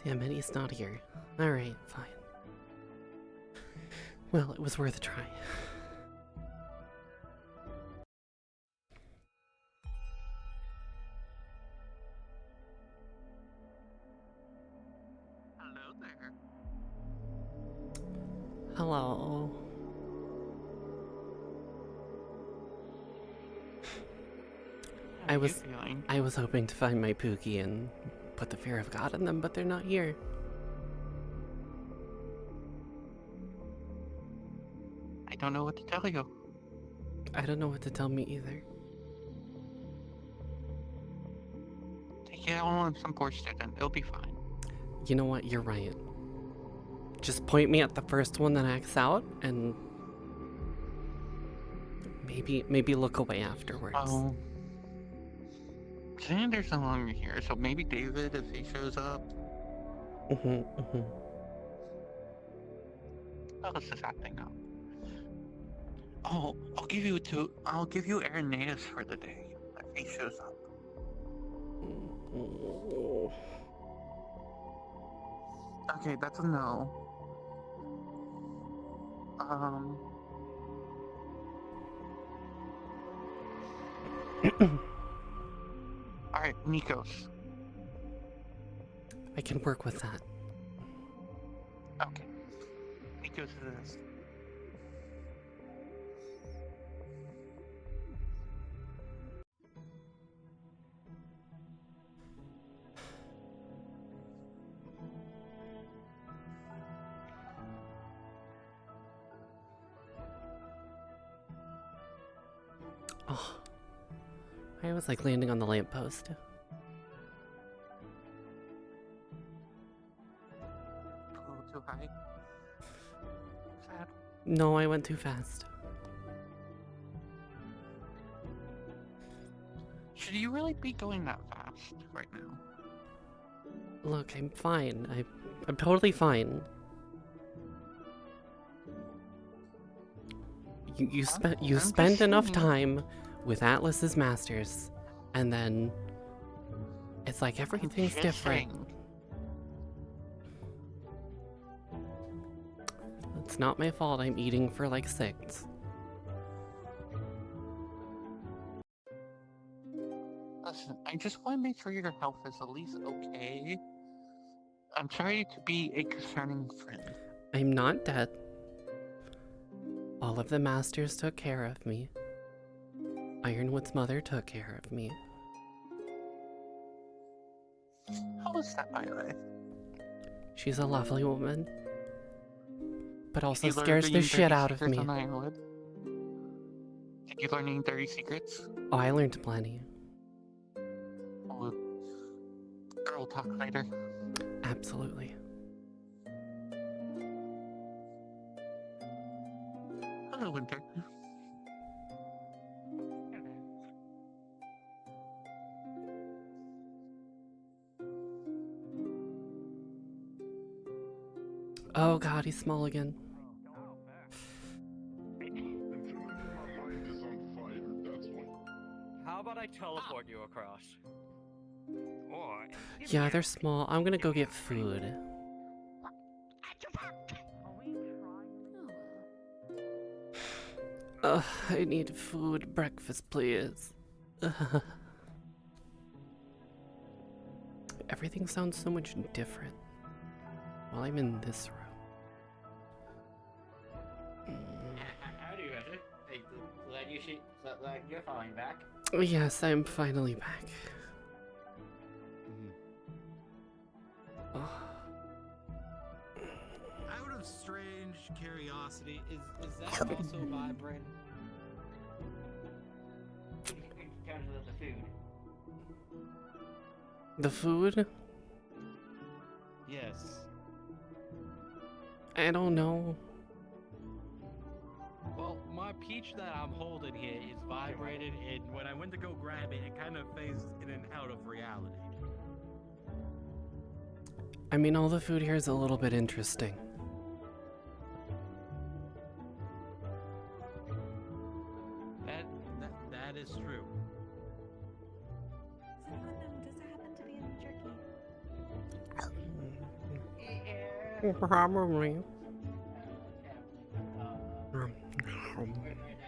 Damn it, he's not here. Alright, fine. Well, it was worth a try. Hello there. Hello. How are you feeling? I was hoping to find my Pookie and put the fear of God in them, but they're not here. I don't know what to tell you. I don't know what to tell me either. Take it all on some poor student. It'll be fine. You know what? You're right. Just point me at the first one that acts out, and maybe look away afterwards. Oh. Xander's no longer here, so maybe David, if he shows up. Oh, let's just acting up. Oh, I'll give you Irenaeus for the day, if he shows up. Okay, that's a no. Alright, Nikos. I can work with that. Okay. Nikos is... Oh. I was like landing on the lamppost. A little too high. Sad. No, I went too fast. Should you really be going that fast right now? Look, I'm fine. I'm totally fine. You spent enough time with Atlas's masters, and then it's like everything's different. It's not my fault I'm eating for like 6. Listen, I just want to make sure your health is at least okay. I'm sorry to be a concerning friend. I'm not dead. All of the masters took care of me. Ironwood's mother took care of me. How was that, by the way? She's a lovely woman, but also Did you learn scares the any shit dirty out of secrets me. on Ironwood? Did you learn any dirty secrets? Oh, I learned plenty. Oh, girl talk later. Absolutely. Hello, Winter. Oh god, he's small again. How about I teleport you across? Or Yeah, they're small. I'm gonna go get food. Ugh, I need food. Breakfast, please. Everything sounds so much different while I'm in this room. how do you have it? Hey, glad you see that you're finally back. Yes, I'm finally back. Oh. Out of strange curiosity, is that also vibrating? In terms of the food. The food? Yes. I don't know. Well, my peach that I'm holding here is vibrated, and when I went to go grab it, it kind of phased in and out of reality. I mean, all the food here is a little bit interesting. That is true. Does anyone know, does there happen to be any jerky? Yeah. Probably. We're next year.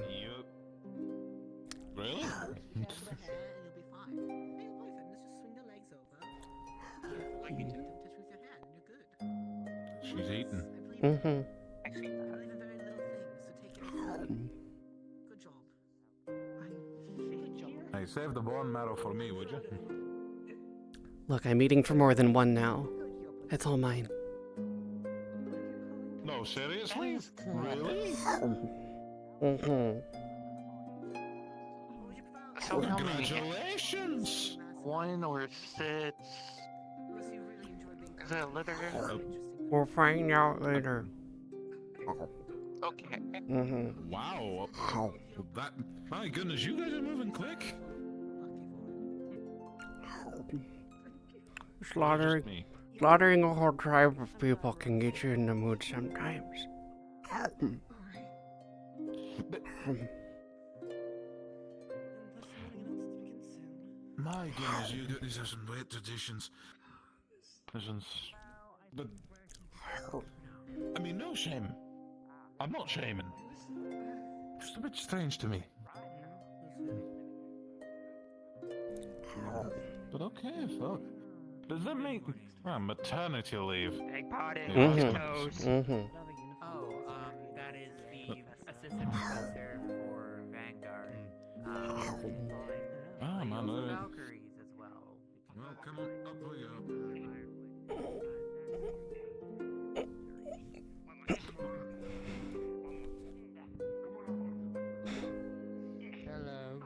Yup. Really? You'll be fine. Hey, boyfriend, let's just swing the legs over. Like you do, don't touch with your hand, and you're good. She's eating. I believe Mm-hmm. I believe in very little things, so take it easy. Good job. Good job. Hey, save the bone marrow for me, would you? Look, I'm eating for more than one now. It's all mine. No, seriously? Really? Mm-hmm. So how many? Congratulations! 1 or 6? Unless you really enjoy being Is that a litter? We'll find out later. Okay. Mm-hmm. Wow. That. My goodness, you guys are moving quick. Slaughtering, Just me. slaughtering a whole tribe of people can get you in the mood sometimes. My goodness, you guys have some weird traditions. But I mean, no shame. I'm not shaming. It's a bit strange to me. But okay, fuck. Does that mean maternity leave? Egg potted, Mhm. toast. Mm-hmm. Oh, that is the assistant professor for Vanguard. Oh, man, also that- Valkyries as well. Well, come on, up we go. Hello.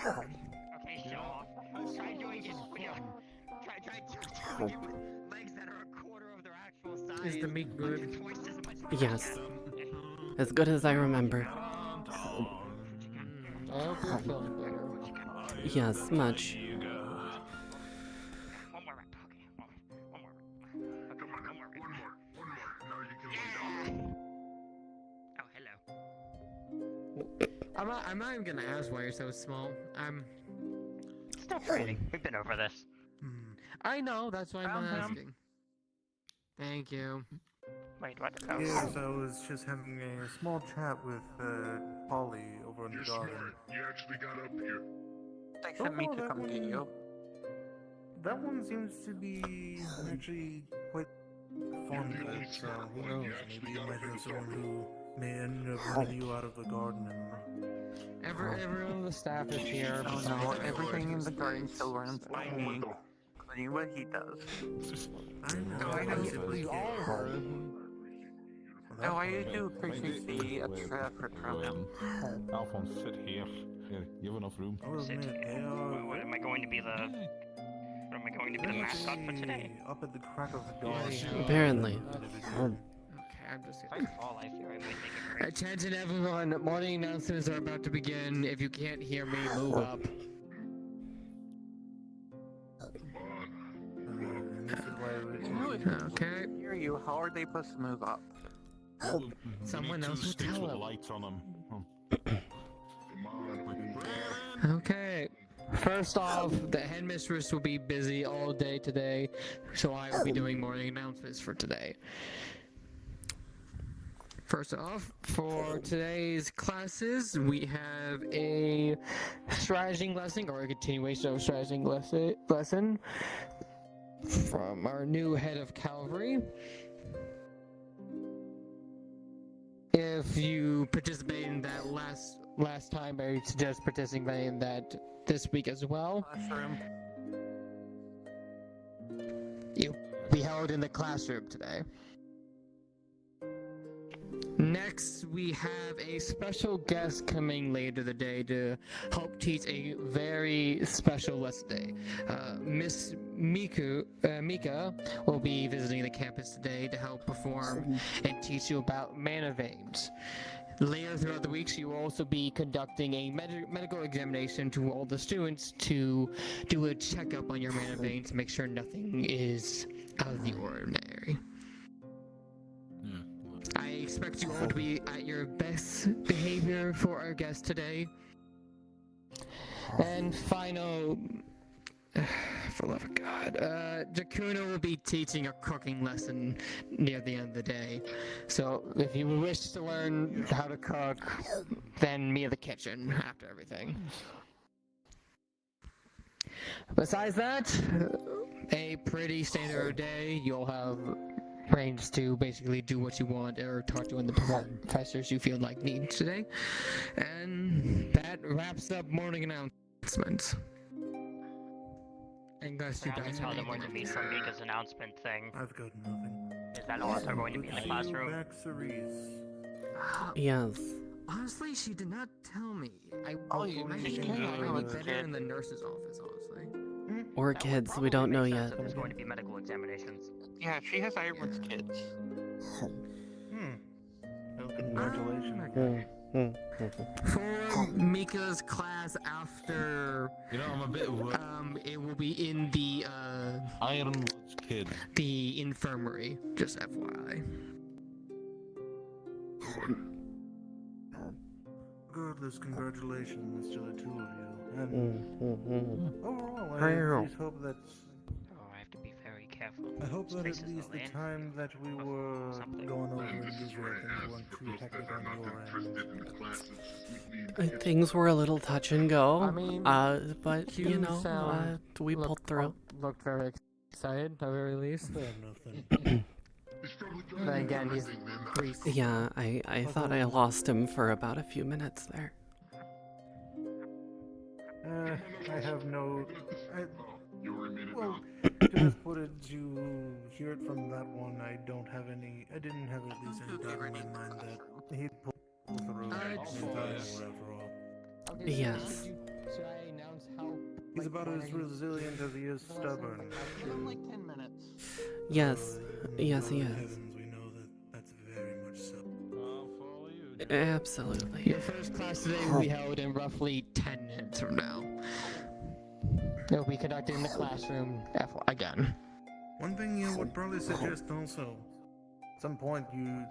Okay, show off. Try doing it with your... Try doing it with legs that are a quarter of their actual size. Is the meat good? Twice as much. Yes. As good as I remember. I hope you're feeling better. Yes, much. There you go. One more rep. Okay, one more rep. Okay, one more rep. Now you can lay Oh, hello. I'm not even gonna ask why you're so small. Stop training. We've been over this. I know, that's why I'm Found him. asking. Thank you. Wait, what? Oh. Yes, I was just having a small chat with Polly over in the garden. You actually got up here. They sent me Oh, to that come get one- you. That one seems to be actually quite fond of it, so who knows? Maybe you might know someone who may end up running you out of the garden. Everyone on the staff is here. Oh no, everything in the garden still runs by me, including what he does. I know, I know. simply can't. Oh, I do appreciate the extra effort from him. Alphonse, sit here. Here, you have enough room. I will Sit admit, they here. are What am I going to be the... What am I going to be the mascot for today? up at the crack of dawn. Apparently. Okay, I'm just That's all I fear I might make it great. Attention everyone, morning announcements are about to begin. If you can't hear me, move up. And this is why Okay. Hear you, how are they supposed to move up? Someone else will sticks tell with him. lights on them. Okay. First off, the headmistress will be busy all day today, so I will be doing morning announcements for today. First off, for today's classes, we have a strategizing lesson, or a continuation of strategizing lesson from our new head of cavalry. If you participated in that last time, I suggest participating in that this week as well. Classroom. You'll be held in the classroom today. Next, we have a special guest coming later today to help teach a very special lesson day. Miss Mika will be visiting the campus today to help perform and teach you about mana veins. Later throughout the week, she will also be conducting a medical examination to all the students to do a checkup on your mana veins to make sure nothing is out of the ordinary. I expect you all to be at your best behavior for our guest today. And final, for love of God, Jakuna will be teaching a cooking lesson near the end of the day. So if you wish to learn how to cook, then meet at the kitchen after everything. Besides that, a pretty standard day. You'll have range to basically do what you want or talk to the professors you feel like need today. And that wraps up morning announcements. Unless you I can guys tell have them when to anything meet else. for Mika's announcement thing. I've got nothing. Is that also going to be in the classroom? Back, Cerise. Yes. Honestly, she did not tell me. I you imagine can it might do be it, better kid. in the nurse's office, honestly. Or That would kids, we probably don't know make yet. sense if there's going to be medical examinations. Yeah, she has Iron's kids. Well, congratulations. For Mika's class after, You know, I'm a bit it will be in the Ironwood's kid. the infirmary. Just FYI. Regardless, congratulations to the two of you. And overall, I at least hope that Oh, I have to be very careful. I hope This that place at is least the land. time that we were Something. going over in Israel things weren't too hectic on your end. Things were a little touch and go. I mean, but you you know, sound- we pulled through. Looked very excited, at the very least. Fair enough then. Then again, he's priest. Yeah, I thought I lost him for about a few minutes there. I have no. Well, to just put it, to hear it from that one, I didn't have at least any doubt in my mind that he'd pull through after all. Okay, so Yes. should I announce how? He's about as resilient as he is stubborn. In like 10 minutes. Yes, yes, he Lord is. Heavens, we know that's very much so. I'll follow you. Absolutely. Your first class today will be held in roughly 10 minutes from now. It will be conducted in the classroom again. One thing you would probably suggest also, at some point you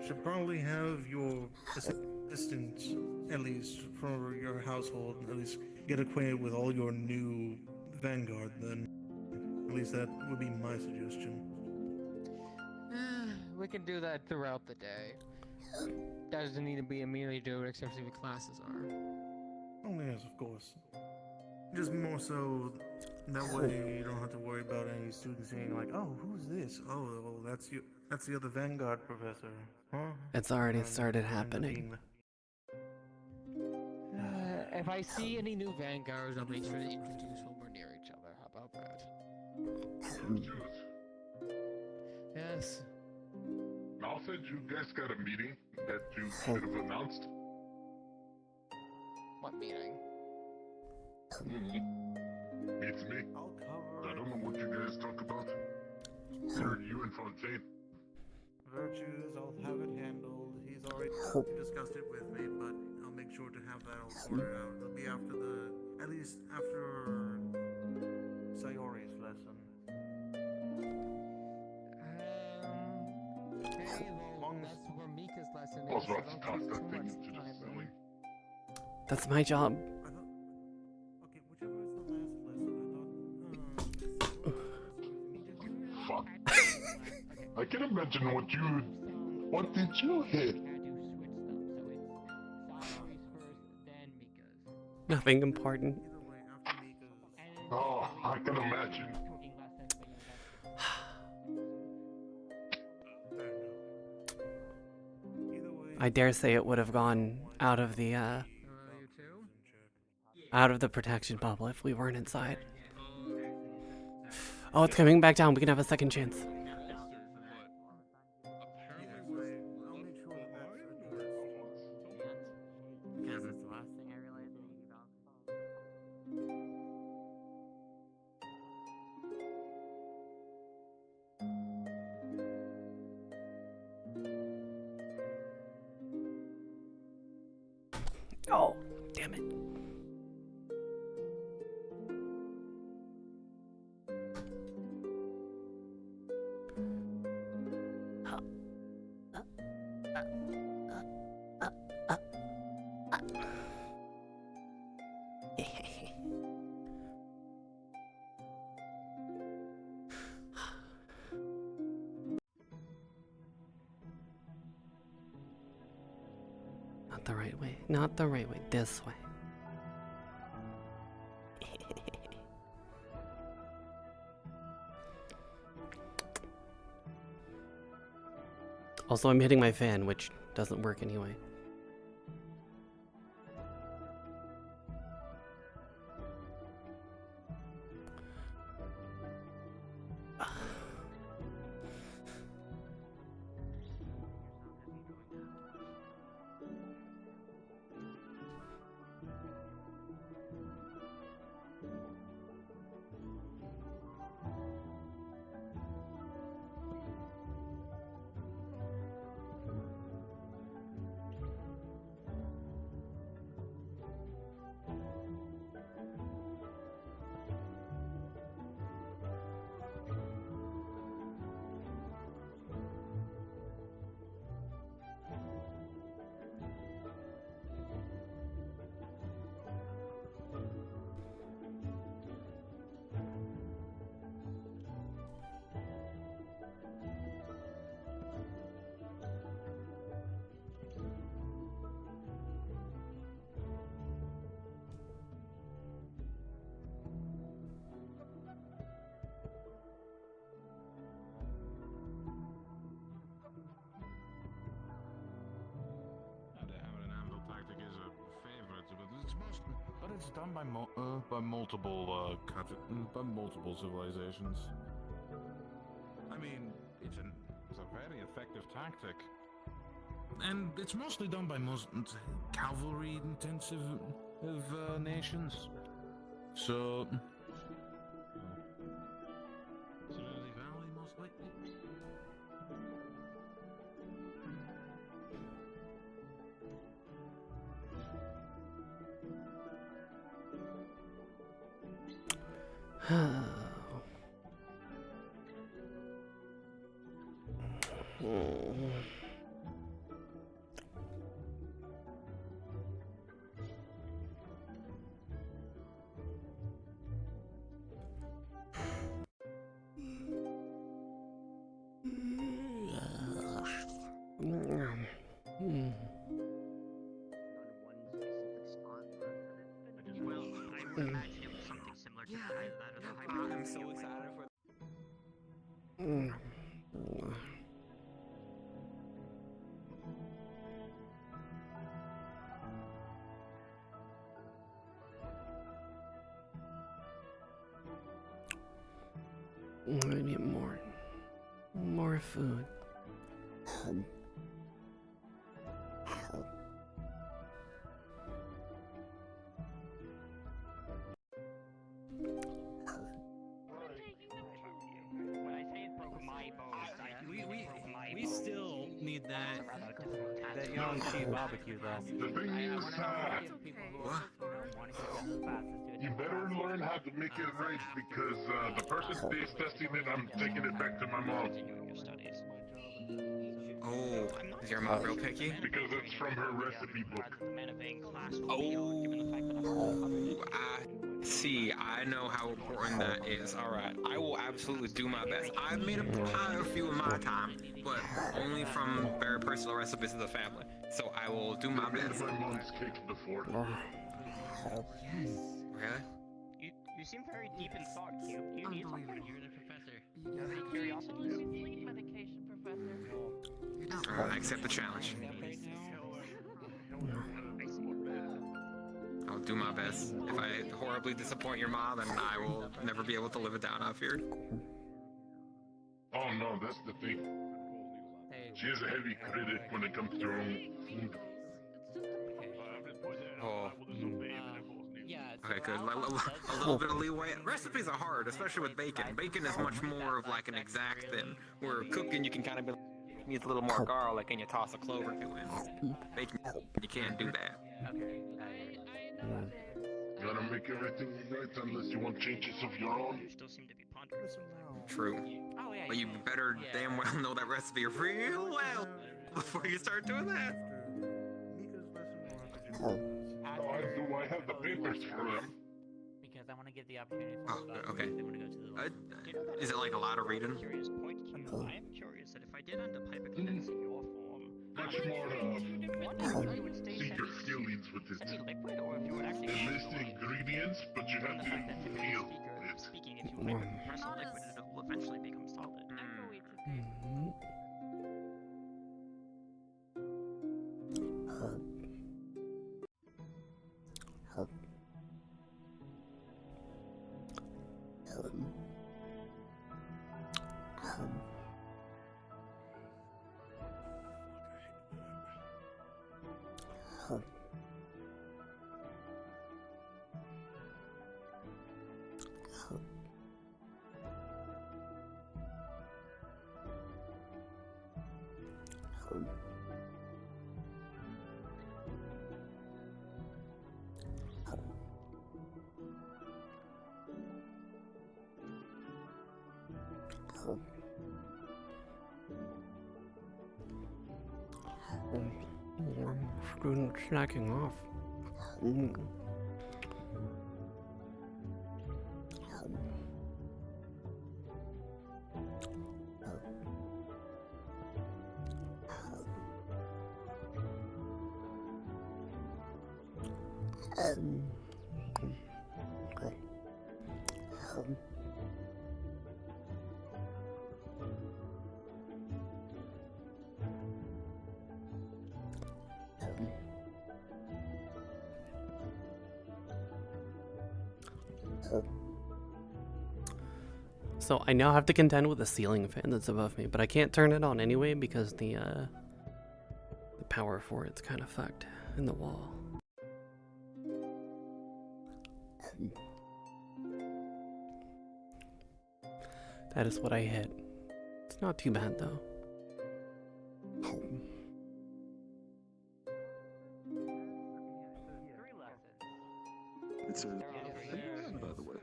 should probably have your assistants, at least for your household, at least get acquainted with all your new Vanguard then. At least that would be my suggestion. We can do that throughout the day. Doesn't need to be immediately do it, especially if classes are. Oh yes, of course. Just more so, that way you don't have to worry about any students saying like, "Oh, who's this? Oh, well, that's you. That's the other Vanguard professor." Huh? It's already And started ends up happening. being If I see any new Vanguards, I'll make sure to introduce when we're near each other. How about that? Yes. Mal said you guys got a meeting that you should have announced. What meeting? Beats me. I'll cover I don't know what you guys talk about. You and Fontaine. virtues. I'll have it handled. He's already discussed it with me, but I'll make sure to have that all sorted out. It'll be at least after Sayori's lesson. Okay, well, that's where Mika's lesson I was is, so about to don't toss take that too thing much into the time. ceiling. That's my job. I thought, okay, whichever is the last lesson. I thought, Fuck. I can imagine what did you hit? Nothing important. Either way, after Mika's. Oh, I can imagine. Fair enough. Either way. I dare say it would have gone out of the You too? out of the protection bubble if we weren't inside. Oh, it's coming back down. We can have a second chance. I'll make sure that that's addressed. Because it's the last thing I realized that you don't. Oh, damn it. Not the right way. Not the right way. This way. Also, I'm hitting my fan, which doesn't work anyway. But it's done by multiple civilizations. I mean, it's a very effective tactic, and it's mostly done by most cavalry-intensive nations. So, Serenity Valley, most likely. Well, I would imagine it was something similar to that of the hyper. I'm so excited for I need more food. When I say it broke my bones, I do mean it broke my We bones. still need It's a rather difficult task. that young cheap barbecue though. The thing is, you better learn how to make it right because the person today's testing it, I'm taking it back to my mom. Continuing your studies. Oh, is your mom real picky? Because it's from her recipe book. Rather the men of A class will be on, given the fact that I'm I see. I know how important that is. All right, I will absolutely do my best. I've made a few in my time, but only from very personal recipes of the family. So I will do my best. My mom's cake before. Yes. Really? You seem very deep in thought, Cube. Do you need something? You're the professor. Do you have any curiosities? Sleep medication, Professor. Alright, I accept the challenge. I'll do my best. If I horribly disappoint your mom, then I will never be able to live it down, I feared. Oh no, that's the thing. She is a heavy critic when it comes to her own food. Oh. Yeah. Okay, good. A little bit of leeway. Recipes are hard, especially with bacon. Bacon is much more of like an exact thing. Where cooking, you can kind of be needs a little more garlic and you toss a clove or two in. Bacon, you can't do that. Okay. You gotta make everything right unless you want changes of your own. You still seem to be pondering. True. Oh yeah. But you better damn well know that recipe real well before you start doing that. Oh, do I have the papers for them? Because I want to give the opportunity for Oh, them okay. They want to go to the Is it like a lot of reading? Curious point. I am curious that if I did end up hypercondensing your form, Much more you would stay seek your feelings with it. semi-liquid, or if you would actually. They list the ingredients, but you have to feel it. Speaking, if you hypercompress a liquid, it will eventually become solid. Student snacking off. So I now have to contend with the ceiling fan that's above me, but I can't turn it on anyway because the power for it's kind of fucked in the wall. That is what I hit. It's not too bad though. It's by the way.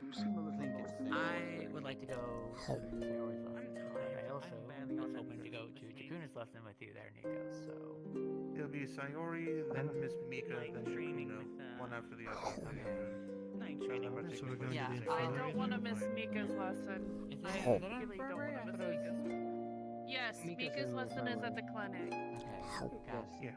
I would like to go to Sayori's lesson. I also was hoping to go to Jakuna's lesson with you there, Nico, so... It'll be Sayori, then Miss Mika, then Jakuna, one after the other. Yeah, I don't want to miss Mika's lesson. I really don't want to miss Mika's. Yes, Mika's lesson is at the clinic. Yes.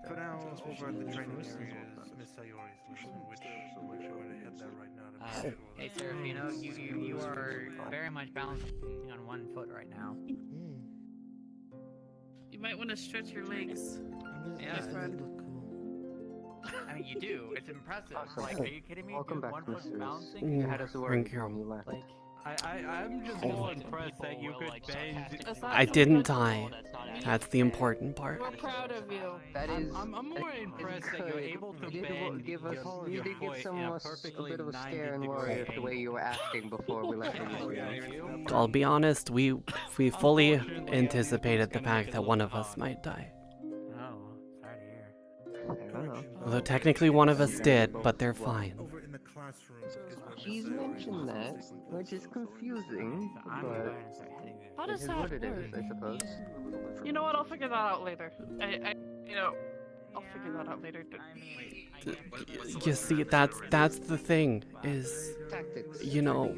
For now, over at the training area is Miss Sayori's lesson, which I'm actually going to head there right now to make sure. Hey, sir, you know, you are very much balancing on one foot right now. You might want to stretch your legs. Yeah. Friend. I mean, you do. It's impressive. Like, are you kidding me? Welcome Dude, back, one foot Mr. balancing? How does it work when you left? Like, I'm just more impressed that you could bend. I didn't die. That's the important part. We're proud of you. That is. I'm more impressed that you're able to you bend give us, your you did give foot some in of a us a perfectly bit of a 90 scare and degree worry the way you were acting before we left angle. the I'll be honest, we fully anticipated the fact that one of us might die. oh, sorry to hear. Although technically one of us did, but they're fine. Over in the classroom is where She's Miss Sayori's mentioned that, lesson is. which is confusing, but How it does is that what it work? is, I suppose. You know what? I'll figure that out later. I'll figure that out later. You see, that's the thing, is, Tactics. you know,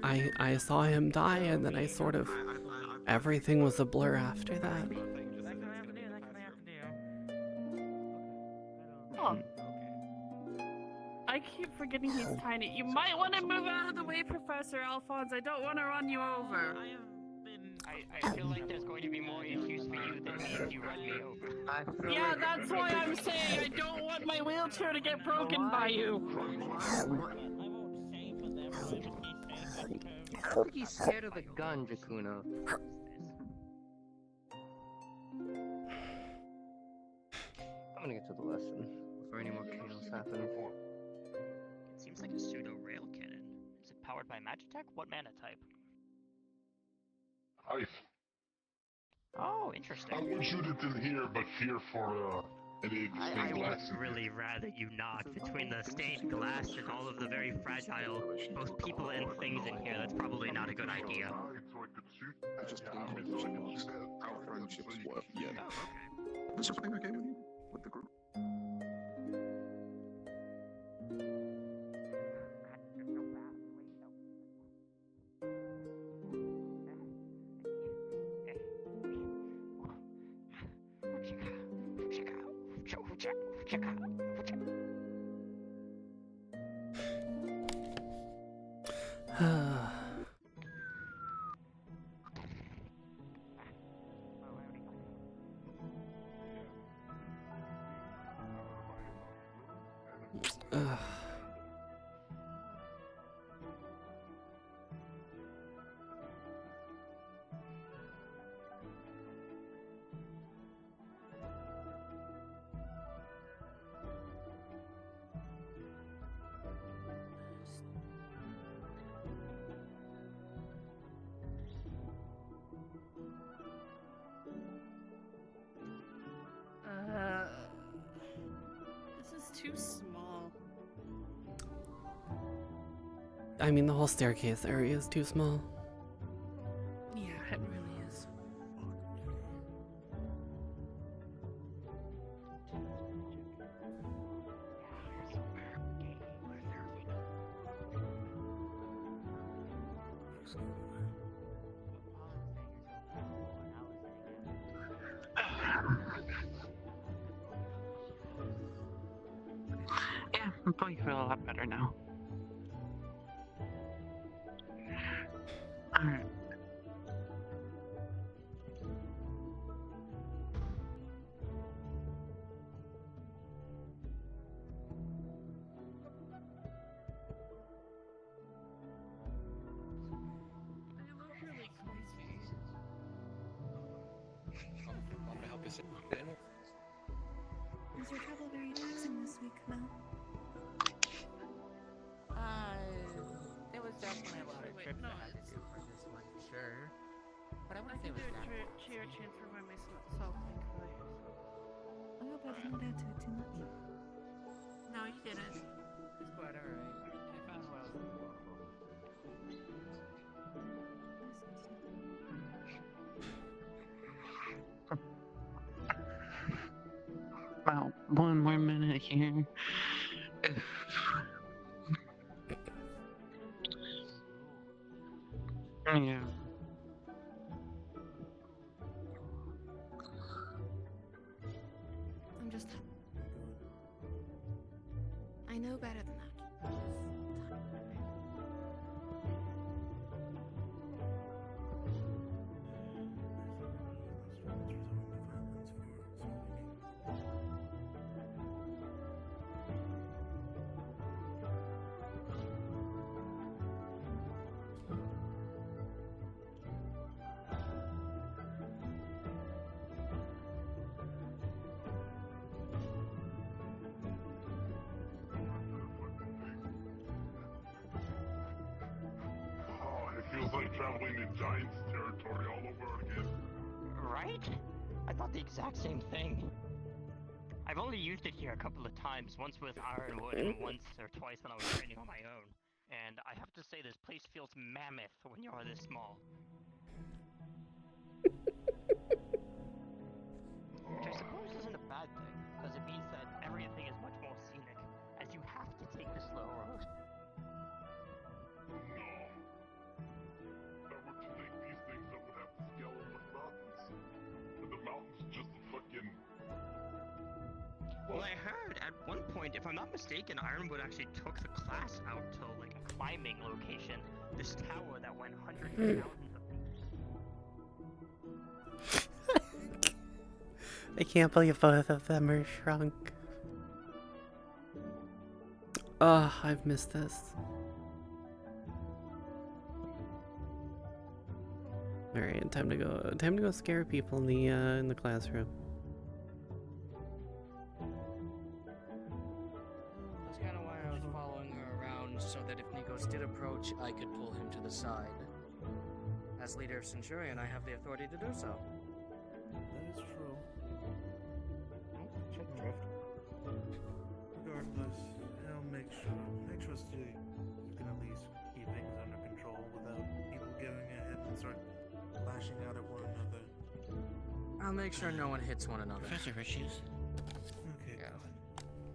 I saw him die and then I sort of, everything was a blur after that. Oh. I I keep forgetting he's tiny. You might want to move out of the way, Professor Alphonse. I don't want to run you over. I feel like there's going to be more issues for you than me if you run me over. Yeah, that's why I'm saying I don't want my wheelchair to get broken by you. I don't think he's scared of the gun, Jakuna. I'm gonna get to the lesson before any more chaos happens. It seems like a pseudo rail cannon. Is it powered by Magitech? What mana type? Ice. Oh, interesting. I would shoot it in here, but fear for any I glass. would really rather you not. Between the stained glass and all of the very fragile, both people and things in here, that's probably not a good idea. Just our friendship's what? Yeah. Oh, okay. Is everything okay with you? With the group? This is too small. I mean, the whole staircase area is too small. Yeah, it really is. Yeah, I'm probably feel a lot better now. Alright. They look really crazy. Want to help you sit in? Was your travel very taxing this week, Mel? There was definitely a lot of trips I had to do for this one, for sure. But I I wouldn't say can it do was a that. chair transfer by myself, thankfully. I hope I did not add to it too much. No, you didn't. It's quite alright. I found well. About one more minute here. Yeah. I'm just. I know better than that. Oh, it feels like traveling in Giants territory all over again. Right? I thought the exact same thing. I've only used it here a couple of times, once with Ironwood and once or twice when I was training on my own. And I have to say this place feels mammoth when you're this small. Which I suppose isn't a bad thing, because it means that everything is much more scenic, as you have to take the slow road. No. If I were to take these things, I would have to scale over the mountains. And the mountains just fucking... Well, I heard at one point, if I'm not mistaken, Ironwood actually took the class out to like a climbing location. This tower that went hundreds of thousands of feet. I can't believe both of them are shrunk. Ugh, I've missed this. Alright, time to go scare people in the classroom. That's kind of why I was following her around, so that if Nikos did approach, I could pull him to the side. As leader of Centurion, I have the authority to do so. That is true. Check drift. Regardless, I'll make sure you can at least keep things under control without people going ahead and start lashing out at one another. I'll make sure no one hits one another. Professor Issues. Okay, Yeah.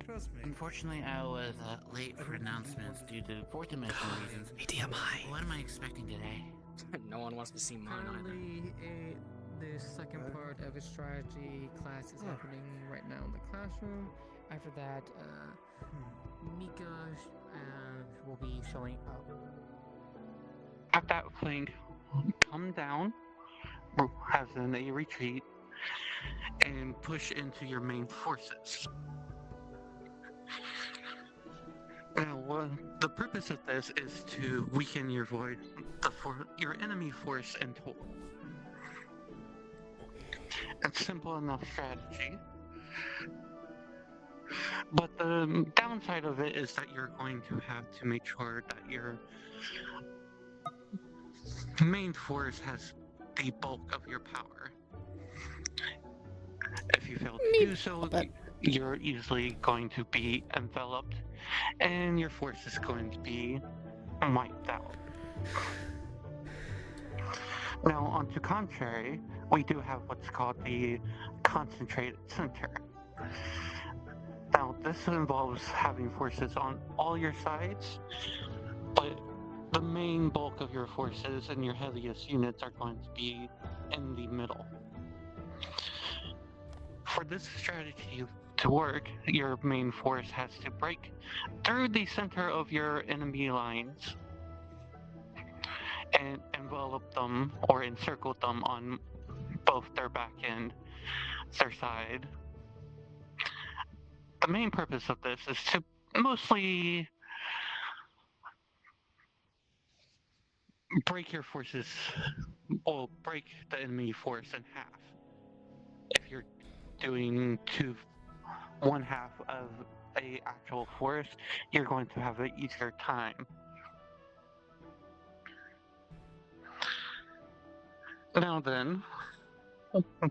trust me. Unfortunately, I was late for announcements due to fourth dimensional reasons. VDMI. What am I expecting today? No one wants to see mine either. Currently, the second part of a strategy class is happening right now in the classroom. After that, Mika will be showing up. Have that flank come down, has in a retreat, and push into your main forces. Now, the purpose of this is to weaken your your enemy force in total. It's simple enough strategy. But the downside of it is that you're going to have to make sure that your main force has the bulk of your power. If you fail to do so, you're easily going to be enveloped, and your force is going to be wiped out. Now, on to contrary, we do have what's called the concentrated center. Now, this involves having forces on all your sides, but the main bulk of your forces and your heaviest units are going to be in the middle. For this strategy to work, your main force has to break through the center of your enemy lines and envelop them or encircle them on both their back end, their side. The main purpose of this is to mostly break your forces, or break the enemy force in half. If you're doing one half of a actual force, you're going to have an easier time. Now then,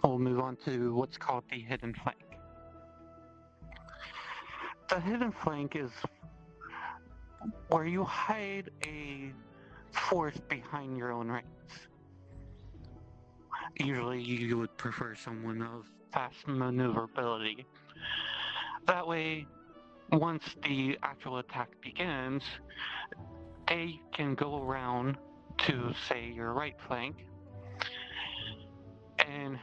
we'll move on to what's called the hidden flank. The hidden flank is where you hide a force behind your own ranks. Usually you would prefer someone of fast maneuverability. That way, once the actual attack begins, they can go around to, say, your right flank and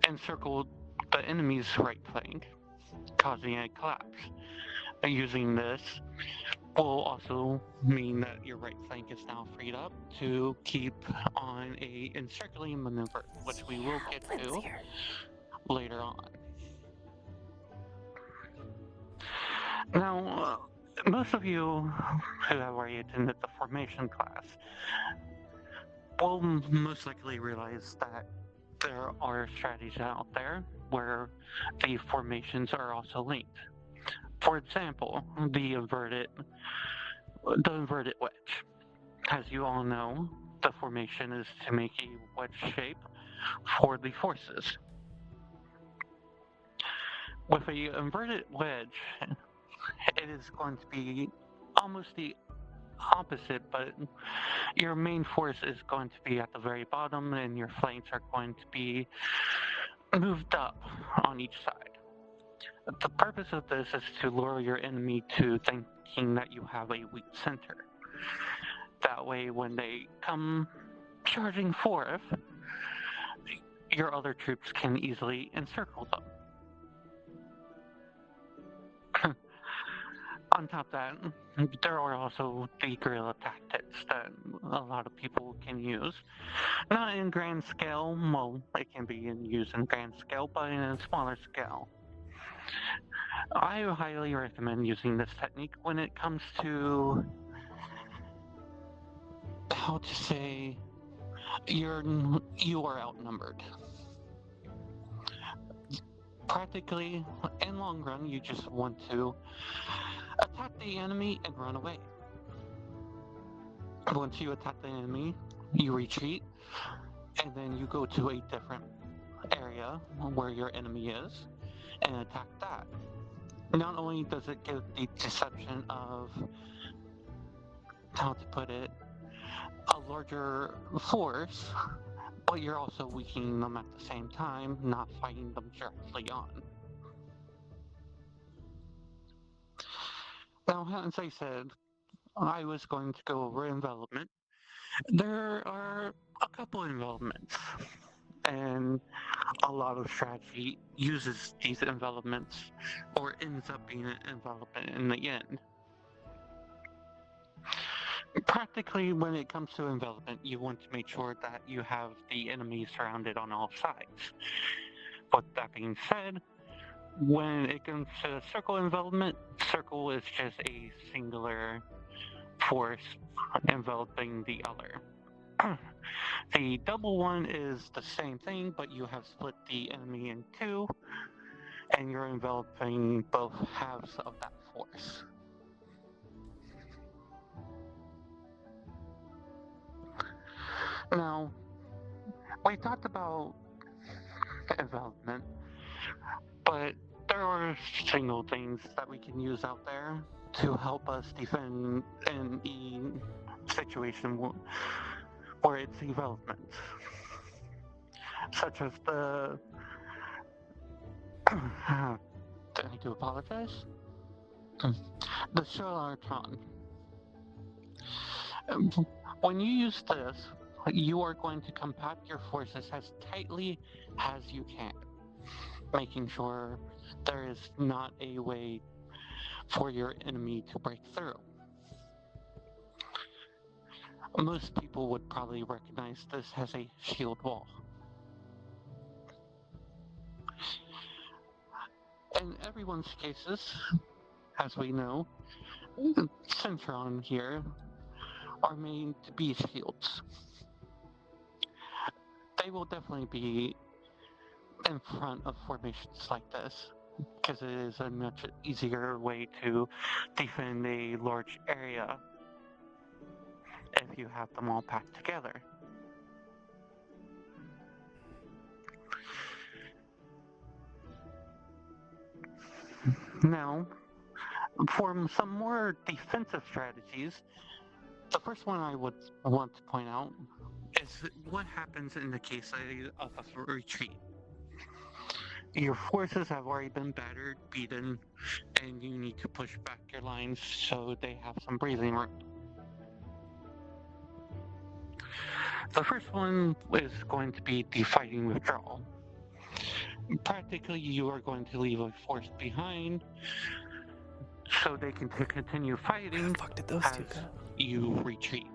encircle the enemy's right flank, causing a collapse. Using this will also mean that your right flank is now freed up to keep on a encircling maneuver, which we will get to later on. Now, most of you who have already attended the formation class will most likely realize that there are strategies out there where the formations are also linked. For example, the inverted wedge. As you all know, the formation is to make a wedge shape for the forces. With a inverted wedge, it is going to be almost the opposite, but your main force is going to be at the very bottom and your flanks are going to be moved up on each side. The purpose of this is to lure your enemy to thinking that you have a weak center. That way, when they come charging forth, your other troops can easily encircle them. On top of that, there are also the guerrilla tactics that a lot of people can use. Not in grand scale, well, it can be used in grand scale, but in a smaller scale. I highly recommend using this technique when it comes to, how to say, you are outnumbered. Practically, in long run, you just want to attack the enemy and run away. Once you attack the enemy, you retreat, and then you go to a different area where your enemy is and attack that. Not only does it give the deception of, how to put it, a larger force, but you're also weakening them at the same time, not fighting them directly on. Now, as I said, I was going to go over envelopment. There are a couple envelopments, and a lot of strategy uses these envelopments, or ends up being an envelopment in the end. Practically, when it comes to envelopment, you want to make sure that you have the enemy surrounded on all sides. But that being said, when it comes to circle envelopment, circle is just a singular force enveloping the other. The double one is the same thing, but you have split the enemy in two, and you're enveloping both halves of that force. Now, we talked about envelopment, but there are single things that we can use out there to help us defend in a situation where it's envelopment, such as the I do apologize. The Charlatan. When you use this, you are going to compact your forces as tightly as you can, making sure there is not a way for your enemy to break through. Most people would probably recognize this as a shield wall. In everyone's cases, as we know, Centron here are made to be shields. They will definitely be in front of formations like this, because it is a much easier way to defend a large area if you have them all packed together. Now, for some more defensive strategies, the first one I would want to point out is what happens in the case of a retreat. Your forces have already been battered, beaten, and you need to push back your lines so they have some breathing room. The first one is going to be the fighting withdrawal. Practically, you are going to leave a force behind so they can continue fighting as you retreat.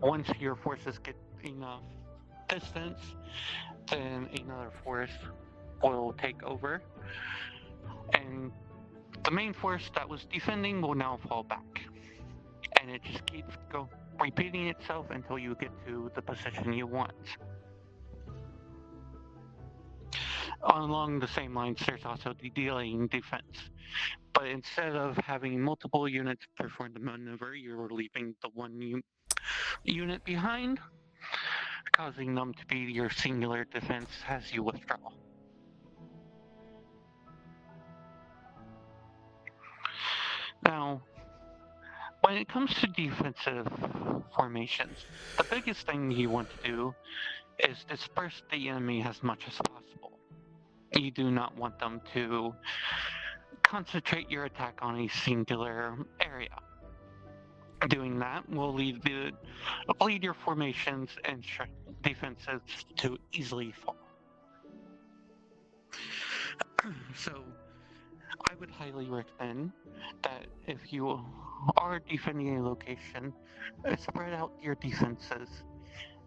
Once your forces get enough distance, then another force will take over, and the main force that was defending will now fall back. And it just keeps repeating itself until you get to the position you want. Along the same lines, there's also the delaying defense. But instead of having multiple units perform the maneuver, you're leaving the one unit behind, causing them to be your singular defense as you withdraw. Now, when it comes to defensive formations, the biggest thing you want to do is disperse the enemy as much as possible. You do not want them to concentrate your attack on a singular area. Doing that will lead your formations and defenses to easily fall. So, I would highly recommend that if you are defending a location, spread out your defenses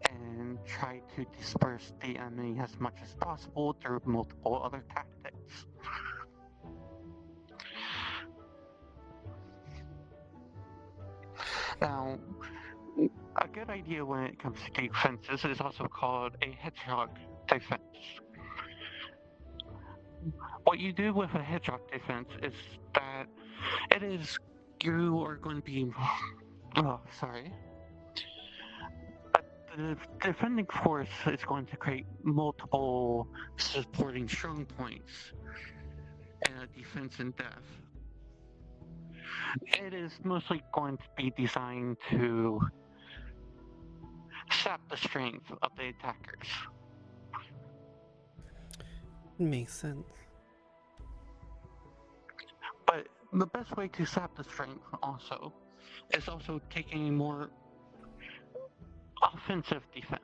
and try to disperse the enemy as much as possible through multiple other tactics. Now, a good idea when it comes to defenses is also called a hedgehog defense. What you do with a hedgehog defense is that you are going to be, oh, sorry. The defending force is going to create multiple supporting strong points and a defense in depth. It is mostly going to be designed to sap the strength of the attackers. Makes sense. But the best way to sap the strength also is also taking a more offensive defense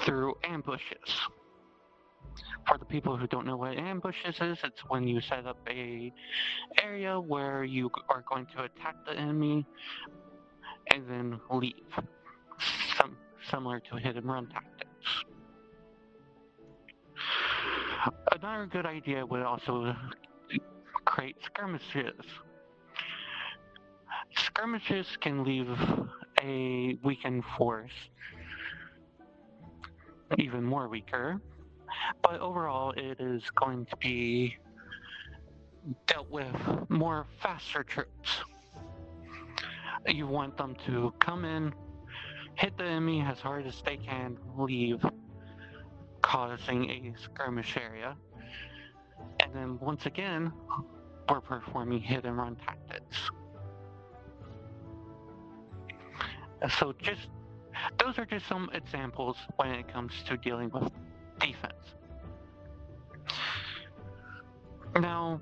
through ambushes. For the people who don't know what ambushes is, it's when you set up a area where you are going to attack the enemy and then leave. Similar to hit and run tactics. Another good idea would also create skirmishes. Skirmishes can leave a weakened force even more weaker, but overall it is going to be dealt with more faster troops. You want them to come in, hit the enemy as hard as they can, leave, causing a skirmish area, and then once again, we're performing hit and run tactics. So those are just some examples when it comes to dealing with defense. Now,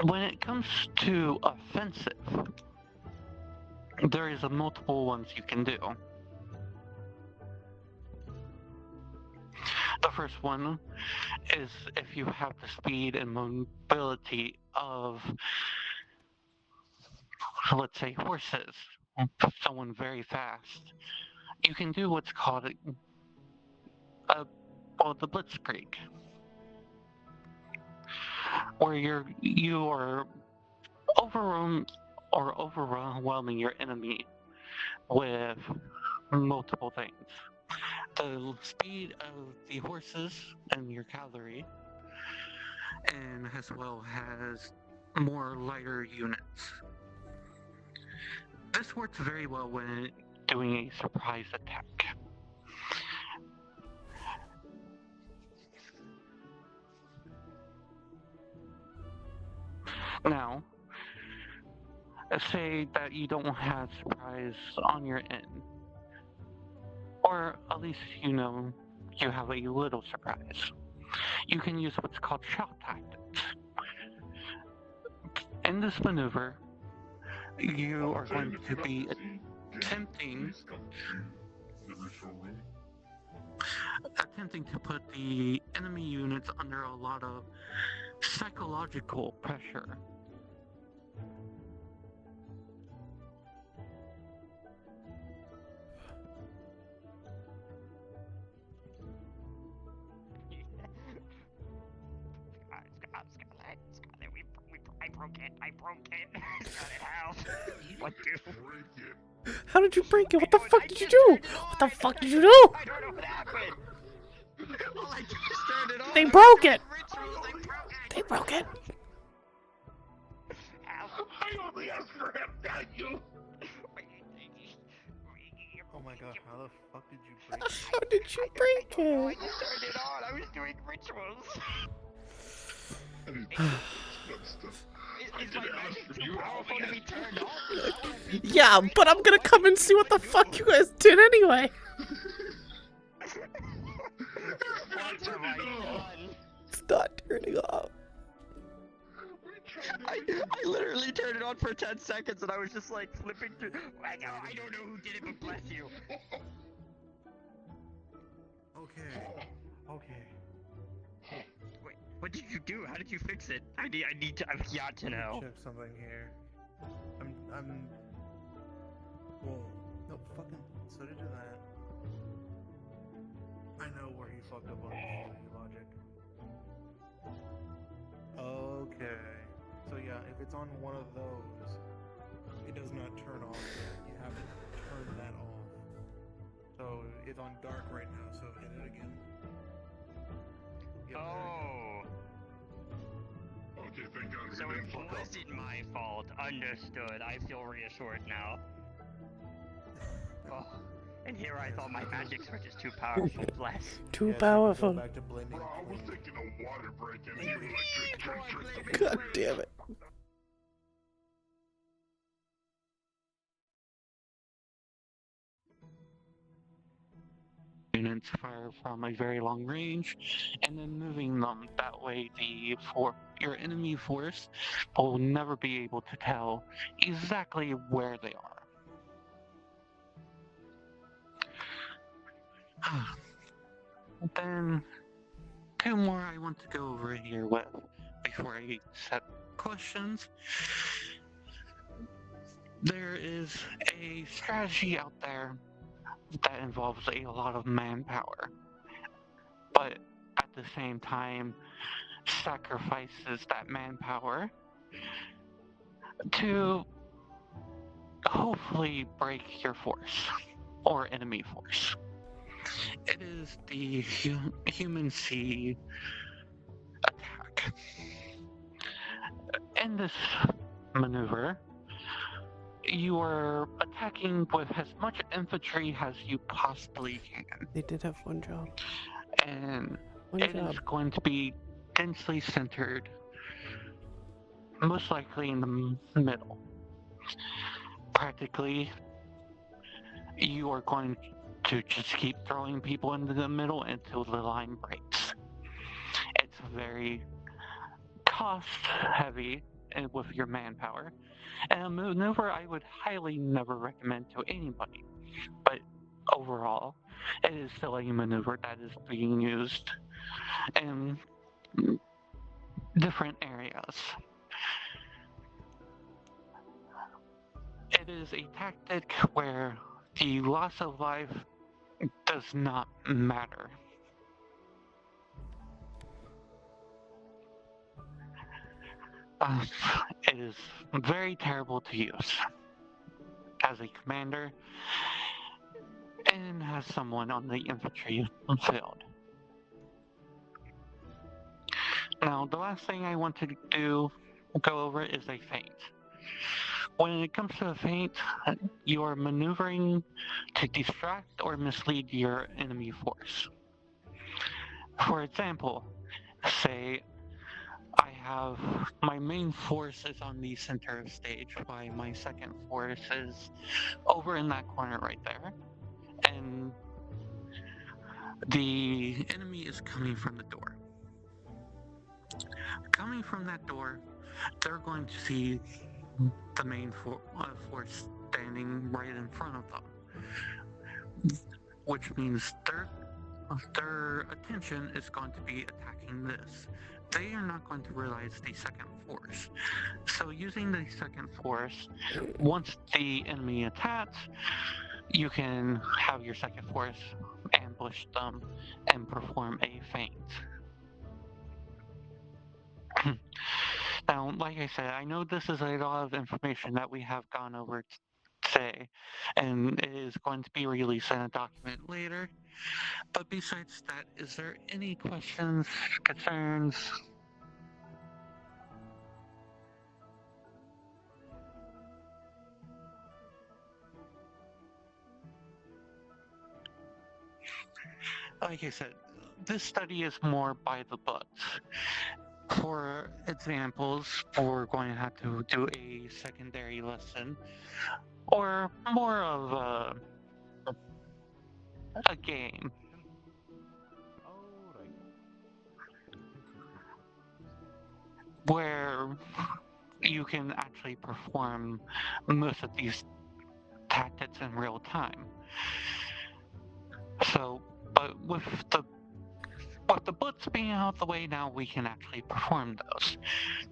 when it comes to offensive, there is a multiple ones you can do. The first one is if you have the speed and mobility of, let's say, horses, someone very fast, you can do what's called the blitzkrieg, where you are overwhelming your enemy with multiple things. The speed of the horses and your cavalry, and as well as more lighter units. This works very well when doing a surprise attack. Now, say that you don't have surprise on your end, or at least you know you have a little surprise. You can use what's called shock tactics. In this maneuver, you are going to be attempting to put the enemy units under a lot of psychological pressure. I broke it. Got it out. What do? How did you break it? What the fuck did you do? What the fuck did you do? I don't know what happened. All I did was turn it on. They broke it. They broke it. I only asked for him, not you. Oh my god, how the fuck did you break it? How did you break I it? just turned it on. I was doing rituals. Is my magic too powerful to be turned off? Yeah, but I'm gonna come and see what the fuck you guys did anyway. It's not turning off. I literally turned it on for 10 seconds and I was just like flipping through. I don't know who did it, but bless you. Okay. What did you do? How did you fix it? I've got to know. Check something here. I'm. Whoa. No, fucking. So to do that. I know where he fucked up on his logic. Okay. So yeah, if it's on one of those, it does not turn off yet. You have to turn that off. So it's on dark right now, so hit it again. Yep, Oh. Okay, thank God. So it wasn't my fault. Understood. I feel reassured now. Oh. And here I thought my magics were just too powerful. Bless. Too powerful. Bro, I was taking a water break and he was like, drink. God damn it. Units fire from a very long range, and then moving them. That way, your enemy force will never be able to tell exactly where they are. Then, two more I want to go over here with before I set questions. There is a strategy out there that involves a lot of manpower, but at the same time sacrifices that manpower to hopefully break your force or enemy force. It is the human sea attack. In this maneuver, you are attacking with as much infantry as you possibly can. They did have one job. And it is going to be densely centered, most likely in the middle. Practically, you are going to just keep throwing people into the middle until the line breaks. It's very cost heavy with your manpower, and a maneuver I would highly never recommend to anybody. But overall, it is still a maneuver that is being used in different areas. It is a tactic where the loss of life does not matter. It is very terrible to use as a commander and as someone on the infantry field. Now, the last thing I want to go over is a feint. When it comes to a feint, you are maneuvering to distract or mislead your enemy force. For example, say I have my main force is on the center of stage, while my second force is over in that corner right there, and the enemy is coming from the door. Coming from that door, they're going to see the main force standing right in front of them, which means their attention is going to be attacking this. They are not going to realize the second force. So using the second force, once the enemy attacks, you can have your second force ambush them and perform a feint. Now, like I said, I know this is a lot of information that we have gone over today, and it is going to be released in a document later. But besides that, is there any questions, concerns? Like I said, this study is more by the books. For examples, we're going to have to do a secondary lesson, or more of a game. Where you can actually perform most of these tactics in real time. So, but with the with the books being out of the way now, we can actually perform those.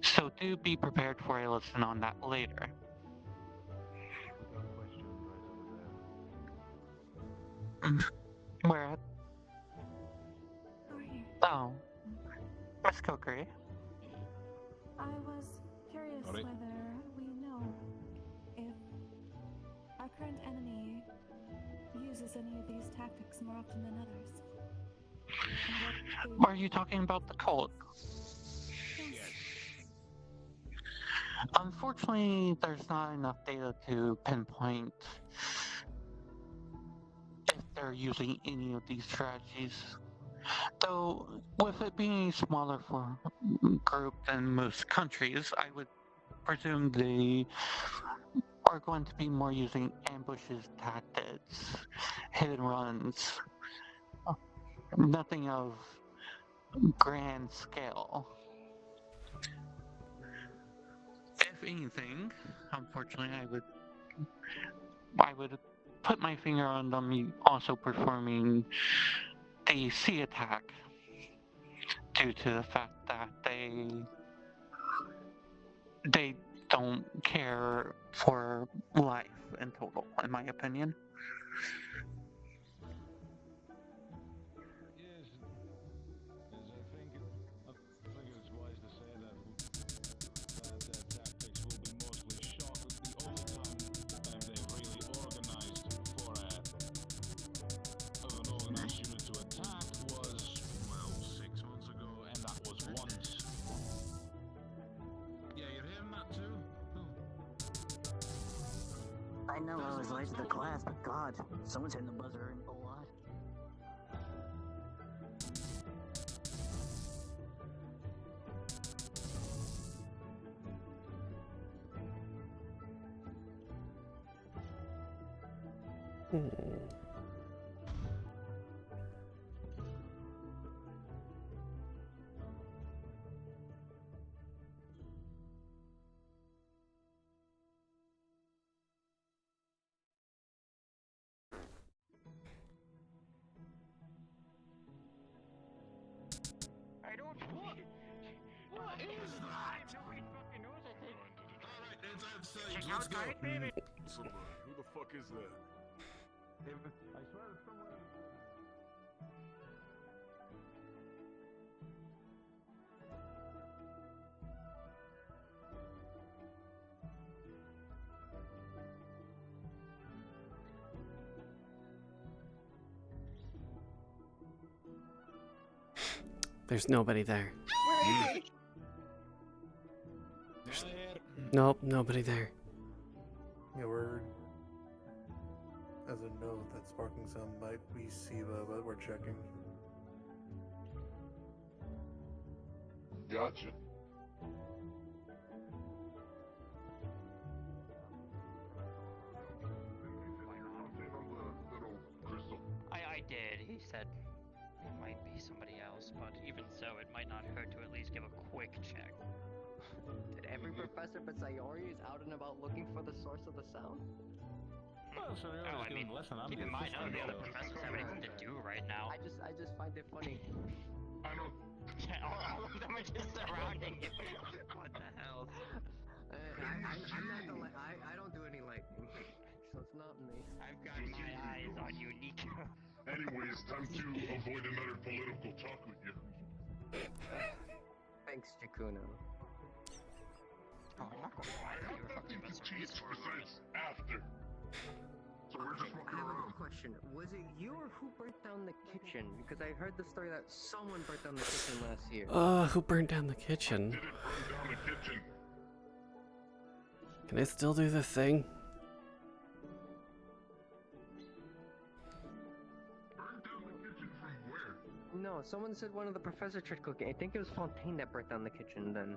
So do be prepared for a lesson on that later. Where at? Over here. Oh, Miss Cookery. I was curious Alright. whether we know if our current enemy uses any of these tactics more often than others. And what Are you talking about the cult? Yes. Unfortunately, there's not enough data to pinpoint if they're using any of these strategies. Though, with it being a smaller group than most countries, I would presume they are going to be more using ambushes, tactics, hit and runs. Nothing of grand scale. If anything, unfortunately, I would put my finger on them also performing a sea attack due to the fact that they don't care for life in total, in my opinion. Yes, I think it's wise to say that tactics will be mostly shock. The only time they've really organized for an organized unit to attack was, well, 6 months ago, and that was once. Yeah, you're hearing that too? I know I was late to the class, but God, someone's hitting the buzzer a lot. I don't. What is that? Nobody fucking knows I think. Alright, it's outside. Check Let's out go. Pirate Baby. Who the fuck is that? I swear it's someone. There's nobody there. Where is he? Nope, nobody there. Yeah, we're... As a note, that sparking sound might be Siva, but we're checking. Gotcha. I did. He said it might be somebody else, but even so, it might not hurt to at least give a quick check. Did every professor but Sayori is out and about looking for the source of the sound? Well, so you're Oh, just I mean, giving a lesson. I'm keep in the mind, none of the other assistant, so- professors have anything to do right now. I just find it funny. I don't. All of them are just surrounding you. What the hell? I'm not the I don't do any lightning, so it's not me. I've got my eyes on you, Nico. Anyways, time to avoid another political talk with you. Thanks, Jakuno. Oh, I'm not going to lie. You were fucking These cheese besides after. So we're just I walking have a around. question. Was it you or who burnt down the kitchen? Because I heard the story that someone burnt down the kitchen last year. Who burned down the kitchen? Didn't burn down the kitchen. Can I still do the thing? Burn down the kitchen from where? No, someone said one of the professor tried cooking. I think it was Fontaine that burnt down the kitchen then.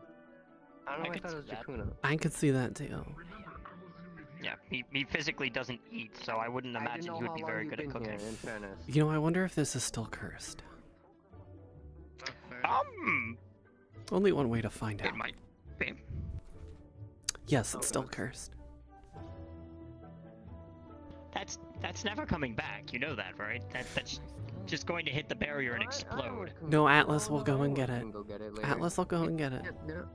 I don't know, I could thought it was see that. Jakuno. I could see that too. Yeah, he physically doesn't eat, so I wouldn't I didn't imagine know he would how be long very you've good at been cooking. here, in fairness. You know, I wonder if this is still cursed. Only one way to find out. It might be. Yes, it's still cursed. That's never coming back. You know that, right? That's just going to hit the barrier and explode. No, Atlas will go and get it. Can go get it later. Atlas will go and get it. No.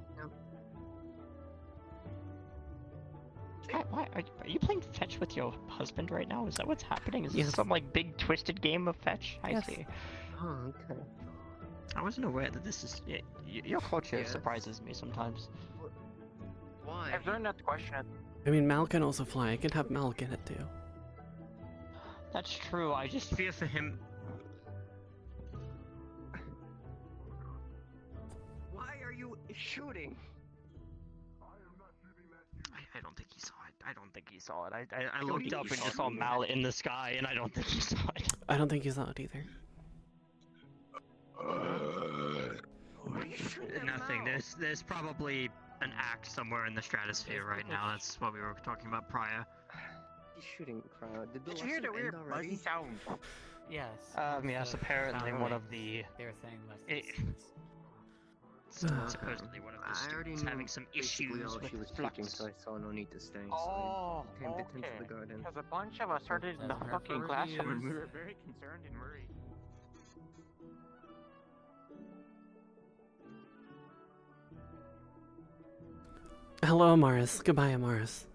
Kat, why are you playing fetch with your husband right now? Is that what's happening? Is Yes. this some like big twisted game of fetch? I Yes. see. Oh, okay. I wasn't aware that this is. Your culture Yes. surprises me sometimes. Why? I've learned not to question it. I mean, Mal can also fly. I can have Mal get it too. That's true. I just fear for him. Why are you shooting? I don't think he saw it. I don't think he saw it. I What looked do you up and saw? just saw Mal in the sky, and I don't think he saw it. I don't think he saw it either. Nothing. There's probably an act somewhere in the stratosphere right now. That's what we were talking about prior. He's shooting, crowd. Did the Did you hear the lesson weird end already? buzzy sound? Yes. Yes, apparently one of the. They were saying lessons. Supposedly one of the I already students knew having some basically issues all with she was flux. teaching, so I saw no need to stay. So Oh, I came okay. into the garden. Because a bunch of us started in the Her fucking for classroom and we reviews. were very concerned and worried. Hello, Amaris. Goodbye, Amaris.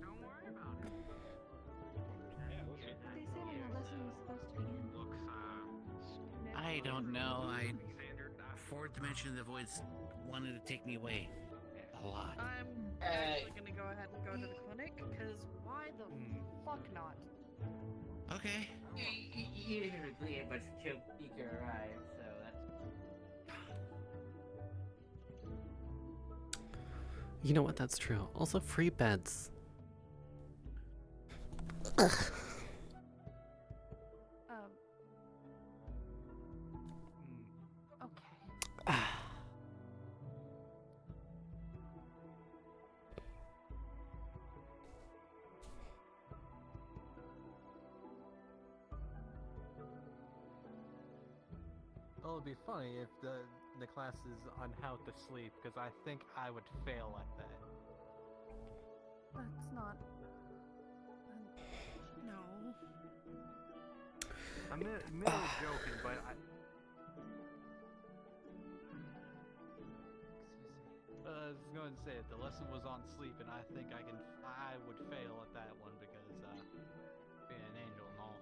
Don't worry about it. They said when the lesson was supposed to begin. I don't know. Fourth dimension of the voids wanted to take me away a lot. I'm actually gonna go ahead and go to the clinic, because why the fuck not? Okay. You didn't agree, but Chill Beaker arrived, so that's. You know what? That's true. Also, free beds. Okay. Well, it'd be funny if the class is on how to sleep, because I think I would fail at that. That's not. No. I'm middle of joking, but I. I was going to say if the lesson was on sleep, and I think I would fail at that one because being an angel and all.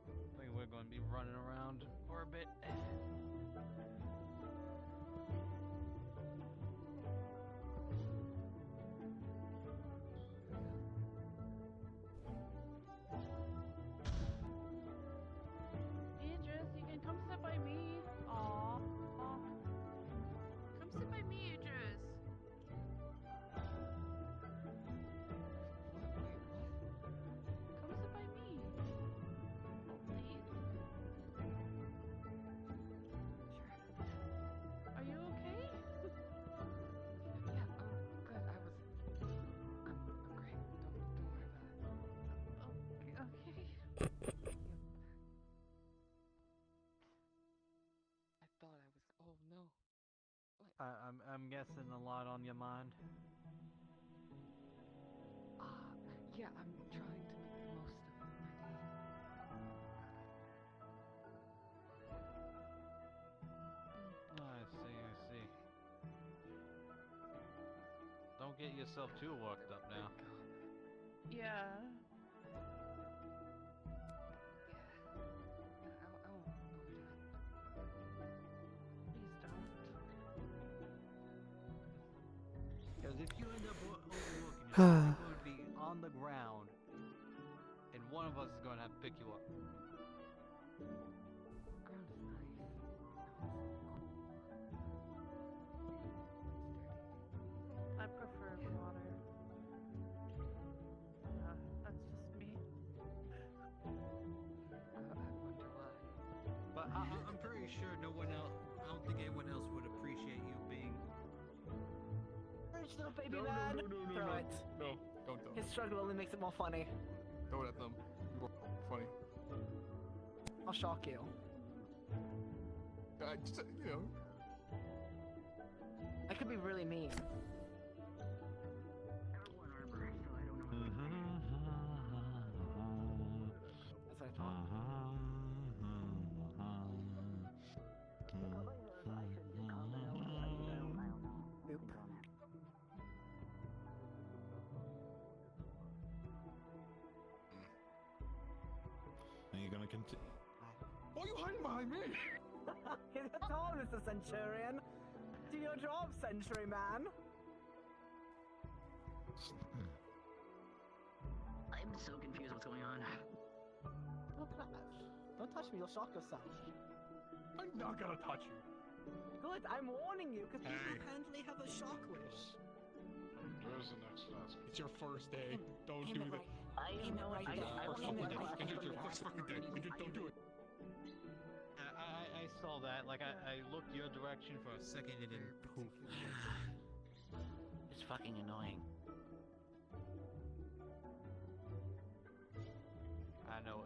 I think we're going to be running around for a bit. Idris, you can come sit by me. Aw. Come sit by me, Idris. Come sit by me. Oh, please. Are you okay? Yeah, good. I'm great. Don't worry about it. Okay. I thought I was. Oh no. I'm guessing a lot on your mind. Yeah, I'm trying to make the most of my day. I see. Don't get yourself too worked up now. Yeah. I won't overdo it. Please don't. Because if you end up overlooking, you're probably going to be on the ground, and one of us is going to have to pick you up. Ground is nice. I prefer water. Yeah, that's just me. I wonder why. But I'm pretty sure no one else, I don't think anyone else would appreciate you being rich little baby man. Throw it. No, don't. His struggle only makes it more funny. Throw it at them. Funny. I'll shock you. Just, you know. I could be really mean. That's what I thought. Nope. Are you gonna continue? Why are you hiding behind me? That's all, Mr. Centurion. Do your job, Century Man. I'm so confused what's going on. Don't touch me, you'll shock yourself. I'm not gonna touch you. Good, I'm warning you, because people Hey. apparently have a shock wish. Where's the next task? It's your first day. Don't do that. I know it. First fucking day. It's your first fucking day. Don't do it. I saw that. Like, I looked your direction for a second and then poof. It's fucking annoying. I know.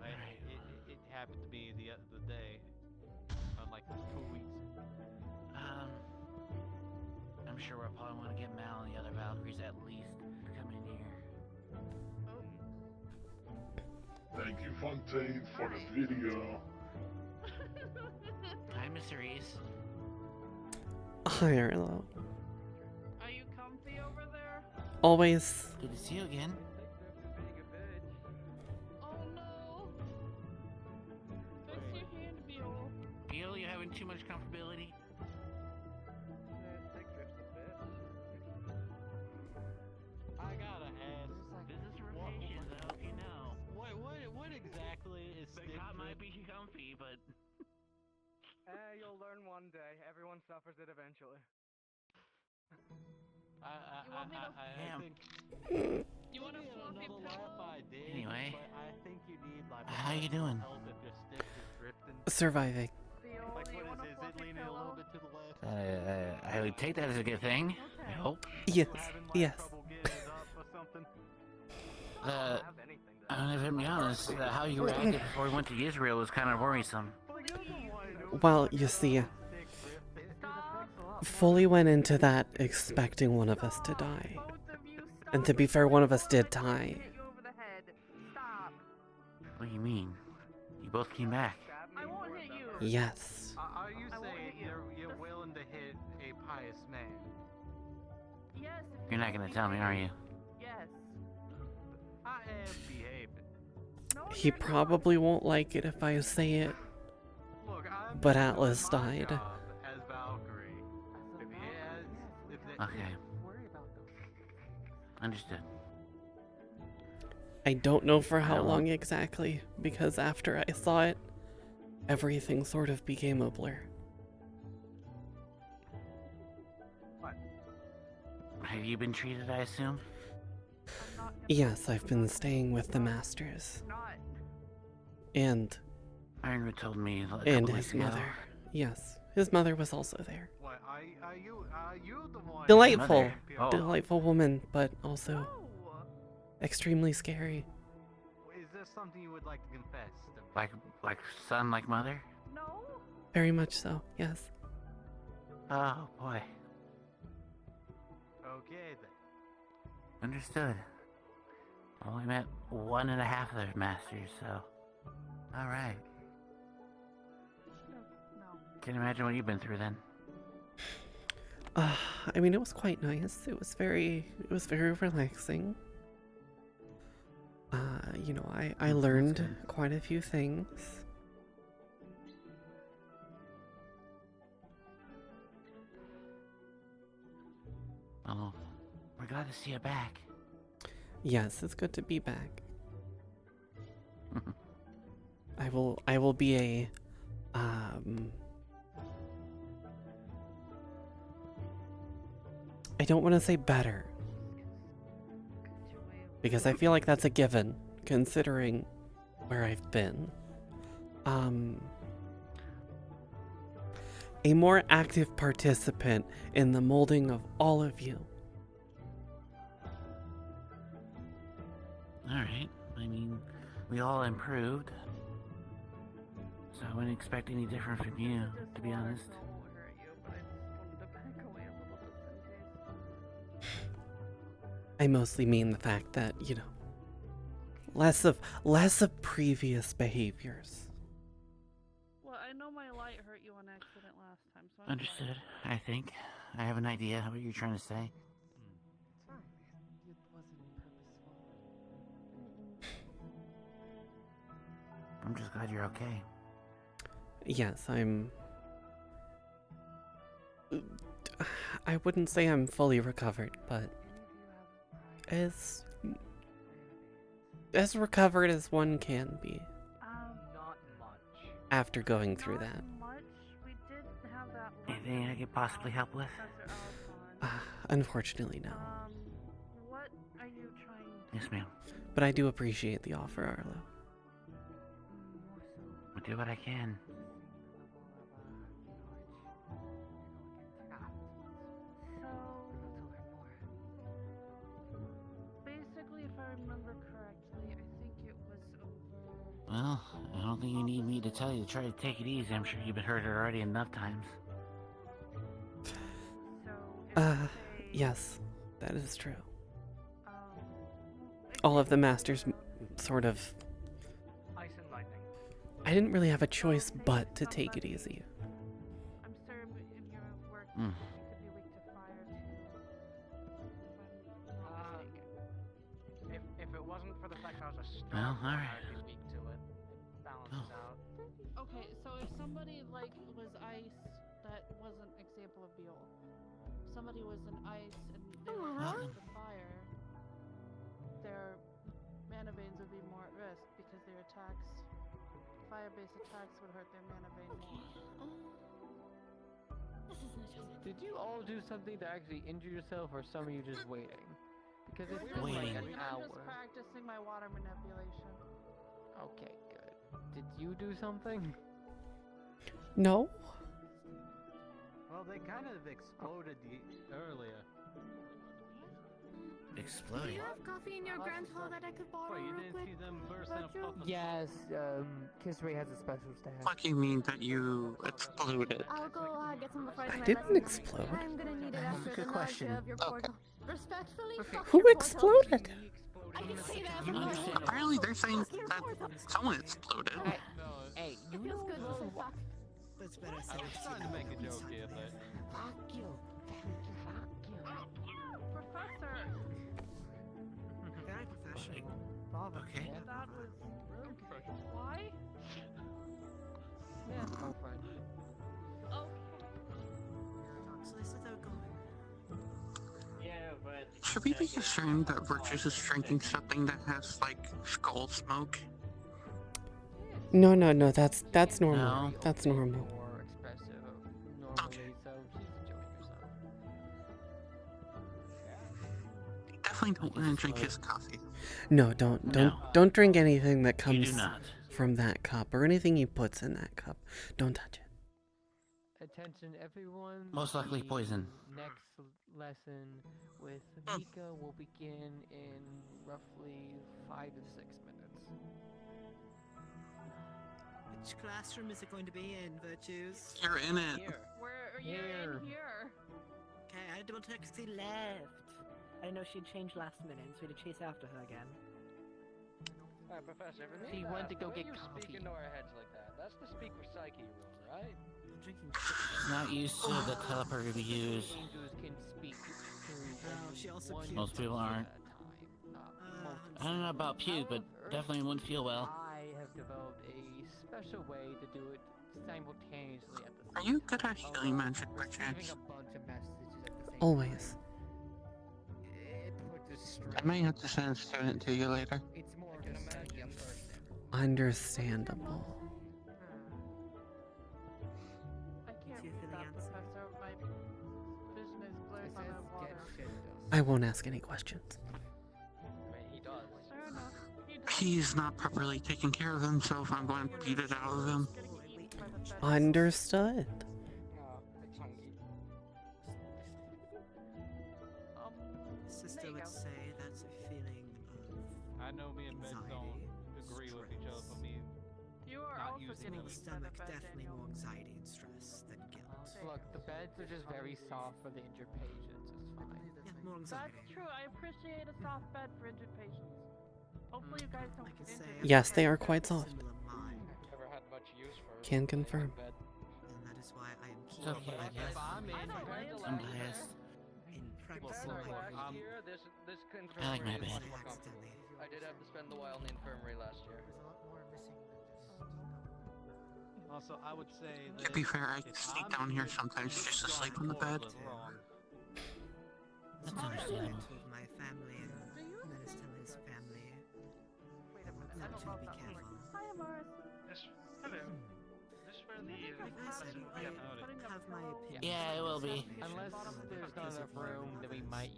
It happened to me the day. Like 2 weeks. I'm sure we'll probably want to get Mal and the other Valkyries at least to come in here. Thank you, Fontaine, for the video. Hi, Mr. Reese. Hi, Arlo. Are you comfy over there? Always. Good to see you again. Oh no. Fix your hand, Beal. Beal, you having too much comfortability? I gotta ask. Business rotations, I hope you know. What exactly is The stick cop might drift? be comfy, but You'll learn one day. Everyone suffers it eventually. You want me to- I think. You want to flip your Another laugh pillow? I did, Anyway. but I think you need like. How you doing? Help if your stick is drifting. Surviving. Like what is it leaning a little bit to the left? I would take that as a good thing. I hope. Yes. Yes. If I'm being honest, how you reacted before we went to Israel was kind of worrisome. Well, you see, fully went into that expecting one of us to die. And to be fair, one of us did die. What do you mean? You both came back. I won't hit you. Yes. Are you saying you're willing to hit a pious man? Yes. You're not gonna tell me, are you? Yes. I am behaving. He probably won't like it if I say it. Look, I'm But doing Atlas my died. job as Valkyrie. Okay. Understood. I don't know for how long exactly, because after I saw it, everything sort of became a blur. Have you been treated, I assume? Yes, I've been staying with the Masters. And Ironwood told me a couple and weeks his ago. mother. Yes, his mother was also there. What, are you the one? Delightful, Mother? Oh. delightful woman, but also extremely scary. Is there something you would like to confess to me? Like son, like mother? No. Very much so, yes. Oh boy. Okay then. Understood. Only met 1.5 of their masters, so. Alright. Can't imagine what you've been through then. I mean, it was quite nice. It was very relaxing. You know, I learned quite a few things. Oh, we're glad to see you back. Yes, it's good to be back. I will be a I don't want to say better, because I feel like that's a given considering where I've been. A more active participant in the molding of all of you. Alright. I mean, we all improved. So I wouldn't expect any different from you, to be honest. I mostly mean the fact that, you know, less of previous behaviors. Well, I know my light hurt you on accident last time, so I'm Understood, I think. I have an idea what you're trying to say. I'm just glad you're okay. Yes, I wouldn't say I'm fully recovered, but as recovered as one can be. Not much. After going through that. We did have that Anything I could possibly help with? Unfortunately, no. What are you trying to Yes, ma'am. But I do appreciate the offer, Arlo. I'll do what I can. Basically, if I remember correctly, I think it was over. Well, I don't think you need me to tell you to try to take it easy. I'm sure you've been hurt already enough times. Yes, that is true. All of the masters sort of... Ice and lightning. I didn't really have a choice but to take it easy. I'm sorry in your work Mm. you could be weak to fire too. If it wasn't for the fact I was a star, Well, alright. I'd be weak to it. It balances out. Okay, so if somebody like was ice, that was an example of Beol. If somebody was an ice and they were weak to fire, their mana veins would be more at risk because their attacks, fire-based attacks, would hurt their mana vein more. Did you all do something to actually injure yourself, or some of you just waiting? Because it's been like an I'm hour. just practicing my water manipulation. Okay, good. Did you do something? No? Well, they kind of exploded earlier. Do Exploding? you have coffee in your grand hall that I could borrow What, you real didn't quick? see them burst in a Virtue? puff of Yes, Kisray has a special stash. What do you mean that you exploded? I'll go get some before I do my didn't lesson. explode. I'm gonna need it after Good the question. nausea of your portal. Respectfully, fuck Who your portal. exploded? I can say that You every understand? morning. Apparently they're saying that someone exploded. Hey, you It feels good to say fuck. That's better I was trying to make a joke here, but Fuck you. Professor, Very professional. Okay. that was rude. Why? Yeah, my friend. Okay. So they said they were going. Yeah, but Should we be assumed that Virtus is drinking something that has, like, skull smoke? No, that's normal. No. That's normal. More expressive normally, so she's enjoying herself. Definitely don't want to drink his coffee. No, don't drink anything that You comes do not. from that cup or anything he puts in that cup. Don't touch it. Attention, everyone. Most likely the poison. Next lesson with Mika will begin in roughly 5 to 6 minutes. Which classroom is it going to be in, Virtues? You're in it. Where are you in here? Okay, I double check she left. I didn't know she'd changed last minute, so we had to chase after her again. Alright, Professor, She went to go the way get you coffee. speak into our heads like that, that's the speak with psyche room, right? I'm drinking Not used to the teleport we use. Angels can speak to Oh, she also one puked. Most people aren't. I don't know about puke, but definitely wouldn't feel well. I have developed a special way to do it simultaneously at the same Are you good at time. healing magic by Receiving chance? a bunch of messages at the same Always. It puts a strain. I may have to send a student to you later. It's more of a second person. Understandable. I can't read that, Professor. My vision is blurred by my water. I won't ask any questions. I mean, he does. Fair enough. He does. He's not properly taking care of himself. I'm going to beat it out of him. Getting eaten by the bed. Understood. Sister there you would go. say that's a feeling of... I know me don't agree with each other. For me, You are not also using getting The eaten by the stomach bed, definitely Daniel. more anxiety and stress than guilt. Look, the beds are just very soft for the injured patients. It's fine. Yeah, more anxiety. That's true. I appreciate a soft bed for injured patients. Hopefully you guys don't I can get say injured. Yes, they are I've quite a soft. similar mind, Never had much use for it. Can confirm. Bed. and that is why I am It's keeping okay, my I guess. life I'm in I don't compared to mind. I'm last biased. in Compared practicing to my last breathing. year, this I like infirmary my is bed. much more comfortable. I did have to spend a while in the infirmary last year. There's a lot more missing than just. also, I would say that To be fair, I if sneak I'm down here injured, sometimes it's just to going sleep on the bed. horribly wrong. That's I understandable. told my family and Menestella's family Wait a minute. I not don't to know if be that was careful. Hi, Amaris. Hello. This where the Like I said, I have my opinion. Yeah, it will be. Unless there's not enough room, then we might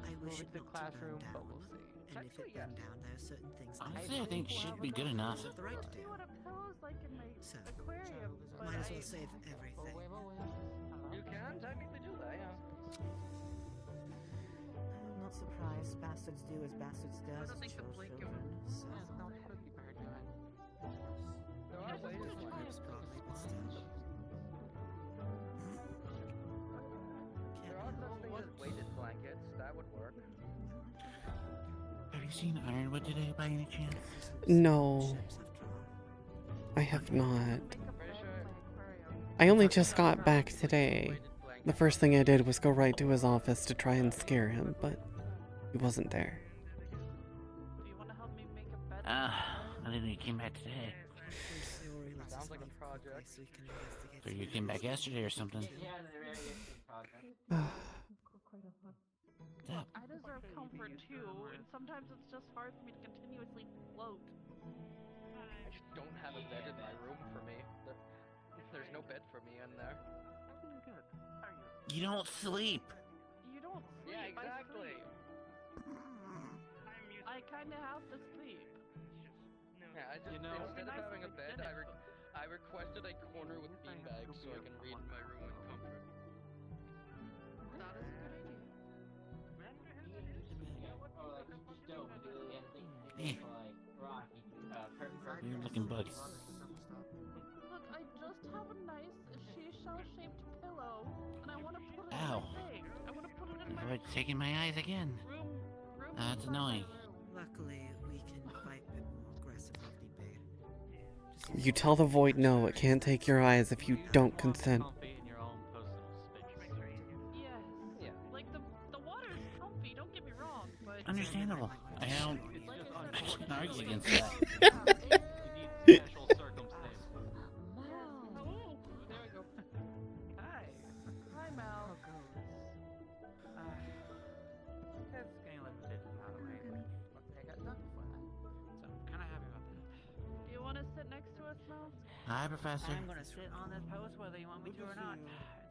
I move wish it to the it not to burn classroom, down. but we'll see. And if it burned down, there are certain things that Honestly, I think it should be good enough. have the right to See do. what a pillow's like in my So, aquarium, but might as I... well save everything. You can technically do that, yeah. I'm not surprised. Bastards do as bastards does. don't think the Children, blanket so. There are ways to Groups probably, but still. There are such things as weighted blankets. That would work. Have you seen Ironwood today by any chance? No, I have not. Pretty sure I only just got back today. The first thing I did was go right to his office to try and scare him, but he wasn't there. Do you want to help me make a bed? I didn't know you came back today. sounds like a project. So you came back yesterday or something? Yeah, they're very interesting project. That, I deserve comfort too, and sometimes it's just hard for me to continuously float. I just don't have a bed in my room for me. There's no bed for me in there. Good. How are you? you don't sleep. You don't sleep. Yeah, exactly. I kind of have to sleep. Yeah, I just You know- instead of having a bed, I requested a corner with beanbags so I can read in my room in comfort. That is a good idea. Or like stove and do the other thing. Eh. Like Rocky, curtain. Weird looking bugs. Look, I just have a nice seashell-shaped pillow, and I want to put it Ow. in my thing. I want to put it in my Avoid taking my eyes again. room. That's inside my annoying. room. Luckily, we can fight a bit more aggressively if need be. You tell the void no, it can't take your eyes if you don't consent. Comfy in your own personal space. Yes. Yeah. Like the water is comfy. Don't get me wrong, but Understandable. I don't. like I I said, can't argue against that. You need special circumstances. Oh, there we go. Hi. Hi, Mal. That's getting a little bit out of the way. But I got done before that. So I'm kind of happy about that. Do you want to sit next to us, Mal? Hi, Professor. I'm gonna sit on this post whether you want me to or not.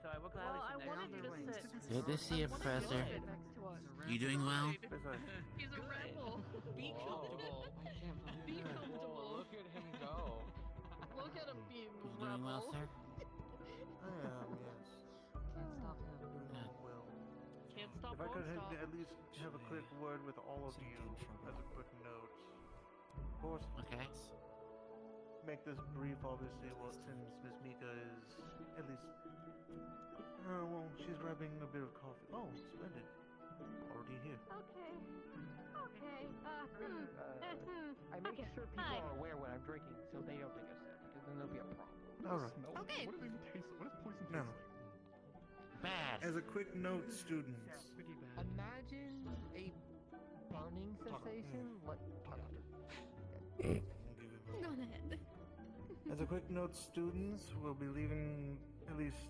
So I will gladly Well, I sit there. wanted you to sit. Good to see you, Professor. Sit next to us. You doing well? He's a rebel. Be comfortable. Be comfortable. Look at him go. Look at him being You doing well, rebel. sir? I am, yes. Can't stop him. Doing well. Can't stop, If I won't could stop. at least have a quick word with all of you as a quick note. Of course, Okay. make this brief, obviously, well, since Miss Mika is at least. Well, she's grabbing a bit of coffee. Oh, splendid. Already here. Okay. Okay. I make sure people are aware when I'm drinking so they don't take a sip, because then there'll be a problem. Alright. Okay. What does it even taste like? What does poison Now, taste like? Bad. as a quick note, students. Imagine a burning sensation. What? I'll give you a Go on ahead. As a quick note, students, we'll be leaving at least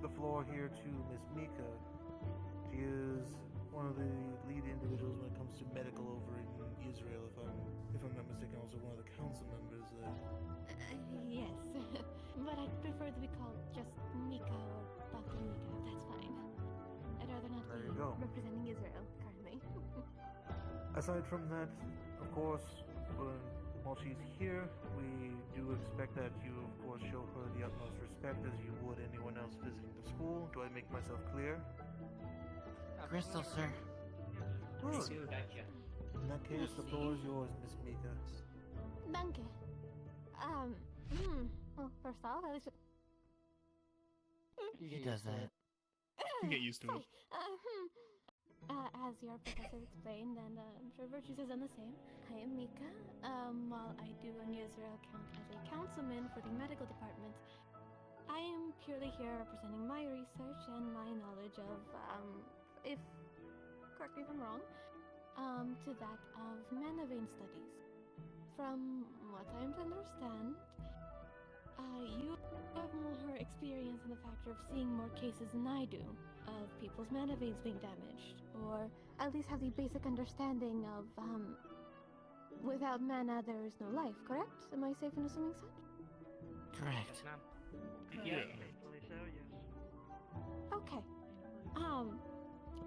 the floor here to Miss Mika. She is one of the lead individuals when it comes to medical over in Israel, if I'm not mistaken, also one of the council members there. Yes, but I'd prefer to be called just Mika or Dr. Mika. That's fine. I'd rather not There be you go. representing Israel currently. Aside from that, of course, while she's here, we do expect that you, of course, show her the utmost respect as you would anyone else visiting the school. Do I make myself clear? Crystal, sir. Good. Gotcha. In that case, the floor is yours, Miss Mika. Danke. Well, first off, at least. He does that. You get used to it. As your professor explained, and I'm sure Virtues has done the same. I am Mika. While I do on Israel count as a councilman for the medical department, I am purely here representing my research and my knowledge of, if correct me if I'm wrong, to that of manavane studies. From what I'm to understand, you have more experience in the factor of seeing more cases than I do of people's mana veins being damaged, or at least have the basic understanding of, without mana there is no life, correct? Am I safe in assuming such? Correct. Yeah. Okay.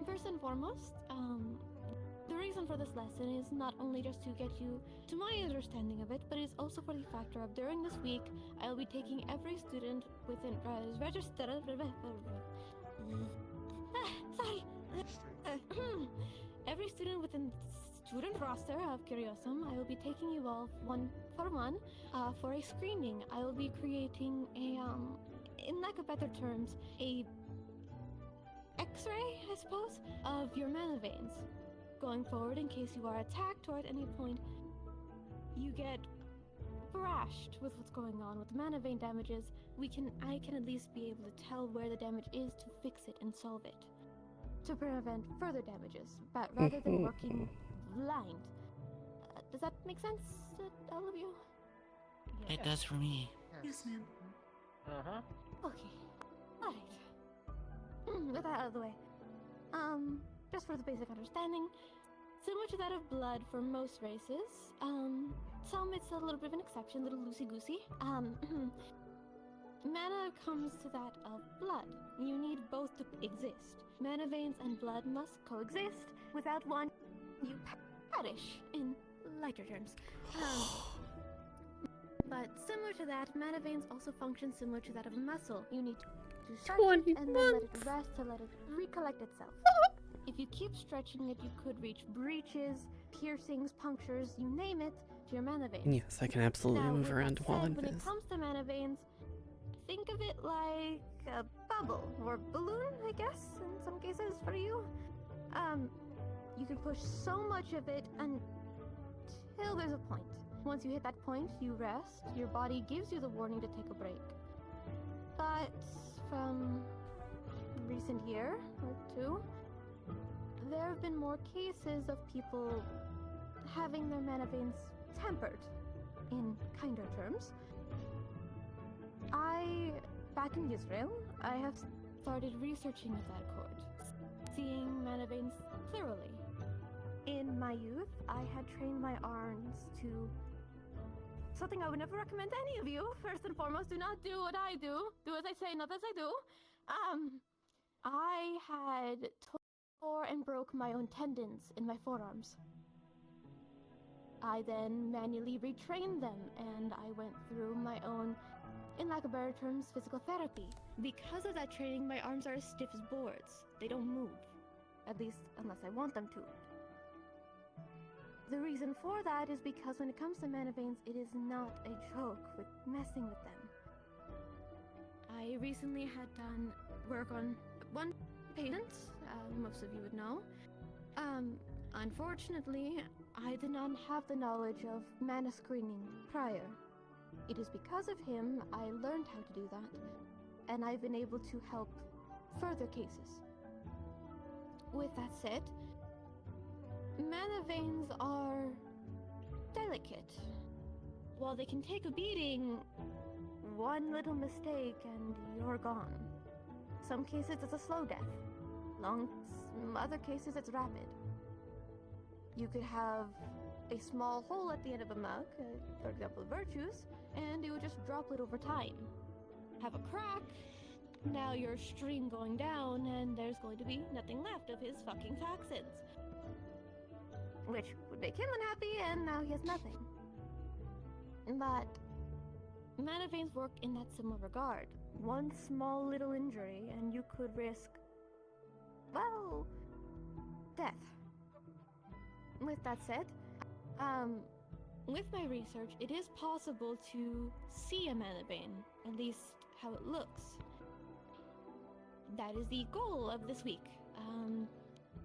First and foremost, the reason for this lesson is not only just to get you to my understanding of it, but it's also for the factor of during this week, I'll be taking every student within registered. Every student within the student roster of Curiosum, I will be taking you all one for one for a screening. I will be creating a, in lack of better terms, a X-ray, I suppose, of your mana veins. Going forward, in case you are attacked or at any point you get thrashed with what's going on with the mana vein damages, I can at least be able to tell where the damage is to fix it and solve it, to prevent further damages, but rather than working blind. Does that make sense to all of you? It does for me. Yes, ma'am. Okay. Alright. With that out of the way. Just for the basic understanding, similar to that of blood for most races, some it's a little bit of an exception, a little loosey-goosey. Mana comes to that of blood. You need both to exist. Mana veins and blood must coexist. Without one, you perish, in lighter terms. But similar to that, mana veins also function similar to that of a muscle. You need to stretch it and then let it rest to let it recollect itself. If you keep stretching it, you could reach breaches, piercings, punctures, you name it, to your mana veins. Yes, I can absolutely Now, move with around that while said, I'm when it busy. comes to mana veins, think of it like a bubble or balloon, I guess, in some cases for you. You can push so much of it until there's a point. Once you hit that point, you rest. Your body gives you the warning to take a break. But from recent year or two, there have been more cases of people having their mana veins tempered, in kinder terms. Back in Israel, I have started researching of that accord, seeing mana veins thoroughly. In my youth, I had trained my arms to something I would never recommend to any of you. First and foremost, do not do what I do. Do as I say, not as I do. I had tore and broke my own tendons in my forearms. I then manually retrained them, and I went through my own, in lack of better terms, physical therapy. Because of that training, my arms are as stiff as boards. They don't move. At least, unless I want them to. The reason for that is because when it comes to mana veins, it is not a joke with messing with them. I recently had done work on one patient, most of you would know. Unfortunately, I did not have the knowledge of mana screening prior. It is because of him I learned how to do that, and I've been able to help further cases. With that said, mana veins are delicate. While they can take a beating, one little mistake and you're gone. Some cases it's a slow death. Other cases it's rapid. You could have a small hole at the end of a mug, for example Virtues, and it would just drop it over time. Have a crack, now your stream going down, and there's going to be nothing left of his fucking toxins. Which would make him unhappy, and now he has nothing. But mana veins work in that similar regard. One small little injury, and you could risk, well, death. with that said, with my research, it is possible to see a mana vein, at least how it looks. That is the goal of this week.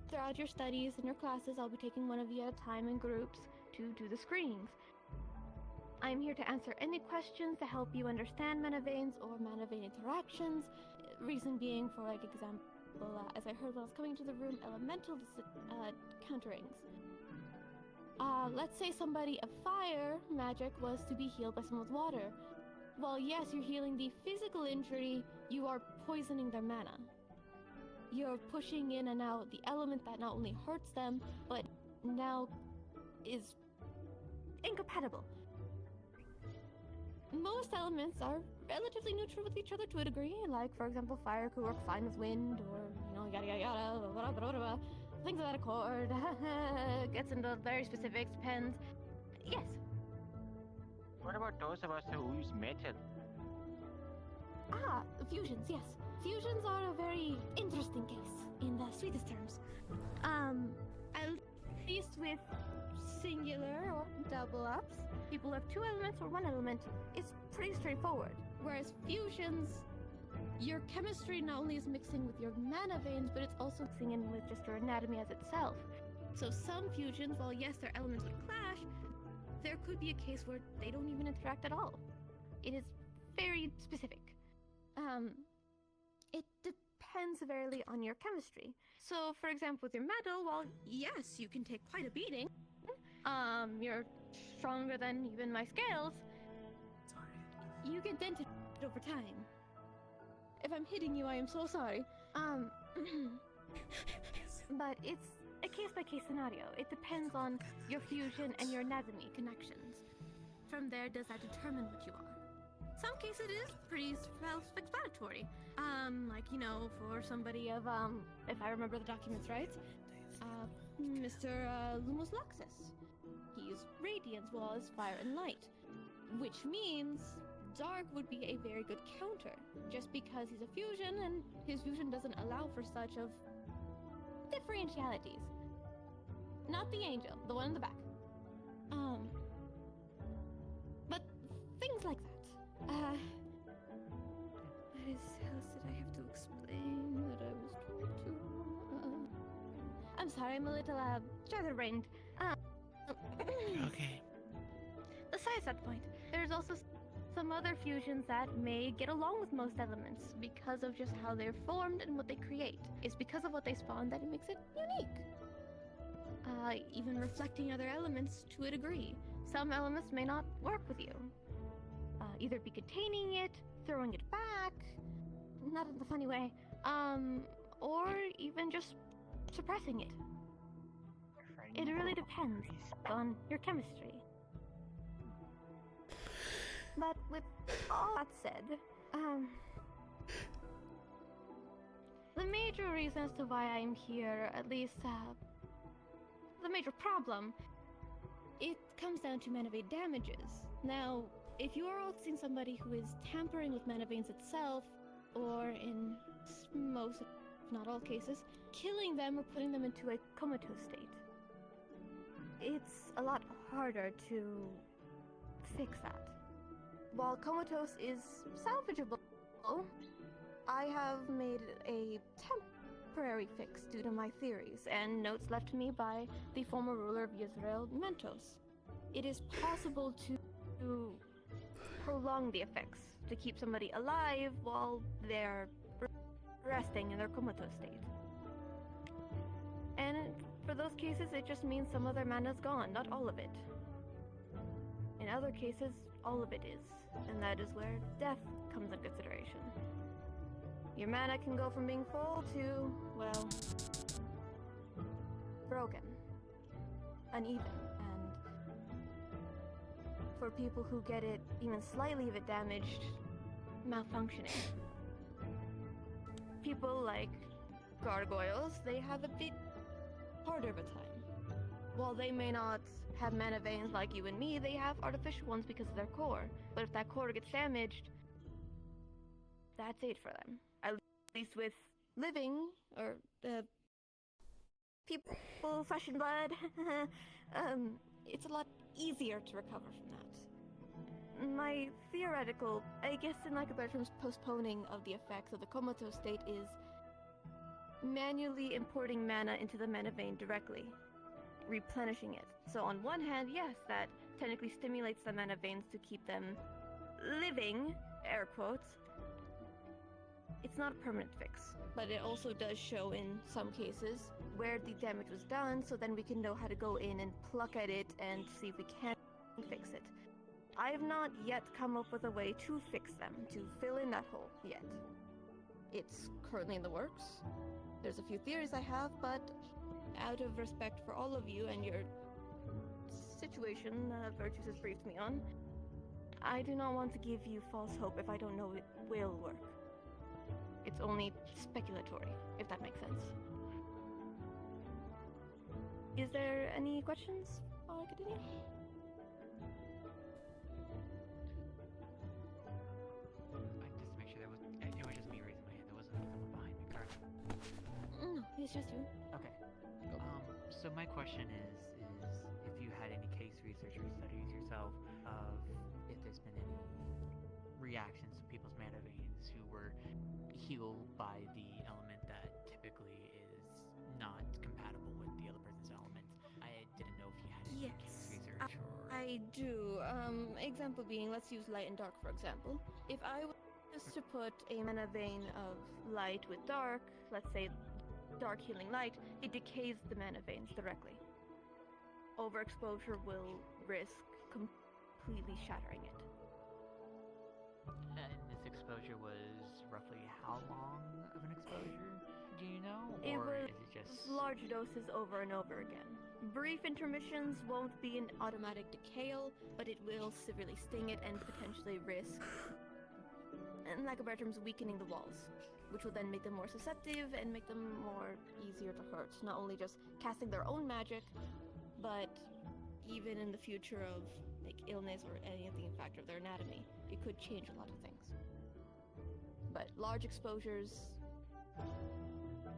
Throughout your studies and your classes, I'll be taking one of you at a time in groups to do the screenings. I'm here to answer any questions to help you understand mana veins or mana vein interactions. Reason being, for like example, as I heard when I was coming into the room, elemental counterings. Let's say somebody of fire magic was to be healed by someone with water. While yes, you're healing the physical injury, you are poisoning their mana. You're pushing in and out the element that not only hurts them, but now is incompatible. Most elements are relatively neutral with each other to a degree, like, for example, fire could work fine with wind, or, you know, yada yada yada, blah, blah, blah, blah, blah. Things of that accord. Gets into very specifics, depends. Yes. What about those of us who use metal? Fusions, yes. Fusions are a very interesting case, in the sweetest terms. At least with singular or double ups, people have two elements or one element. It's pretty straightforward. Whereas fusions, your chemistry not only is mixing with your mana veins, but it's also mixing in with just your anatomy as itself. So some fusions, while yes, their elements would clash, there could be a case where they don't even interact at all. It is very specific. It depends severely on your chemistry. So, for example, with your metal, while yes, you can take quite a beating, you're stronger than even my scales, you get dented over time. If I'm hitting you, I am so sorry. But it's a case-by-case scenario. It depends on your fusion and your anatomy connections. From there, does that determine what you are? Some cases it is pretty self-explanatory. Like, you know, for somebody of, if I remember the documents right, Mr. Lumos Luxus. He's Radiance, while is Fire and Light. Which means Dark would be a very good counter, just because he's a fusion, and his fusion doesn't allow for such of differentialities. Not the angel, the one in the back. But things like that. What else did I have to explain that I was told to? I'm sorry, I'm a little, scatterbrained. Okay. Besides that point, there's also some other fusions that may get along with most elements because of just how they're formed and what they create. It's because of what they spawn that it makes it unique. Even reflecting other elements to a degree. Some elements may not work with you. Either be containing it, throwing it back, not in the funny way, or even just suppressing it. It really depends on your chemistry. But with all that said, the major reason as to why I'm here, at least, the major problem, it comes down to mana vein damages. Now, if you are seeing somebody who is tampering with mana veins itself, or in most, if not all cases, killing them or putting them into a comatose state, it's a lot harder to fix that. While comatose is salvageable, I have made a temporary fix due to my theories and notes left to me by the former ruler of Israel, Mentos. It is possible to prolong the effects, to keep somebody alive while they're resting in their comatose state. And for those cases, it just means some of their mana's gone, not all of it. In other cases, all of it is, and that is where death comes in consideration. Your mana can go from being full to, well, broken, uneven, and for people who get it even slightly of it damaged, malfunctioning. People like gargoyles, they have a bit harder of a time. While they may not have mana veins like you and me, they have artificial ones because of their core. But if that core gets damaged, that's it for them. At least with living, or people, flesh and blood, it's a lot easier to recover from that. My theoretical, I guess in like a better terms, postponing of the effects of the comatose state is manually importing mana into the mana vein directly, replenishing it. So on one hand, yes, that technically stimulates the mana veins to keep them living, air quotes. It's not a permanent fix, but it also does show in some cases where the damage was done, so then we can know how to go in and pluck at it and see if we can fix it. I have not yet come up with a way to fix them, to fill in that hole yet. It's currently in the works. There's a few theories I have, but out of respect for all of you and your situation Virtues has briefed me on, I do not want to give you false hope if I don't know it will work. It's only speculatory, if that makes sense. Is there any questions while I continue? Just to make sure it was just me raising my hand. There wasn't someone behind me, correct? No, it's just you. Okay. So my question is if you had any case research or studies yourself of if there's been any reactions to people's mana veins who were healed by the element that typically is not compatible with the other person's element. I didn't know if you had any case research or... I do. Example being, let's use light and dark for example. If I was to put a mana vein of light with dark, let's say dark healing light, it decays the mana veins directly. Overexposure will risk completely shattering it. And this exposure was roughly how long of an exposure? Do you know? It Or was is it just large doses over and over again. Brief intermissions won't be an automatic decayal, but it will severely sting it and potentially risk, in lack of better terms, weakening the walls, which will then make them more susceptible and make them more easier to hurt. Not only just casting their own magic, but even in the future of like illness or anything factor of their anatomy, it could change a lot of things. But large exposures,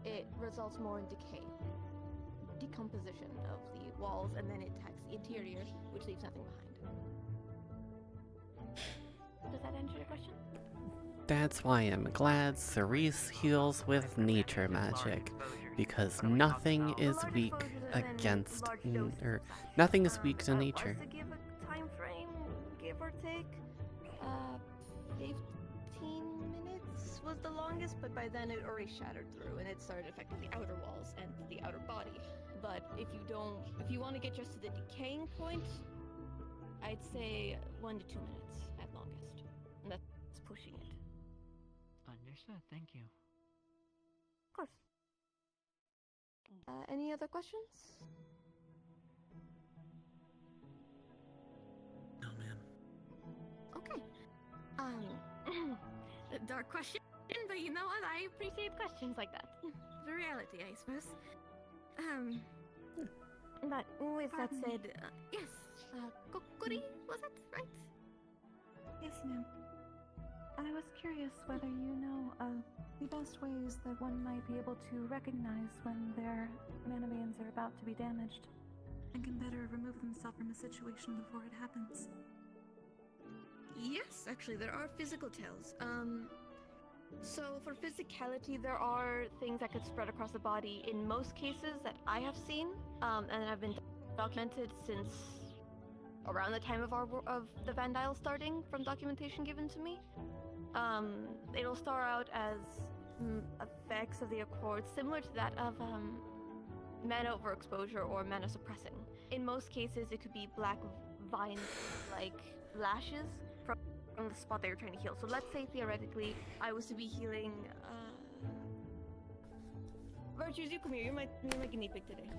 it results more in decay, decomposition of the walls, and then it attacks the interior, which leaves nothing behind. Does that answer your question? That's why I'm glad Cerise heals with nature magic, because nothing is weak against, or nothing is weak to nature. To give a time frame, give or take, 15 minutes was the longest, but by then it already shattered through and it started affecting the outer walls and the outer body. But if you want to get just to the decaying point, I'd say 1 to 2 minutes at longest. And that's pushing it. Understood, thank you. Of course. Any other questions? No, ma'am. Okay. A dark question, but you know what? I appreciate questions like that. The reality, I suppose. But with that said, yes, Kokori, was it right? Yes, ma'am. I was curious whether you know of the best ways that one might be able to recognize when their mana veins are about to be damaged and can better remove themselves from a situation before it happens. Yes, actually, there are physical tells. So for physicality, there are things that could spread across the body in most cases that I have seen, and have been documented since around the time of the Vandile starting, from documentation given to me. It'll start out as effects of the Accord similar to that of mana overexposure or mana suppressing. In most cases, it could be black vine-like lashes from the spot that you're trying to heal. So let's say theoretically, I was to be healing. Virtues, you come here. You're my guinea pig today.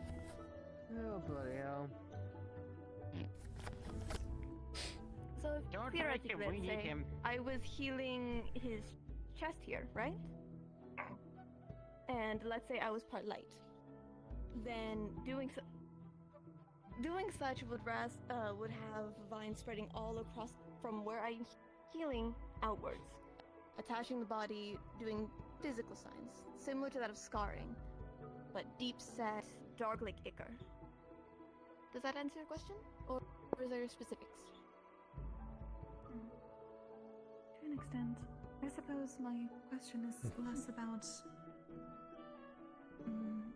Oh, bloody hell. So Don't theoretically, break him, we let's need say him. I was healing his chest here, right? And let's say I was part light. Then doing such would have vines spreading all across from where I'm healing outwards, attaching the body, doing physical signs similar to that of scarring, but deep set Dark Lake Ichor. Does that answer your question? Or is there specifics? To an extent. I suppose my question is less about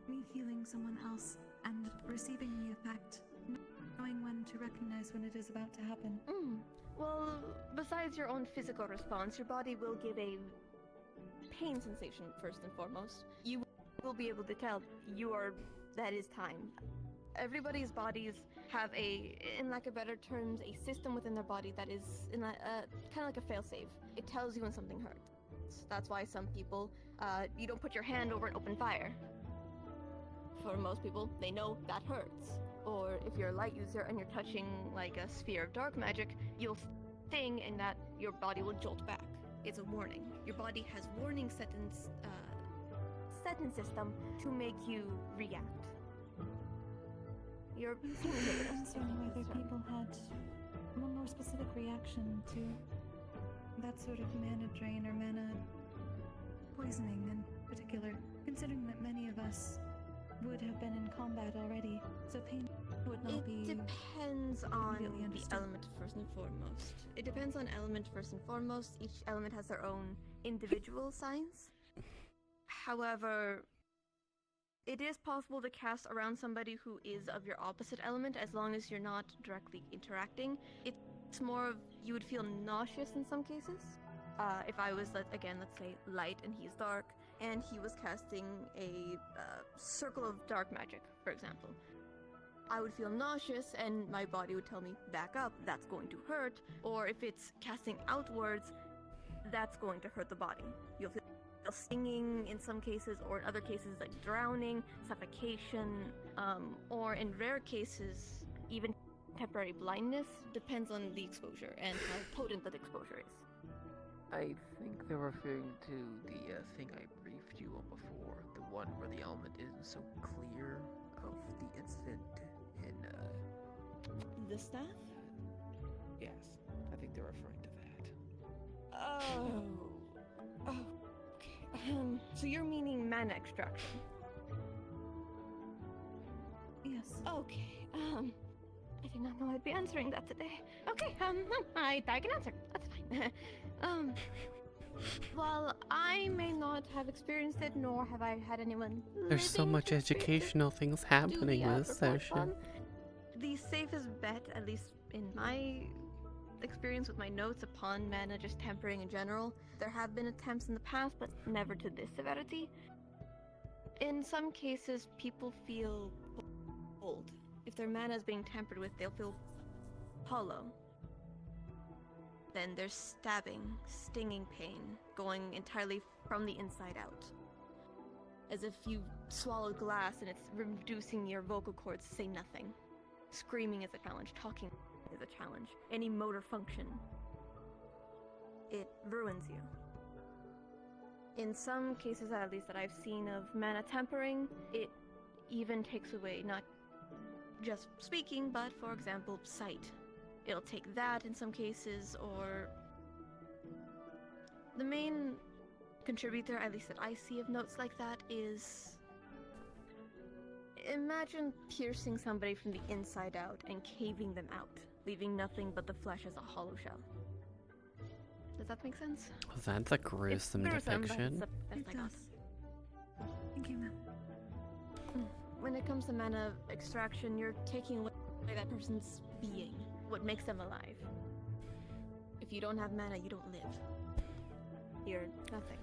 me healing someone else and receiving the effect, knowing when to recognize when it is about to happen. Well, besides your own physical response, your body will give a pain sensation first and foremost. You will be able to tell that is time. Everybody's bodies have in lack of better terms, a system within their body that is kind of like a failsafe. It tells you when something hurts. That's why some people, you don't put your hand over an open fire. For most people, they know that hurts. Or if you're a light user and you're touching like a sphere of dark magic, you'll sting and that your body will jolt back. It's a warning. Your body has warning sentence system to make you react. You're concerned whether people had one more specific reaction to that sort of mana drain or mana poisoning in particular, considering that many of us would have been in combat already, so pain would not be. It depends on immediately the understood. element first and foremost. It depends on element first and foremost. Each element has their own individual signs. However, it is possible to cast around somebody who is of your opposite element as long as you're not directly interacting. It's more of you would feel nauseous in some cases. If I was, let's say light and he's dark, and he was casting a circle of dark magic, for example. I would feel nauseous and my body would tell me, back up, that's going to hurt. Or if it's casting outwards, that's going to hurt the body. You'll feel stinging in some cases, or in other cases like drowning, suffocation, or in rare cases, even temporary blindness. Depends on the exposure and how potent that exposure is. I think they're referring to the thing I briefed you on before, the one where the element isn't so clear of the incident in, The staff? Yes, I think they're referring to that. Oh. Okay. So you're meaning mana extraction? Yes. Okay. I did not know I'd be answering that today. Okay, I can answer. That's fine. Well, I may not have experienced it, nor have I had anyone. There's so much educational things happening in this session. The safest bet, at least in my experience with my notes upon mana just tempering in general, there have been attempts in the past, but never to this severity. In some cases, people feel cold. If their mana is being tampered with, they'll feel hollow. Then there's stabbing, stinging pain, going entirely from the inside out. As if you swallowed glass and it's reducing your vocal cords to say nothing. Screaming is a challenge, talking is a challenge. Any motor function, it ruins you. In some cases, at least that I've seen of mana tempering, it even takes away not just speaking, but for example, sight. It'll take that in some cases, or the main contributor, at least that I see of notes like that, is imagine piercing somebody from the inside out and caving them out, leaving nothing but the flesh as a hollow shell. Does that make sense? Well, that's a gruesome depiction. It does. Thank you, ma'am. When it comes to mana extraction, you're taking away that person's being, what makes them alive. If you don't have mana, you don't live. You're nothing.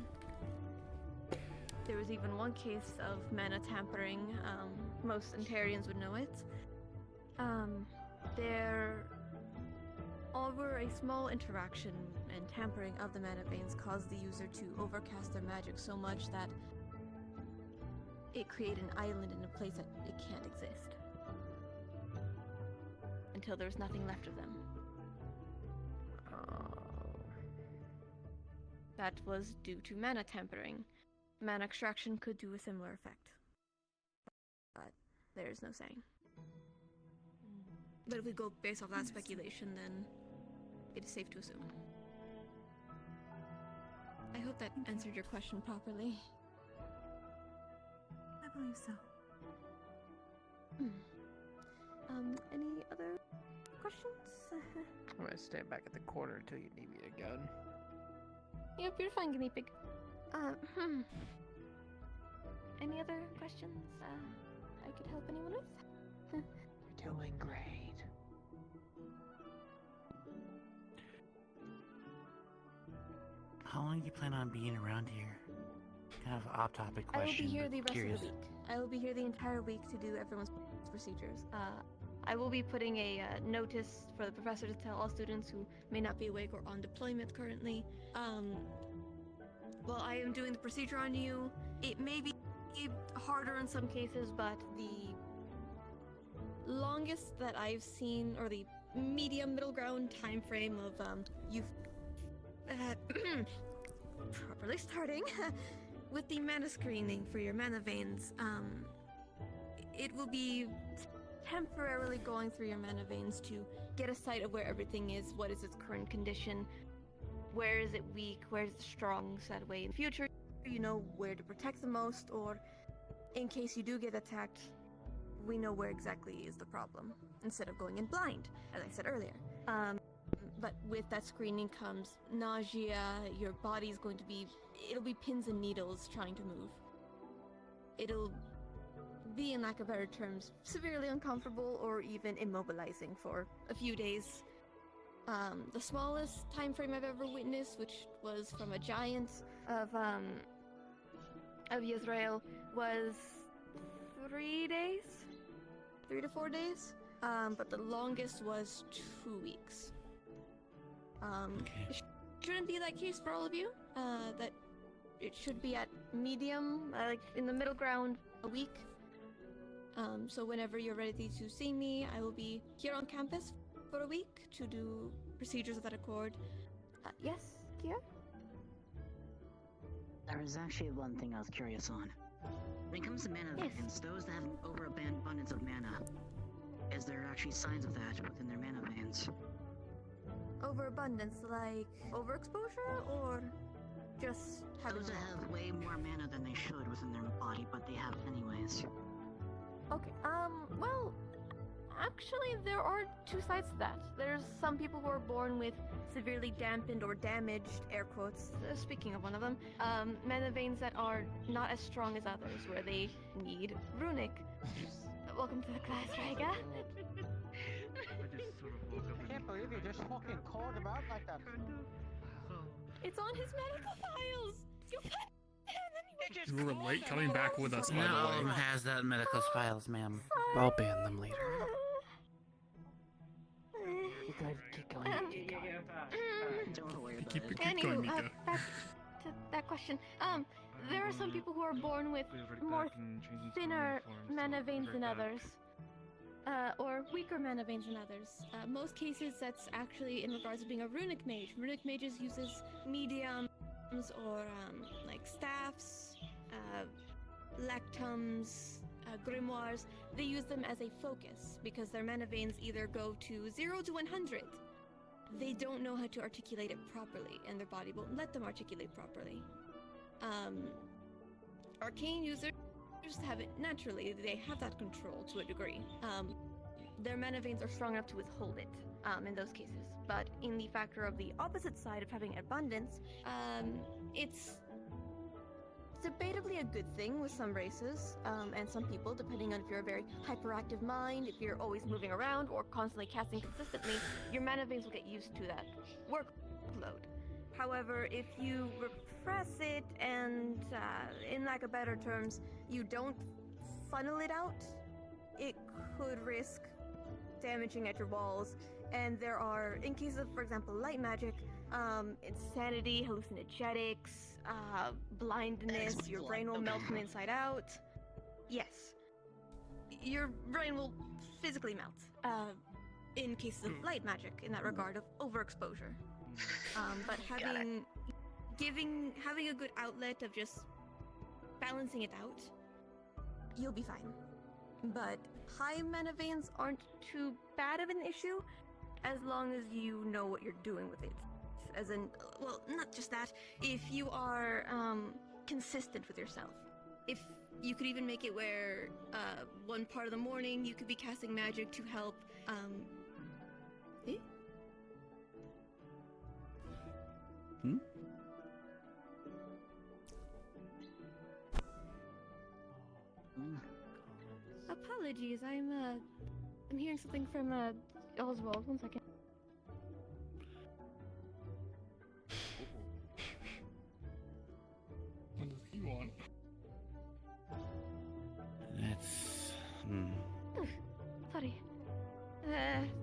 There was even one case of mana tampering. Most Ontarians would know it. Over a small interaction and tampering of the mana veins caused the user to overcast their magic so much that it created an island in a place that it can't exist. Until there's nothing left of them. That was due to mana tampering. Mana extraction could do a similar effect. But there's no saying. But if we go based off that speculation, then it is safe to assume. I hope that answered your question properly. I believe so. Any other questions? I'm gonna stand back at the corner until you need me again. Yep, you're fine, guinea pig. Any other questions I could help anyone with? You're doing great. How long do you plan on being around here? Kind of off-topic I will question. be here but the rest curious. of the week. I will be here the entire week to do everyone's procedures. I will be putting a notice for the professor to tell all students who may not be awake or on deployment currently. Well, I am doing the procedure on you. It may be harder in some cases, but the longest that I've seen, or the medium middle ground time frame of you properly starting with the mana screening for your mana veins. It will be temporarily going through your mana veins to get a sight of where everything is, what is its current condition, where is it weak, where is it strong, so that way in future you know where to protect the most, or in case you do get attacked, we know where exactly is the problem, instead of going in blind, as I said earlier. But with that screening comes nausea, your body's going to be, it'll be pins and needles trying to move. It'll be, in lack of better terms, severely uncomfortable or even immobilizing for a few days. The smallest time frame I've ever witnessed, which was from a giant of Israel, was 3 days? 3 to 4 days? But the longest was 2 weeks. It shouldn't be that case for all of you. That it should be at medium, like in the middle ground, a week. So whenever you're ready to see me, I will be here on campus for a week to do procedures of that accord. Yes, Kia? There was actually one thing I was curious on. When it comes to mana veins, those that have an overabundance of mana, is there actually signs of that within their mana veins? Overabundance, like overexposure, or just having those that have way more mana than they should within their body, but they have anyways. Okay, well, actually there are two sides to that. There's some people who are born with severely dampened or damaged, air quotes, speaking of one of them, mana veins that are not as strong as others, where they need runic. Welcome to the class, Rhaegar. I can't believe you just fucking called him out like that. It's on his medical files! You put You were late coming back with us, by Not all of the them way. has that in medical files, ma'am. I'll ban them later. You guys keep going. Don't worry about Keep it. going, Anywho, Mika. back to that question. There are some people who are born with more thinner mana veins than others. Or weaker mana veins than others. Most cases, that's actually in regards to being a runic mage. Runic mages uses mediums or like staffs, lectums, grimoires. They use them as a focus because their mana veins either go to 0 to 100. They don't know how to articulate it properly, and their body won't let them articulate properly. Arcane users have it naturally. They have that control to a degree. Their mana veins are strong enough to withhold it in those cases. But in the factor of the opposite side of having abundance, it's debatably a good thing with some races and some people, depending on if you're a very hyperactive mind, if you're always moving around or constantly casting consistently, your mana veins will get used to that workload. However, if you repress it and, in lack of better terms, you don't funnel it out, it could risk damaging at your walls. And there are, in cases of, for example, light magic, insanity, hallucinogenics, blindness, your brain will melt from the inside out. Yes. Your brain will physically melt, in cases of light magic, in that regard of overexposure. But having a good outlet of just balancing it out, you'll be fine. But high mana veins aren't too bad of an issue, as long as you know what you're doing with it. As in, well, not just that, if you are consistent with yourself. If You could even make it where one part of the morning you could be casting magic to help. Eh? Hmm? Apologies, I'm hearing something from Oswald. One second. What does he want? It's. Sorry.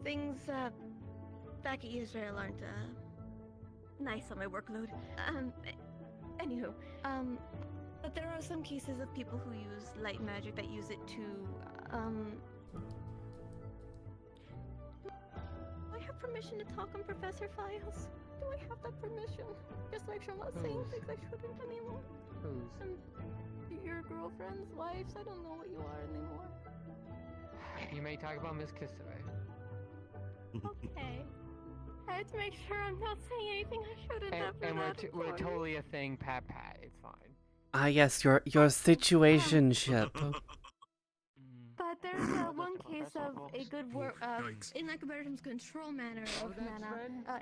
Things back at Israel aren't nice on my workload. Anywho, but there are some cases of people who use light magic that use it to Do I have permission to talk on Professor Files? Do I have that permission? Just to make sure I'm not saying things I shouldn't anymore. Your girlfriends, wives, I don't know what you are anymore. You may talk about Miss Kisare. Okay. I had to make sure I'm not saying anything I shouldn't after And that. we're totally a thing, Pat. It's fine. Ah, yes, your situationship. But there's one case of a good work, in like a better terms, control manner of mana.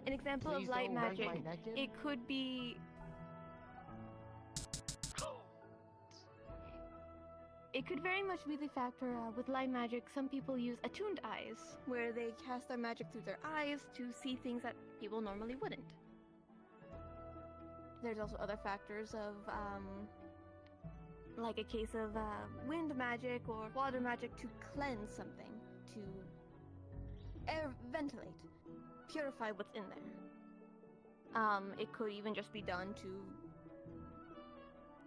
An example of light magic. It could be. It could very much be the factor with light magic. Some people use attuned eyes, where they cast their magic through their eyes to see things that people normally wouldn't. There's also other factors of, like a case of wind magic or water magic to cleanse something, to ventilate, purify what's in there. It could even just be done to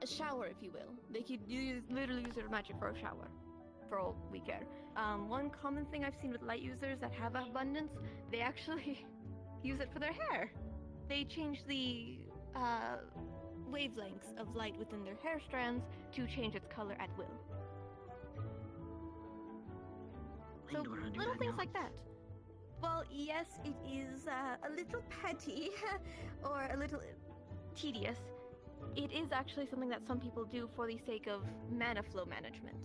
a shower, if you will. They could literally use their magic for a shower, for all we care. One common thing I've seen with light users that have abundance, they actually use it for their hair. They change the wavelengths of light within their hair strands to change its color at will. So little things like that. Well, yes, it is a little petty or a little tedious. It is actually something that some people do for the sake of mana flow management.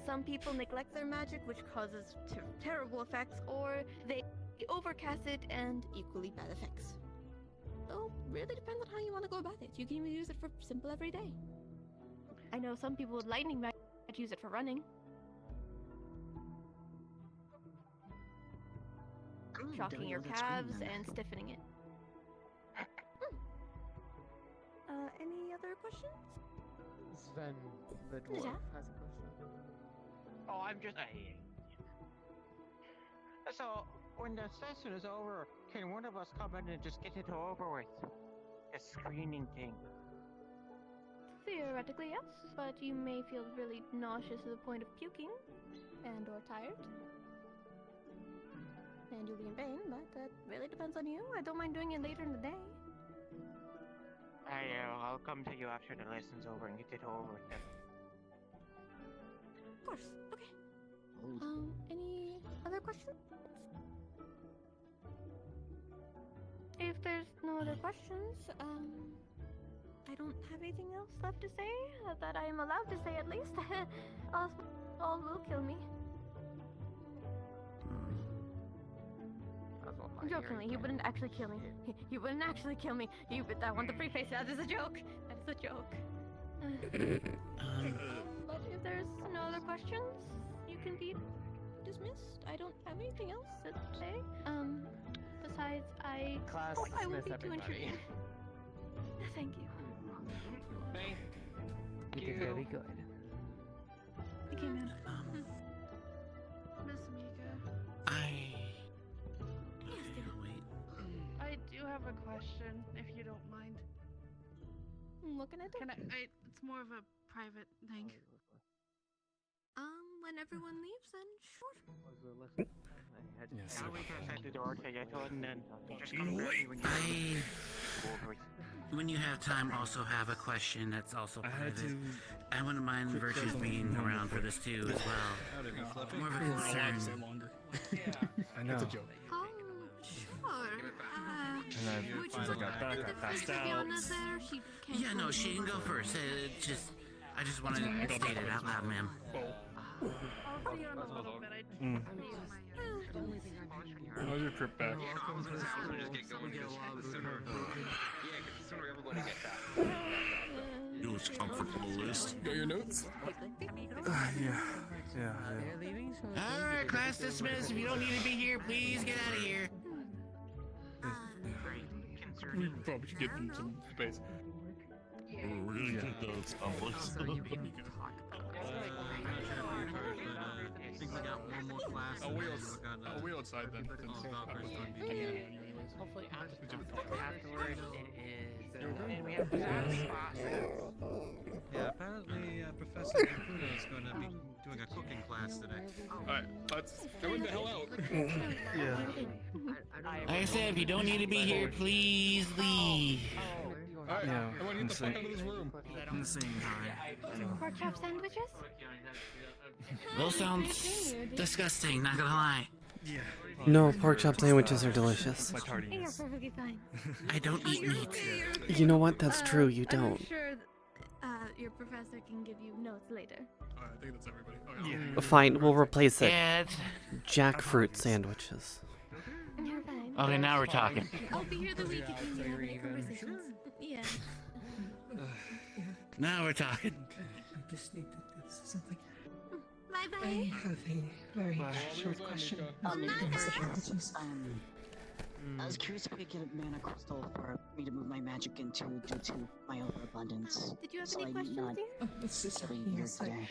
Some people neglect their magic, which causes terrible effects, or they overcast it and equally bad effects. So, really depends on how you want to go about it. You can even use it for simple everyday. I know some people with lightning magic use it for running. Shocking your calves and stiffening it. Any other questions? Sven, the dwarf, has a question. Oh, I'm just. So, when the session is over, can one of us come in and just get it over with? A screening thing. Theoretically, yes, but you may feel really nauseous to the point of puking and or tired. And you'll be in pain, but that really depends on you. I don't mind doing it later in the day. I'll come to you after the lesson's over and get it over with then. Of course, okay. Any other questions? If there's no other questions, I don't have anything else left to say that I am allowed to say at least. All will kill me. Jokingly, he wouldn't actually kill me. He wouldn't actually kill me. I want to preface that as a joke. That is a joke. But if there's no other questions, you can be dismissed. I don't have anything else to say. Besides, I Class hope I won't dismiss be too everybody. intruding. Thank you. You did very good. Okay, man. Miss Mika, I do have a question, if you don't mind. What can I do? It's more of a private thing. When everyone leaves, then sure. Now we can set the door to you, and then just come grab me when you When you have time, also have a question that's also I had private. to I wouldn't mind quick Virtues throw being something around for this too as well. More of a We're allowed to concern. stay longer. I know. It's a joke. Oh, sure. And then would since I got back, I passed out. Fiona there? She can't Yeah, no, come she can anymore. go first. Just I just want to state it out loud, ma'am. I'll see you in a little bit. I Mm. just need my How's your trip back? Yeah, I was gonna say, I was gonna just get going because the sooner, yeah, 'cause the sooner everybody gets out. You was comfortable list. Got your notes? Yeah. Alright, class dismissed. If you don't need to be here, please get out of here. We probably should give them some space. We're gonna get those accomplished. I'll wait outside then. Hopefully afterwards it is. And we have spots. Yeah, apparently Professor Kuno is going to be doing a cooking class today. Alright, let's go the hell out. Yeah. Like I said, if you don't need to be here, please leave. Alright, Yeah, everyone get the fuck out of this room. I'm the same time. Pork chop sandwiches? Those sounds disgusting, not gonna lie. Yeah. No, pork chop sandwiches are delicious. My You're tardiness. perfectly fine. I don't eat meat. You know what? That's true, you I'm don't. sure your professor can give you notes later. Alright, I think that's everybody. Oh, yeah. Fine, we'll replace it. Yeah, Jackfruit sandwiches. You're fine. okay, now we're talking. I'll be here the week if you need to have any conversations. Yeah. Now we're talking. I just need to say something. Bye bye. I have a very short question. I was curious if we could get a mana crystal for me to move my magic into due to my overabundance. Did you have So any I'm questions, not dear? This is every year yes, today.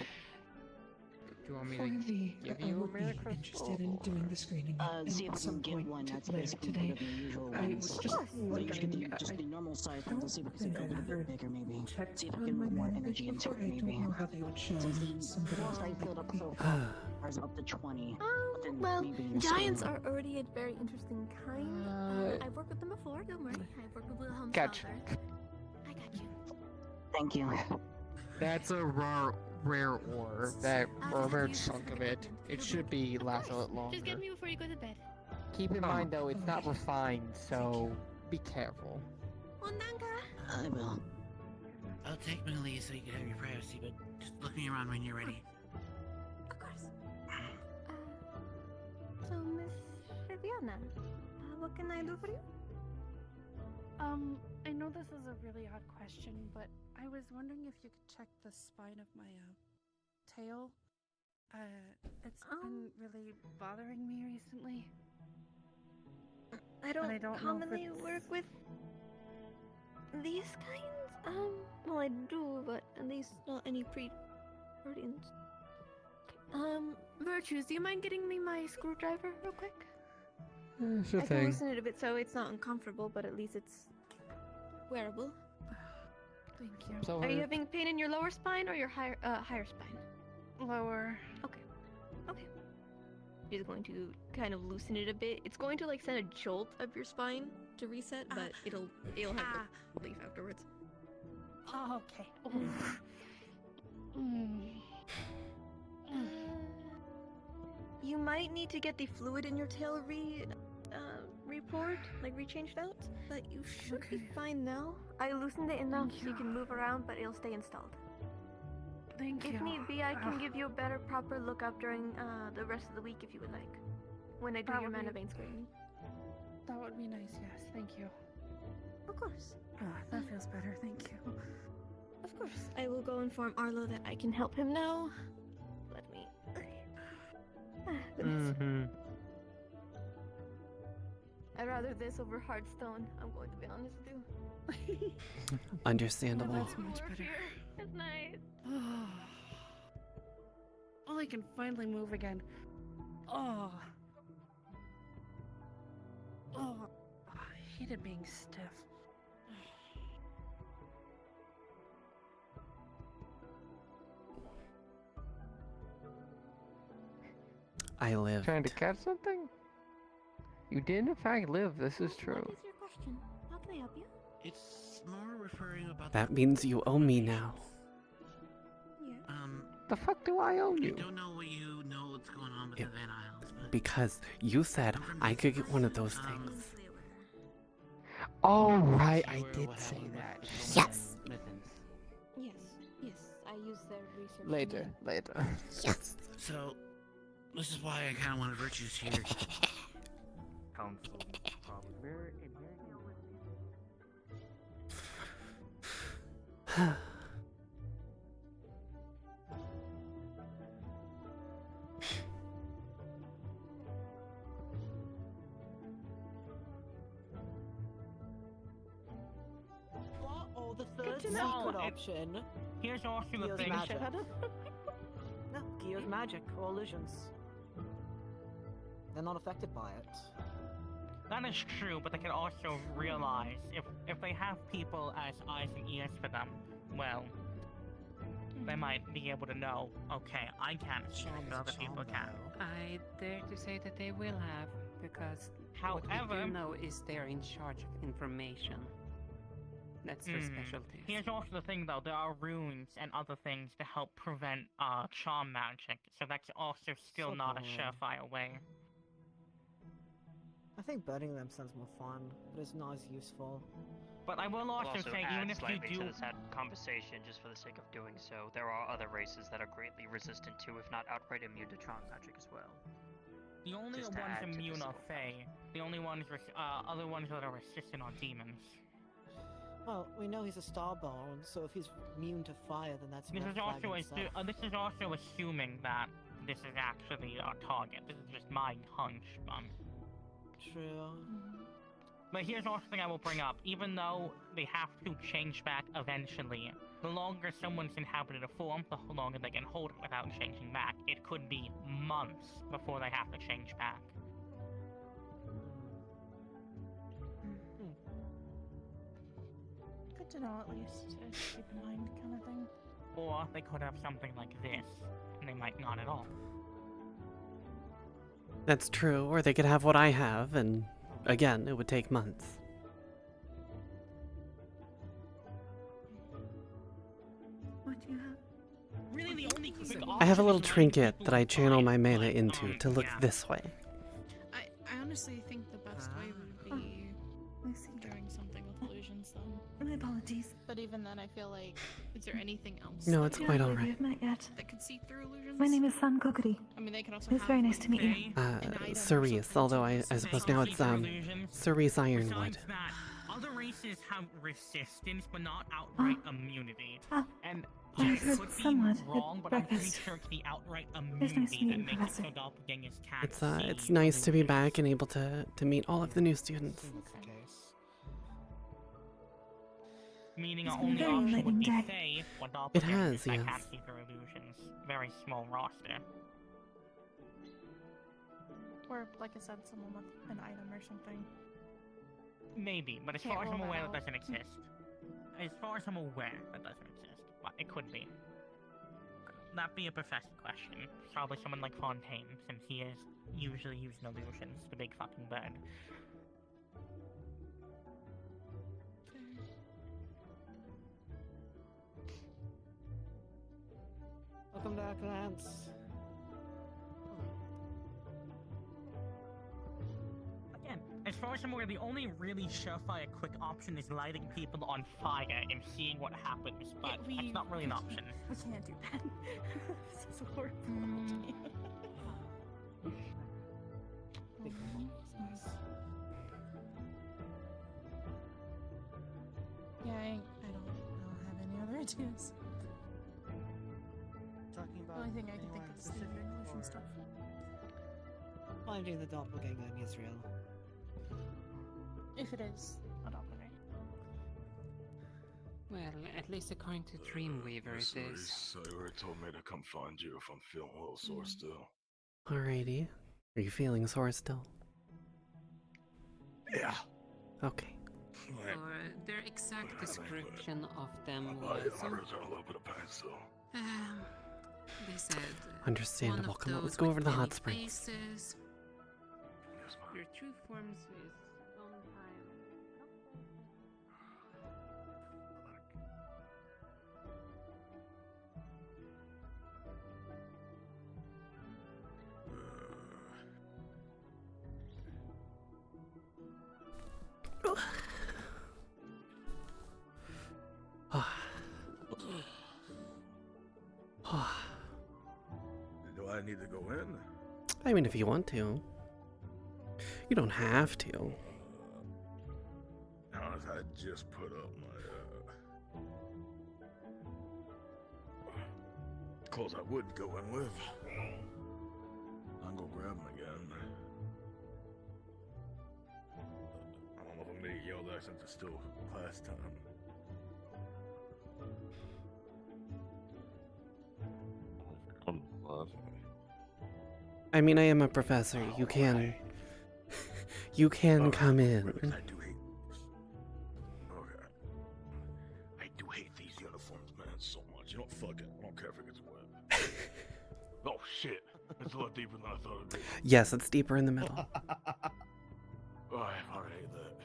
Do you want me for to the give I you a would be mana crystal? interested in doing the screening See if at I some can get point one that's later basically today. one of the usual I ones. was just So you wondering. get just the normal size ones. I'll see if we can think get a I've little bit ever bigger, maybe. checked See if I on can my move more mana energy into before. it, I don't maybe. know how they would show Since the somebody most I like filled up me. so far is up to 20. But then Well, maybe in the giants school. are already a very interesting kind. I've worked with them before, don't worry. I've worked with Wilhelm's Catch. father. I got you. Thank you. That's a rare ore. That or a rare chunk of it. It should be last a little longer. Just get me before you go to bed. Keep in mind though, it's not refined, so be careful. I will. I'll take my leave so you can have your privacy, but just look me around when you're ready. Of course. So, Miss Viviana, what can I do for you? I know this is a really odd question, but I was wondering if you could check the spine of my tail. It's been really bothering me recently. I don't, I don't know if commonly it's- work with these kinds. Well, I do, but at least not any pre-guardians. Virtues, do you mind getting me my screwdriver real quick? Sure I can loosen it a bit so it's not uncomfortable, but at least it's wearable. Thank you. So Are you having pain in your lower spine or your higher spine? Lower. Okay. Okay. Just going to kind of loosen it a bit. It's going to like send a jolt up your spine to reset, but it'll have relief afterwards. Oh, okay. You might need to get the fluid in your tail re-poured, like re-changed out, but you should be fine now. I loosened it enough so you can move around, but it'll stay installed. Thank you. If need be, I can give you a better, proper lookup during the rest of the week if you would like, when I do That your would mana be- vein screening. That would be nice, yes. Thank you. Of course. That feels better, thank you. Of course. I will go inform Arlo that I can help him now. Let me. Goodness. I'd rather this over Hearthstone. I'm going to be honest with you. Understandable. Well, that's much better. It's nice. Oh, I can finally move again. Oh. Oh. I hated being stiff. I live. Trying to catch something? You did in fact live, this is true. What is your question? How can I help you? It's more referring about That means you owe me now. Yeah. The fuck do I owe you? I don't know what you know what's going on with the Van Isles, but Because you said I could get one of those things. Oh right, I did say that. Yes! Yes, yes. I use their research. Later, later. Yes. So, this is why I kind of wanted virtues here. Council, probably. What? Oh, the third to know. secret No, option. Here's also the Geo's thing. magic. No, Geo's magic or illusions. They're not affected by it. That is true, but they can also realize if they have people as eyes and ears for them, well, they might be able to know, okay, I can't see it, but other people can. I dare to say that they will have, because what we However- do know is they're in charge of information. That's their specialty. Here's also the thing though, there are runes and other things to help prevent charm magic, so that's also still not a surefire way. I think burning them sounds more fun, but it's not as useful. But I will also say, even if you slightly do- to this conversation just for the sake of doing so. There are other races that are greatly resistant to, if not outright immune to charm magic as well. The only Just to ones add to the immune are civil Fae. The only ones, other ones that are resistant are demons. Well, we know he's a starborn, so if he's immune to fire, then that's a This red is flag also in itself. this is also assuming that this is actually our target. This is just my hunch, True. But here's also the thing I will bring up. Even though they have to change back eventually, the longer someone's inhabited a form, the longer they can hold it without changing back. It could be months before they have to change back. Good to know, at least, to keep in mind, kind of thing. Or they could have something like this, and they might not at all. That's true, or they could have what I have, and again, it would take months. What do you have? Really, the only quick I have a little option is trinket that I channel my mana into to look this way. I honestly think the best way would be doing something with illusions, then. My apologies. But even then, I feel like, is there anything else? No, that it's you quite have alright. We have met yet. That could see through illusions? My name is Sun Kokiri. I mean, they could also It's have, very nice like, to meet you. Cerise, although I suppose now it's, Cerise Ironwood. Besides that, other races have resistance, but not outright immunity. And I I heard could be somewhat wrong, at but I'm pretty breakfast. sure it's the outright It's nice to immunity meet that you, makes it Professor. so doppelgangers can't It's nice to be back and able to meet all of the new students. Meaning It's our been only very option would be enlightening Fae or It doppelgangers has, that yes. can't see through illusions. Very small roster. Or, like I said, someone with an item or something. Maybe, but as Can't far as rule I'm that aware, out. that doesn't exist. As far as I'm aware, that doesn't exist. But it could be. That'd be a professor question. Probably someone like Fontaine, since he is usually using illusions, the big fucking bird. Welcome back, Lance. Again, as far as I'm aware, the only really surefire quick option is lighting people on fire and seeing what happens, but that's not really an option. We can't do that. This is horrible. Yeah, I don't have any other ideas. Talking The about only thing I can think of is the illusion stuff. finding the doppelganger in Israel. If it is a doppelganger. Well, at least according to Dreamweaver it is. Cerise, you already told me to come find you if I'm feeling a little sore still. Alrighty. Are you feeling sore still? Yeah. Okay. Or their exact description of them My was... ribs are a little bit of pain still. They said... Understandable. one of Come on, let's those go over with to the many hot springs. faces. Your true forms is on time. I need to go in? I mean, if you want to. You don't have to. Honest, I just put up my clothes I would go in with. I'll go grab them again. I don't know if I'm gonna get yelled at since it's still class time. I mean, I am a professor. You can... You can come in. I do hate these. Okay. I do hate these uniforms, man, so much. You know what? Fuck it. I don't care if it gets wet. Oh, shit. It's a lot deeper than I thought it'd be. Yes, it's deeper in the middle. Oh, I already hate that.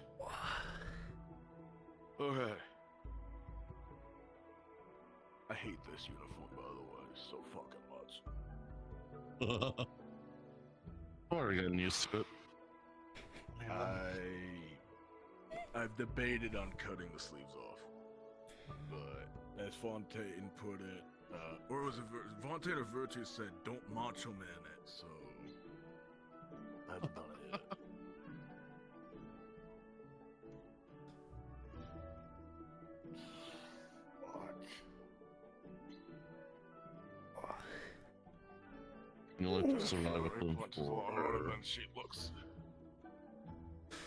Okay. I hate this uniform, by the way, so fucking much. I'm already getting used to it. I've debated on cutting the sleeves off, but as Fontaine put it, or was it Fontaine or Virtue said, "Don't macho man it." So I've done it. You only have to survive with them Punch is a lot harder than she looks.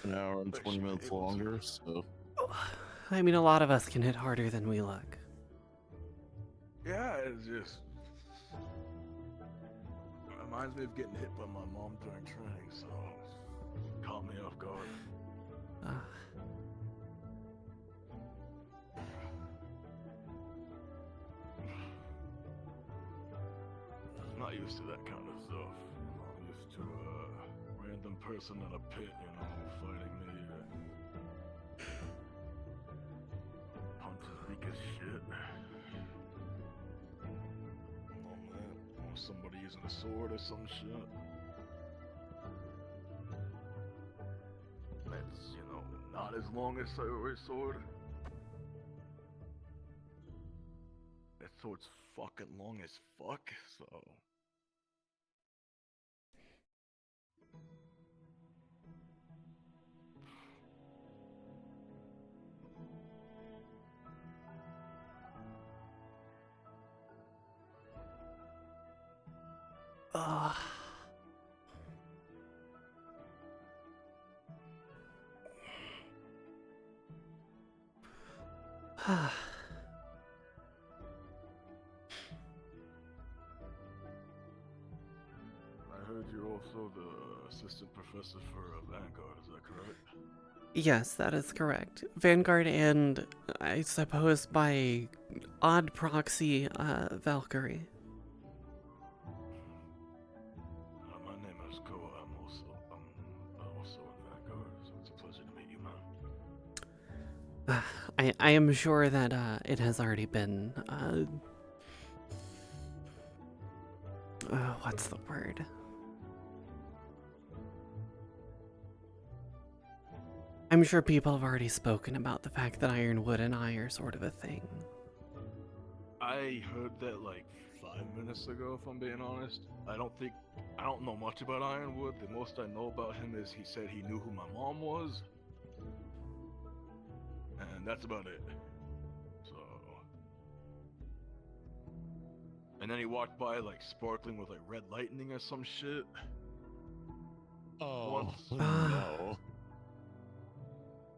an hour and 20 minutes longer, so... I mean, a lot of us can hit harder than we look. Yeah, it's just reminds me of getting hit by my mom during training, so caught me off guard. I'm not used to that kind of stuff. I'm used to a random person in a pit, you know, fighting me. Punches weak as shit. Oh man, or somebody using a sword or some shit. That's, you know, not as long as Sayori's sword. That sword's fucking long as fuck, so... Ugh. I heard you're also the assistant professor for Vanguard, is that correct? Yes, that is correct. Vanguard and, I suppose, by odd proxy, Valkyrie. My name is Koa. I'm also in Vanguard, so it's a pleasure to meet you, man. I am sure that it has already been, what's the word? I'm sure people have already spoken about the fact that Ironwood and I are sort of a thing. I heard that like 5 minutes ago, if I'm being honest. I don't know much about Ironwood. The most I know about him is he said he knew who my mom was. And that's about it. So... And then he walked by like sparkling with like red lightning or some shit. Oh, no.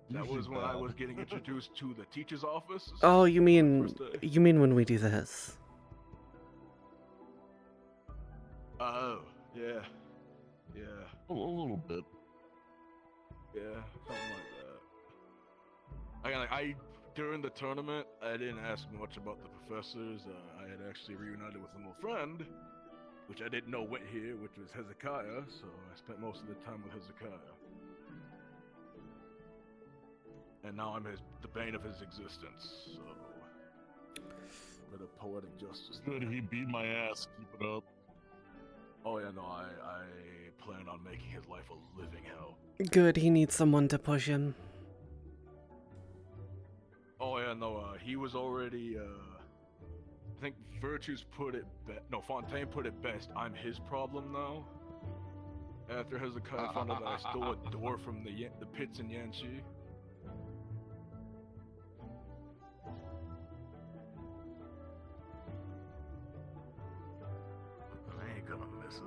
That was when I was getting introduced to the teacher's office. Oh, you mean when we do this? Oh, yeah. Yeah. A little bit. Yeah, something like that. I during the tournament, I didn't ask much about the professors. I had actually reunited with an old friend, which I didn't know went here, which was Hezekiah, so I spent most of the time with Hezekiah. And now I'm the bane of his existence, so... A bit of poetic justice. Good, he beat my ass. Keep it up. Oh yeah, no, I plan on making his life a living hell. Good, he needs someone to push him. Oh yeah, no, he was already, think Virtue's put it no, Fontaine put it best. I'm his problem now. After Hezekiah found out that I stole a door from the pits in Yanchi. I ain't gonna miss it.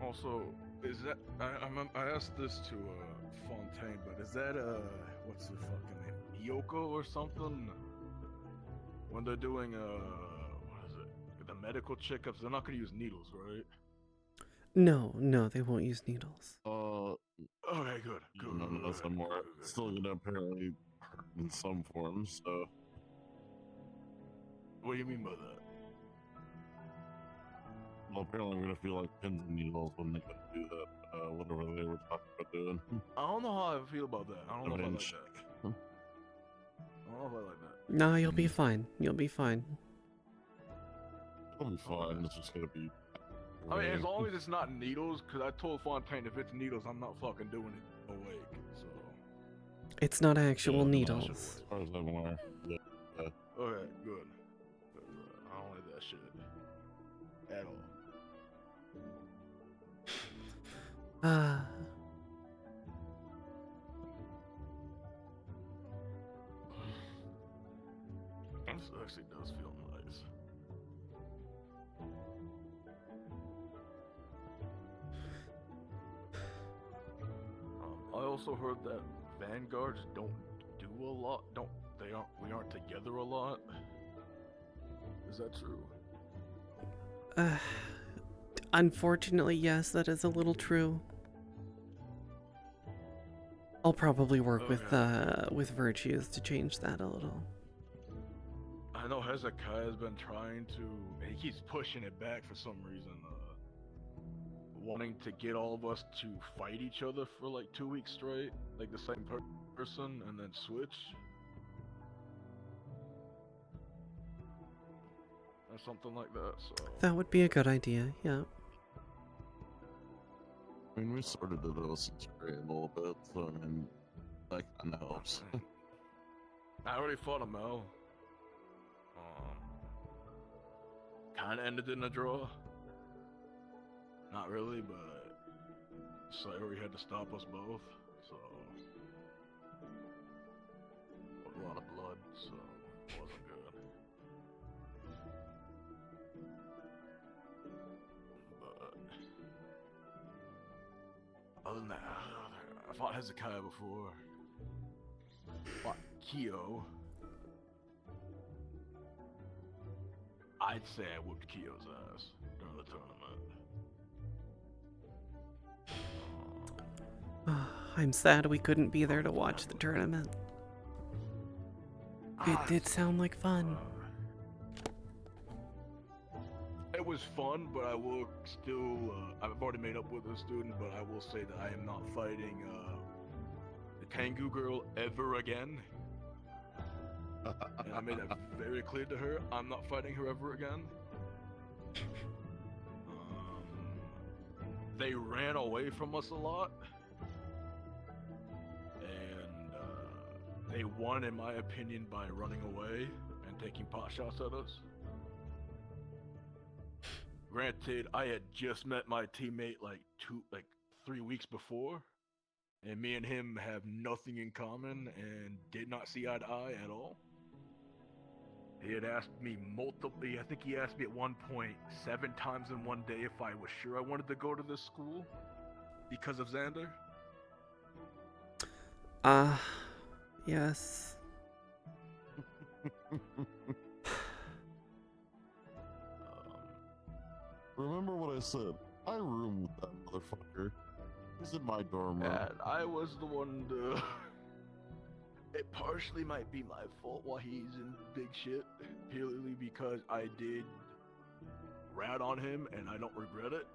Also, is that I asked this to Fontaine, but is that what's the fucking name, Yoko or something? When they're doing what is it, the medical checkups, they're not gonna use needles, right? No, they won't use needles. Okay, good. Nonetheless, I'm still gonna apparently hurt in some form. So, what do you mean by that? Well, apparently I'm gonna feel like pins and needles when they go to do that, whatever they were talking about doing. I don't know how I feel about that. I don't know if I like that. I don't know if I like that. No, you'll be fine. You'll be fine. It'll be fine. It's just gonna be. I mean, as long as it's not needles, because I told Fontaine if it's needles, I'm not fucking doing it awake. So. It's not actual needles. As far as I'm aware. Yeah. Okay, good. I don't like that shit at all. This actually does feel nice. I also heard that Vanguards don't do a lot. We aren't together a lot. Is that true? Unfortunately, yes, that is a little true. I'll probably work with Virtues to change that a little. I know Hezekiah's been trying to. He keeps pushing it back for some reason. Wanting to get all of us to fight each other for like 2 weeks straight, like the same person, and then switch. Or something like that. So. That would be a good idea. Yeah. I mean, we sort of did those a little bit, so I mean, that kind of helps. I already fought a Mel. Kind of ended in a draw. Not really, but Sayori had to stop us both, so a lot of blood, so it wasn't good. But other than that, I fought Hezekiah before. Fought Kyo. I'd say I whooped Kyo's ass during the tournament. I'm sad we couldn't be there to watch the tournament. It did sound like fun. It was fun, but I will still. I've already made up with a student, but I will say that I am not fighting the Tengu girl ever again. And I made that very clear to her. I'm not fighting her ever again. They ran away from us a lot. And they won, in my opinion, by running away and taking pot shots at us. Granted, I had just met my teammate like 3 weeks before, and me and him have nothing in common and did not see eye to eye at all. He had asked me I think he asked me at one point 7 times in one day if I was sure I wanted to go to this school because of Xander. Yes. Remember what I said? I room with that motherfucker. He's in my dorm room. And I was the one to... It partially might be my fault while he's in big shit, purely because I did rat on him and I don't regret it.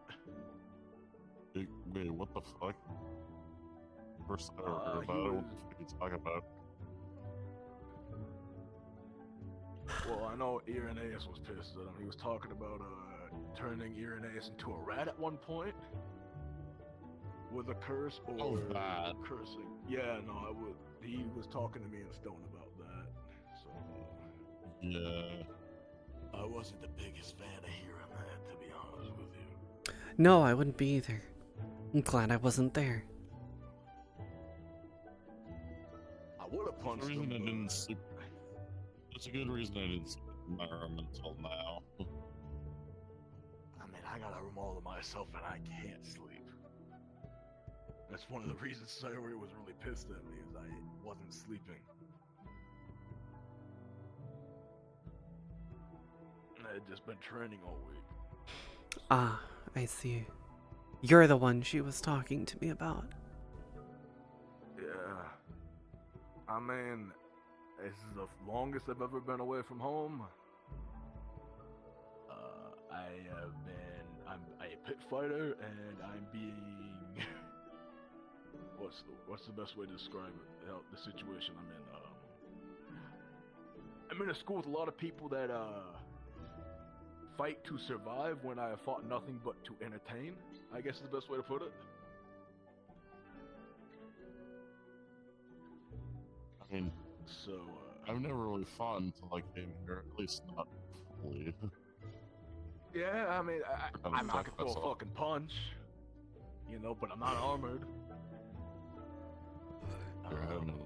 Wait, what the fuck? First I heard about it, what the fuck are you talking about? Well, I know Irenaeus was pissed at him. He was talking about turning Irenaeus into a rat at one point with a curse or Oh, that. cursing. Yeah, no, I would. He was talking to me in Stone about that. So Yeah. I wasn't the biggest fan of hearing that, to be honest with you. No, I wouldn't be either. I'm glad I wasn't there. I would have punched That's the reason him. I didn't sleep. That's a good reason I didn't sleep in my room until now. I mean, I got a room all to myself and I can't sleep. That's one of the reasons Sayori was really pissed at me, is I wasn't sleeping. I had just been training all week. Ah, I see. You're the one she was talking to me about. Yeah. I mean, this is the longest I've ever been away from home. I'm a pit fighter, and I'm being... What's the best way to describe it, the situation I'm in? I'm in a school with a lot of people that, fight to survive when I have fought nothing but to entertain, I guess is the best way to put it. I mean, so, I've never really fought until I came here, at least not fully. Yeah, I mean, I'm not gonna throw a myself. fucking punch, you know, but I'm not armored.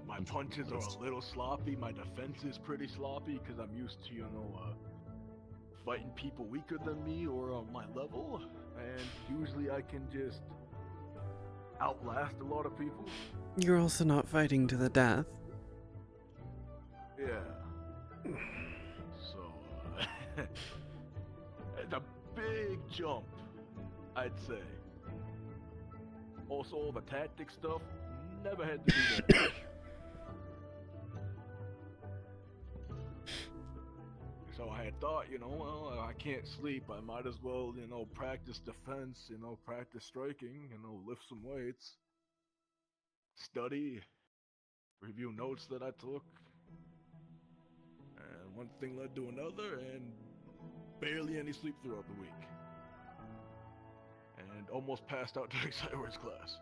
My punches are a little sloppy, my defense is pretty sloppy, because I'm used to, you know, fighting people weaker than me or on my level, and usually I can just outlast a lot of people. You're also not fighting to the death. Yeah. So, it's a big jump, I'd say. Also, all the tactic stuff, never had to do that. So I had thought, you know, well, I can't sleep. I might as well, you know, practice defense, you know, practice striking, you know, lift some weights, study, review notes that I took. And one thing led to another, and barely any sleep throughout the week. And almost passed out during Sayori's class.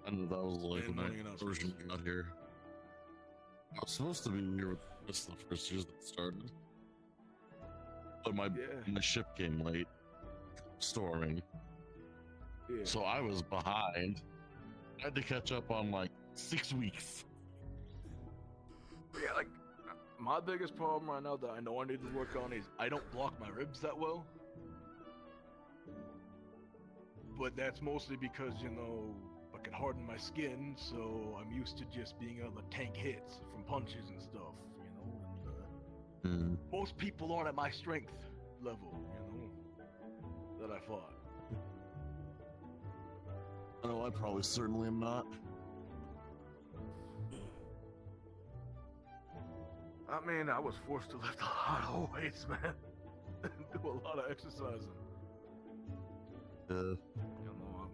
And that was like And when running an I first got here. I was supposed to be here with this the first years that started. But my ship came late, storming. Yeah. So I was behind. I had to catch up on like 6 weeks. Yeah, like, my biggest problem right now that I know I need to work on is I don't block my ribs that well. But that's mostly because, you know, I can harden my skin, so I'm used to just being able to tank hits from punches and stuff, you know? And, most people aren't at my strength level, you know, that I fought. Oh, I probably certainly am not. I mean, I was forced to lift a lot of weights, man. Do a lot of exercising. You know,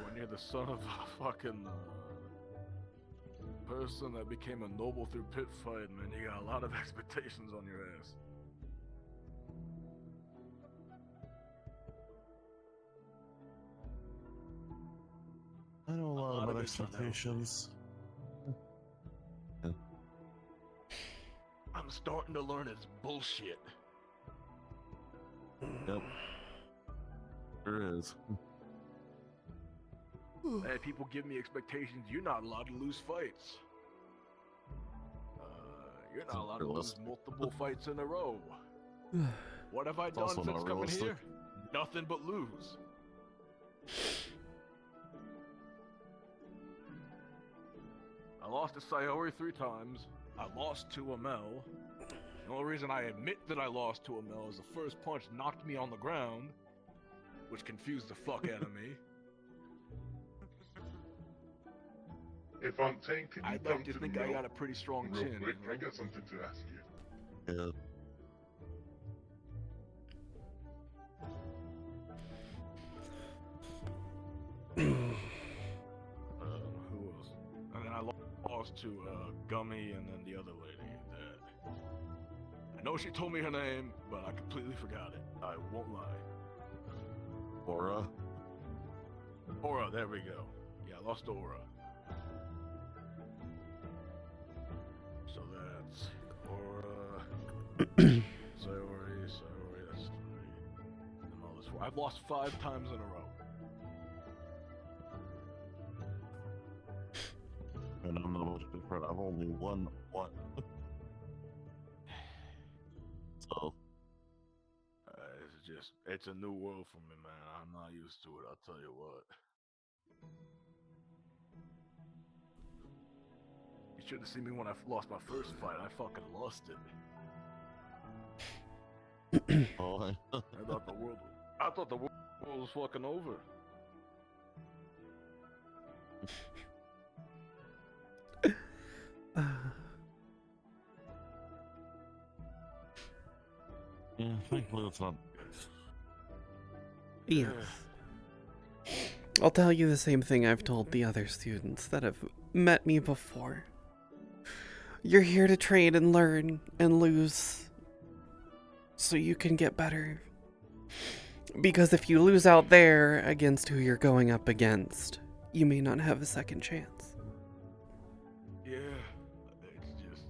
when you're the son of a fucking person that became a noble through pit fight, man, you got a lot of expectations on your ass. I know a lot of about it's unhealthy. expectations. I'm starting to learn it's bullshit. Yep. There is. Hey, people give me expectations. You're not allowed to lose fights. You're not allowed to lose multiple fights in a row. What have I done also since not coming realistic. here? Nothing but lose. I lost to Sayori 3 times. I lost to Amel. The only reason I admit that I lost to Amel is the first punch knocked me on the ground, which confused the fuck out of me. If I'm taking I'd like to think I got a pretty strong real chin. quick, you know? I got something to ask you. Yeah. Who else? And then I lost to Gummy and then the other lady. I know she told me her name, but I completely forgot it. I won't lie. Aura? Aura, there we go. Yeah, I lost Aura. So that's Aura, Sayori, that's 3. And all this 4. I've lost 5 times in a row. And I'm not much different. I've only won 1. So. It's a new world for me, man. I'm not used to it, I'll tell you what. You should have seen me when I lost my first fight. I fucking lost it. Oh, I thought the world was fucking over. Yeah, thankfully it's not. Yes. I'll tell you the same thing I've told the other students that have met me before. You're here to train and learn and lose so you can get better. Because if you lose out there against who you're going up against, you may not have a second chance. Yeah, it's just,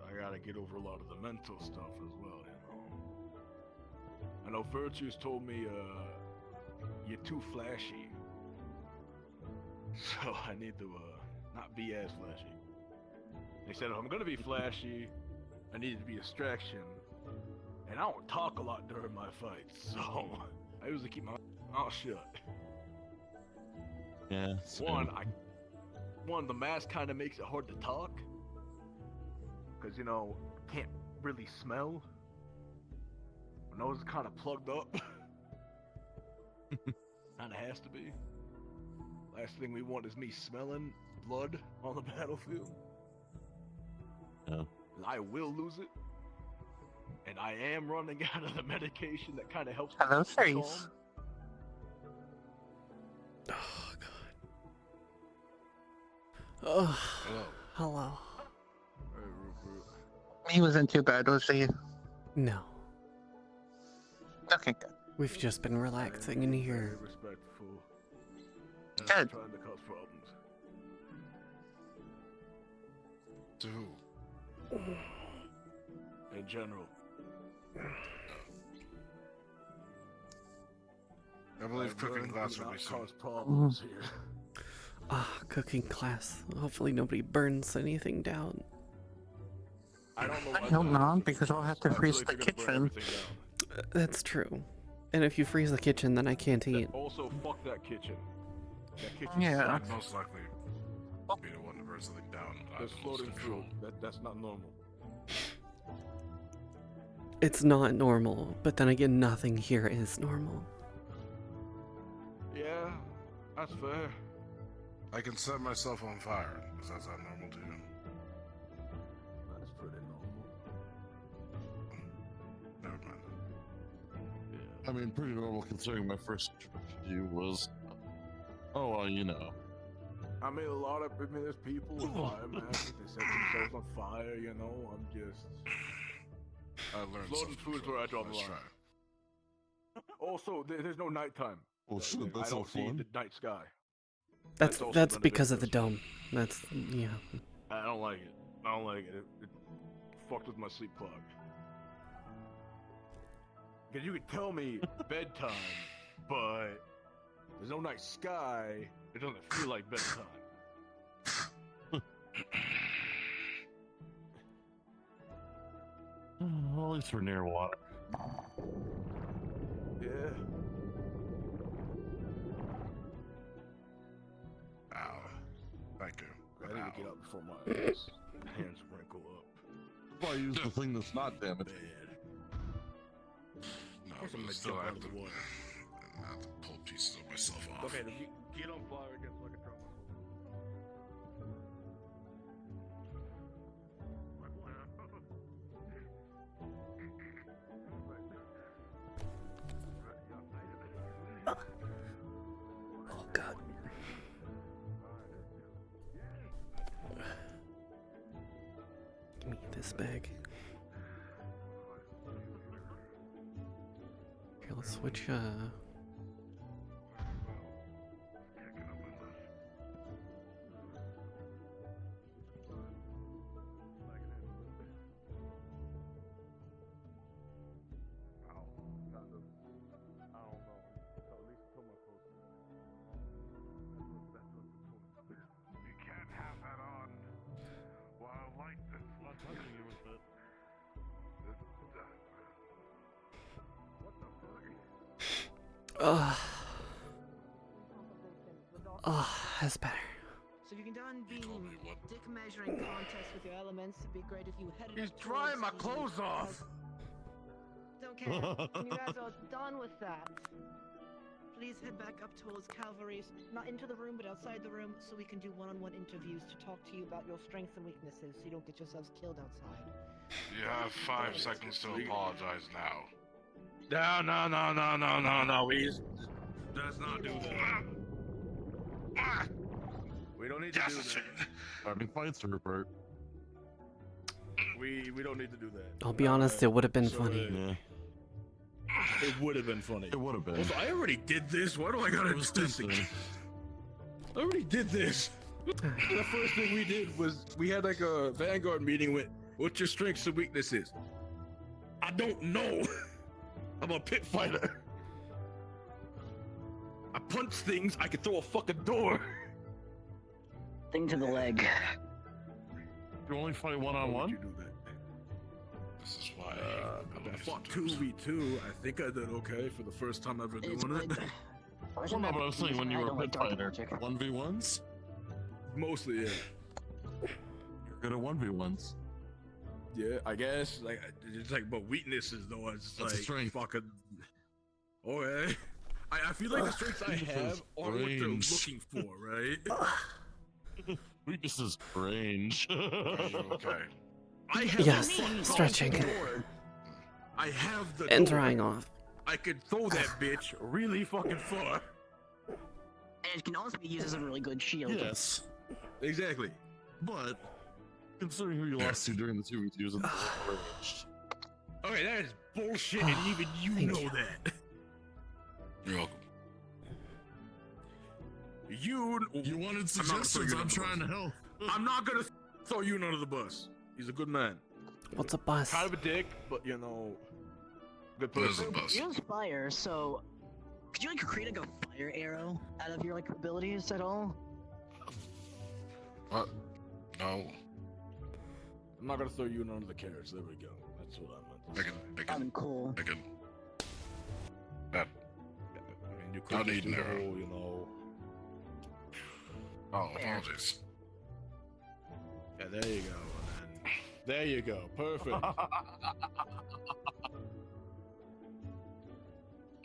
I gotta get over a lot of the mental stuff as well, you know. I know Virtue's told me, you're too flashy. So I need to, not be as flashy. They said if I'm gonna be flashy, I need to be a distraction. And I don't talk a lot during my fights, so I usually keep my mouth shut. Yeah. One, the mask kind of makes it hard to talk. Because, you know, can't really smell. My nose is kind of plugged up. Kind of has to be. Last thing we want is me smelling blood on the battlefield. Yeah. I will lose it. And I am running out of the medication that kind of helps Hello, me keep calm. Cerise. Oh, God. Oh, hello. Hey, Rupert. He wasn't too bad, was he? No. Okay, good. We've just been relaxing in here. Very respectful. Good. Trying to cause problems. To who? In general. I believe cooking class will be soon. Cause problems here. Cooking class. Hopefully nobody burns anything down. I don't know. I hope not, because I'll have to freeze the kitchen. That's true. And if you freeze the kitchen, then I can't eat. Also, fuck that kitchen. That kitchen Yeah. sucks. Most likely be the one to burn something down. There's floating food. That's not normal. It's not normal, but then again, nothing here is normal. Yeah, that's fair. I can set myself on fire. Is that not normal to you? That's pretty normal. Never mind. I mean, pretty normal considering my first introduction to you was, oh, well, you know. I mean, there's people with fire masks. They set themselves on fire, you know. I'm just. I learned Floating something food's from where I the draw the last line. try. Also, there's no nighttime. Oh shit, I that's don't not see fun. the night sky. That's also that's gonna because be of the dome. That's, yeah. I don't like it. I don't like it. It fucked with my sleep clock. Because you could tell me bedtime, but there's no night sky. It doesn't feel like bedtime. Well, at least we're near water. Yeah. Ow. Thank you. I need to get up before my hands wrinkle up. Why use the thing that's not damaged? No, Guess I'm but gonna still jump I out have of to, the water. I have to pull pieces of myself off. Okay, then get on fire again so I can throw myself. Oh, God. Give me this bag. house. Which You can't have that on while light is not touching you with it. What the fuck? That's better. So if you can done being dick measuring contests with your elements, it'd be great if you headed He's up drying my towards clothes off. Don't care. When you guys are done with that, please head back up towards Calvary's, not into the room, but outside the room, so we can do one-on-one interviews to talk to you about your strengths and weaknesses, so you don't get yourselves killed outside. You have 5 seconds to apologize now. No. Let's not do that. We don't need to do that. Having fights, Rupert. We don't need to do that. I'll be honest, it would have been funny. Yeah. It would have been funny. It would have been. Also, I already did this. Why do I gotta do this again? I already did this. The first thing we did was we had like a Vanguard meeting with what's your strengths and weaknesses. I don't know. I'm a pit fighter. I punch things. I can throw a fucking door. Thing to the leg. You only fight one-on-one? This is why. I fought 2v2. I think I did okay for the first time ever doing it. Well, no, but I was saying when you were a pit fighter, 1v1s? Mostly, yeah. You're good at 1v1s. Yeah, I guess. Like, it's like, but weaknesses though, it's That's a like strength. fucking. Okay. I feel like the strengths I have are what they're looking for, right? Weakness is range. Okay. I have Yes, the fucking stretching. door. I have the And door. drying off. I could throw that bitch really fucking far. And it can also be used as a really good shield. Yes. Exactly. But, considering who you lost to during the 2v2s and ranged. Okay, that is bullshit, and even you know that. You're welcome. You wanted suggestions, I'm trying to help. I'm not gonna throw you under the bus. He's a good man. What's a bus? Kind of a dick, but you know, good person. You use fire, so could you like create like a fire arrow out of your like abilities at all? What? No. I'm not gonna throw you under the carriage. There we go. That's what I meant. I'm cool. I can. That. I mean, you I'll could need do an the arrow. whole, you know. Oh, apologies. Yeah, there you go. Man. There you go. Perfect.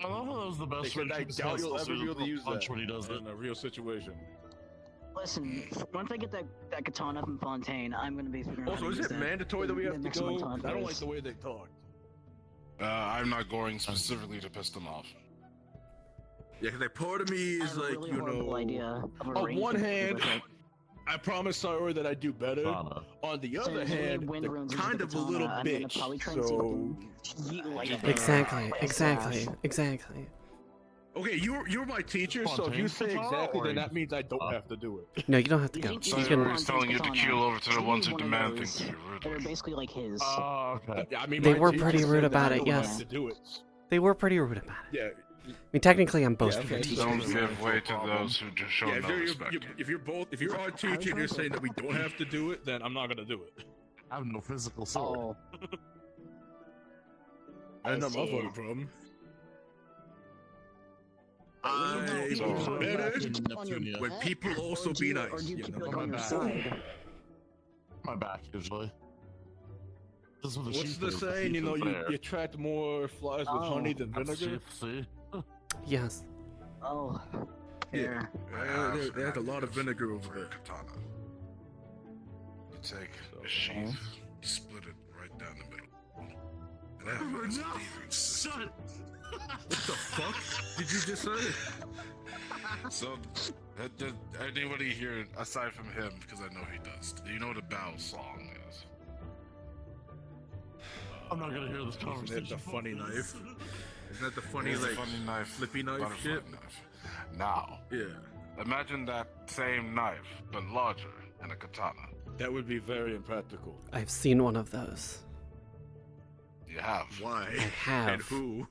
I love how that was the best Except I way doubt you'll ever be able to use punch that when he does it. in a real situation. Listen, once I get that katana from Fontaine, I'm gonna be figuring out Also, how to is use it that mandatory that we have to next to my go? taunt I don't phase. like the way they talk. I'm not going specifically to piss them off. Yeah, because like part of me I is have a like, really you horrible know, idea of a on range one of hand, people. I promise Saori that I do better. On the other Since we hand, wind they're runes into kind the of a little katana, I'm gonna bitch. probably try and see if I So can yeet like a Exactly. okay, you're my teacher, so if you say exactly, then that means I don't have to do it. No, you don't have to go. You You can. He's telling you to keel over to the ones who demand things those of you that are rudely. basically like his. Oh, okay. I mean, They my were teacher pretty said rude that about I it, don't yes. have to do it. They were pretty rude about it. Yeah. I mean, technically, I'm both Yeah, of your okay, teachers. Don't give way to those who just show Yeah, no respect. if you're our teacher and you're saying that we don't have to do it, then I'm not gonna do it. I have no physical sword. That's not my see. fucking problem. So- I'm better On your when back, people also or do be you- nice. or do you You keep know? it like on your side? My back, usually. This is what the What's sheep the do, saying? You keep know, them you fair. attract more flies with honey than That's vinegar. sheep, see? Yes. Oh. Yeah, they had a lot of vinegar over there. Katana. You take a sheath, you split it right down the middle. And that has a deep Shut. What the fuck did you just say? So, did anybody here, aside from him, because I know he does, do you know what a bow song is? I'm not gonna hear this It's conversation. a funny knife. Isn't that the funny, It's a like, funny knife, flippy knife butterfly shit? knife. Now, imagine that same knife, but larger, and a katana. That would be very impractical. I've seen one of those. You have. Why? I have. And who?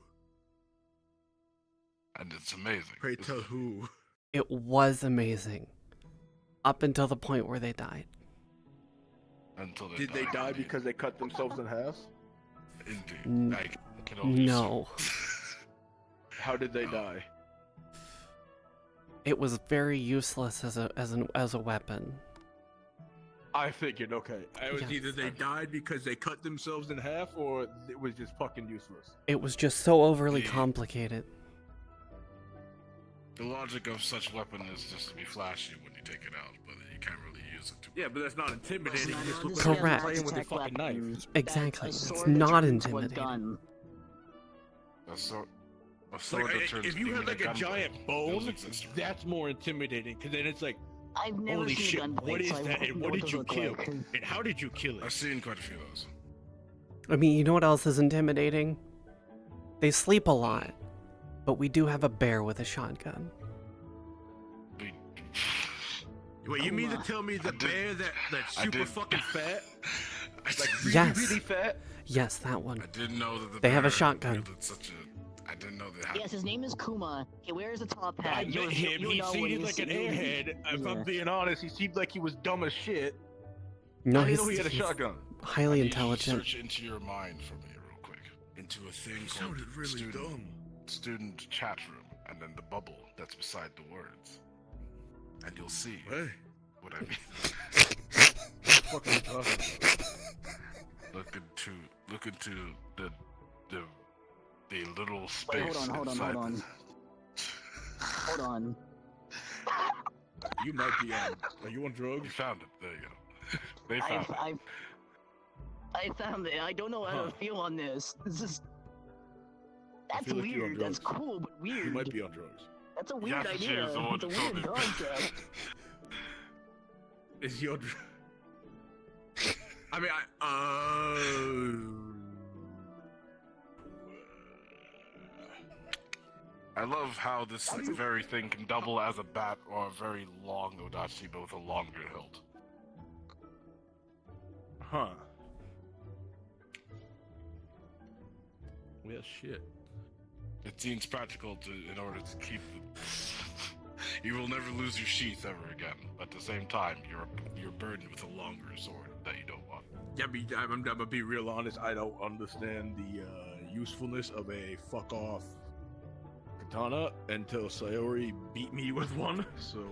And it's amazing. Pray tell who. It was amazing. Up until the point where they died. Until Did they die because they cut themselves in half? Indeed. I can only No. How did they die? It was very useless as a weapon. I figured, okay. It was Yes. either they died because they cut themselves in half, or it was just fucking useless. It was just so overly complicated. The logic of such weapon is just to be flashy when you take it out, but you can't really use it. Yeah, but that's not intimidating. You just look Correct. like you're playing with a fucking knife. Exactly. It's not intimidating. A sword Like, that turns if you demon had like to a gun giant blade. bone, Those exist. that's more intimidating, because then it's like, I've never holy seen a shit, gun what blade, is so I that, wouldn't and know what what did those you look kill? like. And how did you kill it? I've seen quite a few of those. I mean, you know what else is intimidating? They sleep a lot, but we do have a bear with a shotgun. Wait, you mean to tell me the bear that's super fucking fat? Like really, Yes. really fat? Yes, that one. I didn't know that the They have a bear shotgun. wielded such a. I didn't know they had. Yes, his name is Kuma. He wears a top hat. I met him, he seemed like an airhead. If I'm being honest, he seemed like he was dumb as shit. No, I didn't he's, know he had a he's shotgun. highly I need you to intelligent. Search into your mind for me real quick. Into a thing He called sounded really dumb. student chat room, and then the bubble that's beside the words, and you'll see what I mean. What are you talking about? Look into the little space. Wait, hold inside on. Hold on. You might be on. Are you on drugs? You found it. There you go. They found it. I found it. I don't know how to feel on this. This is. That's feel like you're on weird. That's drugs. cool, but weird. You might be on drugs. That's a weird Yasushi idea. is the one It's a who told weird me. concept. Is your I mean, I love how this very thing can double as a bat or a very long odachi, but with a longer hilt. Huh. Well, shit. It seems practical in order to keep the... You will never lose your sheath ever again. At the same time, you're burdened with a longer sword that you don't want. Yeah, I'm gonna be real honest. I don't understand the usefulness of a fuck off katana until Sayori beat me with one. So,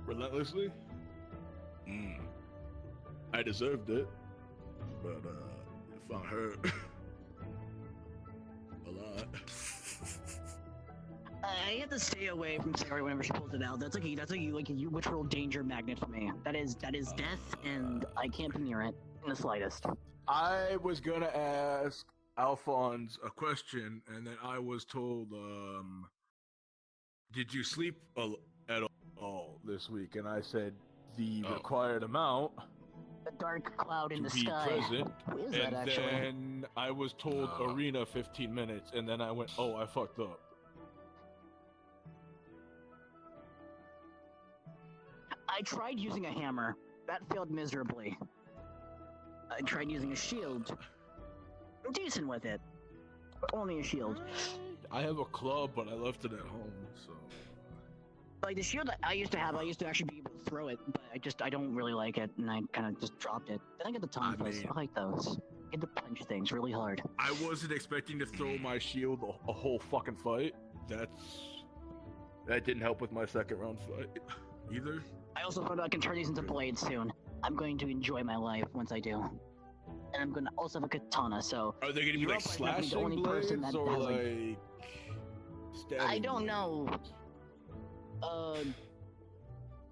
relentlessly. I deserved it, but if I hurt a lot. I have to stay away from Sarah whenever she pulls it out. That's like a literal danger magnet for me. That is death, and I can't be near it in the slightest. I was gonna ask Alphonse a question, and then I was told, did you sleep at all this week? And I said the required amount. A dark cloud in to the be sky. present. Who is And that actually? then I was told arena 15 minutes, and then I went, oh, I fucked up. I tried using a hammer. That failed miserably. I tried using a shield. I'm decent with it. But only a shield. I have a club, but I left it at home, so. Like the shield that I used to have, I used to actually be able to throw it, but I don't really like it, and I kind of just dropped it. Then I get the tonfas. I like those. I get to punch things really hard. I wasn't expecting to throw my shield a whole fucking fight. That didn't help with my second round fight either. I also found out I can turn these into blades soon. I'm going to enjoy my life once I do. And I'm going to also have a katana, so... Are they going to be like slashing blades or like stabbing I don't know.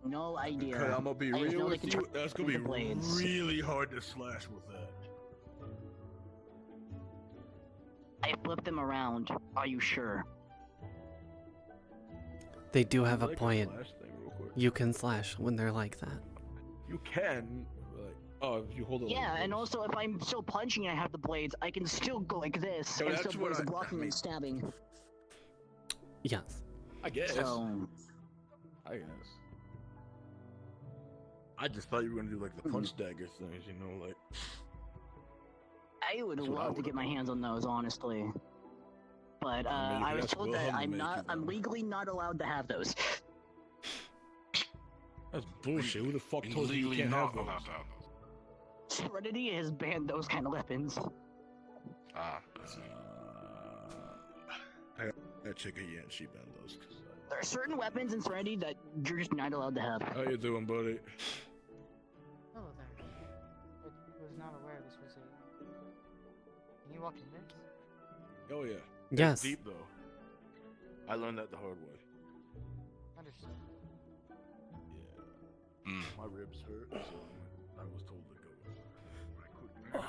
No idea. Okay, I'm gonna be I just real know they with can you. turn That's gonna be into blades. really hard to slash with that. I flipped them around. Are you sure? They do have a Like point. slash thing real quick. You can slash when they're like that. You can, like, Oh, if you hold it. Yeah, like and this. also if I'm still punching and I have the blades, I can still go like this So and that's still what use I blocking mean- and stabbing. Yes. I guess. So, I guess. I just thought you were gonna do like the punch dagger things, you know, like. I would That's what I love to would've get my hands on those, honestly. But I mean, I was that's told that Wilhelm to make you I'm legally not allowed to have those. That's bullshit. Who the fuck told you you Legally can't not have those? allowed to have those. Serenity has banned those kind of weapons. Ah, I see. I gotta check again. She banned those. There are certain weapons in Serenity that you're just not allowed to have. How you doing, buddy? Hello there. I was not aware this was a. Can you walk in this? Oh yeah. Yes. It's deep though. I learned that the hard way. Understood. Yeah. My ribs hurt, so I was told to go.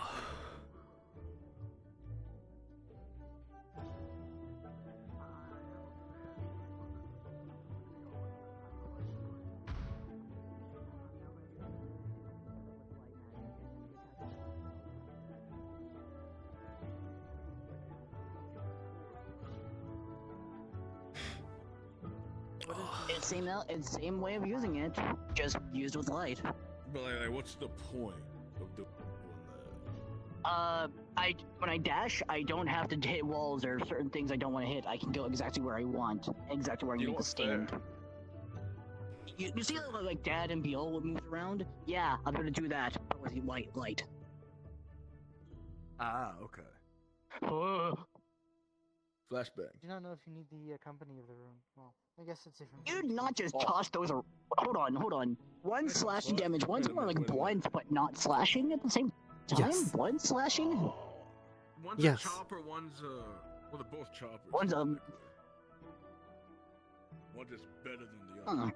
It's same way of using it, just used with light. But like, what's the point of doing that? When I dash, I don't have to hit walls or certain things I don't want to hit. I can go exactly where I want, exactly where I You know need to what's fair? stand. You see how like Dad and Biol would move around? Yeah, I'm gonna do that, but with light. Ah, okay. Flashback. I do not know if you need the company of the room. Well, I guess it's different. You'd not just toss those. Hold on. One slashing damage, one's more like blunt, but not slashing at the same time. Yes. Blunt slashing. One's Yes. a chopper, one's well, they're both choppers. One's One is better than the other.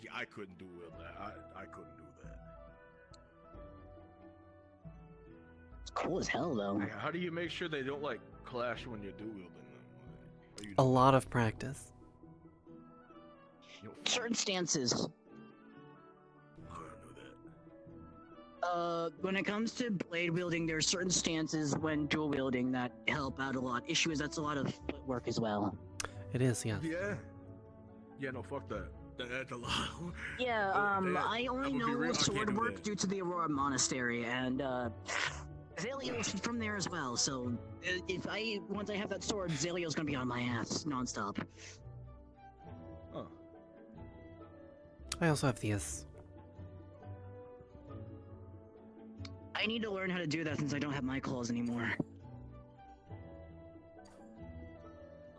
Yeah, I couldn't do that. I couldn't do that. It's cool as hell, though. Like, how do you make sure they don't like clash when you're dual wielding them? A lot of practice. Certain stances. When it comes to blade wielding, there are certain stances when dual wielding that help out a lot. Issue is that's a lot of footwork as well. It is, yes. Yeah. Yeah, no, fuck that. That's a lot. Yeah, I only would be know real- I can't sword do work that. due to the Aurora Monastery, and Zaliel's from there as well, so once I have that sword, Zaliel's gonna be on my ass nonstop. Oh. I also have these. I need to learn how to do that since I don't have my claws anymore.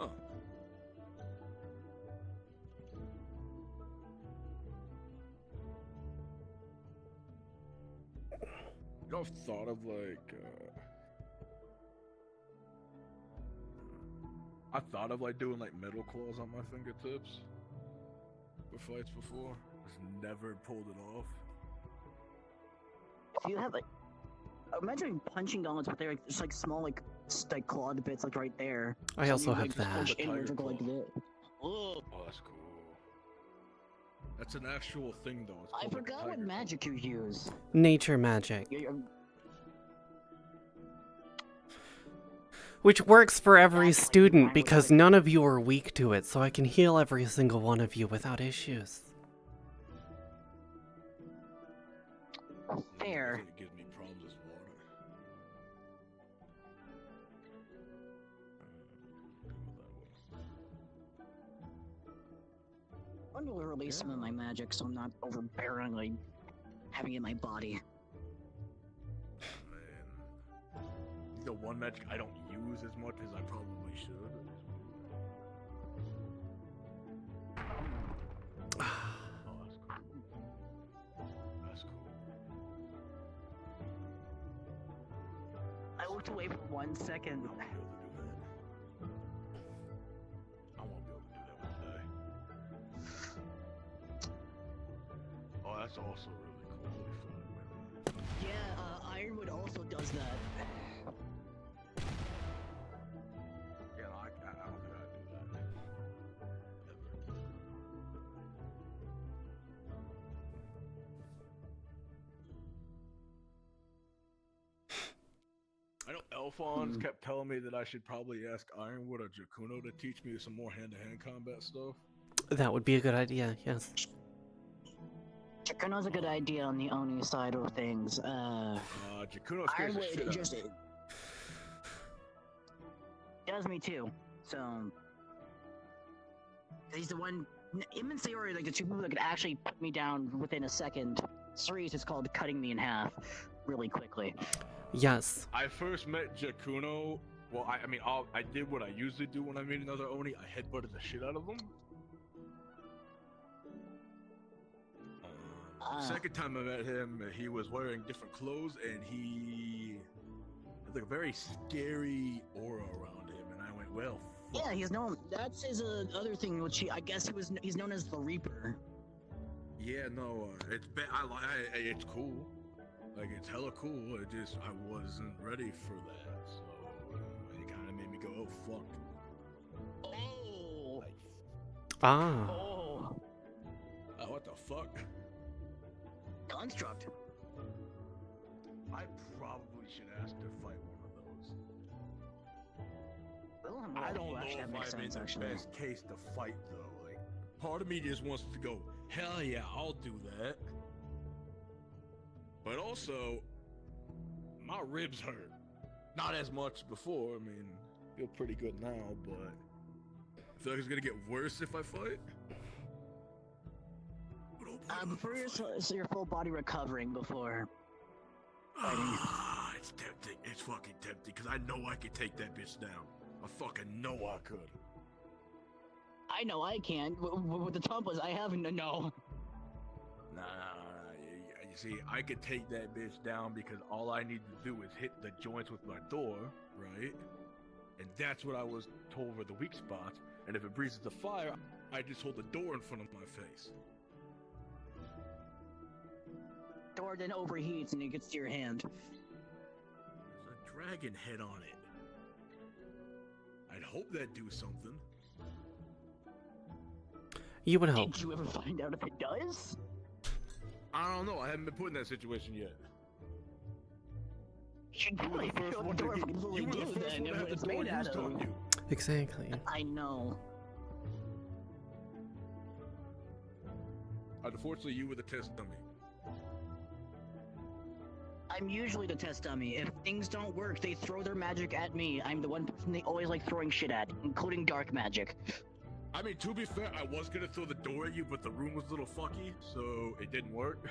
Oh. You know, I've thought of I thought of like doing like metal claws on my fingertips for fights before. Just never pulled it off. If you have like, imagine punching gauntlets, but they're like just like small like clawed bits like right there. I So also you, have like, just that. push The inwards tiger and go like claw. this. Oh, that's cool. That's an actual thing though. It's I called, like, a forgot what tiger magic you use. Nature magic. You're- Which works for every student because none of you are weak to it, so I can heal every single one of you without issues. Fair. It gives me problems as water. I'm gonna release some of my magic so I'm not overbearingly having it in my body. The one magic I don't use as much as I probably should. Oh, that's cool. That's cool. I looked away for 1 second. I won't be able to do that one day. Oh, that's also really cool. Holy fuck. Yeah, Ironwood also does that. Yeah, no, I don't think I'd do that. Ever. Alphonse kept telling me that I should probably ask Ironwood or Jakuno to teach me some more hand-to-hand combat stuff. That would be a good idea, yes. Jakuno's a good idea on the Oni side of things. Jakuno scares the shit out of me. Does me too. So he's the one. Him and Sayori are like the two people that could actually put me down within a second. Cerise is called cutting me in half really quickly. Yes. I first met Jakuno. Well, I mean, I did what I usually do when I meet another Oni. I headbutted the shit out of him. The second time I met him, he was wearing different clothes, and he had like a very scary aura around him. And I went, well, fuck. Yeah, he's known. That's his other thing, which I guess he's known as the Reaper. Yeah, no, it's cool. Like, it's hella cool. It just, I wasn't ready for that. So, it kind of made me go, oh, fuck. Oh! Ah. Oh! What the fuck? Construct. I probably should ask to fight one of those. Well, I don't know that if makes I'm in sense, the actually. best case to fight, though. Like, part of me just wants to go, hell yeah, I'll do that. But also, my ribs hurt. Not as much before. I mean, I feel pretty good now, but I feel like it's gonna get worse if I fight. Before your full body recovering before fighting. It's tempting. It's fucking tempting, because I know I could take that bitch down. I fucking know I could. I know I can. With the Tumpas, I haven't. No. Nah. You see, I could take that bitch down because all I need to do is hit the joints with my door, right? And that's what I was told were the weak spots. And if it breathes the fire, I just hold the door in front of my face. Door then overheats and it gets to your hand. There's a dragon head on it. I'd hope that'd do something. You would hope. Did you ever find out if it does? I don't know. I haven't been put in that situation yet. Should You were the first one to have the door used on you. Exactly. I know. Unfortunately, you were the test dummy. I'm usually the test dummy. If things don't work, they throw their magic at me. I'm the one person they always like throwing shit at, including dark magic. I mean, to be fair, I was gonna throw the door at you, but the room was a little fucky, so it didn't work.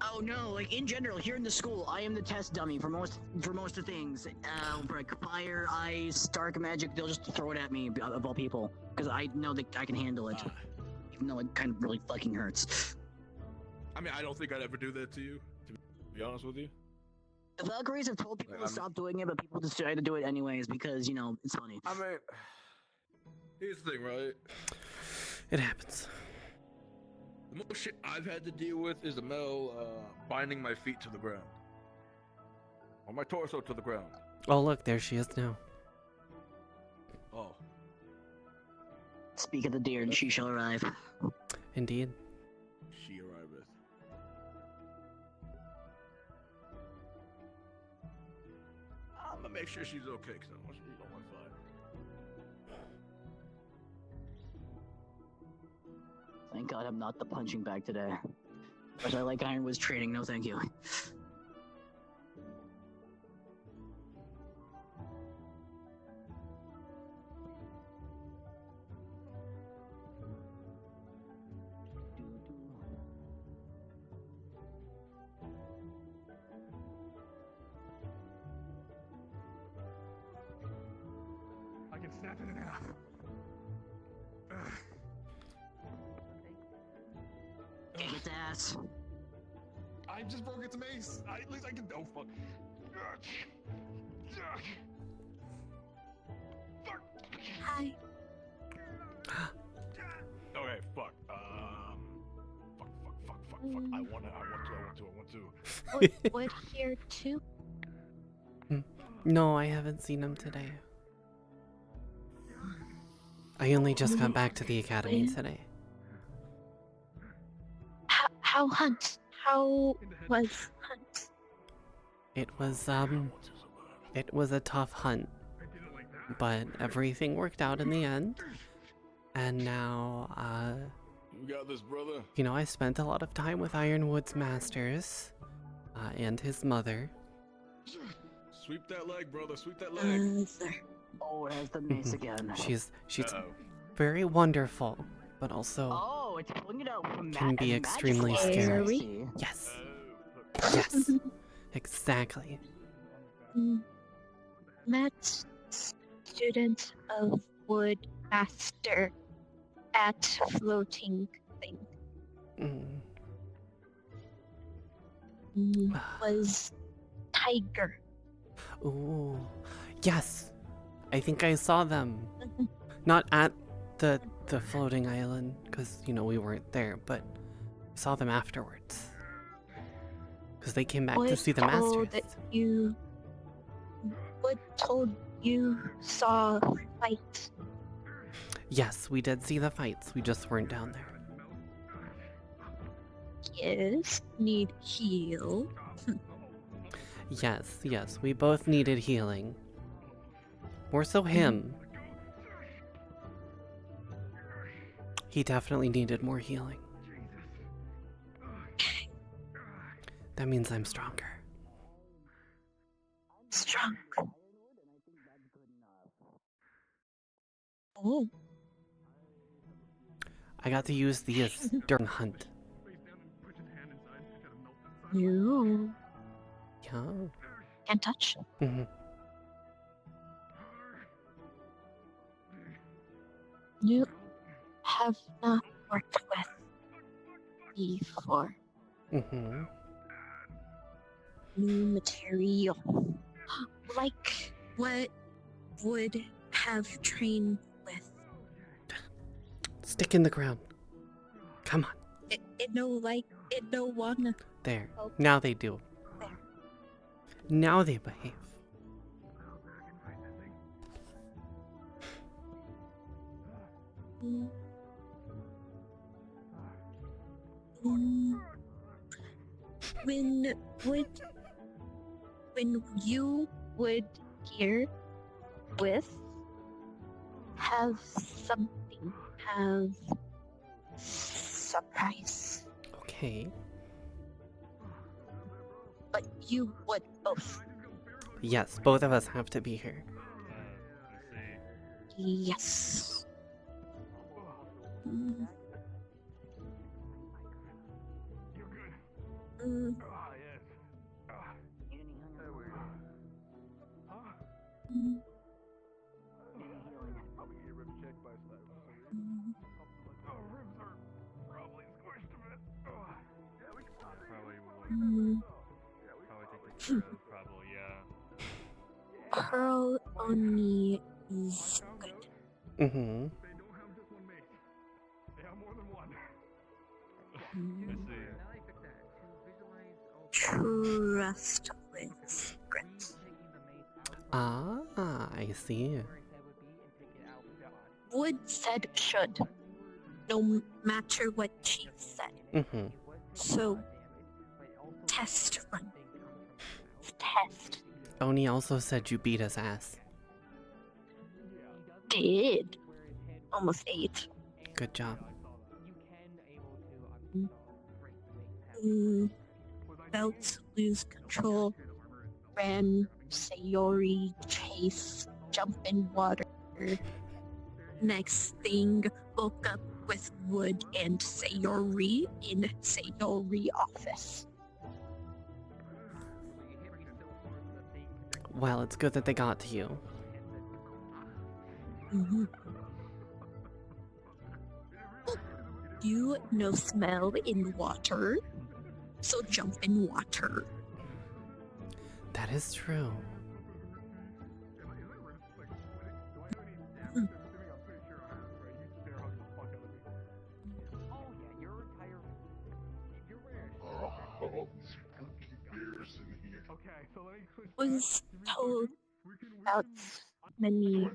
Oh no, like in general, here in the school, I am the test dummy for most of things. Like fire, ice, dark magic, they'll just throw it at me, of all people. Because I know that I can handle it. Even though it kind of really fucking hurts. I mean, I don't think I'd ever do that to you, to be honest with you. The Valkyries have told people to stop doing it, but people just try to do it anyways because, you know, it's funny. I mean, here's the thing, right? It happens. The most shit I've had to deal with is Amel binding my feet to the ground. Or my torso to the ground. Oh, look, there she is now. Oh. Speak of the deer, and she shall arrive. Indeed. She arriveth. I'm gonna make sure she's okay, because I don't want you to be on my side. Thank God I'm not the punching bag today. But I like Ironwood's training, no thank you. I can snap it in half. Kick its ass. I just broke its mace. At least I can. Oh fuck. Hi. Okay, fuck. Fuck. I want to. Would here too? No, I haven't seen him today. I only just got back to the academy today. How Hunt? How was Hunt? It was, It was a tough hunt, but everything worked out in the end. And now, You got this, brother. you know, I spent a lot of time with Ironwood's masters and his mother. Sweep that leg, brother. Sweep that leg. Oh, it has the mace again. She's Uh-oh. very wonderful, but also Oh, it's pulling it out from can be magic extremely lines. scary. I see. Yes. Yes. Exactly. Matt's student of wood master at floating thing was tiger. Ooh. Yes. I think I saw them. Not at the floating island, because, you know, we weren't there, but saw them afterwards. Because they came back to see the masters. Wood told you saw fight. Yes, we did see the fights. We just weren't down there. Yes, need heal. Yes, we both needed healing. More so him. He definitely needed more healing. That means I'm stronger. Strong. Oh. I got to use these during hunt. You Yeah. can't touch. Mm-hmm. You have not worked with before. Mm-hmm. New material. Like what would have trained with. Stick in the ground. Come on. It no wanna. There. Oh. Now they do. There. Now they behave. When you would hear with have something have surprise. Okay. But you would both. Yes, both of us have to be here. Yes. Mm. Mm. Mm. Mm. Probably, yeah. Pearl only is good. Mm-hmm. Trust with secrets. Ah, I see. Wood said should, no matter what she said. Mm-hmm. So, test run. Test. Oni also said you beat his ass. Did. Almost 8. Good job. Felt lose control. Ran, Sayori, chase, jump in water. Next thing, woke up with Wood and Sayori in Sayori office. Well, it's good that they got to you. Mm-hmm. You no smell in water, so jump in water. That is true. Was told about many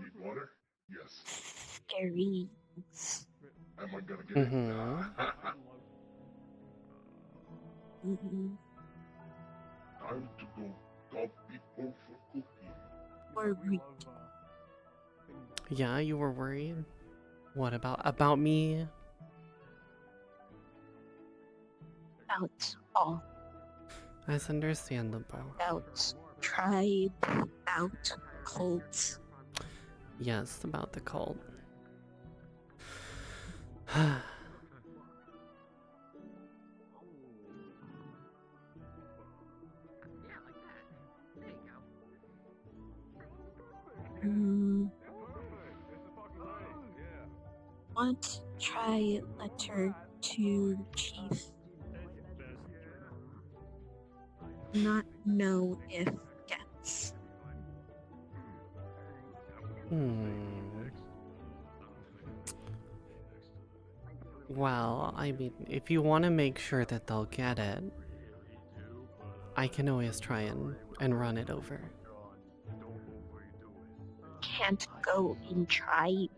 scary things. Mm-hmm. Mm-hmm. Time to go stop people for cooking. worried. Yeah, you were worried? What about me? About all. That's understandable. About tribe. About cults. Yes, about the cult. Want try letter to chief. Not know if gets. Well, I mean, if you want to make sure that they'll get it, I can always try and run it over. Can't go in tribe.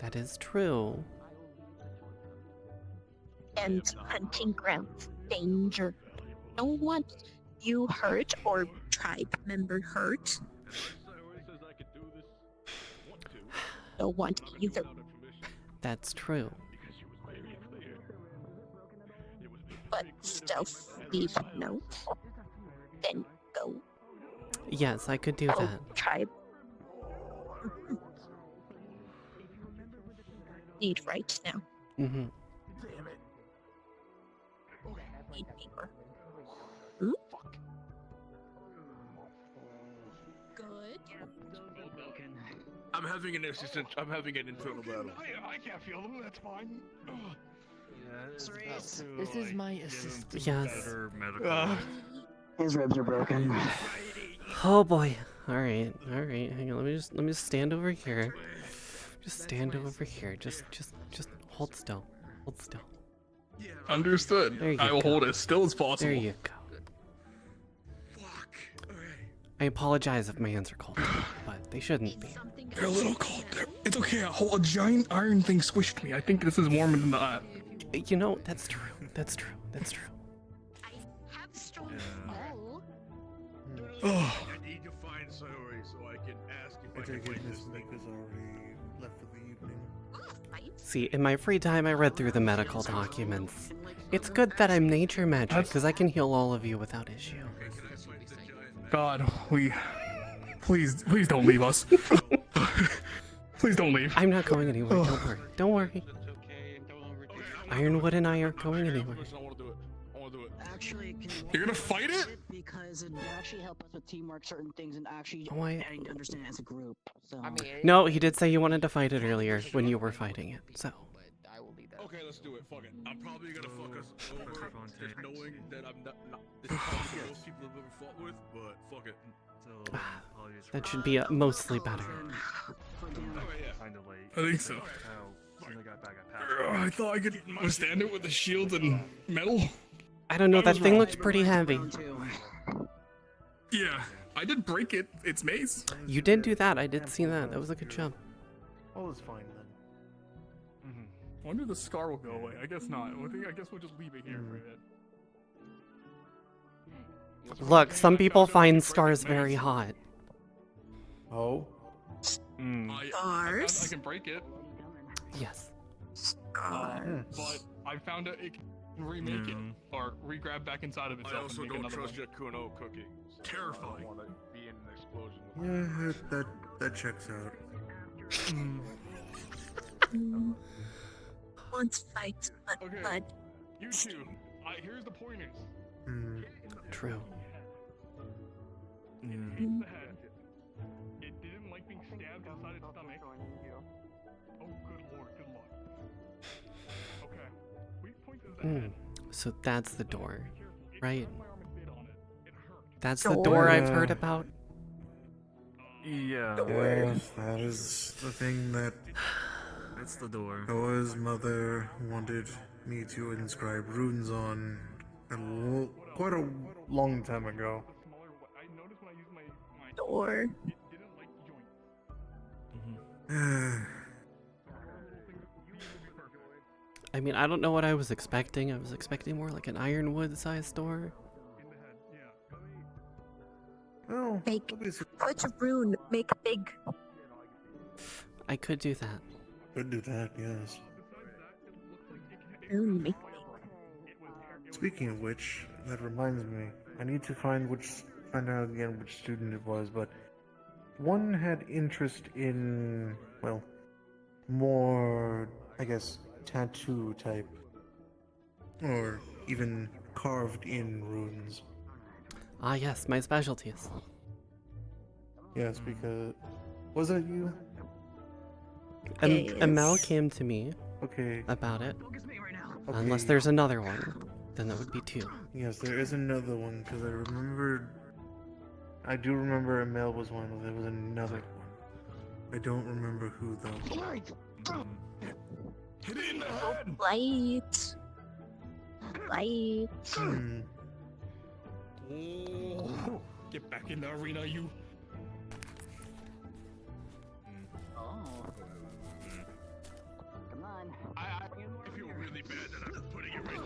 That is true. And hunting grounds. Danger. Don't want you hurt or tribe member hurt. Don't want either. That's true. But stealth leave notes. Then go. Yes, I could do that. Tribe. Need right now. Mm-hmm. Need paper. Good. I'm having an internal battle. I can't feel them. That's fine. This is my assistant. Yes. His ribs are broken. Oh boy. Alright, hang on, let me just stand over here. Just stand over here. Just hold still. Hold still. Understood. There you I will go. hold as still as possible. There you go. I apologize if my hands are cold, but they shouldn't be. They're a little cold. It's okay. A giant iron thing squished me. I think this is warmer than that. You know, that's true. That's true. That's true. I need to find Sayori so I can ask if I can find this thing. Already left for the evening. See, in my free time, I read through the medical documents. It's good that I'm nature magic, because I can heal all of you without issue. God, please don't leave us. Please don't leave. I'm not going anywhere. Don't worry. Don't worry. Ironwood and I aren't going anywhere. Actually, You're gonna fight it? Because it would actually help us with teamwork, certain things, and actually Why? getting to understand it as a group. So. No, he did say you wanted to fight it earlier when you were fighting it. So. Okay, let's do it. Fuck it. I'm probably gonna fuck us over, just knowing that I'm not this is probably the most people I've ever fought with, but fuck it. That should be mostly better. I think so. I thought I could withstand it with the shield and metal. I don't know, that thing looks pretty heavy. Yeah, I did break it. It's mace. You did do that, I did see that. That was a good job. All is fine then. I wonder if the scar will go away. I guess not. I guess we'll just leave it here for a bit. Look, some people find scars very hot. Oh? I can break it. Yes. But I found out it can remake it or re-grab back inside of I itself. also and make don't another trust one. your Kuno cookie. Terrifying. I don't wanna be in an explosion with Yeah, that checks out. Wants fight, but Okay. blood. You two. Here's the pointers. True. It hits the head. It didn't like being stabbed inside its stomach. Oh, good lord, good luck. Okay. Weak point is the head. So that's the door, right? That's Door. the door I've heard about. Yeah. Yes, that is the thing that. That's the door. Noah's mother wanted me to inscribe runes on quite a long time ago. Door. I mean, I don't know what I was expecting. I was expecting more like an ironwood sized door. Well, Make put a rune, make big. I could do that. Could do that, yes. Rune, make Speaking of which, that reminds me, I need to find out again which student it was, but one had interest in, well, more, I guess, tattoo type. Or even carved in runes. Ah, yes, my specialties. Yes, because... Was that you? Mel came to me about it. Unless there's another one, then that would be two. Yes, there is another one, because I do remember Mel was one, but there was another one. I don't remember who, though. Hit it in the head! Light. Light. Oh, get back in the arena, you. Come on. I feel really bad that I'm putting it right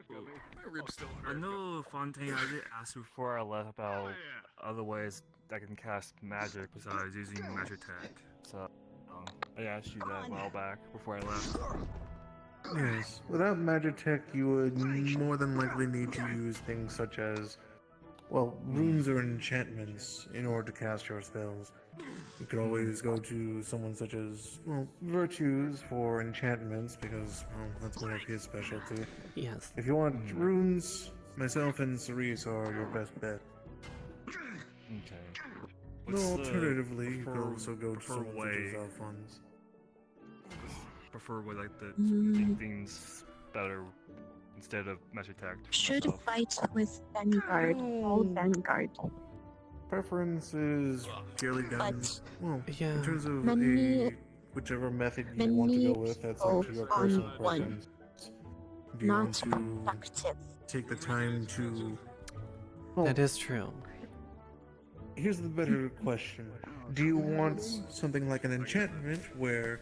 there. My ribs still hurt. I know, Fontaine, I did ask you before I left about other ways I can cast magic besides using magic tech. So, I asked you that a while back before I left. Yes. Without Magitech, you would more than likely need to use things such as, well, runes or enchantments in order to cast your spells. You could always go to someone such as, well, Virtues for enchantments, because, well, that's one of his specialty. Yes. If you want runes, myself and Cerise are your best bet. Okay. No, alternatively, you could also go to someone such as Alphonse. Prefer way like to make things better instead of magic tech. Should fight with Vanguard. All Vanguard. Preference is purely down, well, in terms of Many- whichever method you want to go with, that's up to your personal preference. Do you want to take the time to... Well, That is true. here's the better question. Do you want something like an enchantment where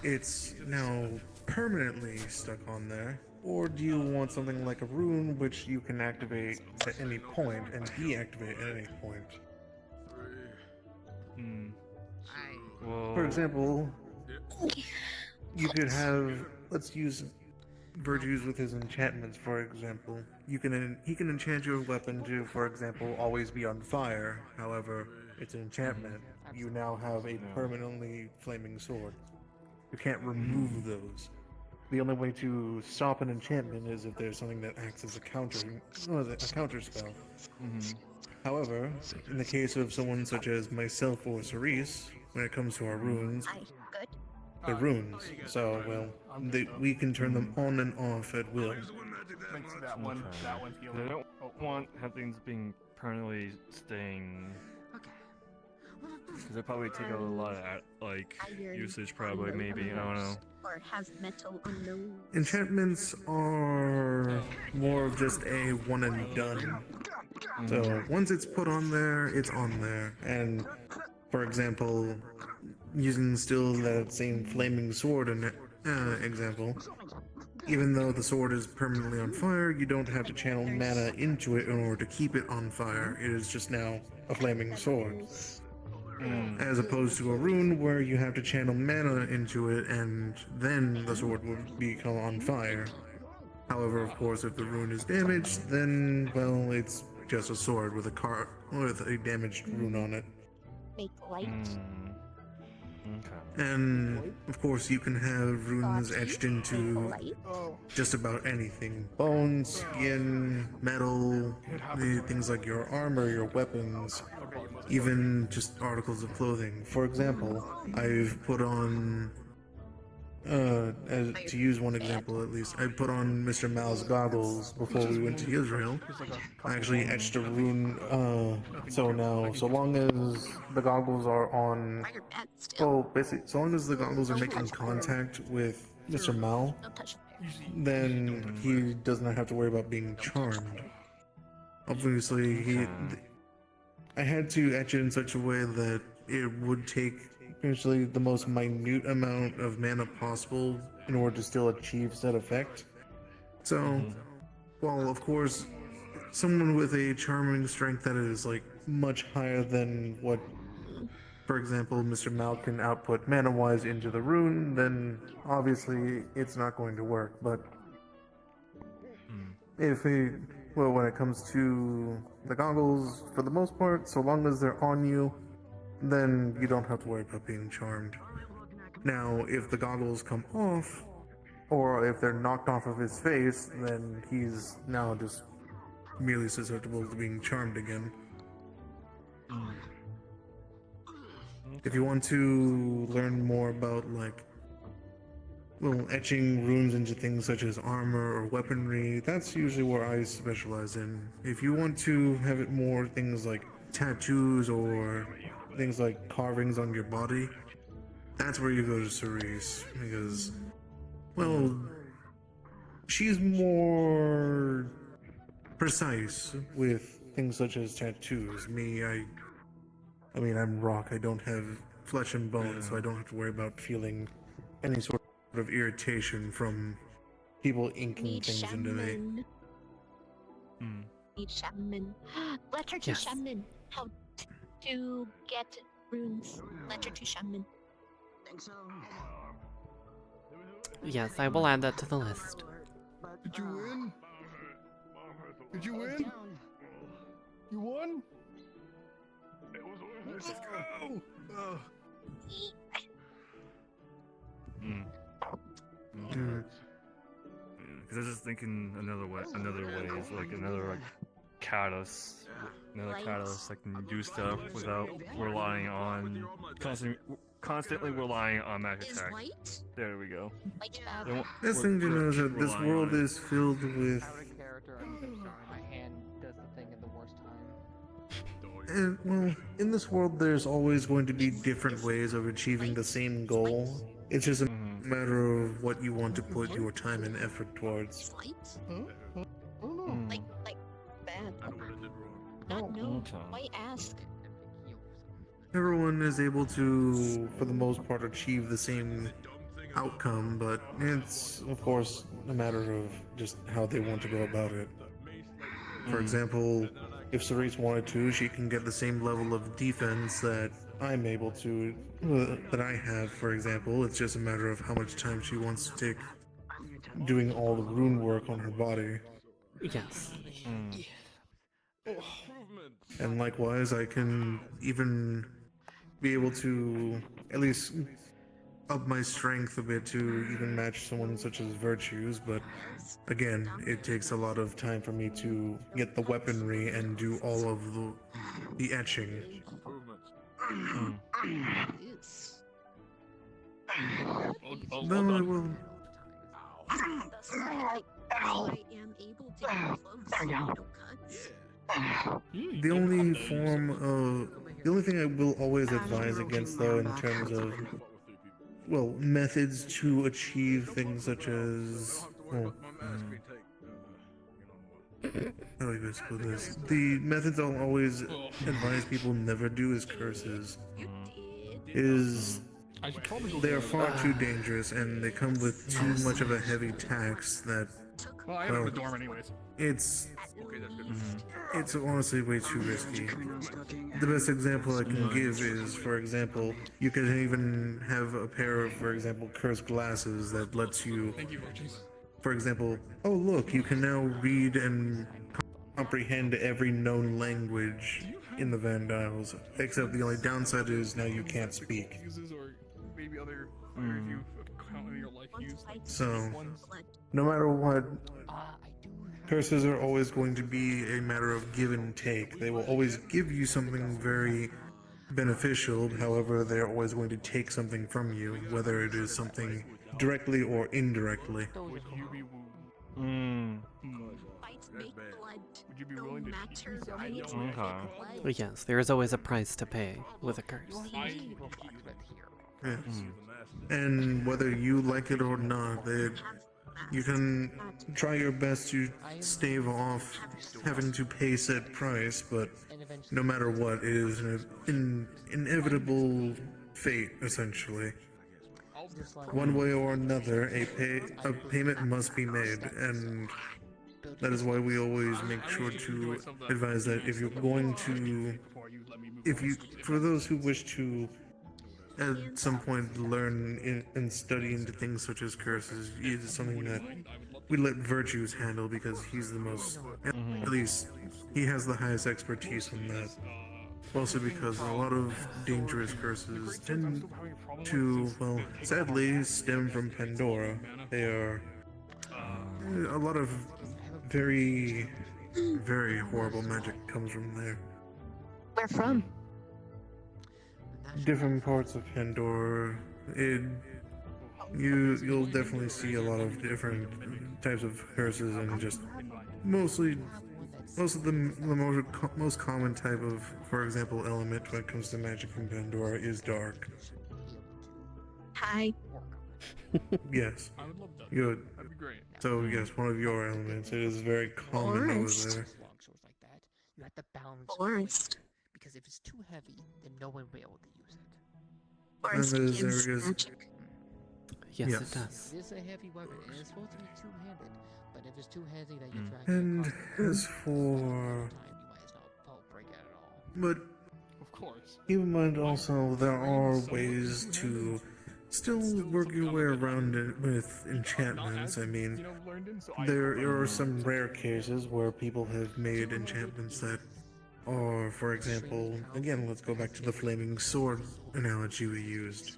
it's now permanently stuck on there? Or do you want something like a rune which you can activate at any point and deactivate at any point? For example, you could have, let's use Virtues with his enchantments, for example. He can enchant your weapon to, for example, always be on fire. However, it's an enchantment. You now have a permanently flaming sword. You can't remove those. The only way to stop an enchantment is if there's something that acts as a counter spell. However, in the case of someone such as myself or Cerise, when it comes to our runes, they're runes. So, well, we can turn them on and off at will. Makes that one feel. I don't want things being permanently staying. Because it probably take a lot of usage, probably, maybe, I don't know. Or have metal unknown. Enchantments are more of just a one and done. So once it's put on there, it's on there. And for example, using still that same flaming sword example, even though the sword is permanently on fire, you don't have to channel mana into it in order to keep it on fire. It is just now a flaming sword. As opposed to a rune where you have to channel mana into it and then the sword would become on fire. However, of course, if the rune is damaged, then, well, it's just a sword with a damaged rune on it. Make light. And, of course, you can have runes etched into just about anything. Bones, skin, metal, things like your armor, your weapons, even just articles of clothing. For example, I've put on, to use one example at least, I put on Mr. Mal's goggles before we went to Israel. I actually etched a rune, so now, so long as the goggles are on, well, basically, so long as the goggles are making contact with Mr. Mal, then he does not have to worry about being charmed. Obviously, I had to etch it in such a way that it would take usually the most minute amount of mana possible in order to still achieve said effect. So, while of course, someone with a charming strength that is like much higher than what, for example, Mr. Mal can output mana-wise into the rune, then obviously it's not going to work. But when it comes to the goggles, for the most part, so long as they're on you, then you don't have to worry about being charmed. Now, if the goggles come off, or if they're knocked off of his face, then he's now just merely susceptible to being charmed again. If you want to learn more about, like, well, etching runes into things such as armor or weaponry, that's usually where I specialize in. If you want to have it more things like tattoos or things like carvings on your body, that's where you go to Cerise, because, well, she's more precise with things such as tattoos. I mean, I'm rock. I don't have flesh and bone, so I don't have to worry about feeling any sort of irritation from people inking Need things into me. shaman. Need shaman. Letter to Yes. shaman. How to get runes. Letter to shaman. Think so. Yes, I will add that to the list. Did you win? Did you win? You won? Let's go! Because I was just thinking another way is like another catalyst that can do stuff without relying on constantly relying on magic Is attack. white? There we go. White Best thing to know is that this world is filled with, Out of character, I'm so sorry. My hand does the thing at the worst time. and well, in this world there's always going to be different ways of achieving the same goal. It's just a matter of what you want to put your time and effort towards. Like bad. Not know. Why ask? Everyone is able to, for the most part, achieve the same outcome, but it's, of course, a matter of just how they want to go about it. For example, if Cerise wanted to, she can get the same level of defense that I'm able to, that I have, for example. It's just a matter of how much time she wants to take doing all the rune work on her body. Yes. And likewise, I can even be able to at least up my strength a bit to even match someone such as Virtues, but again, it takes a lot of time for me to get the weaponry and do all of the etching. Though I will. I am able to get close. No cuts. The only thing I will always advise against, though, in terms of, well, methods to achieve things such as, well, how do I best put this? The methods I'll always advise people never do is curses. They are far too dangerous, and they come with too much of a heavy tax that, Well, I have a dorm anyways. it's Okay, that's good. it's honestly way too risky. The best example I can give is, for example, you can even have a pair of, for example, cursed glasses that lets you, Thank you, Virtues. for example, oh look, you can now read and comprehend every known language in the Vandiles, except the only downside is now you can't speak. Uses or maybe other players you've in your life use. Like So, ones. no matter what, curses are always going to be a matter of give and take. They will always give you something very beneficial, however, they're always going to take something from you, whether it is something directly or indirectly. Would you be Would you be willing to teach me something? But yes, there is always a price to pay with a curse. Yeah. And whether you like it or not, you can try your best to stave off having to pay said price, but no matter what, it is an inevitable fate, essentially. one way or another, a payment must be made, and that is why we always make sure to advise that if you're going to, for those who wish to at some point learn and study into things such as curses, it is something that we let Virtues handle because he's the most, at least he has the highest expertise on that. Also because a lot of dangerous curses tend to, well, sadly stem from Pandora. They are a lot of very, very horrible magic comes from there. Where from? Different parts of Pandora. You'll definitely see a lot of different types of curses, and just most of the most common type of, for example, element when it comes to magic in Pandora is dark. Hi. Yes. I would love that. Good. That'd be great. So yes, one of your elements. It is very common over there. Long swords like that, you have to balance Forest. because if it's too heavy, then no one will be able to use it. Forest And gives there is- magic. Yes, it does. It is a heavy weapon, and it's supposed to be two-handed, but if it's too heavy that you drag And it as for, break it at all. but Of course. keep in mind also there are ways to still work your way around it with enchantments. I mean, there are some rare cases where people have made enchantments that are, for example, again, let's go back to the flaming sword analogy we used.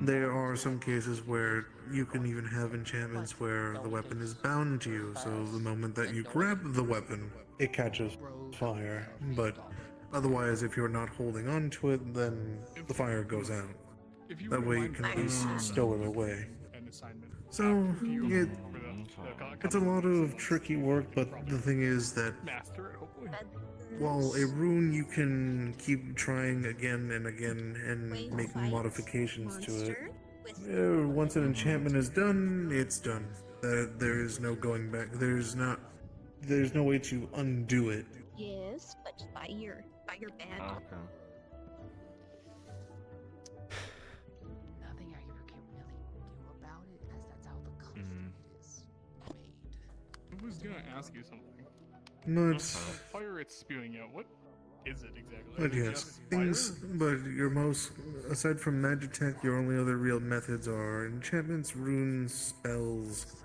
There are some cases where you can even have enchantments where the weapon is bound to you, so the moment that you grab the weapon, it catches fire. But otherwise, if you're not holding on to it, then the fire goes out. That way you can at least stow it away. So, it's a lot of tricky work, but the thing is that while a rune you can keep trying again and again and making modifications to it. Once an enchantment is done, it's done. There is no going back. There's no way to undo it. Yes, but by your bad. Okay. Nothing I ever can really do about it, as that's how the conflict is made. I was gonna ask you something. No, it's... Fire it's spewing out. What is it exactly? But yes, things. But your most, aside from Magitech, your only other real methods are enchantments, runes, spells.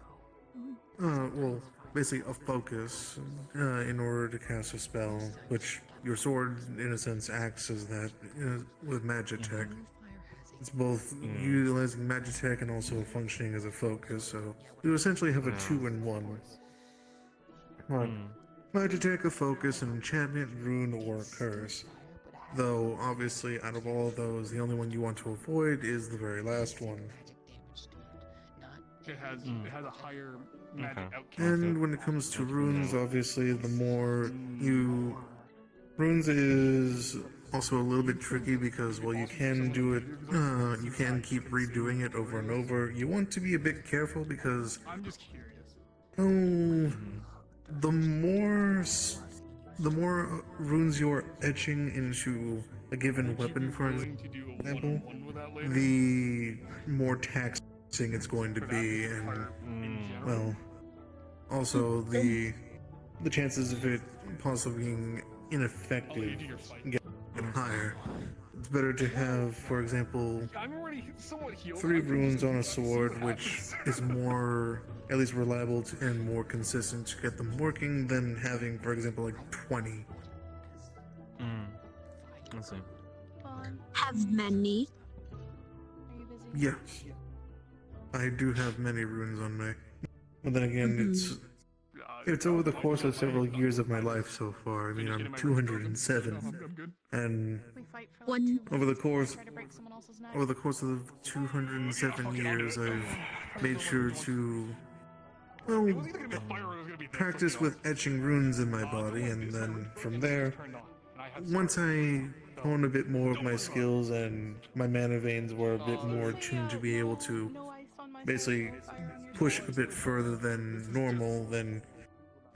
Well, basically a focus in order to cast a spell, which your sword, in a sense, acts as that with Magitech. It's both utilizing Magitech and also functioning as a focus, so you essentially have a 2-in-1. Magitech, a focus, an enchantment, rune, or a curse. Though, obviously, out of all of those, the only one you want to avoid is the very last one. It has a higher magic outcast. And when it comes to runes, obviously, the more you... Runes is also a little bit tricky because, while you can do it, you can keep redoing it over and over. You want to be a bit careful because... I'm just curious. The more runes you're etching into a given weapon, for example, the more taxing it's going to be, and well, also the chances of it possibly being ineffective get higher. It's better to have, for example, 3 runes on a sword, which is more, at least reliable and more consistent to get them working, than having, for example, like 20. Let's see. Have many. Yes. I do have many runes on me. But then again, it's over the course of several years of my life so far. I mean, I'm 207, and over the course of the 207 years, I've made sure to, well, practice with etching runes in my body, and then from there, once I honed a bit more of my skills and my mana veins were a bit more tuned to be able to basically push a bit further than normal, then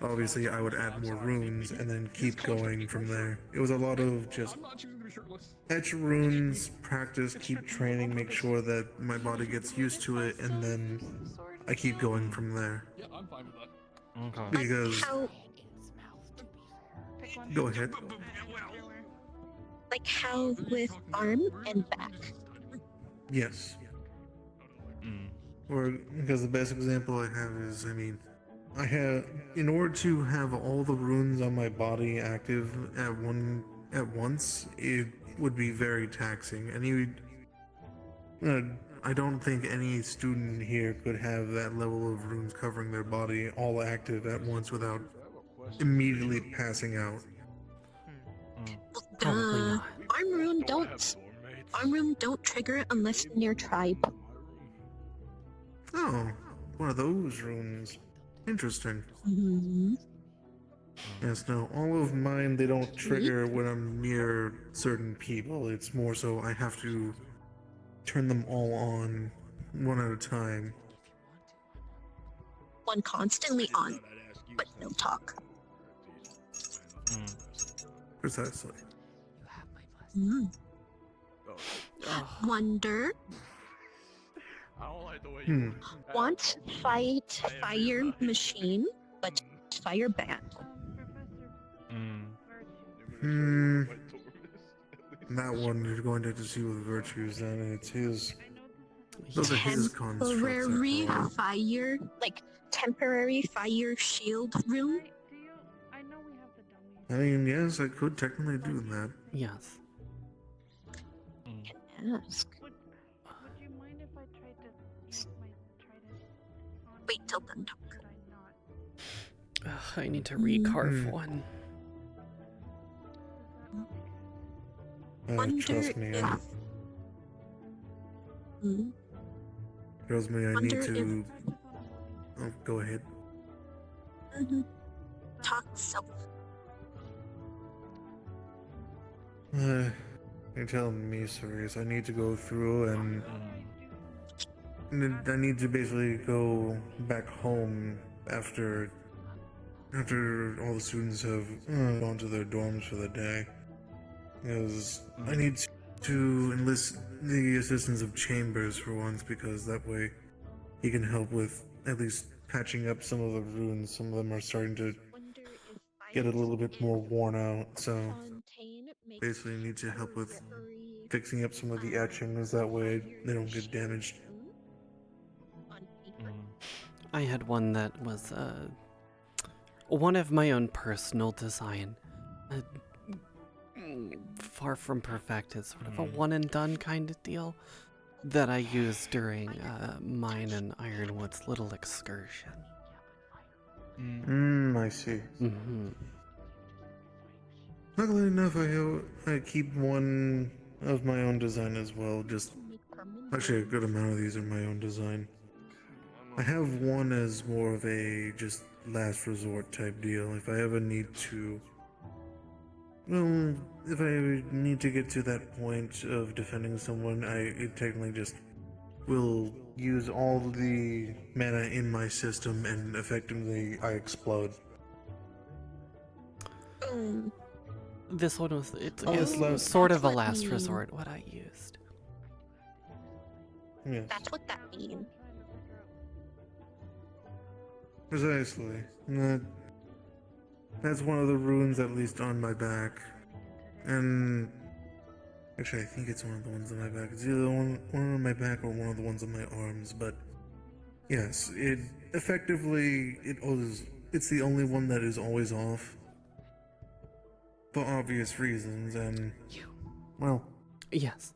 obviously I would add more runes and then keep going from there. It was a lot of just I'm not choosing to be shirtless. etch runes, practice, keep training, make sure that my body gets used to it, and then I keep going from there. Yeah, I'm fine with that. Okay. Because How, go ahead. like how with arm and back. Yes. Mm. Or because the best example I have is, I mean, I have, in order to have all the runes on my body active at once, it would be very taxing. I don't think any student here could have that level of runes covering their body all active at once without immediately passing out. Probably not. Arm rune don't trigger unless near tribe. Oh, one of those runes. Interesting. Mm-hmm. Yes, no, all of mine, they don't trigger when I'm near certain people. It's more so I have to turn them all on one at a time. One constantly on, but no talk. Precisely. Mm. Wonder. Want fight fire machine, but fire band. Hmm. That one you're going to have to see with virtues, and it's his. Those are his constructs. Temporary fire, like temporary fire shield room. I mean, yes, I could technically do that. Yes. Ask. Wait till then talk. I need to recarve one. Trust me, Trust me, I need to. Oh, go ahead. Talk so. You're telling me, serious. I need to go through and I need to basically go back home after all the students have gone to their dorms for the day. Because I need to enlist the assistance of Chambers for once, because that way he can help with at least patching up some of the runes. Some of them are starting to get a little bit more worn out, so basically need to help with fixing up some of the etchings, that way they don't get damaged. I had one that was one of my own personal design. Far from perfect. It's sort of a one and done kind of deal that I used during mine and Ironwood's little excursion. I see. Mm-hmm. Luckily enough, I keep one of my own design as well. Just actually a good amount of these are my own design. I have one as more of a just last resort type deal. If I ever need to, well, if I need to get to that point of defending someone, it technically just will use all the mana in my system and effectively I explode. This one was it's sort of a last resort what I used. Yes. That's what that means. Precisely. That's one of the runes at least on my back. And actually I think it's one of the ones on my back. It's either one on my back or one of the ones on my arms, but yes, it effectively it's the only one that is always off. For obvious reasons, and well, yes.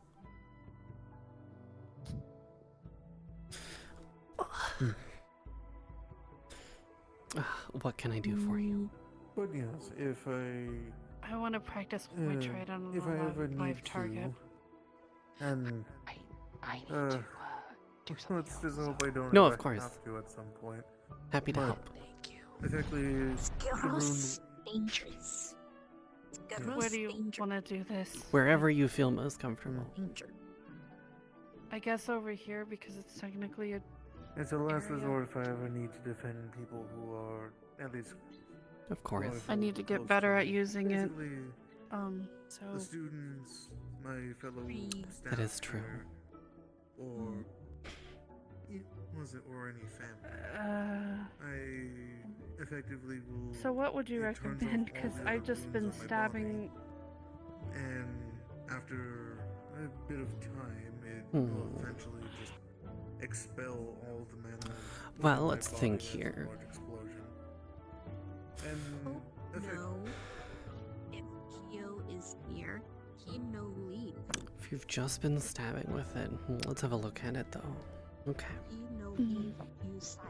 What can I do for you? But yes, if I want to practice with my trade on if I ever a need live target. to, and I need to do something. let's just hope I don't No, ever of course. have to at some point. Happy to But help. Effectively, the rune. Dangerous. Where do you want to do this? Wherever you feel most comfortable. I guess over here because it's technically a. It's a last area. resort if I ever need to defend people who are at least Of course. I need to get better at using it. So The students, my fellow staff That is true. here, or was it or any family? I effectively will. So what would you it turns off recommend? all Because the I've other just wounds been on my stabbing. body, and after a bit of time, it will eventually just expel all the mana. Well, from my let's body think as a here. large explosion. And No. If Kyo is here, he no leave. If you've just been stabbing with it, let's have a look at it though. Okay. He no leave you sight.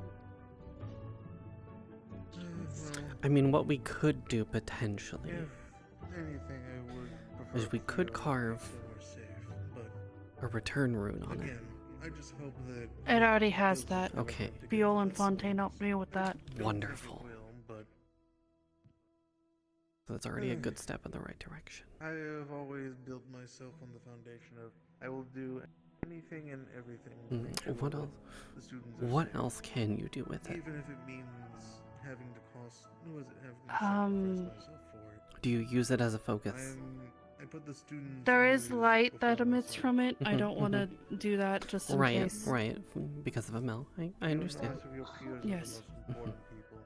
I mean, what we could do potentially If anything, I would prefer is we could Kyo carve so we're safe, but a return rune on it. again, I just hope that It already has that. Okay. Biol and Fontaine helped me with that. Wonderful. but So that's already a good step in the right direction. I have always built myself on the foundation of I will do anything and everything to make sure What that else? the students are What safe. else can you do with it? Even if it means having to cost, who is it, having to sacrifice myself for it. Do you use it as a focus? I put the students. There is light that emits from it. I don't want to do that just in Right, case. right. Because of Amel. I understand. Of your peers are Yes. the most important people.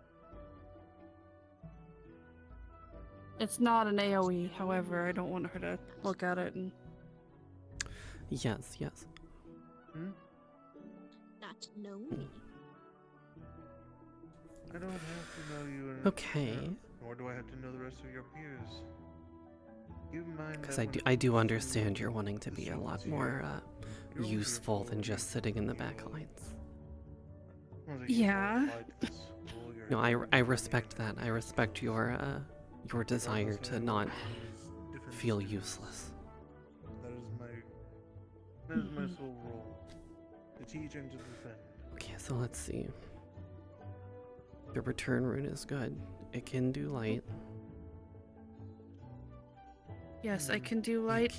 It's not an AoE, however, I don't want her to look at it and. Yes, yes. Not to know me. I don't have to know you. Okay. Nor do I have to know the rest of your peers. Keep in mind Because that I do understand you're wanting to be a lot more useful than just sitting in the back lines. Yeah. No, I respect that. I respect your desire to not feel useless. That is my sole role. To teach and to defend. Okay, so let's see. The return rune is good. It can do light. Yes, I can do light.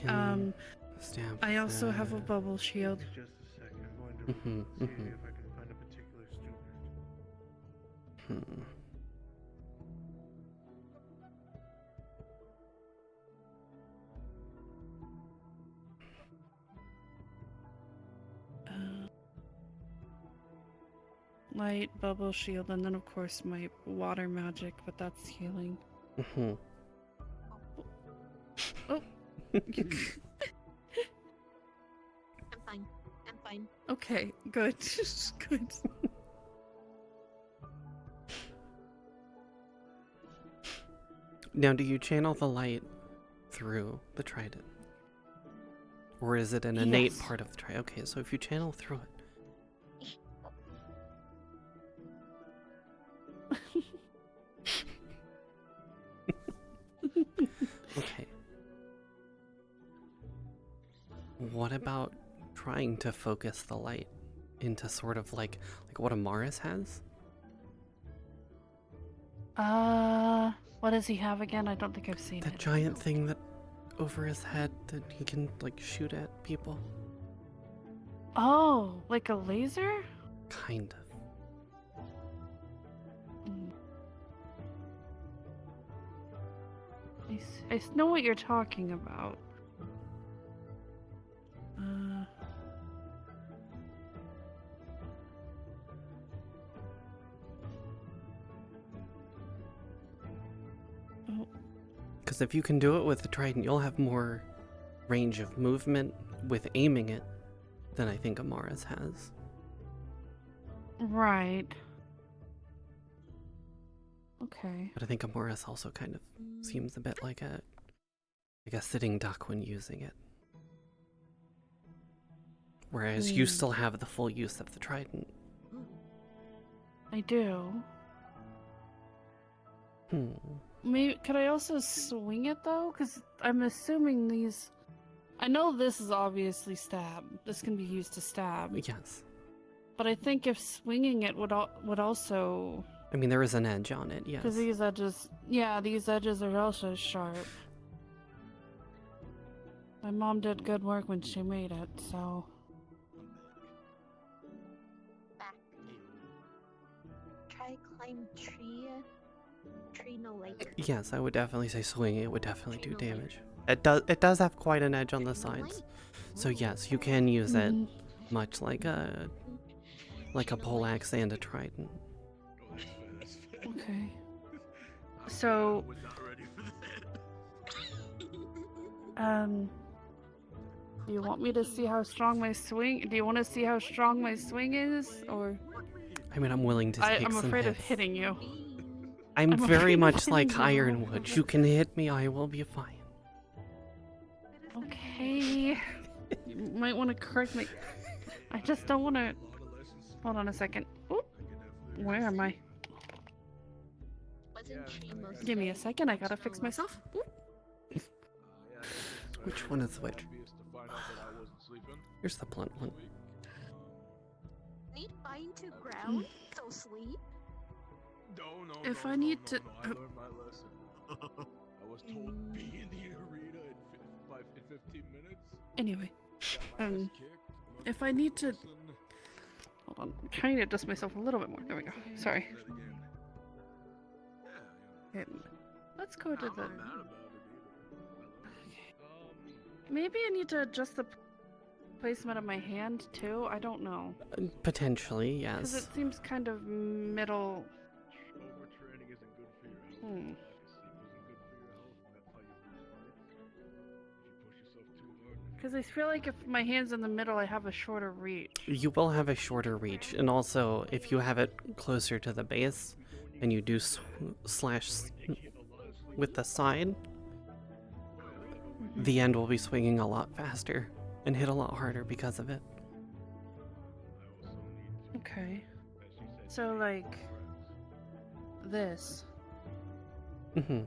Stamp I also have a that. bubble shield. Just a sec. I'm going to see if I can find a particular student. Light, bubble shield, and then of course my water magic, but that's healing. Oh. I'm fine. I'm fine. Okay, good. Good. Now, do you channel the light through the trident? Or is it an innate Yes. part of the trident? Okay, so if you channel through it. Okay. What about trying to focus the light into sort of like what Amaris has? What does he have again? I don't think I've seen That it. giant thing that over his head that he can like shoot at people? Oh, like a laser? Kind of. I know what you're talking about. Because if you can do it with the trident, you'll have more range of movement with aiming it than I think Amaris has. Right. Okay. But I think Amaris also kind of seems a bit like a sitting duck when using it. Whereas you still have the full use of the trident. I do. Maybe could I also swing it though? Because I'm assuming these. I know this is obviously stab. This can be used to stab. Yes. But I think if swinging it would also. I mean, there is an edge on it, yes. Because these edges, yeah, these edges are also sharp. My mom did good work when she made it, so. Back. Try climb tree. Tree no light. Yes, I would definitely say swinging. It would definitely do damage. It does have quite an edge on the sides, so yes, you can use it much like a poleaxe and a trident. Okay. So, do you want me to see how strong my swing? Do you want to see how strong my swing is, or? I mean, I'm willing to take I'm some afraid of hits. hitting you. I'm I'm very afraid of much hitting like you. Ironwood. You can hit me, I will be fine. Okay. You might want to correct me. I just don't want to. Hold on a second. Oop. Where am I? Give me a second. I gotta fix myself. Oop. Which one is which? Here's the blunt one. Need bind to ground, so sleep. If I need to. I learned my lesson. I was told be in the arena in 15 minutes. Anyway, if I need to. Hold on. I'm trying to adjust myself a little bit more. There we go. Sorry. Okay, let's go to the. Maybe I need to adjust the placement of my hand too. I don't know. Potentially, Because yes. it seems kind of middle. Overtraining isn't good for your health. Hmm. Because I feel like if my hand's in the middle, I have a shorter reach. You will have a shorter reach, and also if you have it closer to the base, and you do slash with the side, the end will be swinging a lot faster and hit a lot harder because of it. Okay. So like this. Mm-hmm.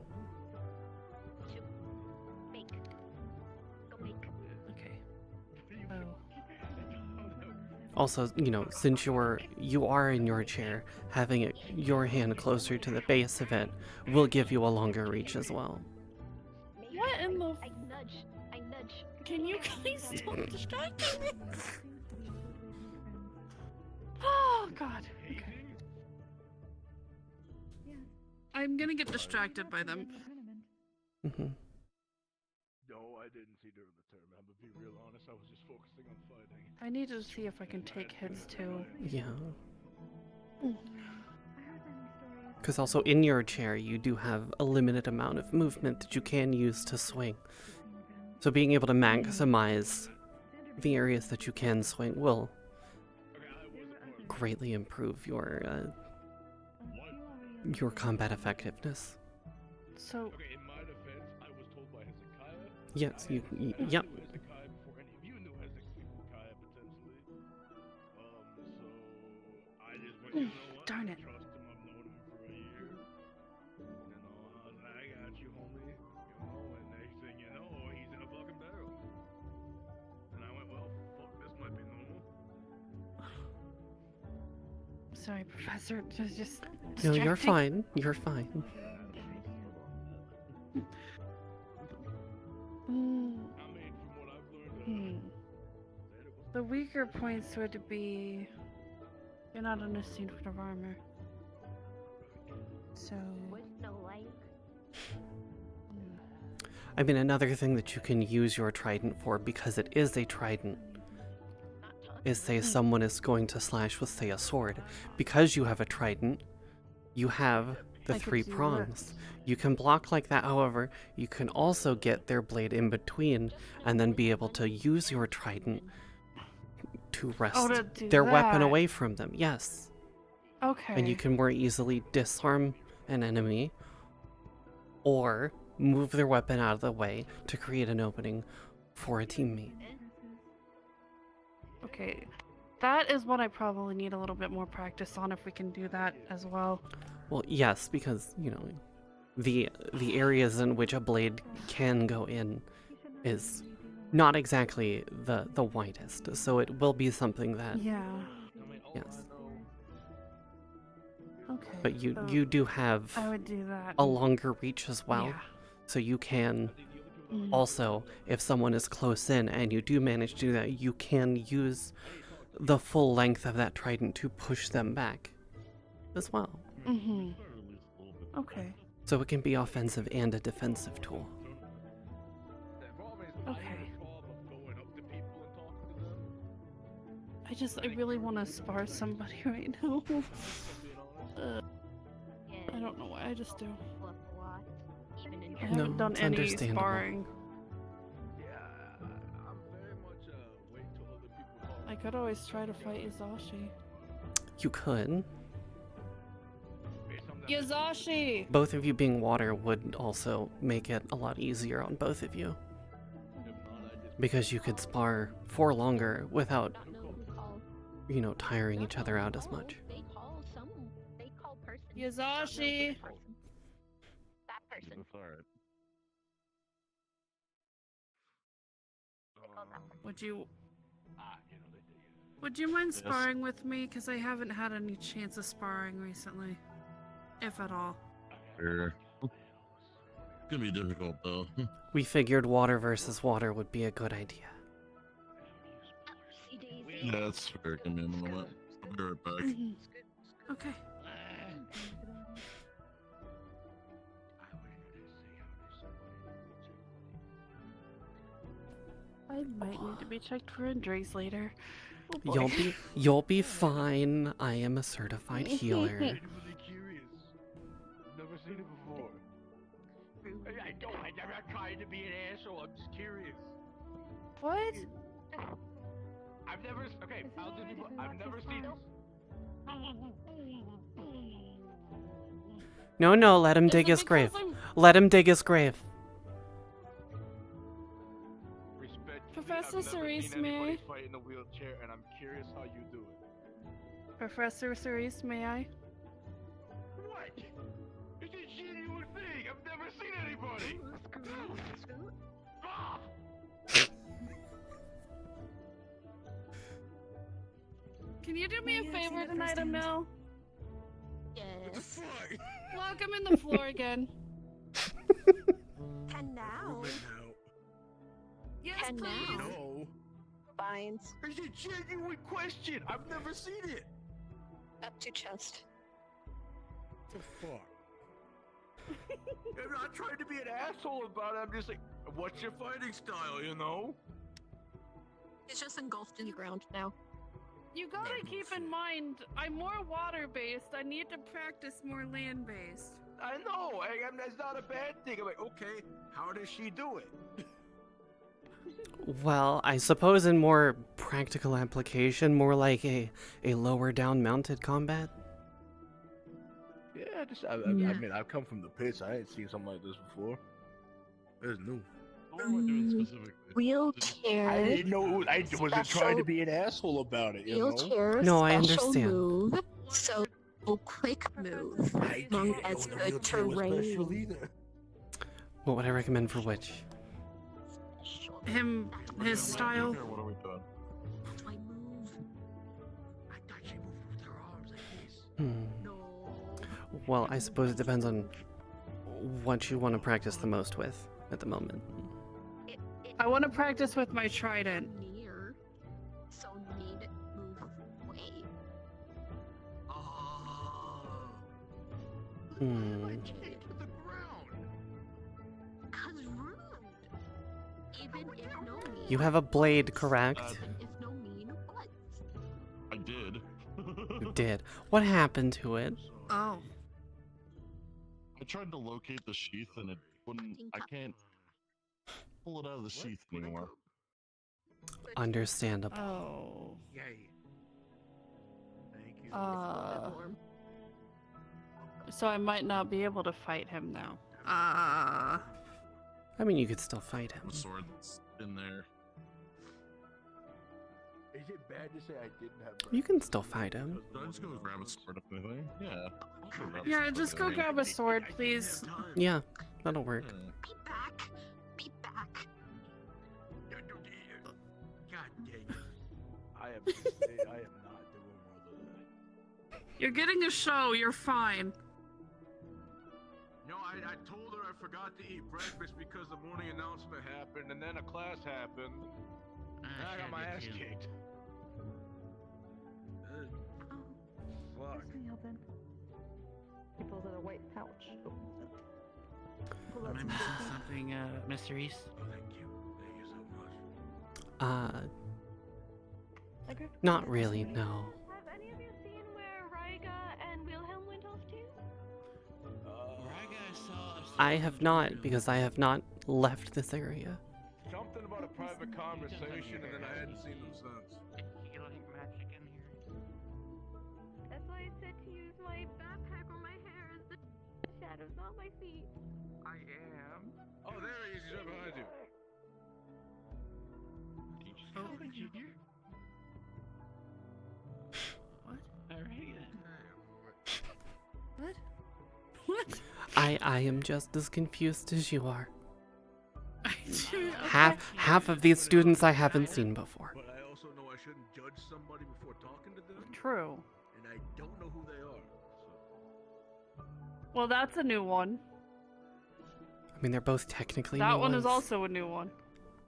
Okay. Oh. Also, since you are in your chair, having your hand closer to the base of it will give you a longer reach as well. What in the? I nudge. Can you please stop distracting me? Oh God. Okay. I'm gonna get distracted by them. Mm-hmm. No, I didn't see during the tournament. I'm gonna be real honest. I was just focusing on fighting. I need to see if I can take hits too. Yeah. Because also in your chair, you do have a limited amount of movement that you can use to swing. So being able to maximize the areas that you can swing will greatly improve your combat effectiveness. So. Okay, in my defense, I was told by Hezekiah. Yes, yep. I knew Hezekiah before any of you knew Hezekiah potentially. So I just went, you know what? Darn it. I trust him. I've known him for a year. I was like, I got you, homie. And next thing you know, he's in a fucking barrel. And I went, well, fuck, this might be normal. Sorry, Professor. Just. No, you're distracting. fine. You're fine. The weaker points would be you're not in a suit of armor. So With no light. I mean, another thing that you can use your trident for, because it is a trident, is say someone is going to slash with, say, a sword. Because you have a trident, you have the I could 3 do prongs. this. You can block like that, however, you can also get their blade in between and then be able to use your trident to wrest to do their weapon that. away from them. Yes. Okay. And you can more easily disarm an enemy or move their weapon out of the way to create an opening for a teammate. Okay. That is what I probably need a little bit more practice on if we can do that as well. Well, yes, because, the areas in which a blade can go in is not exactly the widest, so it will be something that... Yeah. Yes. Okay. But so you do have I would do that. a longer reach as well, Yeah. so you can also, if someone is close in and you do manage to do that, you can use the full length of that trident to push them back as well. Mm-hmm. Okay. So it can be offensive and a defensive tool. Okay. I really want to spar somebody right now. I don't know why, I just do. I haven't done it's any understandable. sparring. I could always try to fight Yazashi. You could. Yazashi! Both of you being water would also make it a lot easier on both of you. Because you could spar for longer without, tiring each other out as much. They call person. Yazashi! That person. Would you mind Yes. sparring with me? Because I haven't had any chance of sparring recently. If at all. Sure. It's gonna be difficult though. We figured water versus water would be a good idea. Yeah, that's fair. Give me a moment. I'll be right back. Okay. I might need to be checked for injuries later. Oh boy. You'll be fine. I am a certified healer. Never seen it before. I'm not trying to be an asshole. I'm just curious. What? I've never seen it. No, let him dig his grave. Let him dig his grave. Professor Cerise, may I? Fight in a wheelchair, and I'm curious how you do it. Professor Cerise, may I? What? It's a genuine thing. I've never seen anybody. Ah! Can you do me a favor tonight, Emil? Yes. Lock him in the floor again. And now. Yes, and please. now. No. Binds It's a genuine question. I've never seen it. up to chest. The fuck? I'm not trying to be an asshole about it. I'm just like, what's your fighting style, you know? It's just engulfed in the ground now. You gotta keep in mind, I'm more water-based. I need to practice more land-based. I know. That's not a bad thing. I'm like, okay, how does she do it? Well, I suppose in more practical application, more like a lower down mounted combat. Yeah, I mean, I've come from the pits. I ain't seen something like this before. It's new. What am I doing specifically? Wheelchair. I didn't know. I wasn't trying to be an asshole about it. You know? Wheelchair. No, I special understand. Move, so quick move. Long as good terrain. What would I recommend for which? His style. What are we doing? I move. I thought she moved with her arms like this. Hmm. Well, I suppose it depends on what you want to practice the most with at the moment. I want to practice with my trident. Near. So need move away. Hmm. Cause rude. Even if no mean. You have a blade, correct? Even if no mean what? I did. You did. What happened to it? Oh. I tried to locate the sheath and it wouldn't. I can't pull it out of the sheath anymore. Understandable. Oh. Yay. Thank you. So I might not be able to fight him now. I mean, you could still fight him. The sword that's in there. Is it bad to say I didn't have? You can still fight him. Did I just go grab a sword if anything? Yeah. Sure, grab a Yeah, sword just if go anything. grab a sword, please. Yeah, that'll work. Be back. Be back. God dang it. I am not doing well today. You're getting a show, you're fine. No, I told her I forgot to eat breakfast because the morning announcement happened and then a class happened. And I got my ass kicked. Let me open. white pouch. Opens up. Pull out Am I some missing sticky- something, Mr. East? Thank you so much. Okay. Not really, no. Have any of you seen where Raiga and Wilhelm went off to? I have not, because I have not left this area. Something about a private conversation, and then I hadn't seen them since. Healing magic in here. That's why I said to use my backpack or my hair as the shadows, not my feet. I am. Oh, there he is. He's right behind you. Oh, did you hear? What? Alrighty then. What? What? I am just as confused as you are. Okay. Half of these students I haven't seen before. But I also know I shouldn't judge somebody before talking to them. True. And I don't know who they are. Well, that's a new one. I mean, they're both technically That new one is ones. also a new one.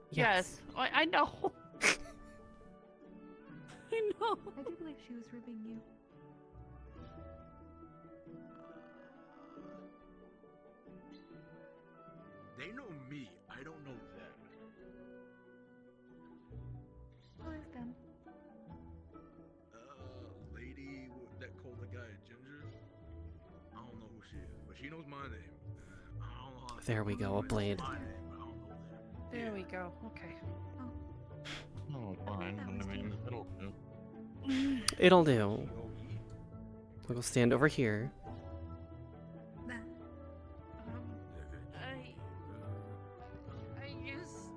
Yes. I know. I know. I do believe she was ribbing you. They know me. I don't know them. Who is them? Lady that called the guy a ginger. I don't know who she is, but she knows my name. I don't know how to There we go, a blade. my name, but I don't know that. There we go. Okay. No, fine. I mean, it'll do. It'll do. We'll stand over here. I used.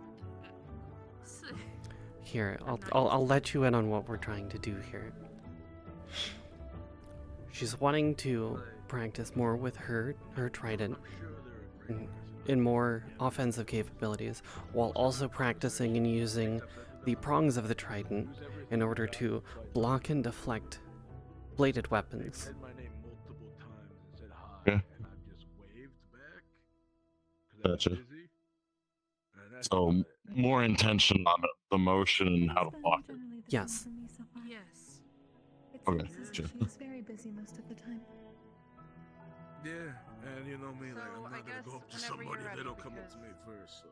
Here, I'll let you in on what we're trying to do here. She's wanting to practice more with her trident in more offensive capabilities, while also practicing and using the prongs of the trident in order to block and deflect bladed weapons. Said my name multiple times and said hi, Yeah. and I just waved back. 'Cause I was Gotcha. busy. And that's So more intention on the motion and how to block it. Yes. Yes. It Okay, seems as gotcha. if she's very busy most of the time. Yeah, and you know me, like So, I'm I not gonna guess go up to whenever somebody you're if they ready, don't come up to because- me first. So.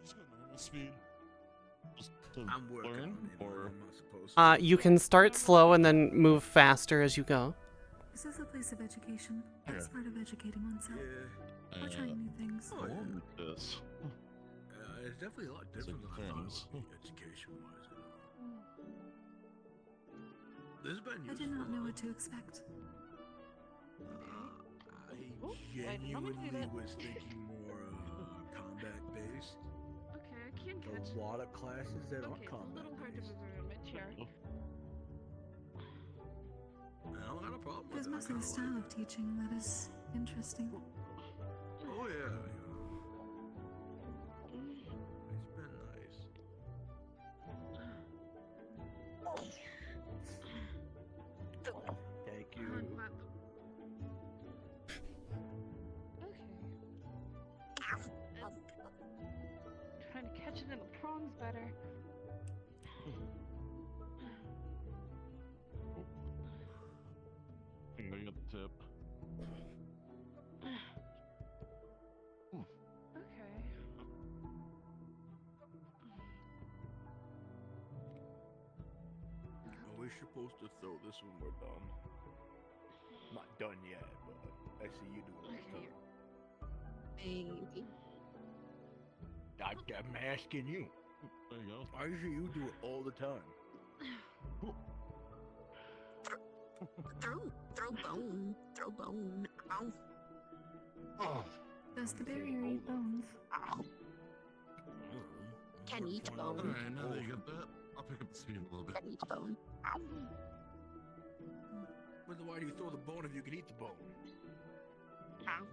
Just go normal speed. Just to I'm working learn, on it, or I'm not supposed to. You can start slow and then move faster as you go. This is a place of education. It's Yeah. part of educating oneself. We're trying new things. Oh, yeah. This. It's definitely a lot different than I thought it things. would be education-wise. This has been I did not know what to expect. I genuinely was thinking more combat-based. Okay, I can A catch. lot of classes that aren't Okay, it's a little hard to combat-based. move around my chair. I don't have a problem It is with mostly the style of teaching that is interesting. Oh yeah. It's been nice. Thank you. Trying to catch it in the prongs better. I think I got the tip. Okay. Are we supposed to throw this when we're done? Not done yet, but I see you doing it. Maybe. I'm asking you. There you go. I see you do it all the time. Throw bone. Throw bone. Ow. Oh. Does the barrier eat bones? Ow. Can eat bone. Alright, now that you got that, I'll pick up the speed a little bit. Can eat bone. Ow. But then why do you throw the bone if you can eat the bone? Ow.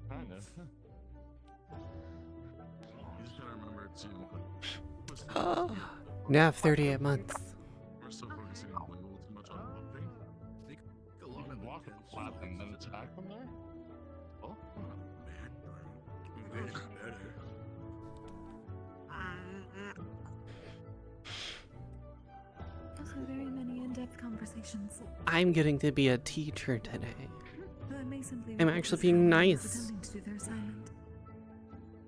Kind of. You just gotta remember to. Nav 38 months. We're still focusing on a little too much on one thing. A lot of Walk flat and then attack them. very many in-depth conversations. I'm getting to be a teacher today. That may simply I'm be actually because being everyone was nice. attempting to do their assignment.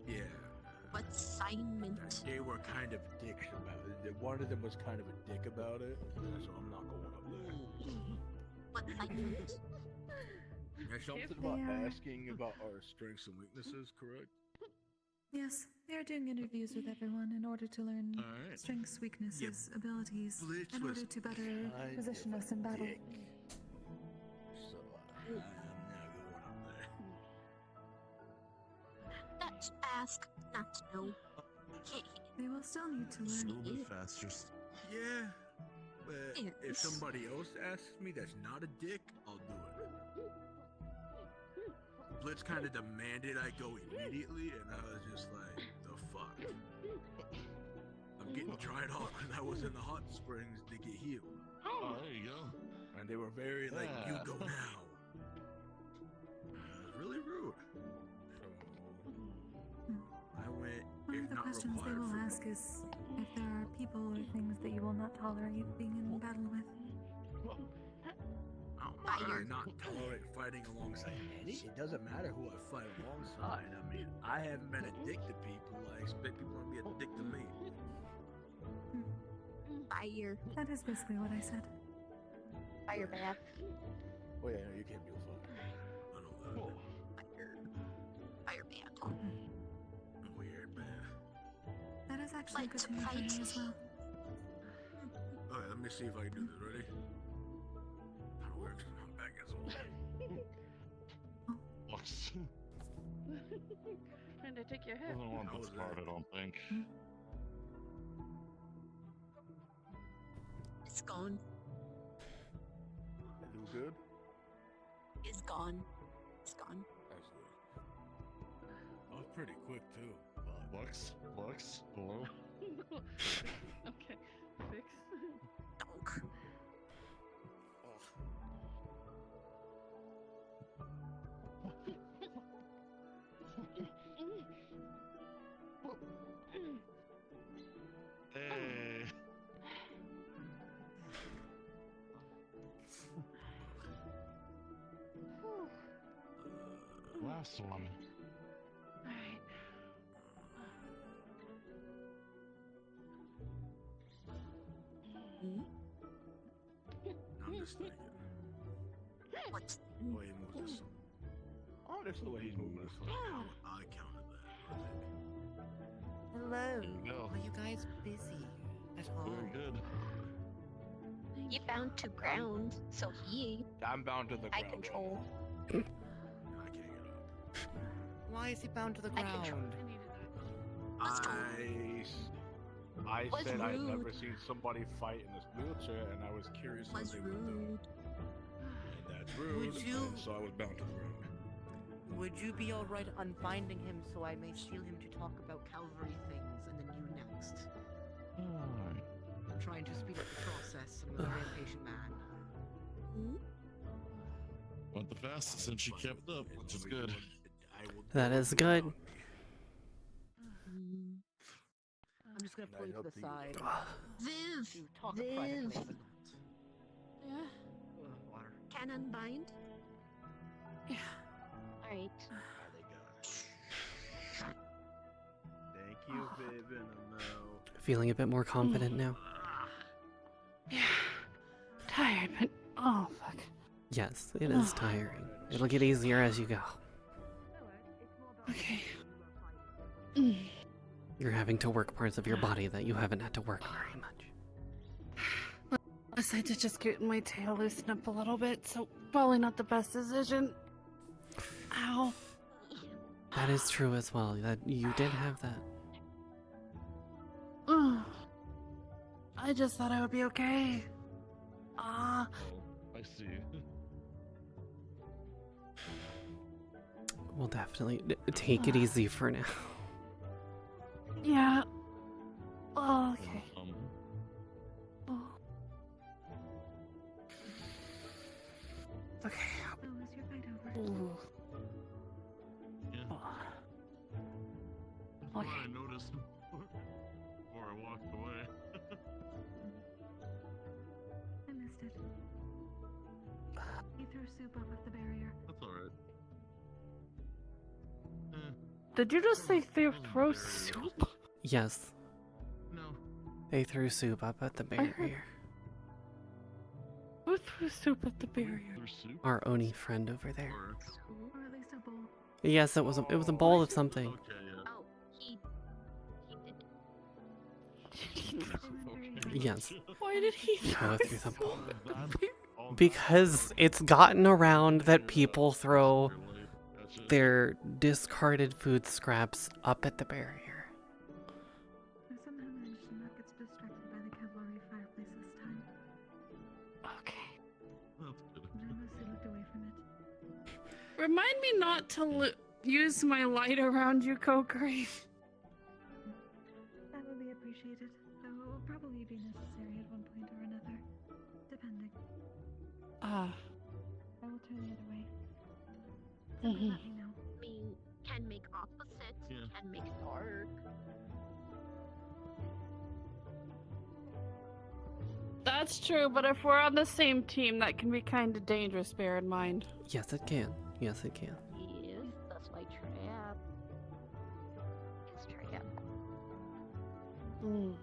Yeah. What assignment? They were kind of dicks about it. One of them was kind of a dick about it, so I'm not going up there. What assignment? There's something They about are- asking about our strengths and weaknesses, correct? Yes, they are doing interviews with everyone in order to learn Alright. strengths, weaknesses, abilities, Blitz in order was to better kind position of us in battle. dick. So I'm not going up there. Let's ask, not know. They will still need to Just a learn. little bit faster. Yeah, but if Yes. somebody else asks me that's not a dick, I'll do it. Blitz kind of demanded I go immediately, and I was just like, the fuck? I'm getting dried off because I was in the hot springs to get healed. Oh, there you go. And they were very like, you Yeah. go now. It was really rude. So I went, One if of the not questions they required will for ask is if there are people or things that you will not tolerate being in battle with. I'm not really not tolerate fighting alongside any. It doesn't matter who I fight alongside. I mean, I haven't been a dick to people. I expect people to be a dick to me. Fire. That is basically what I said. Fire bath. Oh yeah, no, you can't be a fighter. I know that. Fire bath. Weird, man. That is actually Like good to to know for me fight. as well. Alright, let me see if I can do this. Ready? That works. I'm back as well. Looks. Trying to take your hip. Doesn't want this part, I don't think. It's gone. I do good? It's gone. It's gone. Actually. I was pretty quick too. Lux? Hello? Okay, fix. Donk. Hey. Last one. Alright. I'm just thinking. What's The way he moved this. Oh, that's the way he's moving this. How I counted that. I think. Hello. you go. Are you guys busy at all? Very good. he bound to ground, so he I'm bound to the I ground. control. I can't get up. Why is he bound to the I control. ground? I Was said I'd rude. never seen somebody fight in this wheelchair, and I was curious what Was they would do. rude. And that's rude, Would you- and so I was bound to the ground. Would you be alright unbinding him so I may steal him to talk about Calvary things and then you next? Alright. I'm trying to speed up the process. I'm a very impatient man. Went the fastest and she kept up, which is good. That is good. I'm just gonna pull you to the side. Viv! To talk Viv! privately, but not. Yeah. Water. Can unbind? Yeah. Alright. Thank you, Viv and Amel. Feeling a bit more confident now. Yeah. Tired, but oh fuck. Yes, it is tiring. It'll get easier as you go. Okay. You're having to work parts of your body that you haven't had to work very much. Unless I did just get my tail loosened up a little bit, so probably not the best decision. Ow. That is true as well. That you did have that. I just thought I would be okay. I see. We'll definitely take it easy for now. Yeah. Oh, okay. Oh. Okay. Oh, is your fight over? Ooh. Yeah. Okay. I noticed before I walked away. soup up at the barrier. That's alright. Did you just say they throw soup? Yes. No. They threw soup up at the barrier. Who threw soup at the barrier? Our Oni friend over there. Or at least a bowl. Yes, it was a bowl of something. Oh, he did. Yes. Why did he Throw throw it through the soup bowl. at the barrier? Because it's gotten around that people throw their discarded food scraps up at the barrier. I somehow managed to not get distracted by the cavalry fireplace this time. Okay. I mostly looked away from it. Remind me not to use my light around you, Kokiri. That would be appreciated, though it will probably be necessary at one point or another, depending. Ah. I will turn the other way. Let Mhm. me know. We can make opposites, we can make dark. That's true, but if we're on the same team, that can be kind of dangerous, bear in mind. Yes, it can. Yes, it can. Yes, that's my trap. It's trap. Mm.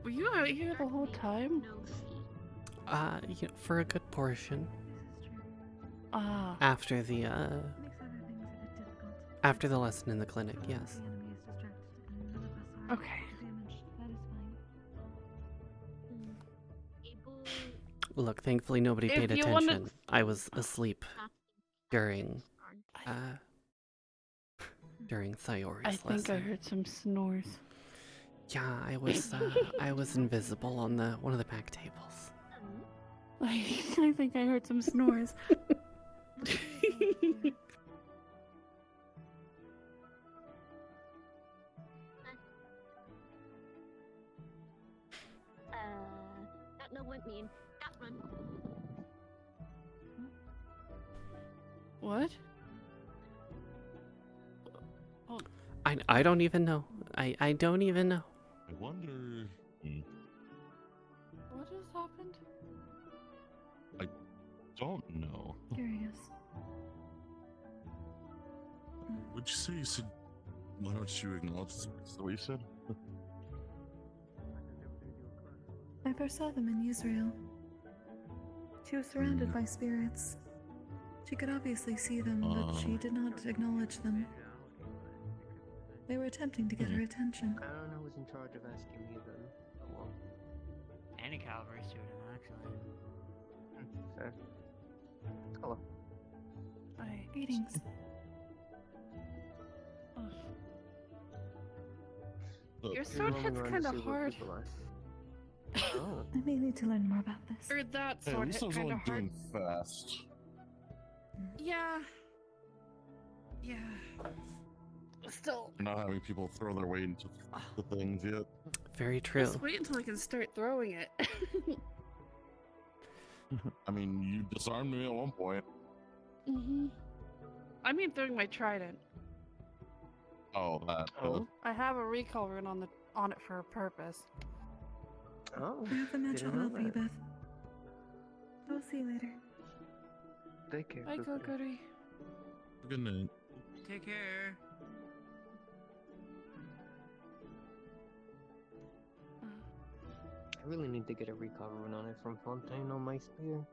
Were you out here the whole time? For a good portion. Ah. After the after the lesson in the clinic, yes. Okay. Look, thankfully nobody If paid you wanna- attention. I was asleep during during Sayori's I lesson. think I heard some snores. Yeah, I was invisible on one of the back tables. I think I heard some snores. That no went mean. Catherine. What? I don't even know. I don't even know. I wonder. What has happened? I don't know. Curious. Would you say you said? Why don't you acknowledge this? Is that what you said? I first saw them in Israel. She was surrounded by spirits. She could obviously see them, but she did not acknowledge them. They were attempting to get her attention. I don't know who's in charge of asking me then. Oh well. Any cavalry student, actually. Fair. Hello. Greetings. Your sword hit's kind of hard. Oh. I may need to learn more about this. Or that Hey, at sword least hit I was kind only of hard. doing fast. Yeah. Yeah. Still. You're not having people throw their weight into the things yet. Very true. Just wait until I can start throwing it. I mean, you disarmed me at one point. Mhm. I mean throwing my trident. Oh, that. I have a recall rune on it for a purpose. Oh. I have the match didn't know oil for you that. both. I'll see you later. Take care. Bye, Kokiri. Good night. Take care. I really need to get a recall rune on it from Fontaine on my spear.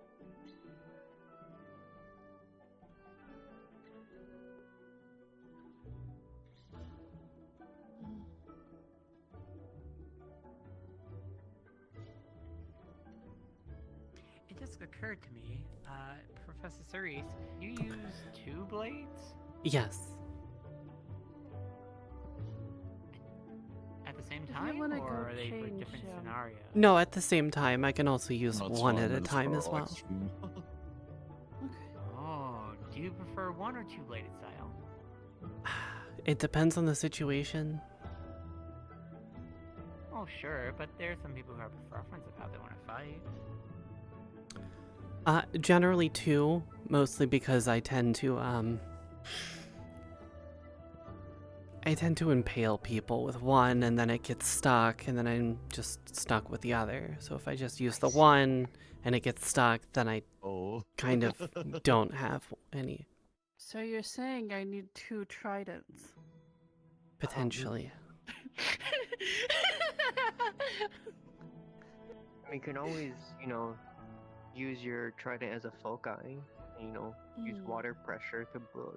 It just occurred to me, Professor Cerise, you use 2 blades? Yes. At the same If you time, wanna go or are they for change, different scenarios? No, at the same time, I can also use No, it's one fine, at a it's time for as well. election. Oh, do you prefer 1 or 2 bladed style? It depends on the situation. Oh, sure, but there's some people who have a preference of how they want to fight. Generally two, mostly because I tend to I tend to impale people with one, and then it gets stuck, and then I'm just stuck with the other. So if I just use the one and it gets stuck, then I kind of don't have any. So you're saying I need 2 tridents? Potentially. You can always, use your trident as a foci, and, use water pressure to blow.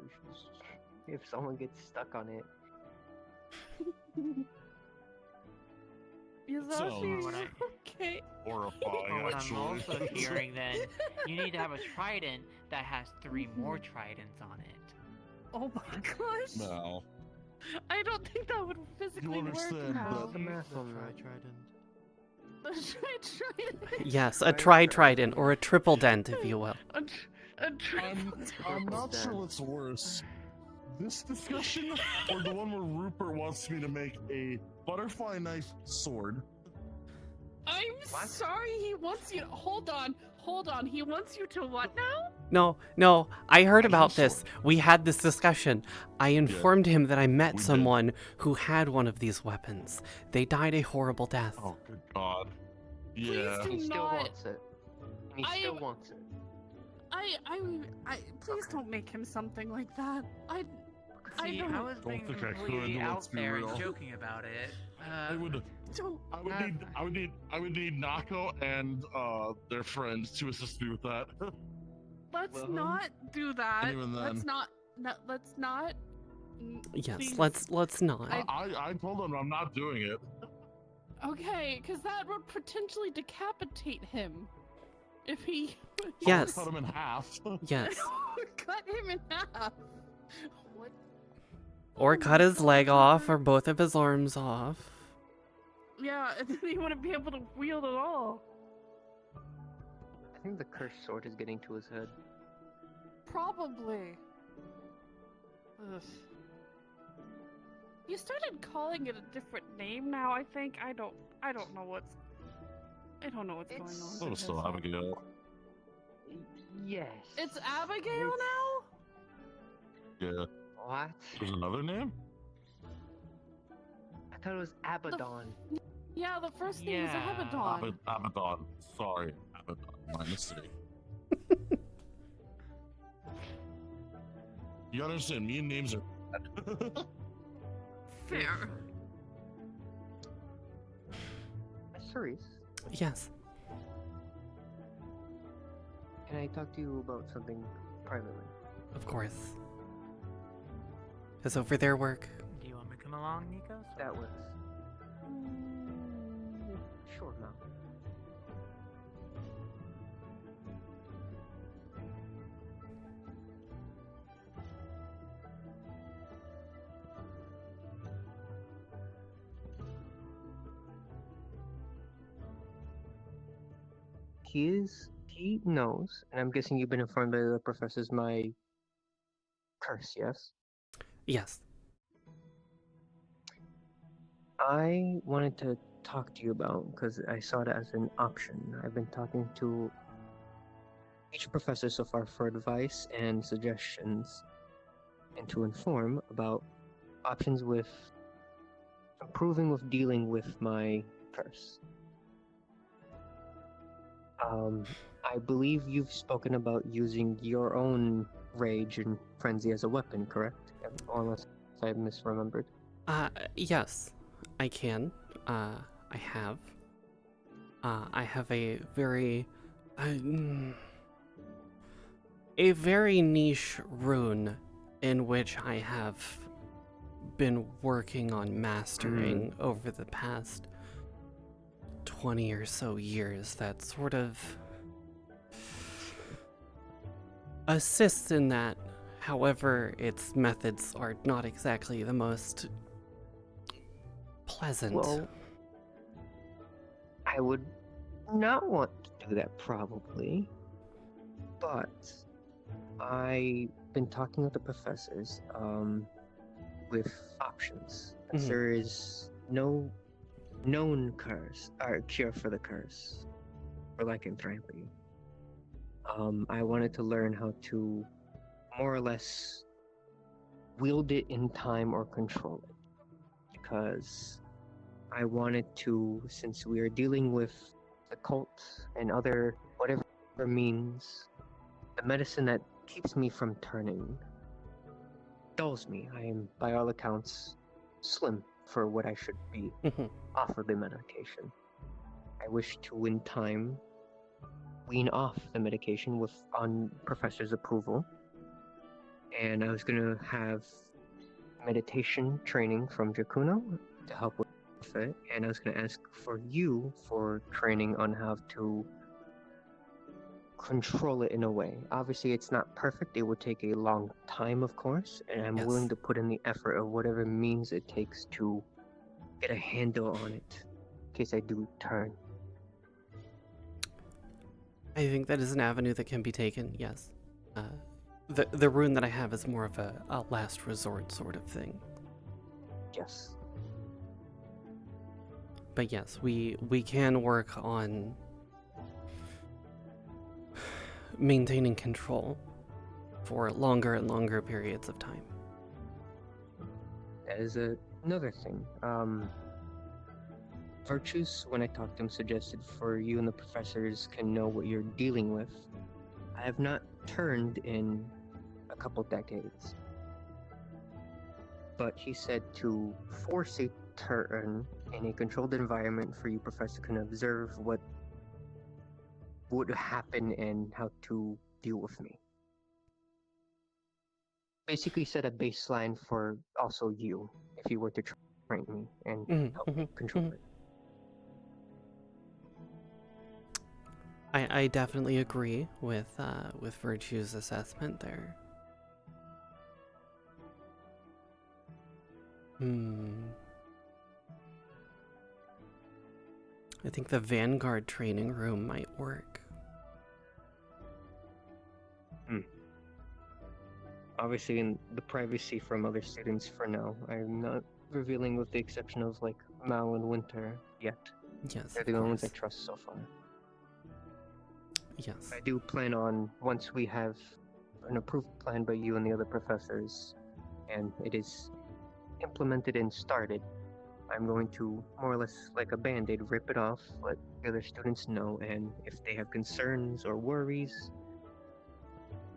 If someone gets stuck on it. Is that okay? Horrifying, But what I'm actually. also hearing then, you need to have a trident that has 3 more tridents on it. Oh my gosh! No. I don't think that would physically work now. The math on that. Yes, a trident or a triple dent, if you will. I'm not sure what's worse. This discussion or the one where Rupert wants me to make a butterfly knife sword. I'm sorry, he wants you to... Hold on. He wants you to what now? No, I heard about this. We had this discussion. I informed him that I met someone who had one of these weapons. They died a horrible death. Oh, good God. Yeah. Please do He still not... wants it. He still wants it. Please don't make him something like that. See, I was being completely out there and joking about it. I would need Nako and their friends to assist me with that. Let's not do that. Even then. Let's not. Yes, Please. let's not. I told them I'm not doing it. Okay, because that would potentially decapitate him. If he... Yes. Cut him in half. Yes. Cut him in half. What? Or cut his leg off, or both of his arms off. Yeah, and then he wouldn't be able to wield at all. I think the cursed sword is getting to his head. Probably. Ugh. You started calling it a different name now, I think. I don't know what's going on. Oh, still Abigail. Yes. It's Abigail now? Yeah. What? There's another name? I thought it was Abaddon. Yeah, the first name is Abaddon. Abaddon. Sorry, Abaddon. My mistake. You understand, me and names are Fair. Cerise, Yes. can I talk to you about something privately? Of course. Is over their work? Do you want me to come along, Nikos? That was... Sure, now. He knows, and I'm guessing you've been informed by the professors my curse, yes? Yes. I wanted to talk to you about, because I saw it as an option. I've been talking to each professor so far for advice and suggestions, and to inform about options with improving with dealing with my curse. I believe you've spoken about using your own rage and frenzy as a weapon, correct? Unless I misremembered. Yes, I can. I have. I have a very niche rune in which I have been working on mastering over the past 20 or so years that sort of assists in that. However, its methods are not exactly the most pleasant. Well, I would not want to do that probably, but I've been talking with the professors with options. Mhm. There is no known curse or cure for the curse for lycanthropy. I wanted to learn how to more or less wield it in time or control it. because I wanted to, since we are dealing with the cult and other whatever means, the medicine that keeps me from turning dulls me. I am, by all accounts, slim for what I should be off of the medication. I wish to, in time, wean off the medication with on professor's approval, and I was gonna have meditation training from Jakuno to help with it, and I was gonna ask for you for training on how to control it in a way. Obviously, it's not perfect. It would take a long time, of course, and I'm willing to put in the effort of whatever means it takes to get a handle on it, in case I do turn. I think that is an avenue that can be taken, yes. The rune that I have is more of a last resort sort of thing. Yes. But yes, we can work on maintaining control for longer and longer periods of time. That is another thing. Virtues, when I talked to him, suggested for you and the professors can know what you're dealing with. I have not turned in a couple decades. But he said to force a turn in a controlled environment for you, Professor, can observe what would happen and how to deal with me. Basically set a baseline for also you, if you were to train me and help me control it. I definitely agree with Virtue's assessment there. I think the Vanguard training room might work. Obviously, in the privacy from other students for now, I'm not revealing with the exception of like Mal and Winter yet. Yes, they're the only ones I trust so far. Yes. I do plan on, once we have an approved plan by you and the other professors, and it is implemented and started, I'm going to more or less like a band-aid rip it off, let the other students know, and if they have concerns or worries,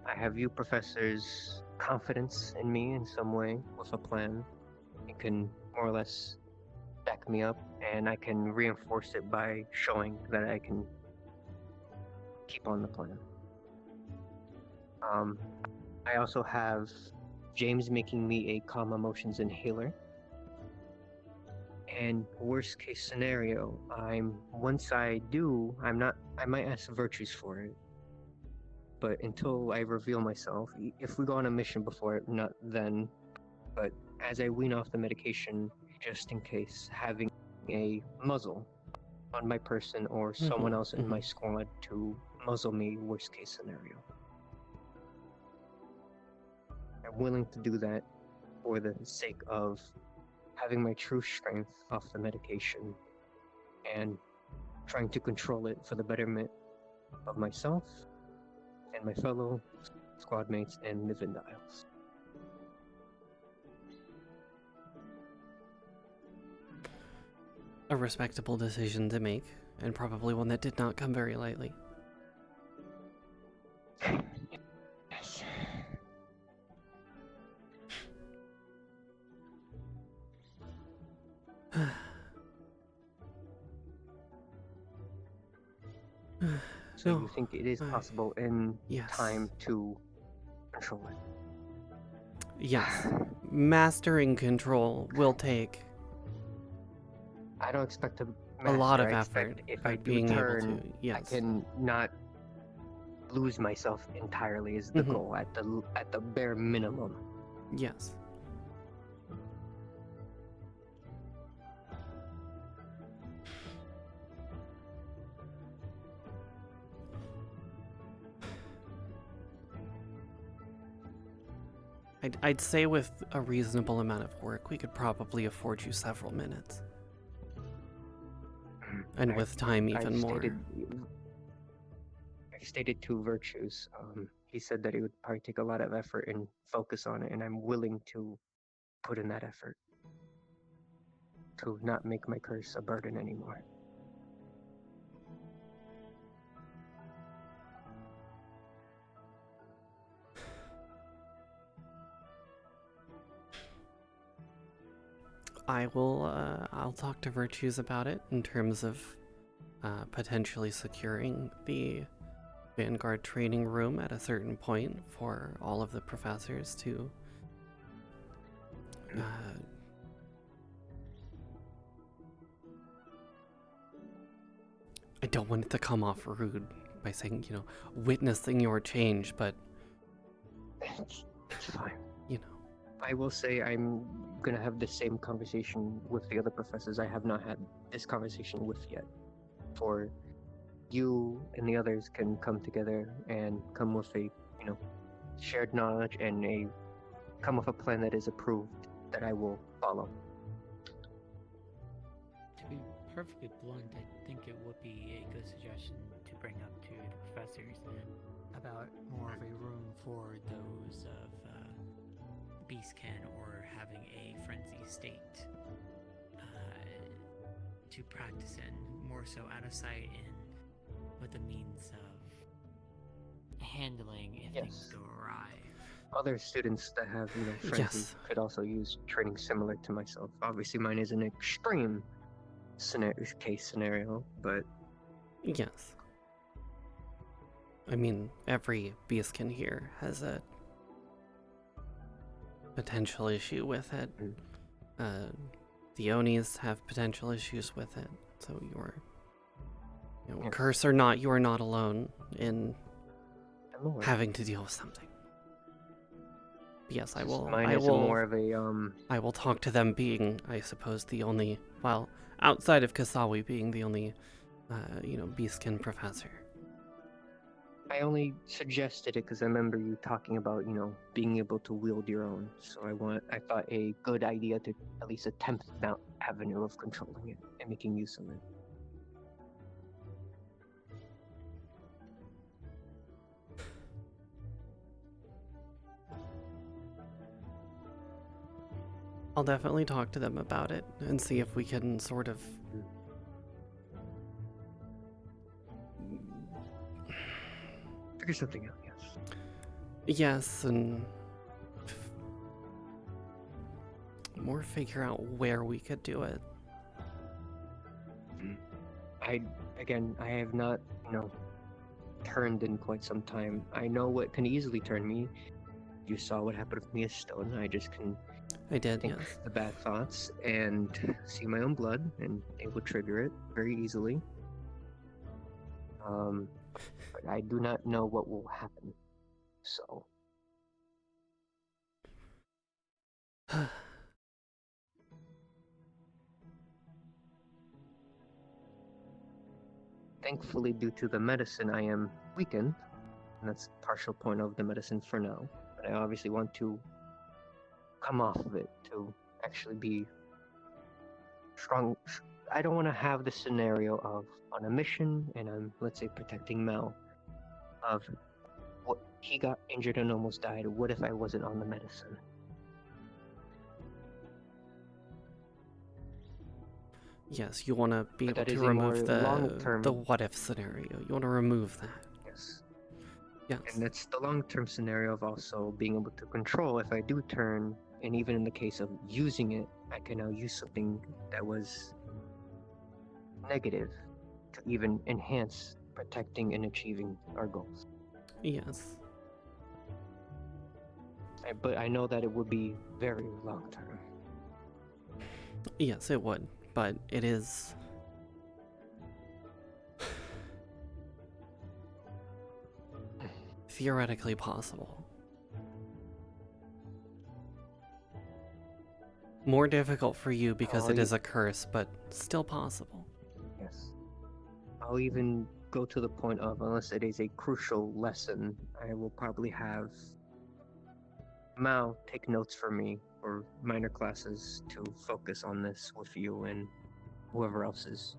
I have you professors' confidence in me in some way with a plan. You can more or less back me up, and I can reinforce it by showing that I can keep on the plan. I also have James making me a calm emotions inhaler. And worst case scenario, once I do, I might ask Virtues for it. But until I reveal myself, if we go on a mission before it, not then, but as I wean off the medication, just in case, having a muzzle on my person or someone else in my squad to muzzle me, worst case scenario. I'm willing to do that for the sake of having my true strength off the medication and trying to control it for the betterment of myself and my fellow squad mates and the Vindiles. A respectable decision to make, and probably one that did not come very lightly. Yes. So you think it is possible in time to control it? Yes. Mastering control will take I don't expect to a lot of I effort. expect if I do being turn, able to, yes. I can not lose myself entirely is the goal at the bare minimum. Yes. I'd say with a reasonable amount of work, we could probably afford you several minutes. And with time, even more. I stated two virtues. He said that it would probably take a lot of effort and focus on it, and I'm willing to put in that effort. to not make my curse a burden anymore. I'll talk to Virtues about it in terms of potentially securing the Vanguard training room at a certain point for all of the professors to I don't want it to come off rude by saying, witnessing your change, but It's fine. You know. I will say I'm gonna have the same conversation with the other professors I have not had this conversation with yet. For you and the others can come together and come with a, shared knowledge and come with a plan that is approved that I will follow. To be perfectly blunt, I think it would be a good suggestion to bring up to the professors about more of a room for those of Beastkin or having a frenzy state to practice in, more so out of sight and with the means of handling if things go awry. Other students that have, frenzy could also use training similar to myself. Obviously, mine is an extreme case scenario, but yes. I mean, every Beastkin here has a potential issue with it. The Onis have potential issues with it, so curse or not, you are not alone in having to deal with something. But yes, I will. Mine I is will. more of a I will talk to them, being, I suppose, the only, well, outside of Kasawi, being the only, Beastkin professor. I only suggested it because I remember you talking about, being able to wield your own. So I thought a good idea to at least attempt that avenue of controlling it and making use of it. I'll definitely talk to them about it and see if we can sort of figure something out, yes. Yes, and more figure out where we could do it. I have not, turned in quite some time. I know what can easily turn me. You saw what happened with me as Stone. I just can think yes. the bad thoughts and see my own blood, and it will trigger it very easily. But I do not know what will happen. So. Thankfully, due to the medicine, I am weakened, and that's a partial point of the medicine for now. But I obviously want to come off of it to actually be strong. I don't want to have the scenario of on a mission and I'm, let's say, protecting Mel. Of what he got injured and almost died. What if I wasn't on the medicine? Yes, you want to be able to remove the what if scenario. You want to remove that. Yes. Yes. And that's the long-term scenario of also being able to control if I do turn, and even in the case of using it, I can now use something that was negative to even enhance protecting and achieving our goals. Yes. But I know that it would be very long-term. Yes, it would, but it is... theoretically possible. More difficult for you because it is a curse, but still possible. Yes. I'll even go to the point of, unless it is a crucial lesson, I will probably have Mao take notes for me for minor classes to focus on this with you and whoever else is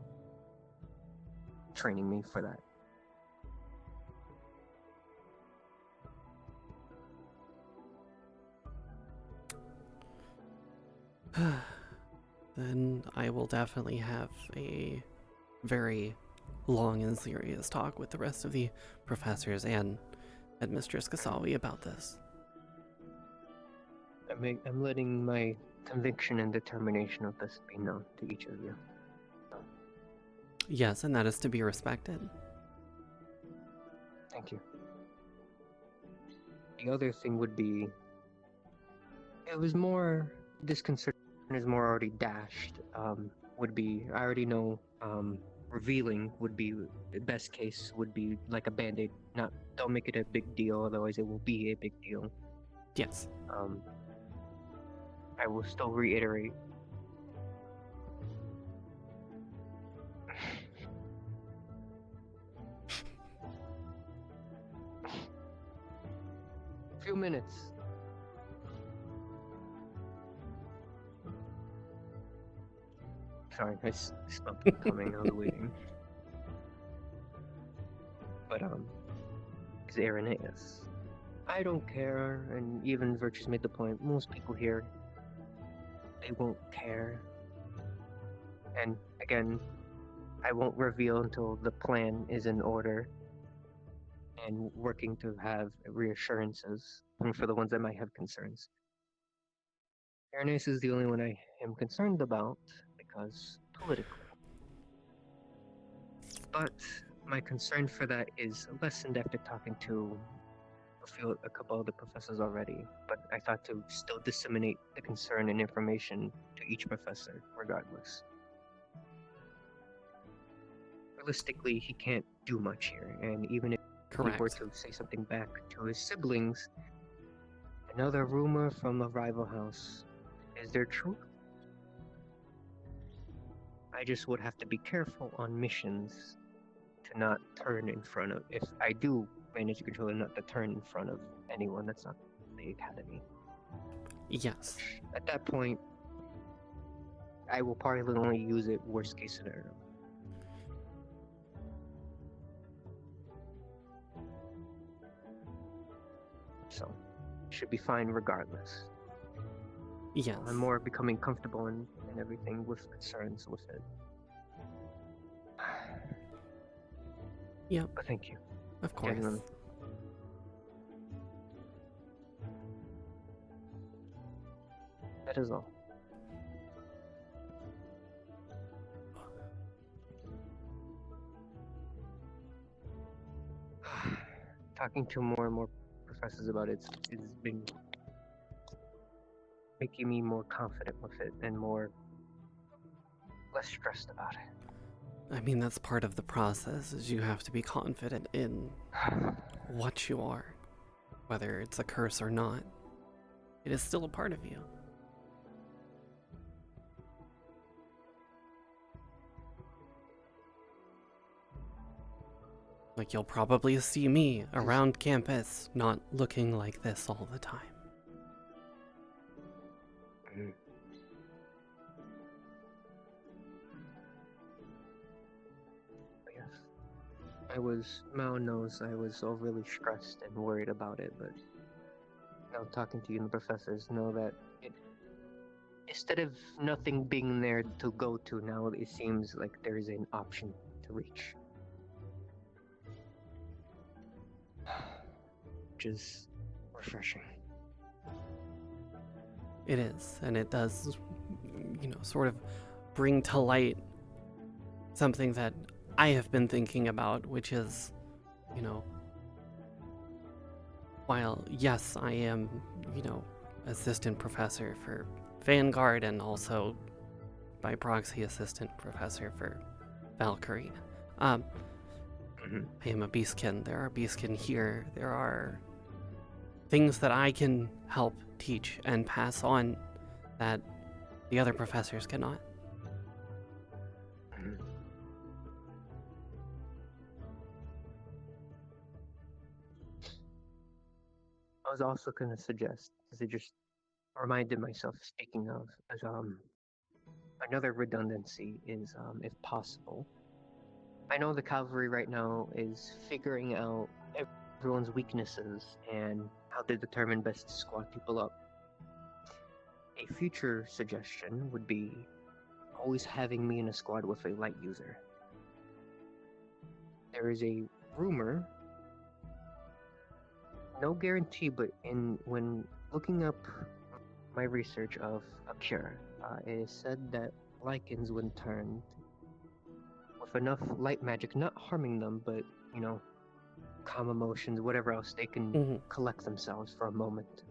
training me for that. then I will definitely have a very long and serious talk with the rest of the professors and Mistress Kasawi about this. I'm letting my conviction and determination of this be known to each of you. Yes, and that is to be respected. Thank you. The other thing would be, it was more, this concern is more already dashed, would be, I already know, revealing would be, the best case would be like a band-aid, don't make it a big deal, otherwise it will be a big deal. Yes. I will still reiterate. Few minutes. Sorry, I smelled it coming. I was waiting. But is Irenaeus. I don't care, and even Virtue's made the point. Most people here, they won't care. And again, I won't reveal until the plan is in order and working to have reassurances for the ones that might have concerns. Irenaeus is the only one I am concerned about because politically. But my concern for that is lessened after talking to a couple of the professors already, but I thought to still disseminate the concern and information to each professor regardless. Realistically, he can't do much here, and even if he were to say something back to his siblings, another rumor from a rival house, is there truth? I just would have to be careful on missions to not turn in front of, if I do manage to control it, not to turn in front of anyone that's not the academy. Yes. At that point, I will probably only use it worst case scenario. So, should be fine regardless. Yes. I'm more becoming comfortable and everything with concerns with it. Yep. But thank you. Of course. Genuinely. That is all. Talking to more and more professors about it's been making me more confident with it and less stressed about it. I mean, that's part of the process, is you have to be confident in what you are. Whether it's a curse or not, it is still a part of you. Like, you'll probably see me around campus not looking like this all the time. Mao knows I was overly stressed and worried about it, but now talking to you and the professors know that instead of nothing being there to go to, now it seems like there is an option to reach. Which is refreshing. It is, and it does, sort of bring to light something that I have been thinking about, which is, while, yes, I am, assistant professor for Vanguard and also by proxy assistant professor for Valkyrie. I am a beastkin. There are beastkin here. There are things that I can help teach and pass on that the other professors cannot. I was also going to suggest, because it just reminded myself, speaking of, as another redundancy is, if possible, I know the cavalry right now is figuring out everyone's weaknesses and how to determine best to squad people up. A future suggestion would be always having me in a squad with a light user. There is a rumor, no guarantee, but when looking up my research of a cure, it is said that lichens, when turned with enough light magic, not harming them, but calm emotions, whatever else, they can collect themselves for a moment.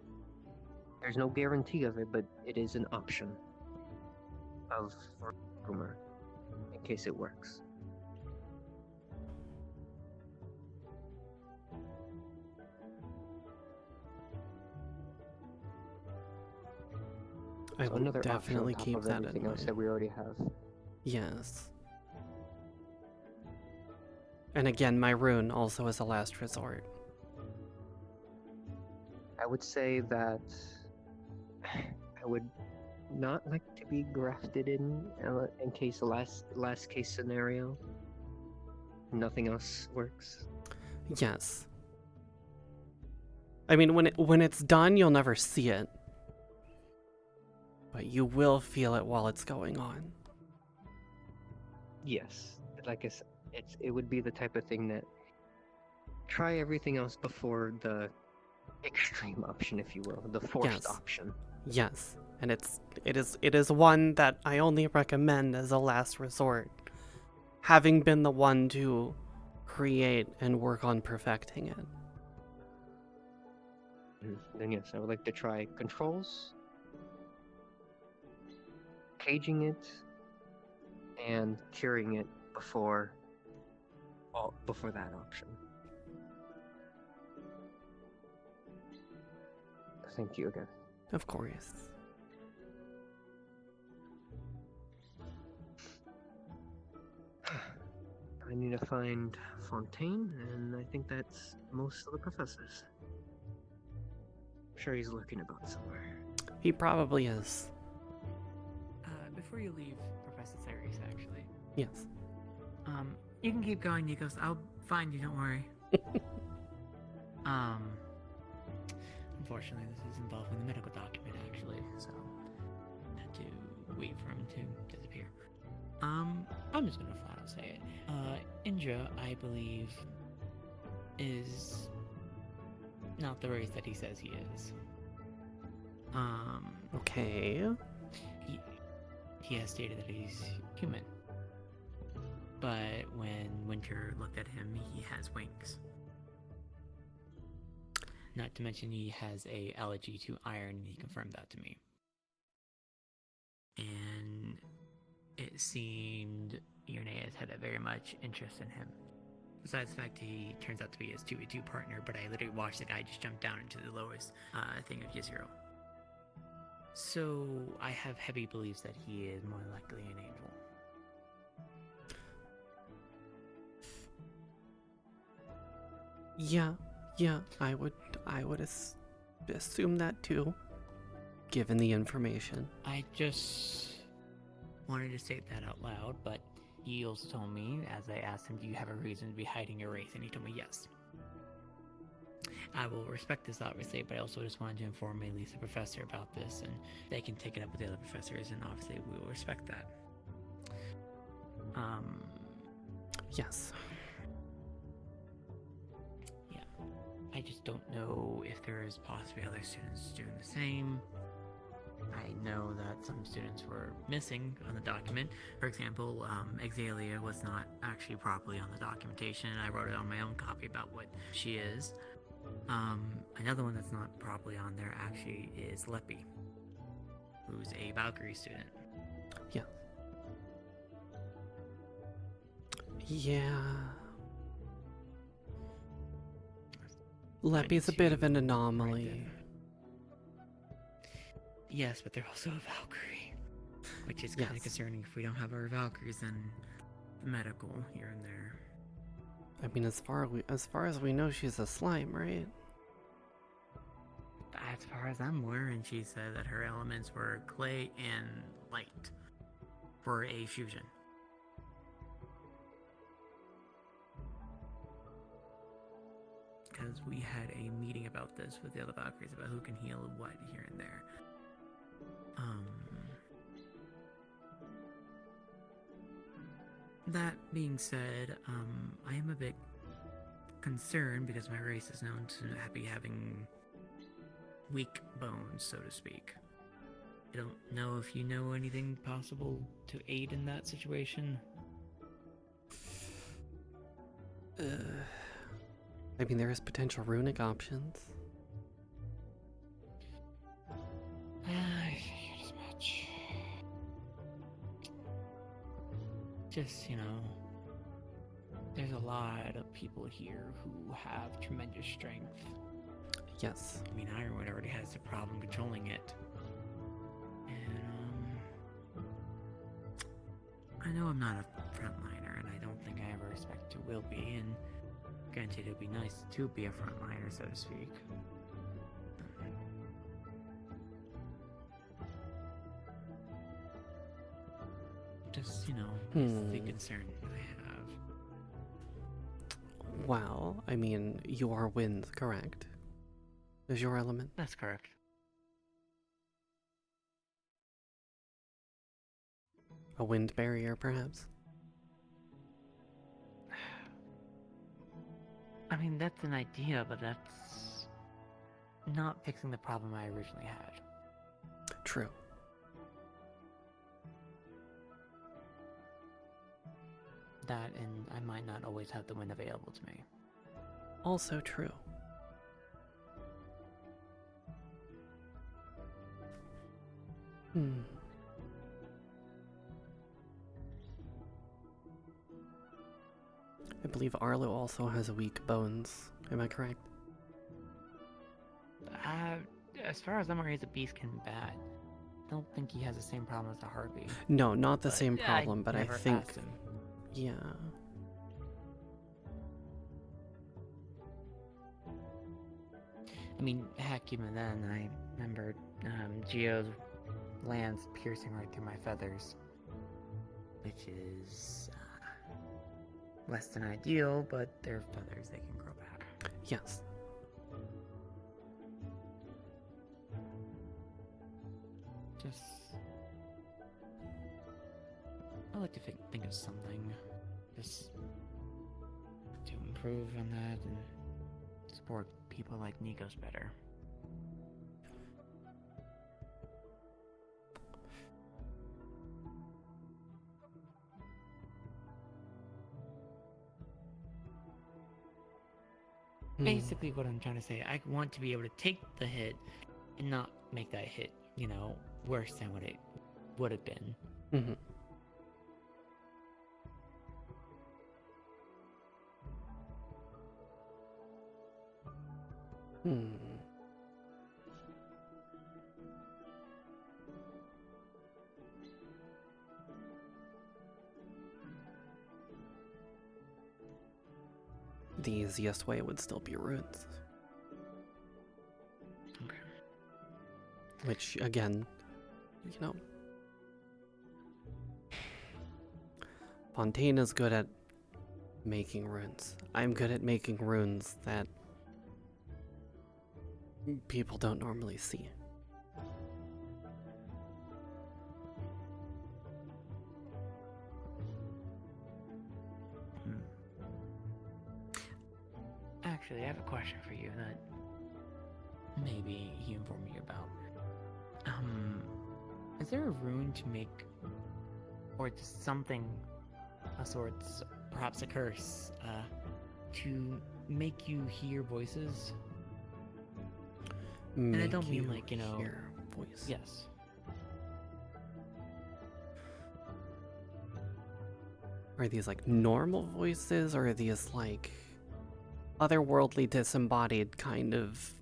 There's no guarantee of it, but it is an option of rumor in case it works. I So will another definitely option on top keep of that in everything else mind. that we already have. Yes. And again, my rune also is a last resort. I would say that I would not like to be grafted in case the last case scenario. Nothing else works. Yes. I mean, when it's done, you'll never see it. But you will feel it while it's going on. Yes, like I said, it would be the type of thing that try everything else before the extreme option, if you will, the forced option. Yes, and it is one that I only recommend as a last resort, having been the one to create and work on perfecting it. Then yes, I would like to try controls, caging it, and curing it before that option. Thank you again. Of course. I need to find Fontaine, and I think that's most of the professors. I'm sure he's lurking about somewhere. He probably is. Before you leave, Professor Therese, actually. Yes. You can keep going, Nikos. I'll find you, don't worry. Unfortunately, this is involved in the medical document, actually, so I had to wait for him to disappear. I'm just gonna flat out say it. Indra, I believe, is not the race that he says he is. Okay. He has stated that he's human. But when Winter looked at him, he has wings. Not to mention he has a allergy to iron, and he confirmed that to me. And it seemed Irenaeus had a very much interest in him. Besides the fact he turns out to be his 2v2 partner, but I literally watched the guy just jump down into the lowest thing of Yizero. So I have heavy beliefs that he is more likely an angel. Yeah, I would assume that too, given the information. I just wanted to state that out loud, but he also told me, as I asked him, do you have a reason to be hiding your race? And he told me yes. I will respect this, obviously, but I also just wanted to inform at least the professor about this, and they can take it up with the other professors, and obviously we will respect that. Yes. Yeah. I just don't know if there is possibly other students doing the same. I know that some students were missing on the document. For example, Exalia was not actually properly on the documentation, and I wrote it on my own copy about what she is. Another one that's not properly on there actually is Leppy, who's a Valkyrie student. Yeah. Yeah. Leppy's a bit of an anomaly. Yes, but they're also a Valkyrie, which is kind of concerning. If we don't have our Valkyries, then the medical here and there. I mean, as far as we know, she's a slime, right? As far as I'm aware, and she said that her elements were clay and light for a fusion. Because we had a meeting about this with the other Valkyries about who can heal what here and there. that being said, I am a bit concerned because my race is known to be having weak bones, so to speak. I don't know if you know anything possible to aid in that situation. I mean, there is potential runic options. I figured as much. Just, there's a lot of people here who have tremendous strength. Yes. I mean, Ironwood already has a problem controlling it. And, I know I'm not a frontliner, and I don't think I ever expect to will be, and granted, it'd be nice to be a frontliner, so to speak. Just, it's the concern I have. Well, I mean, your wind, correct? Is your element? That's correct. A wind barrier, perhaps? I mean, that's an idea, but that's not fixing the problem I originally had. True. That, and I might not always have the wind available to me. Also true. I believe Arlo also has weak bones. Am I correct? As far as I'm aware, he's a beast can bat. I don't think he has the same problem as the Harpy. No, not the same problem, but I think... asked him. Yeah. I mean, heck, even then, I remember Geo's lance piercing right through my feathers. Which is less than ideal, but they're feathers, they can grow back. Yes. Just... I like to think of something. Just to improve on that and support people like Nikos better. Basically what I'm trying to say, I want to be able to take the hit and not make that hit, worse than what it would have been. Mm-hmm. The easiest way would still be runes. Okay. Which, again, Fontaine is good at making runes. I'm good at making runes that people don't normally see. Actually, I have a question for you that maybe he informed me about. Is there a rune to make, or just something of sorts, perhaps a curse, to make you hear voices? And I don't mean like, hear voice. Yes. Are these like normal voices, or are these like otherworldly, disembodied, kind of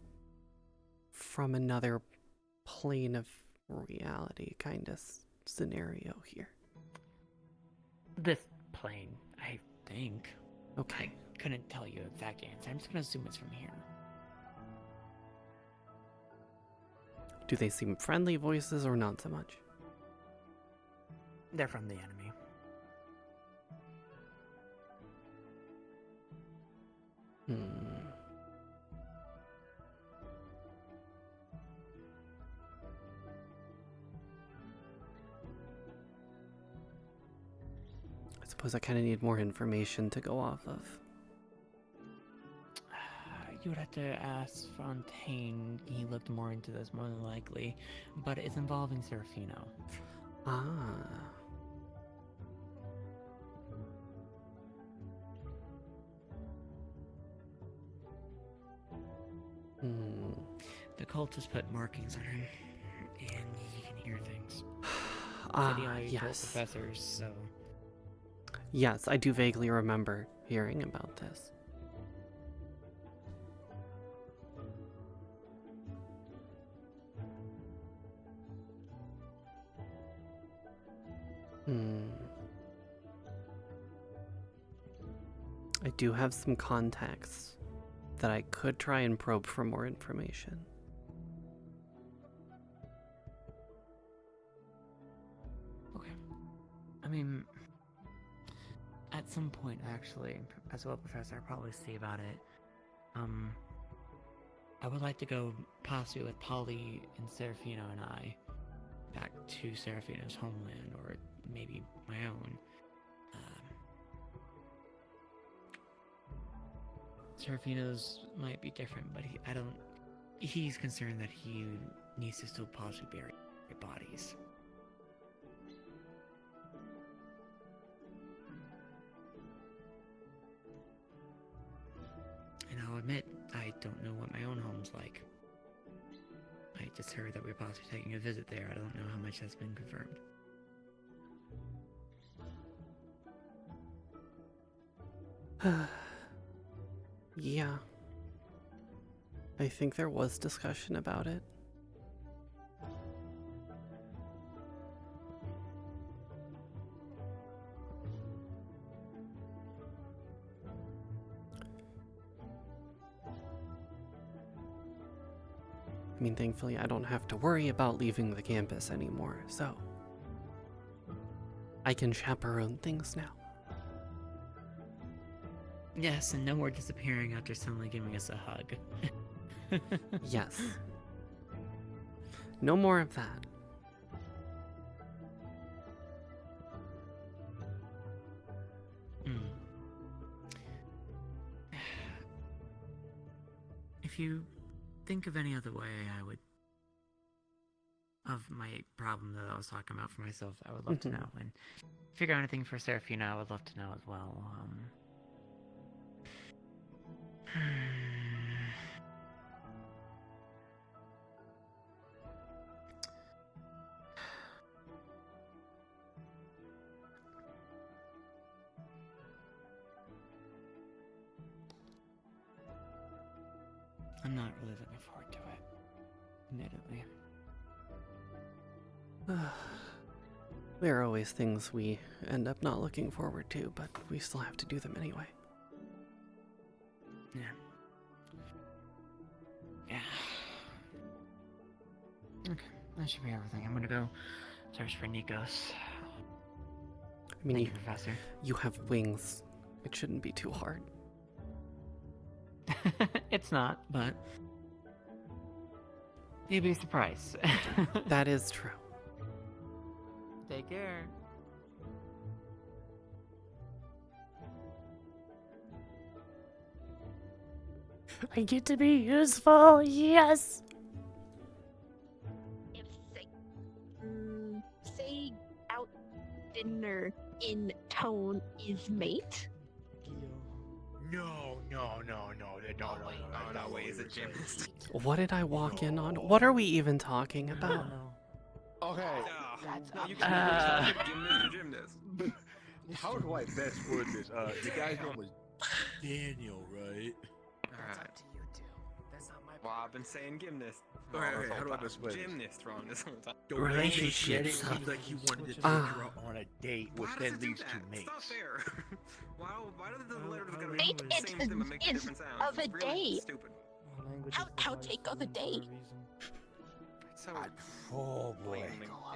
from another plane of reality kind of scenario here? This plane, I think. Okay. I couldn't tell you exact answer. I'm just gonna assume it's from here. Do they seem friendly voices or not so much? They're from the enemy. I suppose I kind of need more information to go off of. You would have to ask Fontaine. He looked more into this, more than likely. But it's involving Serafino. Ah. Hmm. The cult has put markings on him, and he can hear things. Ah, Said he only told yes. professors, so... Yes, I do vaguely remember hearing about this. I do have some contacts that I could try and probe for more information. Okay. I mean, at some point, actually, as well, Professor, I'll probably see about it. I would like to go possibly with Polly and Serafino and I back to Serafino's homeland, or maybe my own. Serafino's might be different, but he's concerned that he needs to still possibly bury bodies. And I'll admit, I don't know what my own home's like. I just heard that we're possibly taking a visit there. I don't know how much that's been confirmed. Yeah. I think there was discussion about it. I mean, thankfully, I don't have to worry about leaving the campus anymore, so I can chaperone things now. Yes, and no more disappearing after suddenly giving us a hug. Yes. No more of that. If you think of any other way of my problem that I was talking about for myself, I would love to know. And figure out anything for Serafina, I would love to know as well. I'm not really looking forward to it, admittedly. There are always things we end up not looking forward to, but we still have to do them anyway. Yeah. Yeah. Okay, that should be everything. I'm gonna go search for Nikos. I mean, Thank you, Professor. You have wings. It shouldn't be too hard. It's not, but you'd be surprised. That is true. Take care. I get to be useful, yes! If say out dinner in tone is mate. No, wait, is it gymnast? What did I walk in on? What are we even talking about? Okay. No, you can gymnast. How do I best word this? The guy's name was Daniel, right? Alright. That's not my Well, I've been saying gymnast. Okay, how do I best word this? Gymnast wrong this whole time. The way they said it seems like he wanted to take her on a date, which Why then does it do leads that? to It's mates. not fair. Why do the letters gotta Date be the same thing but make different sounds? of a It's really date. stupid. How take of a date? It's so Oh boy.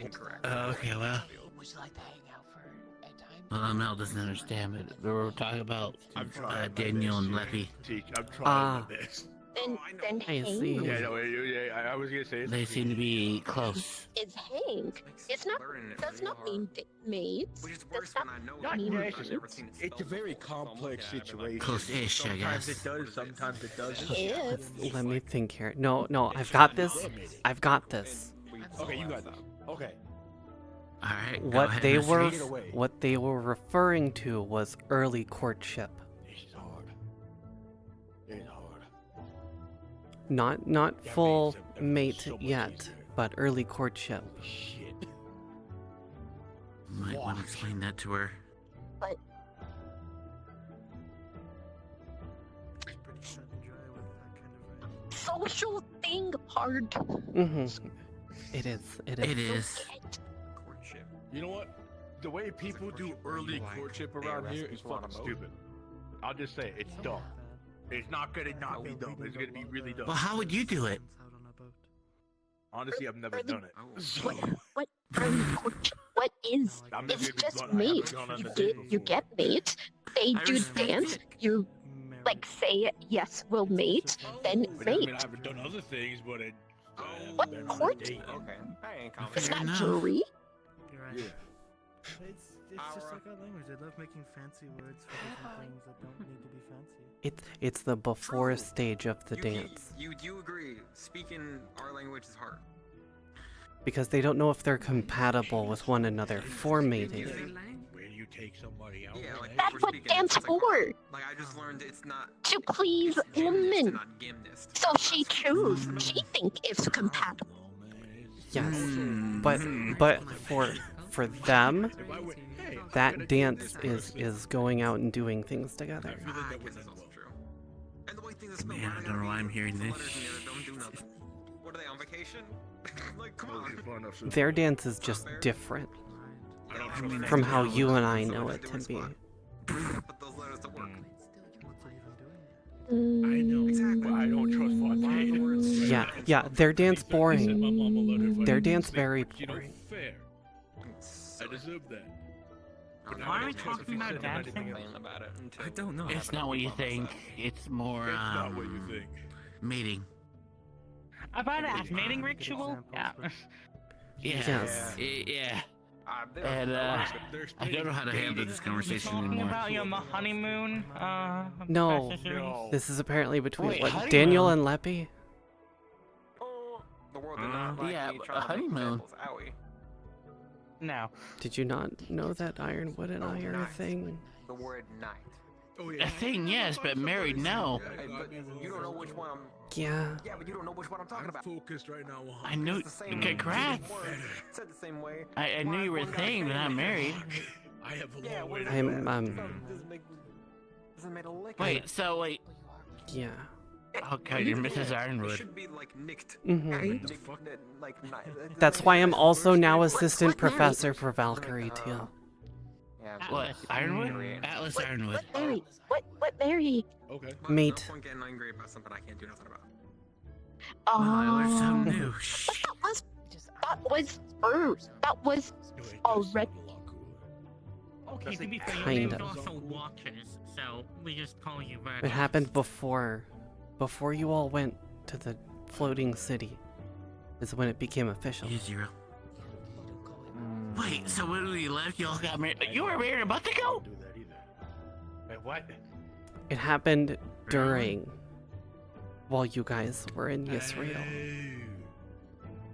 incorrect. Okay, well. Would you like to hang out for a time? Well, Mel doesn't understand, but we were talking about Daniel and Leffy. I'm trying my best. Then I Hank see. Yeah, no, I was gonna say They seem to be close. is Hank. It's not does not mean mates. Does not mean It's a very complex situation. Close-ish, I Sometimes guess. it does, sometimes it doesn't. Let me think here. No, I've got this. I've got this. Okay, you got that. Okay. All right. go What ahead, they Mr. were Reed. what they were referring to was early courtship. It's hard. It's hard. Not full mate yet, but early courtship. Shit. Might want to explain that to her. But social thing hard. It is. It It is. is. Courtship. You know what? The way people do early courtship around here is fucking stupid. I'll just say it's dumb. It's not gonna not be dumb. It's gonna be really dumb. Well, how would you do it? Honestly, I've never done it. So, What early courtship? What is? I'm never It's even just gonna- I mates. haven't gone on You get mates. They I do respect dance. it. You like say yes, we'll mate. Then But I mean, mate. I haven't done other things, but it. What court? Okay, I ain't It's Fair not enough. jury. You're right. Yeah. It's just like our language. They love making fancy words for different things that don't need to be fancy. It's the before stage of the dance You do agree? Speaking our language is hard. because they don't know if they're compatible with one another for mating. Where do you take somebody out? Yeah, like That's we're what speaking, dance it's like hard. for. Like I just learned it's not To please it's gymnast and women. not gymnast. So she choose. She think it's compatible. Yes, Hmm. but for them, that dance is going out and doing things together. I guess that's also true. And the way things are Man, I don't know why I'm hearing this. don't do nothing. What are they on vacation? Like come on. Their dance is just different I don't trust from how you and I know it to be. Put those letters to work. I know. Exactly. I don't trust Fontaine. Yeah, their dance My boring. mama let her Their fucking dance sick, very but, you know, boring. fair. I deserve that. Why are we talking about dancing? I don't know. It's not what you think. It's more, It's not what you think. mating. About a mating ritual? Yeah. Yeah. Yes. Yeah. And, I don't know how to handle this conversation Talking anymore. about your honeymoon, No, Professor Zeus? this is apparently between Wait, what, honeymoon? Daniel and Leppy. The world did not like yeah, me a trying to make honeymoon. examples. Owie. No. Did you not know that Ironwood and I are a thing? The word night. Oh A thing, yes, but married, no. Hey, but you don't know which one I'm. Yeah. Yeah, but you don't know which one I'm talking about. Focused right now. I know. It's the same Congrats. word, said the same way. I knew you were a thing, but not married. I have a Yeah, long way what to is I'm that? um Doesn't make a lick. Wait, so wait. yeah. Okay, you're Mrs. It Ironwood. should be like nicked. Mhm. Like That's why I'm also now assistant What Mary? professor for Valkyrie too. Yeah. What? Ironwood? Atlas Ironwood. What Mary? What Mary? Okay. Mate. No point getting angry about something I can't do nothing about. Well, I learned Oh, something new. that was first. That was already. Okay, to be fair, your Kind name's of. also Watchers, so we just call you Virgos. It happened before you all went to the floating city. Is when it became official. Zero. Wait, so when we left, y'all got married? You were married a month ago? Wait, what? It happened during while you guys were in Israel.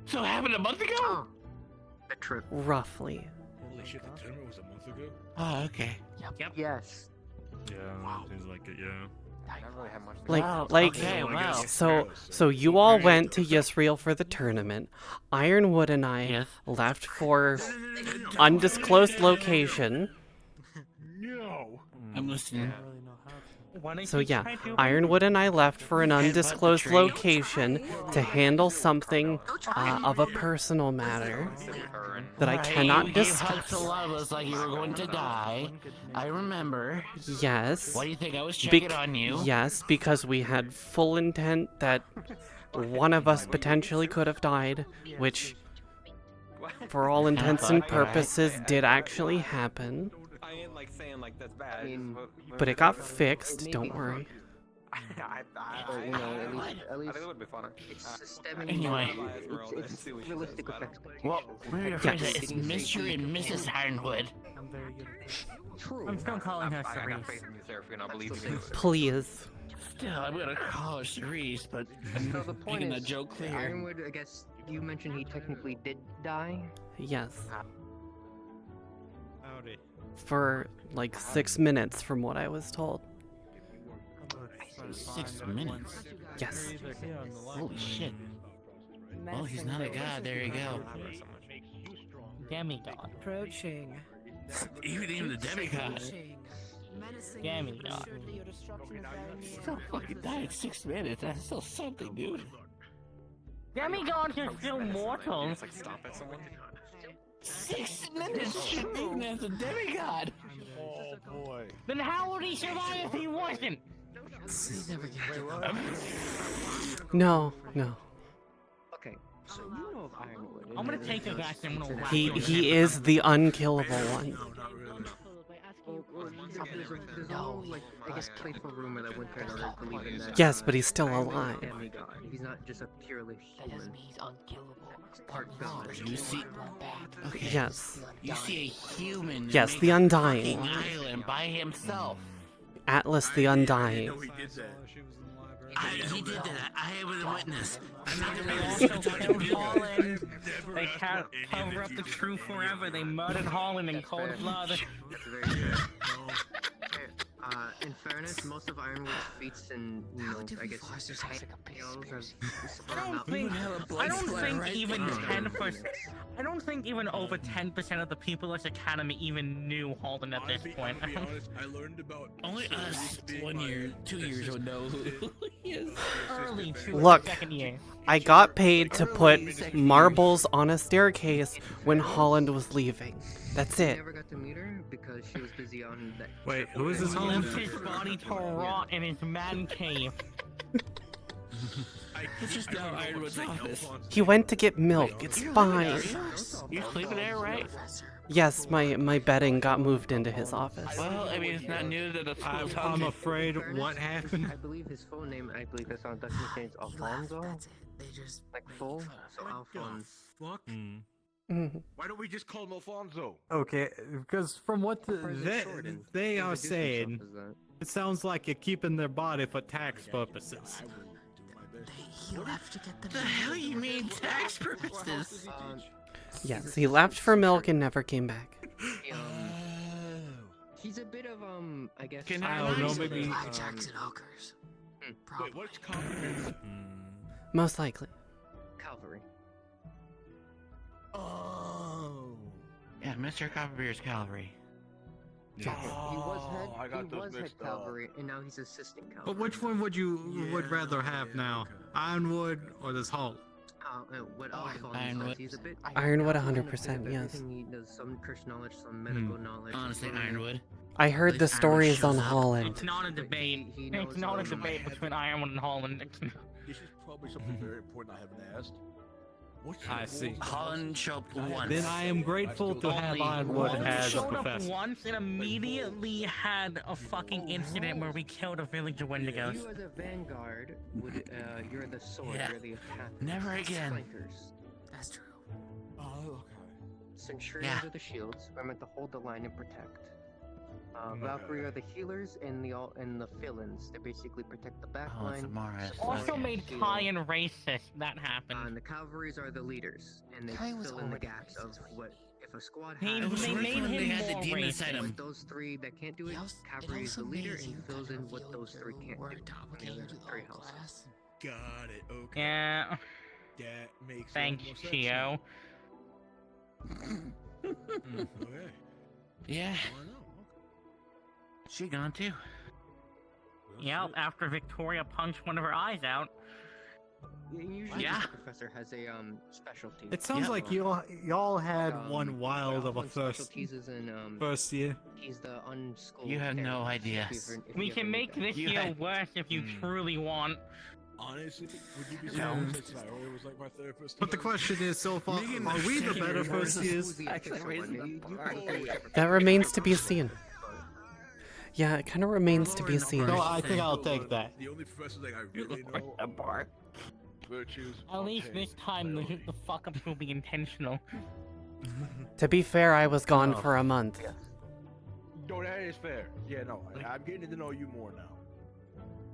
So it happened a month ago? The trip. Roughly. Holy shit, the tournament was a month ago? Oh, okay. Yep. Yes. Yeah, seems like it, yeah. I don't really have much. Like okay, wow. so you all went to Yisrael for the tournament. Ironwood and I left for undisclosed location. No. I'm listening. Why don't So you yeah, try to- Ironwood and I left for an undisclosed location to handle something of a personal matter that I Right, cannot you gave hugs discuss. to a lot of us like you were going to die. I remember. Yes. Why do you think I was checking on you? Yes, because we had full intent that one of us potentially could have died, which, for all intents and purposes, did actually happen. I ain't like saying like that's bad. But it got fixed, don't worry. But, you know, at least I think it would be funner. it's systemic. Anyway. It's realistic with expectations. Well, we're gonna phrase it. It's Getting Mr. safety and to Mrs. Ironwood. I'm very good at this. True. I'm still calling her I got Cerise. faith in you, Seraphine. I believe you. Please. Still, I'm gonna call her Cerise, but So the point making is, the joke clear. Ironwood, I guess you mentioned he technically did die. Yes. Howdy. For like 6 minutes from what I was told. 6 minutes? Yes. Holy shit. Well, he's not a god, there you go. Demigod. Approaching. Even named the demigod. Demigod. Still fucking died 6 minutes, that's still something, dude. Demigods are still mortal. It's like stop at someone. 6 minutes shouldn't even as a demigod. Oh boy. Then how would he survive if he wasn't? No, no. Okay, so you know of Ironwood. I'm gonna take your guys and I'm gonna whack He you. he is the unkillable one. There's no, like, I guess, playful rumor that Winter believe in that. Yes, but he's still Ironwood's a alive. demigod. He's not just a purely human. He's unkillable. Part god. You see, okay. Yes. You see a human. Yes, make the a Undying. fucking island by himself. Atlas the Undying. He did that. I was a witness. I'm not They gonna also killed Holland. They can't cover up the truth forever. They murdered Holland in cold blood. That's very fair. In fairness, most of Ironwood's feats and, you know, I guess, tales I don't think even 10%. I don't think even over 10% of the people at this academy even knew Holden at this point. I'll be honest, I learned about only us 1 year, 2 years would know who he is. Early Look, second year. I got paid to put marbles on a staircase when Holland was leaving. That's I it. never got to meet her because she was busy on that. Wait, who is this He Holland? left his body to rot in his man cave. This is now Ironwood's office. He went to get milk. It's fine. You're sleeping there, right? Yes, my bedding got moved into his office. Well, I mean, it's not new that the school's I'm haunted. afraid what happened. I believe his full name, I believe that's on documentation, is Alfonso. Like full, so Alphonse. Fuck. Mhm. Why don't we just call him Alfonso? Okay, because from what they are Introduce saying, himself as that. it sounds like you're keeping their body for tax purposes. He left to get the The hell you mean tax purposes? Yes, he left for milk and never came back. He's a bit of I guess. Can I don't know, maybe. hijacks and hookers. Wait, what's common? Most likely. Calvary. Oh. Yeah, Mr. Copperbeard's Calvary. He was head. I got He those was head mixed up. Calvary, and now he's assistant Calvary. But which one would you would rather have now? Ironwood or this Hulk? What Alphonse Ironwood. does, he's a bit. Ironwood, he's a bit 100%, of yes. everything. He does some church knowledge, some medical knowledge. Honestly, some- Ironwood. I heard the stories on Holland. It's not a debate. He It's knows not a all the- debate between Ironwood and Holland. This is probably something very important I haven't asked. What's your I see. Holland showed up once. Then I am grateful to have Ironwood Holland as a showed up professor. once and immediately had a fucking incident where we killed a village of Wendigos. You as a vanguard would you're the sword, Yeah. you're the attack. Never again. Flankers. That's true. Oh, okay. Centurions Yeah. are the shields. We're meant to hold the line and protect. Valkyrie are the healers and the fill-ins. They basically protect the back Oh, it's line. Amaris. Also Okay. made Kyan racist. That happened. And the cavalries are the leaders, and they Kai was fill in the already gaps of racist. what if a squad They- has. they made when they him had the more demons racist. at him. With those three that can't do it, cavalry is the leader, and he fills in what those three can't do. The other three houses. Got it. Okay. Yeah. That makes Thanks, more sense Chio. Okay. Yeah, I know. she gone too. Yep, after Victoria punched one of her eyes out. Usually, Yeah. the professor has a specialty. It sounds Yeah. like y'all had one wild of a first specialties is in first year. he's the unschooled. You have no therapist, idea. if We you can ever make meet this You year had- worse if you truly want. Honestly, would you be No. surprised that Tyler was like my therapist? But the question is, so far, Megan are we the Thee better Stallion first versus- years? them. Actually, raising the bar. That remains to be seen. Yeah, it kind of remains to be seen. No, I think I'll take that. The only professors like I really know are virtues. At least this time the fuck up will be intentional. To be fair, I was gone for a month. No, that is fair. Yeah, no, I'm getting to know you more now.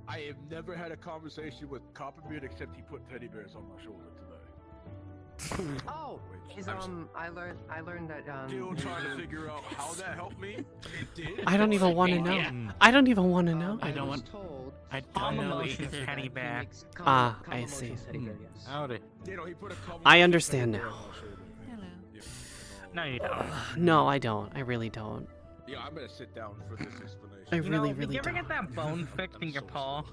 I have never had a conversation with Copperbeard except he put teddy bears on my shoulder today. Oh, is I learned that Still trying to figure out how that helped me. It did. I don't even want to know. I don't even want to know. I don't want. I don't know either. Teddy bear. Ah, I see. Howdy. You know, he put a I understand now. No, you don't. No, I don't. I really don't. Yeah, I'm gonna sit down for this explanation. I really, Did really you ever don't. get that bone fixed in your paw?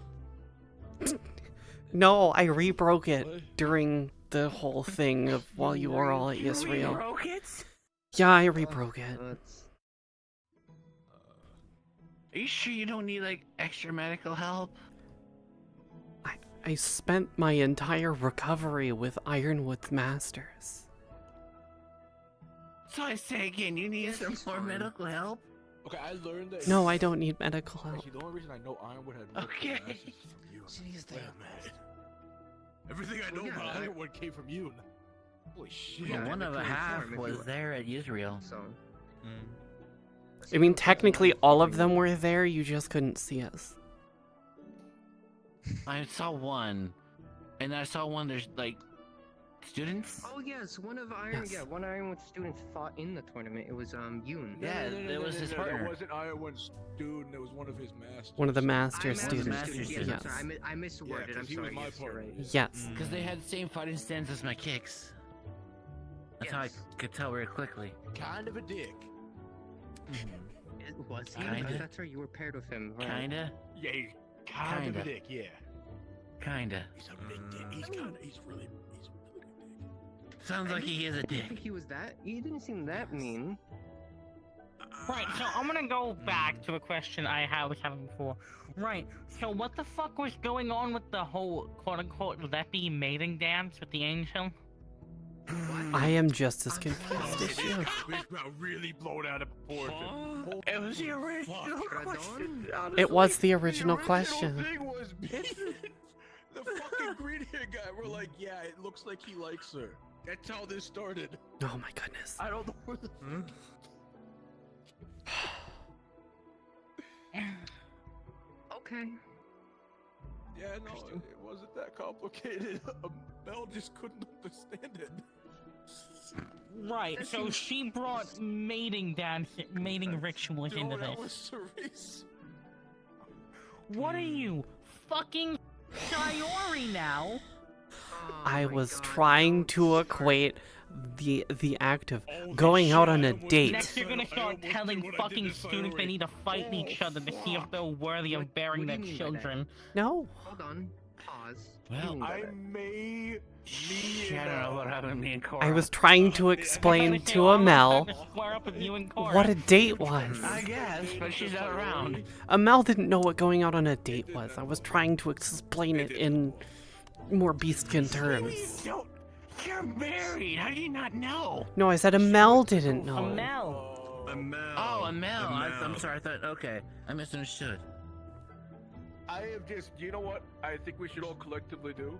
No, I rebroke it during the whole thing of while you were all at Israel. Broke it? Yeah, I rebroke it. Are you sure you don't need like extra medical help? I spent my entire recovery with Ironwood's masters. So I say again, you need some more medical help? Okay, I learned that. No, I don't need medical help. Actually, the only reason I know Ironwood had Okay. from you. Wait a minute. Everything I know about Ironwood came from you. Holy shit. Yeah, one of a half was there at Israel. So. I mean, technically all of them were there, you just couldn't see us. I saw one, and I saw one. There's like students. Oh yes, one of Ironwood's students fought in the tournament. It was Yoon. Yeah, it was his partner. It wasn't Ironwood's student. It was one of his masters. One of the master students. Yes, Yes. I misworded. I'm sorry. Yes, you're right. Yes. Because they had the same fighting stance as my kicks. That's how I could tell very quickly. Kind of a dick. Was he? Kinda. That's right. You were paired with him. Right? Kinda. Yeah, he's kind of a dick. Yeah. Kinda. He's a big dick. He's really big dick. Sounds like he is a I didn't dick. think he was that. He didn't seem that mean. Right, so I'm gonna go back to a question I was having before. Right, so what the fuck was going on with the whole quote-unquote Leppy mating dance with the angel? I am just as confused as you. This got really blown out of proportion. It was the original question. It was the original question. thing was the fucking green hair guy. We're like, yeah, it looks like he likes her. That's how this started. Oh my goodness. I don't know where the. Okay. Yeah, no, it wasn't that complicated. Mel just couldn't understand it. Right, so she brought mating rituals into that this. was Cerise. What are you, fucking Shiori now? I was trying to equate the act of going out on a date. Next you're gonna start telling fucking students they need to fight each other to see if they're worthy of bearing their children. No. Hold on. Pause. Well, I may. I don't know what happened to me and Cora. I was trying to explain to Amel what a date was. I guess, but she's not around. Amel didn't know what going out on a date was. I was trying to explain it in more beastkin terms. You're married. How do you not know? No, I said Amel didn't know. Amel. Oh, Amel. I'm sorry. I thought. Okay, I misunderstood. I have just. You know what? I think we should all collectively do.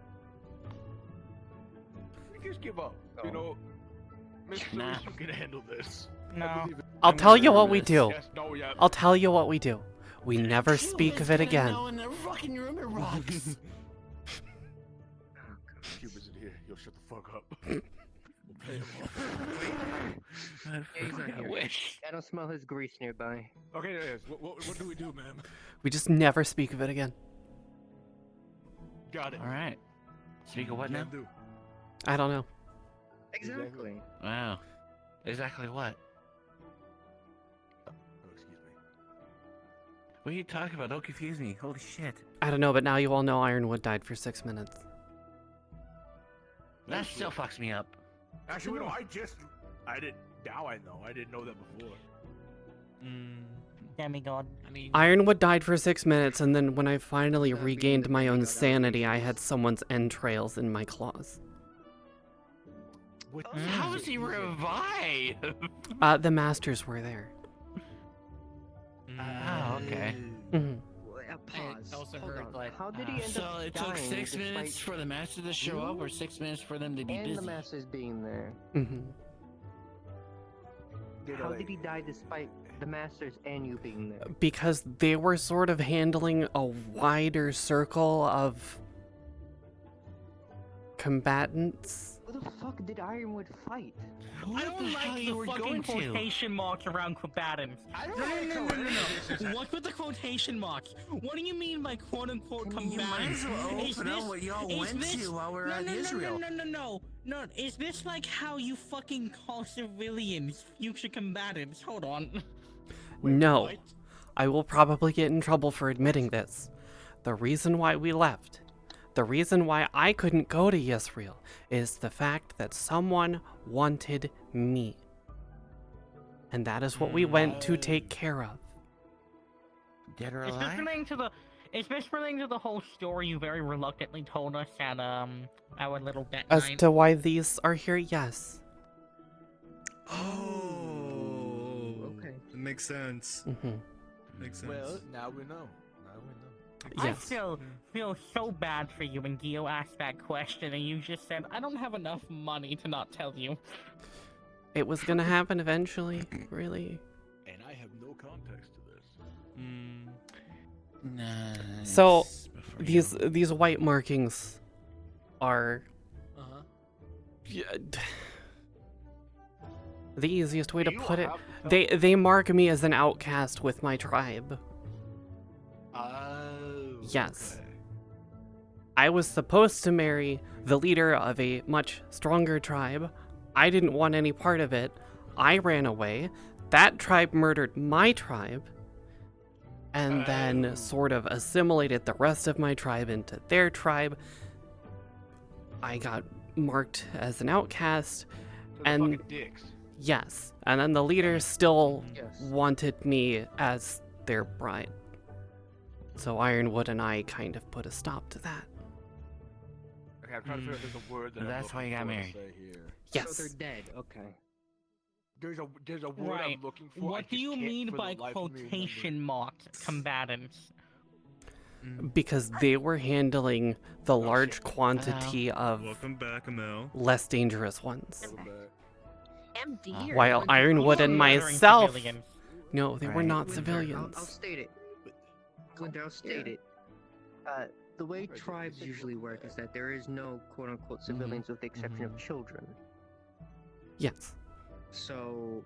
We just give up. You know, Mr. Nah. You can handle this. No. I'll tell you what we do. Yes, no, yeah. I'll tell you what we do. We never speak of it again. No, in the fucking room it rocks. Cuba's in here. You'll shut the fuck up. We'll pay him off. He's not here. I don't smell his grease nearby. Okay, yes. What do we do, ma'am? We just never speak of it again. Got it. All right. Speak of what now? I don't know. Exactly. Wow. Exactly what? Oh, excuse me. What are you talking about? Don't confuse me. Holy shit. I don't know, but now you all know Ironwood died for 6 minutes. That still fucks me up. Actually, no, I didn't. Now I know. I didn't know that before. Demigod. I mean, Ironwood died for 6 minutes, and then when I finally regained my own sanity, I had someone's entrails in my claws. How was he revived? The masters were there. Oh, okay. How did he end So up it took dying 6 despite minutes for the master to show up, or 6 minutes for them to be and busy? the masters being there? Mm-hmm. How did he die despite the masters and you being there? Because they were sort of handling a wider circle of combatants. Who the fuck did Ironwood fight? I don't like the fucking quotation marks around combatants. No. What with the quotation marks? What do you mean by quote unquote combatants? You might as well Is open up this- what y'all is went this- to while we're no, at no, Israel. No, is this like how you fucking call civilians future combatants? Hold on. No. I will probably get in trouble for admitting this. The reason why we left, the reason why I couldn't go to Yisrael, is the fact that someone wanted me. And that is what we went to take care of. Dead or Is this alive? relating to the whole story you very reluctantly told us at our little bet As night? to why these are here, yes. Oh, okay. It makes sense. Mm-hmm. Makes sense. Well, now we know. Now we know. I Yes. still feel so bad for you when Gio asked that question and you just said, I don't have enough money to not tell you. It was gonna happen eventually, really. And I have no context to this. Nah. So, it's before these white markings are Uh-huh. the easiest way to You put it. have to tell They mark me as an outcast with my tribe. Oh. Yes. okay. I was supposed to marry the leader of a much stronger tribe. I didn't want any part of it. I ran away. That tribe murdered my tribe. And then sort of assimilated the rest of my tribe into their tribe. I got marked as an outcast. So they're And fucking dicks. yes. And then the leaders still Yes. wanted me as their bride. So Ironwood and I kind of put a stop to that. Okay, I'm trying to figure out there's a word that I'm That's why you got looking for to married. say here. Yes. So they're dead. Okay. There's a word Right. I'm looking for. I What do just you can't mean for the by life of me remember. quotation marks combatants? Because they were handling the large quantity of Welcome back, Amel. less dangerous ones. MD. While Ironwood and myself... No, they were Right. not Winter, civilians. I'll state it. Winter, I'll state it. The way tribes usually work is that there is no quote-unquote civilians with the exception of children. Yes. So,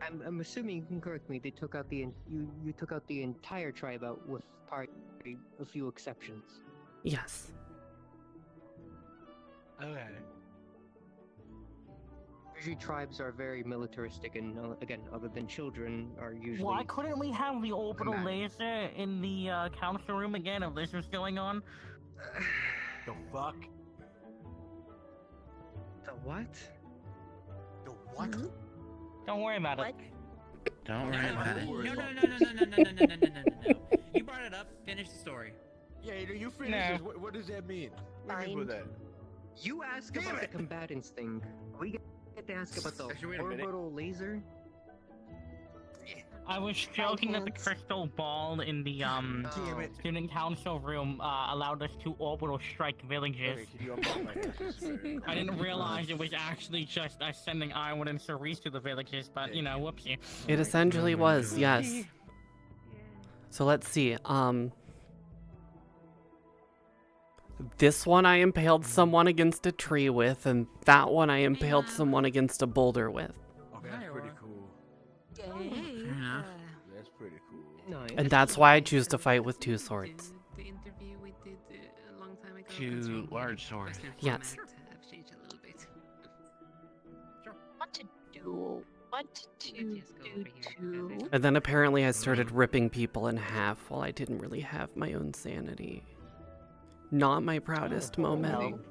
I'm assuming you can correct me. They took out you took out the entire tribe out with probably a few exceptions. Yes. Okay. Usually tribes are very militaristic, and again, other than children, are usually. Why couldn't we have the orbital combative. laser in the council room again if this was going on? The fuck? The what? The what? Don't worry about it. Don't worry about it. No. You brought it up. Finish the story. Yeah, you finish No. this. What does that mean? What do you mean with that? You ask about the combatants thing. We get to ask about the Actually, wait a minute. orbital laser. I was joking that the crystal ball in the student council room allowed us to orbital strike villages. Okay, can you unblock my ass? This is very- I didn't realize it was actually just us sending Ironwood and Cerise to the villages, but you know, whoopsie. It essentially was, yes. So let's see. This one I impaled someone against a tree with, and that one I impaled someone against a boulder with. Okay, that's pretty cool. That's pretty cool. And that's why I choose to fight with two swords. The interview we did a long time ago. Two large swords. Yes. Have changed a little bit. What to do? What to do? And then apparently I started ripping people in half while I didn't really have my own sanity. Not my proudest moment.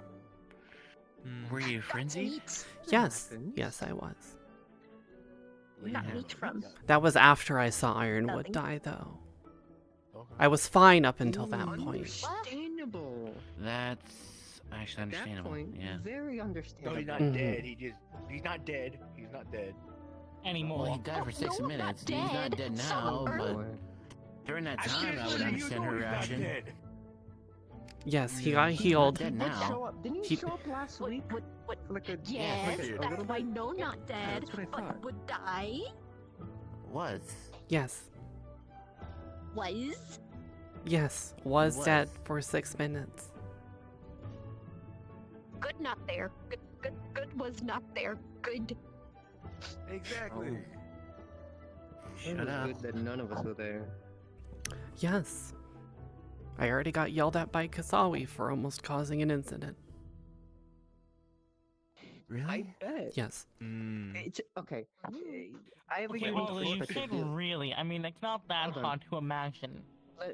Were you frenzied? Yes. Yes, I was. Not meat from. That was after I saw Ironwood die, though. I was fine up until that point. Understandable. That's actually understandable. Point, Yeah. very No, understandable. he's not Mhm. dead. He's not dead. He's not dead. He's not dead. Anymore. Well, he died for 6 no, minutes. not He's not dead. dead So now, early. but During that time, I would understand her reaction. Yes, he got healed. Dead now. Didn't he show up last week? What? Like a Yes, like a that's little why bit? no, not Yeah, dead, that's what I but thought. would die. Was. Yes. Was? Yes. Was dead for 6 minutes. Good, not there. Good was not there. Good. Exactly. It was good that none of us were there. Yes. I already got yelled at by Kasawi for almost causing an incident. Really? I bet. Yes. It's okay. I have a Okay, unique well, you perspective. should really. I mean, it's not that Hold on. hard to imagine.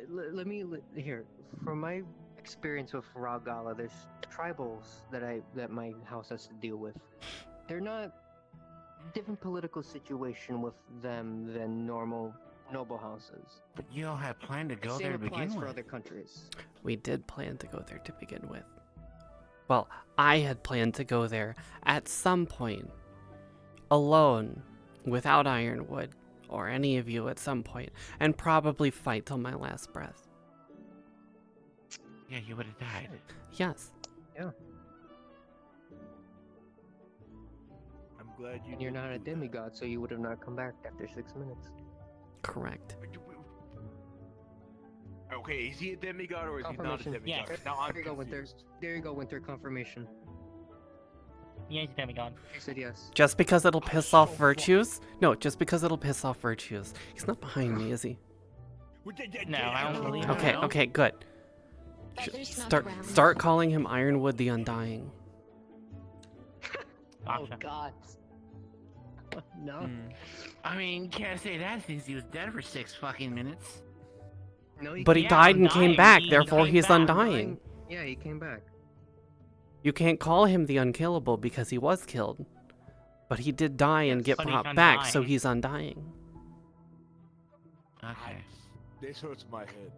Let me here. From my experience with Ragala, there's tribals that my house has to deal with. They're not different political situation with them than normal noble houses. But you all had planned to go Same there to applies begin for with. other countries. We did plan to go there to begin with. Well, I had planned to go there at some point, alone, without Ironwood, or any of you at some point, and probably fight till my last breath. Yeah, you would have died. Yes. Yeah. I'm glad you. And you're not a demigod, so you would have not come back after 6 minutes. Correct. Okay, is he a demigod or is he not a Confirmation. demigod? Yes. Now I'm There you go, Winter. There you go, Winter. Confirmation. Yeah, he's demigod. She said yes. Just because it'll piss off virtues? No, just because it'll piss off virtues. He's not behind me, is he? No, I don't believe Okay, so. okay, good. Start calling him Ironwood the Undying. Oh God. No. I mean, can't say that since he was dead for 6 fucking minutes. No, But he died and came back, therefore he's undying. Yeah, he came back. You can't call him the Unkillable because he was killed. But he did die and get But he's brought back, so undying. he's undying. Okay. This hurts my head.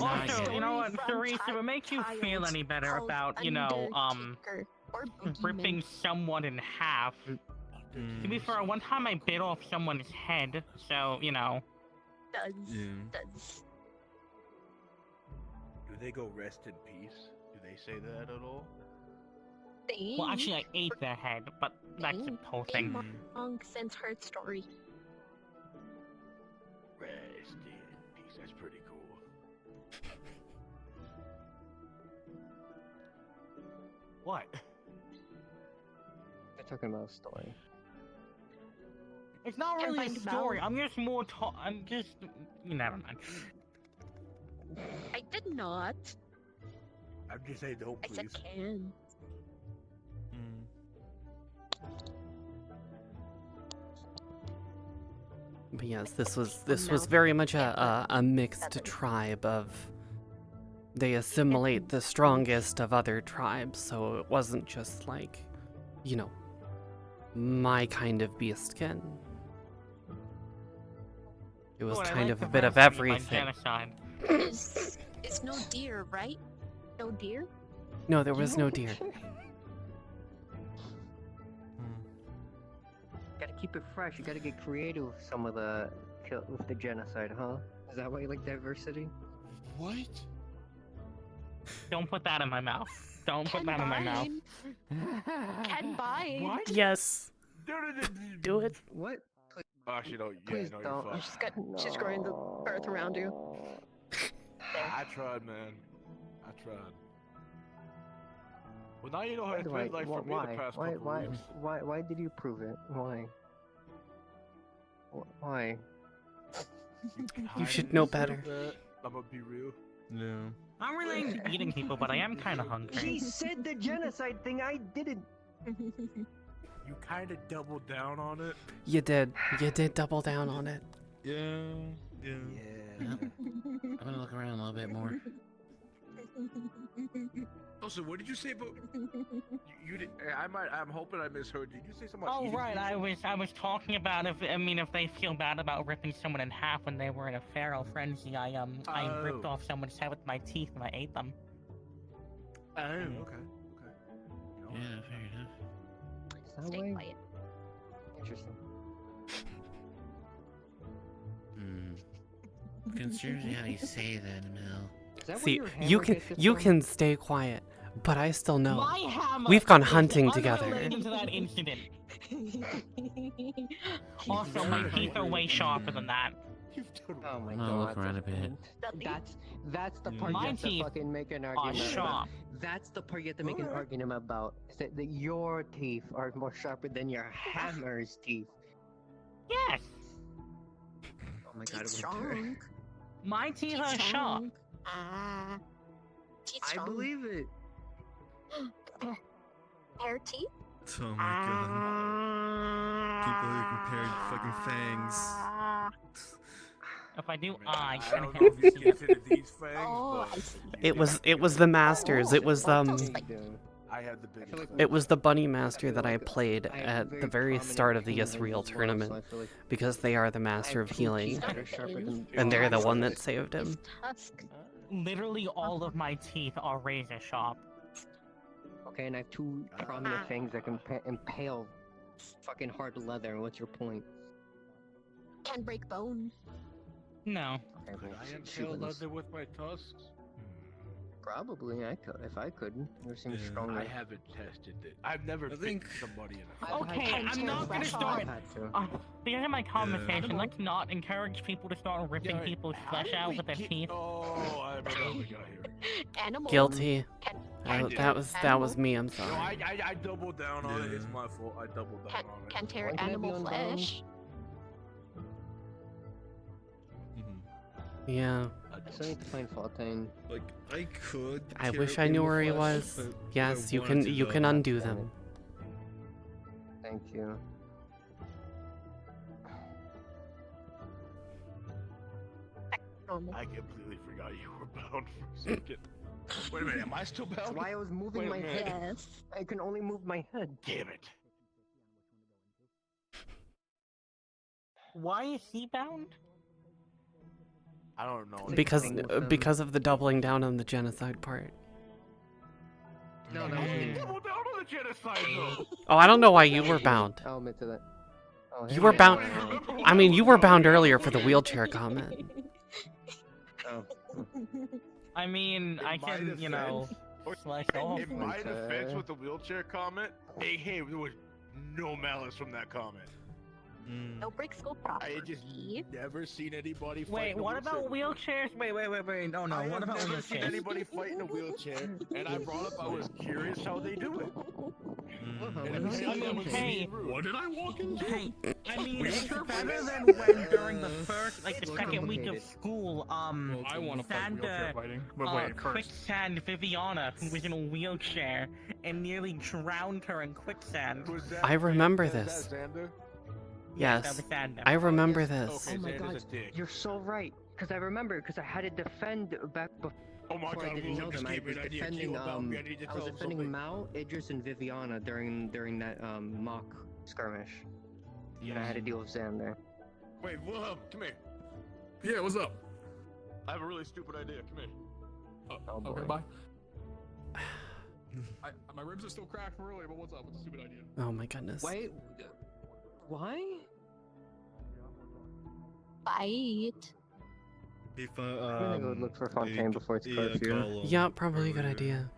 Also, you know what, Teresa, if it makes you feel any better about, you know, ripping someone in half. To be fair, one time I bit off someone's head, so, you know. Does. Do they go rest in peace? Do they say that at all? Well, actually, I ate their head, but that's the whole thing. Long since heard story. Rest in peace. That's pretty cool. What? They're talking about a story. It's not really a find story. Val. I'm just more. I'm just. Never mind. I did not. I'm just saying, don't I said can. But yes, this was very much a mixed tribe of. They assimilate the strongest of other tribes, so it wasn't just like, you know, my kind of beastkin. It was Lord, I kind like of a the bit of diversity by everything. genocide. Is no deer, right? No deer? No, there was no deer. Gotta keep it fresh. You gotta get creative with some of the with the genocide, huh? Is that why you like diversity? What? Don't put that in my mouth. Don't put that in my mouth. Can buy. What? Yes. Do it. What? Actually, no. Yeah, Please no, don't. you're fine. She's growing the earth around you. I tried, man. I tried. Well, now you know how it's Why? been like for me the past couple weeks. Why did you prove it? Why? Why? You should know better. I'm gonna be real. No. I'm really into eating people, but I am kind of hungry. She said the genocide thing. I didn't. You kind of doubled down on it. You did. You did double down on it. Yeah. I'm gonna look around a little bit more. Also, what did you say about you did? I'm hoping I misheard. Did you say something? About Oh eating right, people? I was talking about if they feel bad about ripping someone in half when they were in a feral frenzy. I ripped off someone's head with my teeth and I ate them. Oh, okay. Yeah, fair enough. That Stay way? quiet. Interesting. concerns me how you say that, Mel. See, you can stay quiet, but I still know. My hammer We've gone is hunting together. unrelated to that incident. Also, my teeth are way sharper than that. Oh my I'm god. gonna look around a bit. That's the part My you have to teeth fucking make an are argument about. sharp. That's the part you have to make an argument about. Is that your teeth are more sharper than your hammer's teeth. Yes. Oh my god, Teeth it strong. My teeth are sharp. Ah. Teeth I strong. believe it. Hair teeth? Oh my god. People who compared fucking fangs. If I do I I don't can know if you consider these fangs, Oh, I but see. It was the masters. It was I had the biggest. It was the bunny master that I played I have at the very prominent start of the fangs Yisrael as well, tournament so I feel like because they are the master of I have healing, teeth that are sharper than and they're the yours. one that saved him. Literally all of my teeth are razor sharp. Okay, and I have two prominent fangs that can impale fucking hard leather. What's your point? Can break bone. No. Okay, Could well, I shoot impale this. leather with my tusks? Probably, I could. If I could. You seem Yeah. stronger. I haven't tested it. I've never bitten somebody in a fight. Okay, I'm not gonna start. Because of my conversation, let's not encourage people to start ripping people's flesh out with their teeth. Oh, I remember how we got here. Animal. Guilty. I did. That was me. I'm No, sorry. I doubled down on it. It's my fault. I doubled down on it. Can tear Why can't it be animal unbound? flesh. Yeah. I still need to find Fontaine. Like, I could. I tear wish up I knew animal where he flesh, was. but if Yes, I you wanted can to, you though, can undo them. Thank you. I completely forgot you were bound for a second. Wait a minute, am I still bound? That's why I was moving Wait a my minute. head. I can only move my head. Damn it. Why is he bound? I don't know. Because of the doubling down on the genocide part. No, that was me. Double down on the genocide, though. Oh, I don't know why you were bound. I'll admit to that. Oh, You were bound. I mean, you were bound earlier for the wheelchair comment. Oh. I mean, I can, you know, slash off. In my defense with the wheelchair comment, hey, there was no malice from that comment. No break school I property. had just never seen anybody fight Wait, in a what about wheelchair. wheelchairs? Wait. No, I what have about never seen wheelchairs? anybody fight in a wheelchair, and I brought up I was curious how they do it. And apparently I was being rude. What did I walk into? Hey, I mean, it's Wheelchair better fighting? than when during the first, like the It's second week of complicated. school, I want to fight wheelchair Sander, fighting. But wait, first. quicksand Viviana, who was in a wheelchair and nearly drowned her in quicksand. Was that- I remember was this. that Xander? Yes, Yes, that was Sander. I remember this. Okay, Oh my Xander's god, a dick. you're so right. Because I remember, because I had to defend back before Oh my I god, didn't know Will them. I just gave me was an idea defending, too about me. I need to I tell was him defending something. Mao, Idris, and Viviana during that mock skirmish. And I had to deal with Xander. Wait, Wilhelm, come here. Yeah, what's up? I have a really stupid idea. Come here. Oh boy. Okay, bye. My ribs are still cracked from earlier, but what's up? What's a stupid idea? Oh my goodness. Wait, why? Bite. If I'm gonna go look for Fontaine before it's curfew. Yeah, probably a good idea.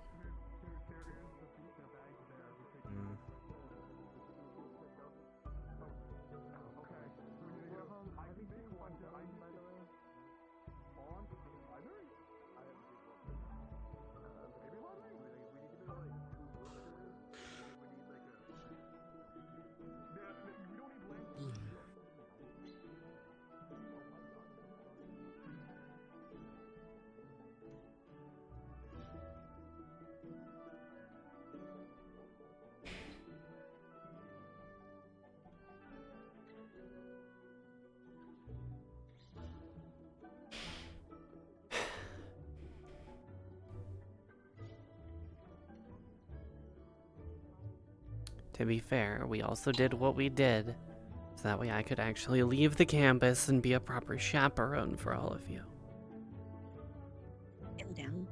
To be fair, we also did what we did, so that way I could actually leave the campus and be a proper chaperone for all of you. Him down.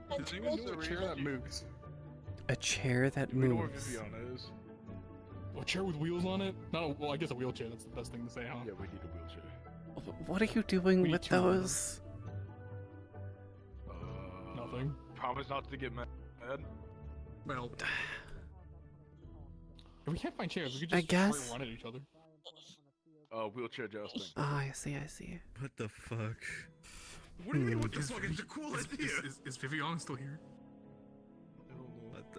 Does anyone know a chair that moves? A chair that Do we know what moves. Viviana is? A chair with wheels on it? No, well, I guess a wheelchair. That's the best thing to say, huh? Yeah, we need a wheelchair. What are you doing We need with 2 of them. those? Nothing. Promise not to get mad. Well, if we can't find chairs, we could just I guess. straight run at each other. Wheelchair jousting. Oh, I see, I see. What the fuck? What do you mean? What the Is fuck? It's a cool idea. Is Viviana still here?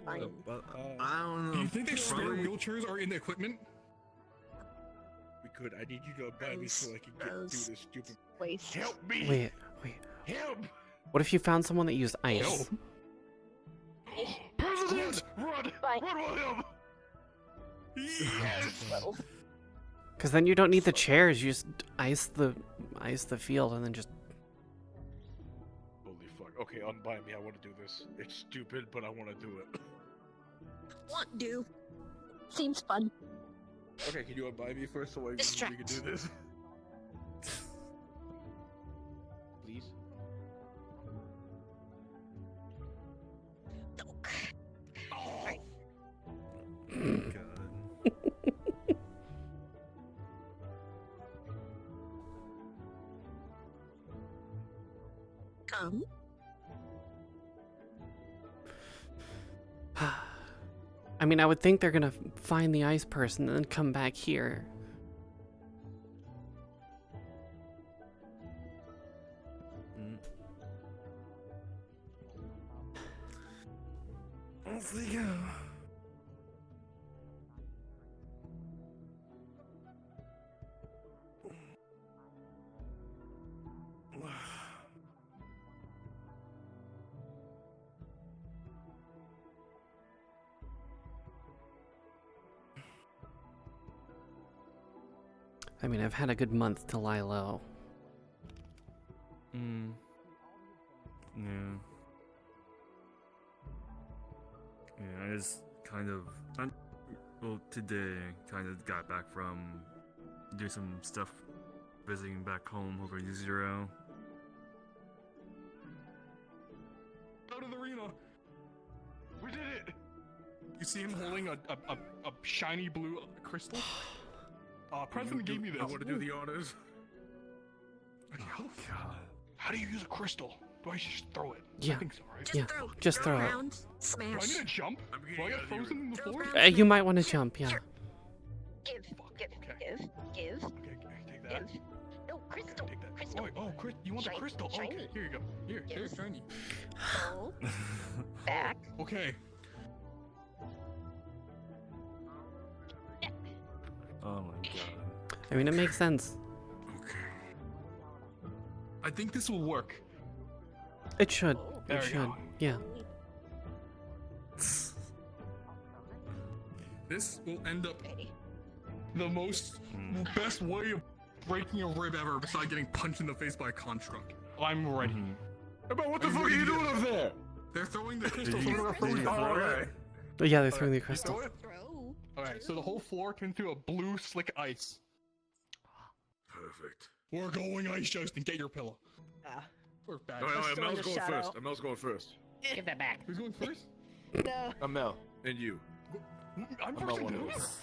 I don't know. Do you think the spare Probably- wheelchairs are in the equipment? We could. I need you to buy me so I can get through this stupid. Waste. Help me! Wait. Help! What if you found someone that used ice? President! Run! Bye. Run with him! Yes! Because then you don't need the chairs. You just ice the field and then just. Holy fuck. Okay, unbind me. I want to do this. It's stupid, but I want to do it. Want do. Seems fun. Okay, can you unbind me first so we can do this? Please? Come. I mean, I would think they're gonna find the ice person and then come back here. Off they go. I mean, I've had a good month to lie low. Yeah. Yeah, I just kind of, well, today kind of got back from doing some stuff, visiting back home over U0. Out of the arena. We did it. You see him holding a shiny blue crystal? President gave me this. I want to do the honors. Oh god. How do you use a crystal? Do I just throw it? Yeah. I think so, right? Just throw it. Round. Do I Smash. need to jump? Do I get frozen in the floor? You might want to jump, yeah. Give. Take that. Give. No, crystal. Crystal. Oh, you want the Shiny. crystal? Shiny. Okay, here you go. Here's shiny. Pull. Back. Okay. Oh my god. I mean, it makes sense. I think this will work. It should. There It we should. go. Yeah. This will end up the best way of breaking a rib ever besides getting punched in the face by a construct. I'm ready. But what the fuck are you doing up there? They're throwing the crystal. Did you throw it? But yeah, they're throwing the crystal. Alright, so the whole floor turned to a blue slick ice. Perfect. We're going ice jousting. Get your pillow. We're back. No, Mel's going first. Mel's going first. Give that back. Who's going first? No. I'm Mel. And you. I'm Mel first one too. of us.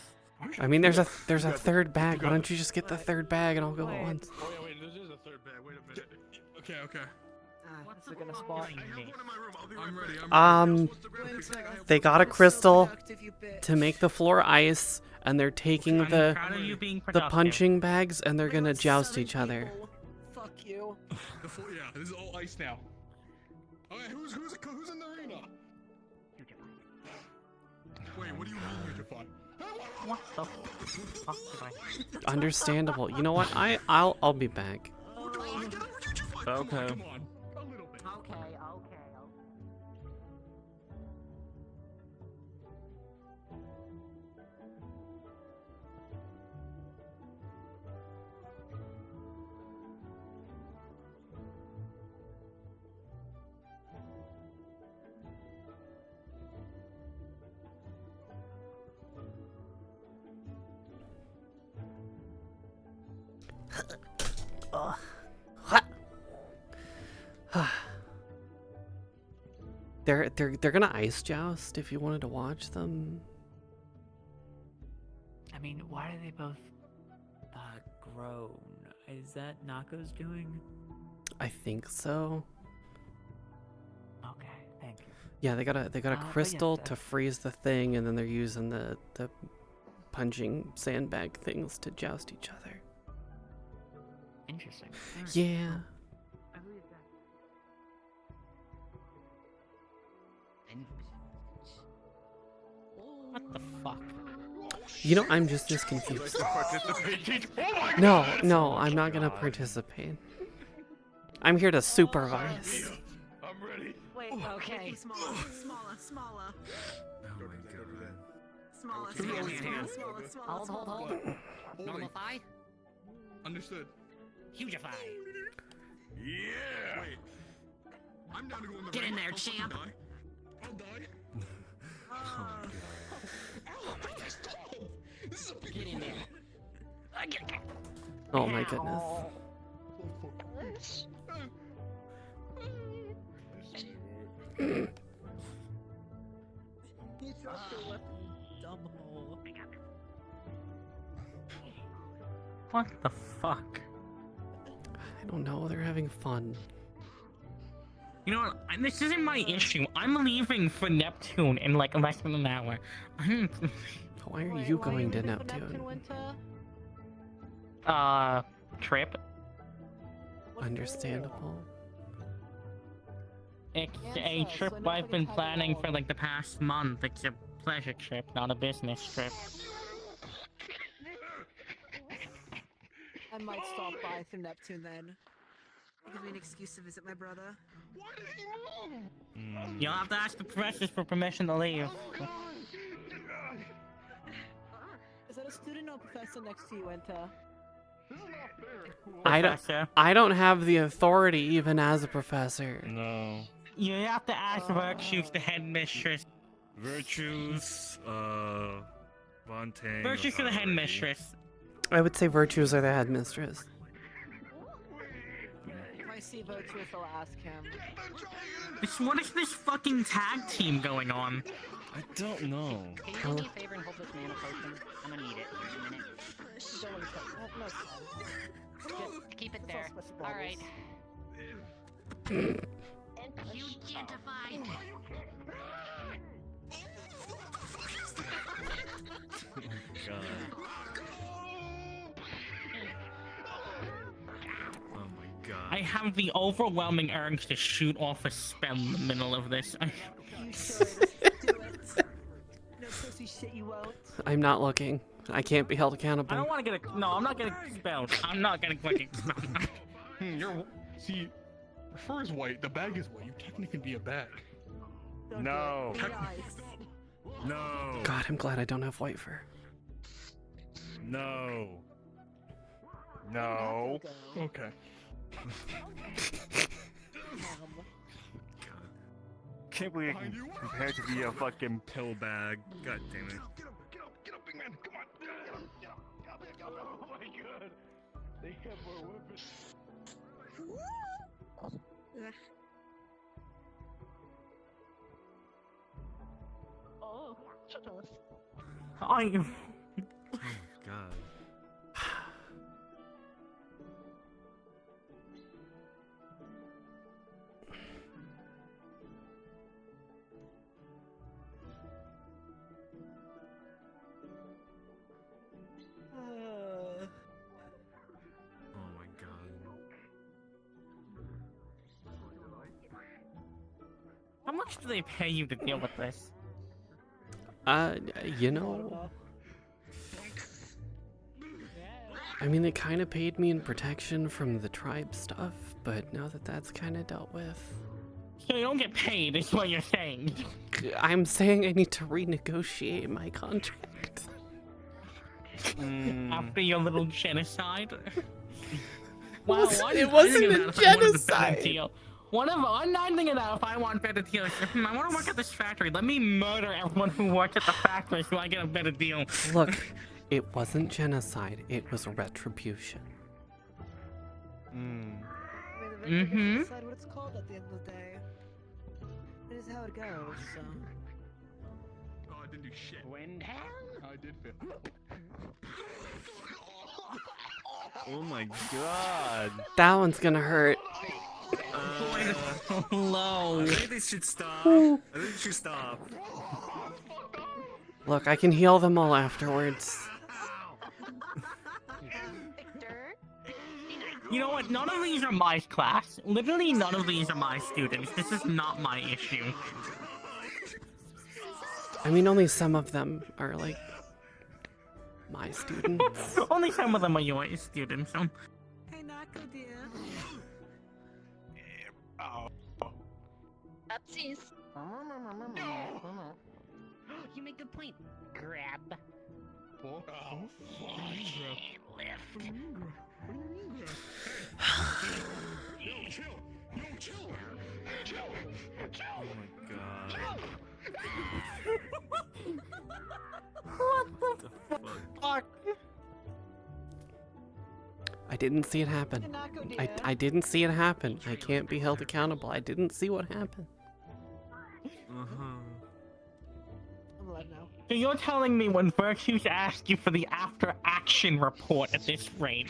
I mean, there's a third bag. Why don't you just get the third bag and I'll go at once? Oh yeah, wait, there's a third bag. Wait a minute. Okay. What's it gonna spawn? I'm ready. They got a crystal to make the floor ice, and they're taking I'm the proud of you being the productive. punching bags, and they're gonna joust each other. Fuck you. Yeah, this is all ice now. Alright, who's in the arena? Wait, what do you mean, Eugify? What the fuck did I? Understandable. You know what? I'll be back. Okay. Come on. Okay. They're gonna ice joust if you wanted to watch them. I mean, why are they both grown? Is that Nako's doing? I think so. Okay, thank you. Yeah, they got a But yes, crystal to freeze the thing, and then they're using the punching sandbag things to joust each other. Interesting. Yeah. What the fuck? You know, I'm just as confused. Oh No, I'm not gonna participate. I'm here to supervise. I'm ready. Wait, okay. Smaller. Oh my god. Smaller. Hold. Normal thigh? Understood. Hugify. Yeah. Wait. I'm down to go in the Get ring. in there, I'll fucking champ. die. I'll die. This is a big Get in there. Oh my goodness. What the fuck? I don't know, they're having fun. You know what? This isn't my issue. I'm leaving for Neptune in like less than an hour. Why are you going to Neptune? Trip. Understandable. It's a trip I've been planning for like the past month. It's a pleasure trip, not a business trip. I might stop by through Neptune then. Give me an excuse to visit my brother. You'll have to ask the professors for permission to leave. Is that a student or professor next to you, Enter? I don't have the authority even as a professor. No. You have to ask Virtues, the headmistress. Virtues, Vontae. Virtues to the headmistress. I would say Virtues are the headmistress. If I see Virtuous, I'll ask him. What is this fucking tag team going on? I don't know. Can you do me a favor and hold this mana potion? I'm gonna need it in a minute. Just keep it there. Alright. You gentrified. Oh my god. I have the overwhelming urge to shoot off a spell in the middle of this. You should. Do it. No pussy shit you won't. I'm not looking. I can't be held I accountable. don't want to get a. No, I'm not getting expelled. I'm not getting fucking expelled. See, the fur is white, the bag is white. You technically can be a bag. No. No. God, I'm glad I don't have white fur. No. No. Okay. Can't believe I can compare it to be a fucking pill bag. God damn it. Get up, big man. Come on. Get up. Oh my god. They have more weapons. Oh, shut up. I. Oh my god. Oh my god. How much do they pay you to deal with this? You know, I mean, they kind of paid me in protection from the tribe stuff, but now that that's kind of dealt with, So you don't get paid, is what you're saying. I'm saying I need to renegotiate my contract. After your little genocide. Wow, It wasn't a genocide. I'm not thinking that if I want better deals. I want to work at this factory. Let me murder everyone who works at the factory so I get a better deal. Look, it wasn't genocide, it was retribution. Decide what it's called at the end of the day. It is how it goes, so. Oh, I didn't do shit. Windham? I did fail. Oh my god. That one's gonna hurt. Low. I think they should stop. Ooh. I think they should stop. Look, I can heal them all afterwards. You know what? None of these are my class. Literally none of these are my students. This is not my issue. I mean, only some of them are like my students. Only some of them are your students. Hey, Nako, dear. Upsies. You make a good point. Grab. Oh, Lift. Yo, chill! Yo, chill! Chill! Chill! Oh my god. What the fuck? I didn't see it happen. I didn't see it happen. I can't be held accountable. I didn't see what happened. I'm alive now. So you're telling me when Virtues asked you for the after-action report at this rate,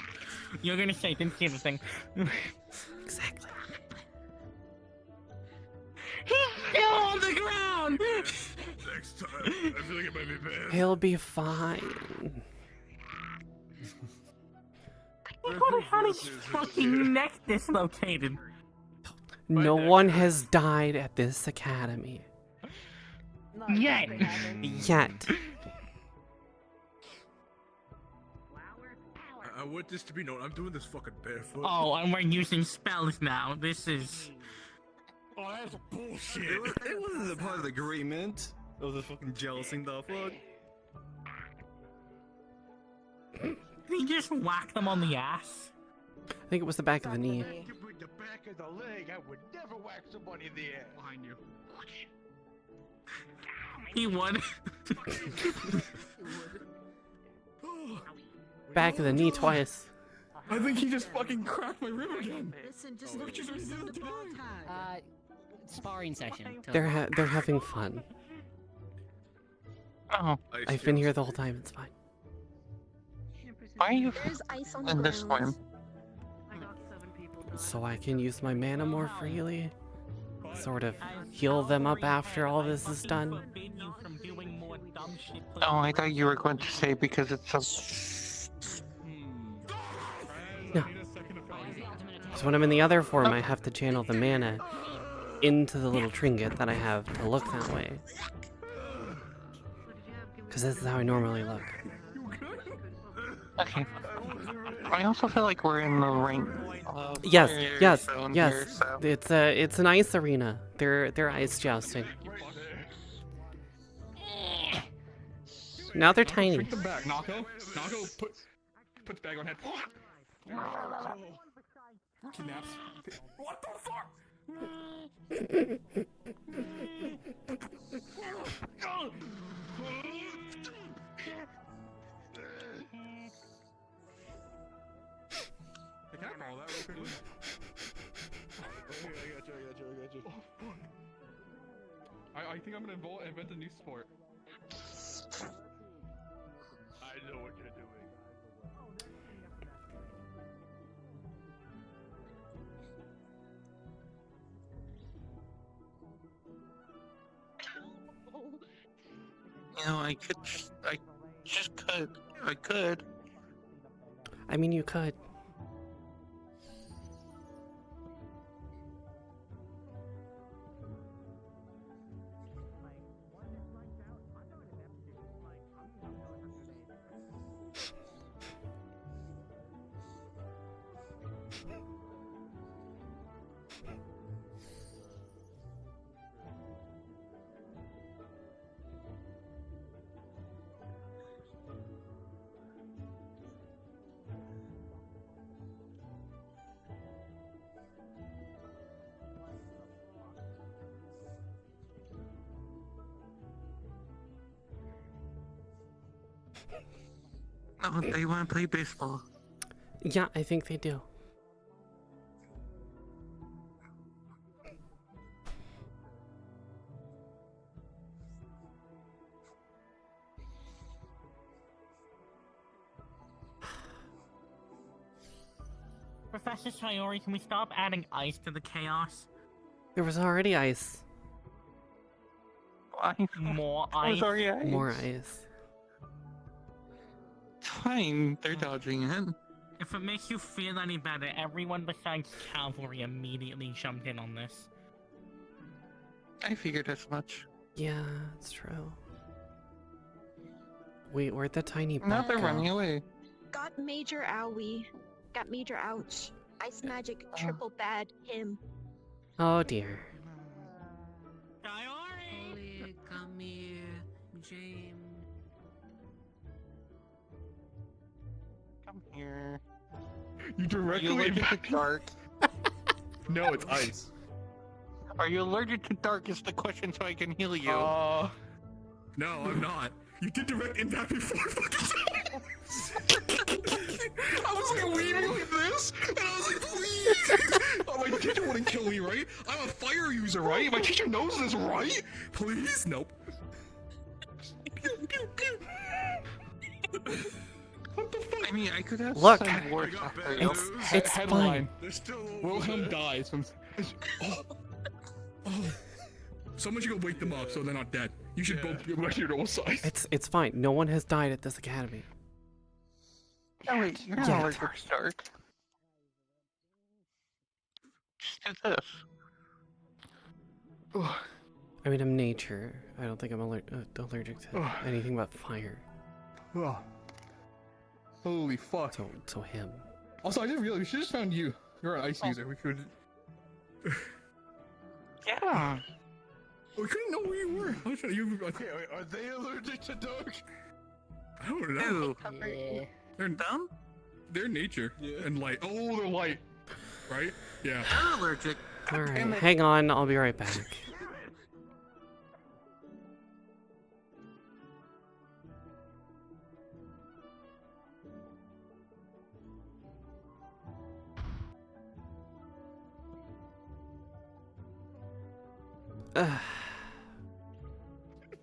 you're gonna say didn't see anything? Exactly. He's still on the ground! Next time, I feel like it might be bad. He'll be fine. He probably had his fucking neck dislocated. No one has died at this academy. Yet. Yet. I want this to be known. I'm doing this fucking barefoot. Oh, and we're using spells now. This is... Oh, that's bullshit. It wasn't a part of the agreement. It was a fucking jealousing the fuck. Did he just whack them on the ass? I think it was the back of the knee. With the back of the leg, I would never whack somebody in the ass. Behind you. He would. Back of the knee twice. I think he just fucking cracked my rib again. Listen, just Look, she's already listen did to it ball today. tag. Sparring session. They're having fun. Oh. I've been here the whole time. It's fine. Why are you There's ice on the in this ground. form? So I can use my mana more freely. Sort of heal them up after all this is done. Oh, I thought you were going to say because it's so. No. So when I'm in the other form, I have to channel the mana into the little trinket that I have to look that way. Because this is how I normally look. Okay. I also feel like we're in the ring. Yes, yes, zone yes. here, so- It's an ice arena. They're ice jousting. Now they're tiny. Shrink them back, Nako. Nako, put the bag on head. Kidnaps. What the fuck? Hey, can I follow that real quickly? I got you. I think I'm gonna invent a new sport. I know what you're doing. You know, I could. I mean, you could. Oh, they want to play baseball. Yeah, I think they do. Professor Sayori, can we stop adding ice to the chaos? There was already ice. More There was ice? already ice. More ice. It's fine. They're dodging it. If it makes you feel any better, everyone besides Cavalry immediately jumped in on this. I figured as much. Yeah, it's true. Wait, where'd the tiny Now bug they're go? running away. Got major owie. Got major ouch. Ice magic triple bad him. Oh dear. Holy, come here, James. Come here. You directly Are you allergic impact- to dark? No, it's ice. Are you allergic to dark is the question so I can heal you. No, I'm not. You did direct impact me 4 fucking times. I was like leaning like this, and I was like, please. Oh, my teacher wouldn't kill me, right? I'm a fire user, right? My teacher knows this, right? Please? Nope. What the fuck? I mean, I could have Look, some worse after it's Headline. fine. Wilhelm dies from... Oh. Someone should go wake them up so they're not dead. You should both be your normal size. It's fine. No one has died at this academy. Oh wait, you're not Yeah, allergic to dark. Just do this. I mean, I'm nature. I don't think I'm allergic to anything but fire. Oh. Holy fuck. So him. Also, I just realized we should just found you. You're an ice user. We could... Yeah. We couldn't know where you were. I was trying to... Okay, wait, are they allergic to dark? I don't know. Ew. They're dumb? They're nature. And light. Oh, they're light. Right? Yeah. I'm allergic. Alright, hang on. I'll be right back.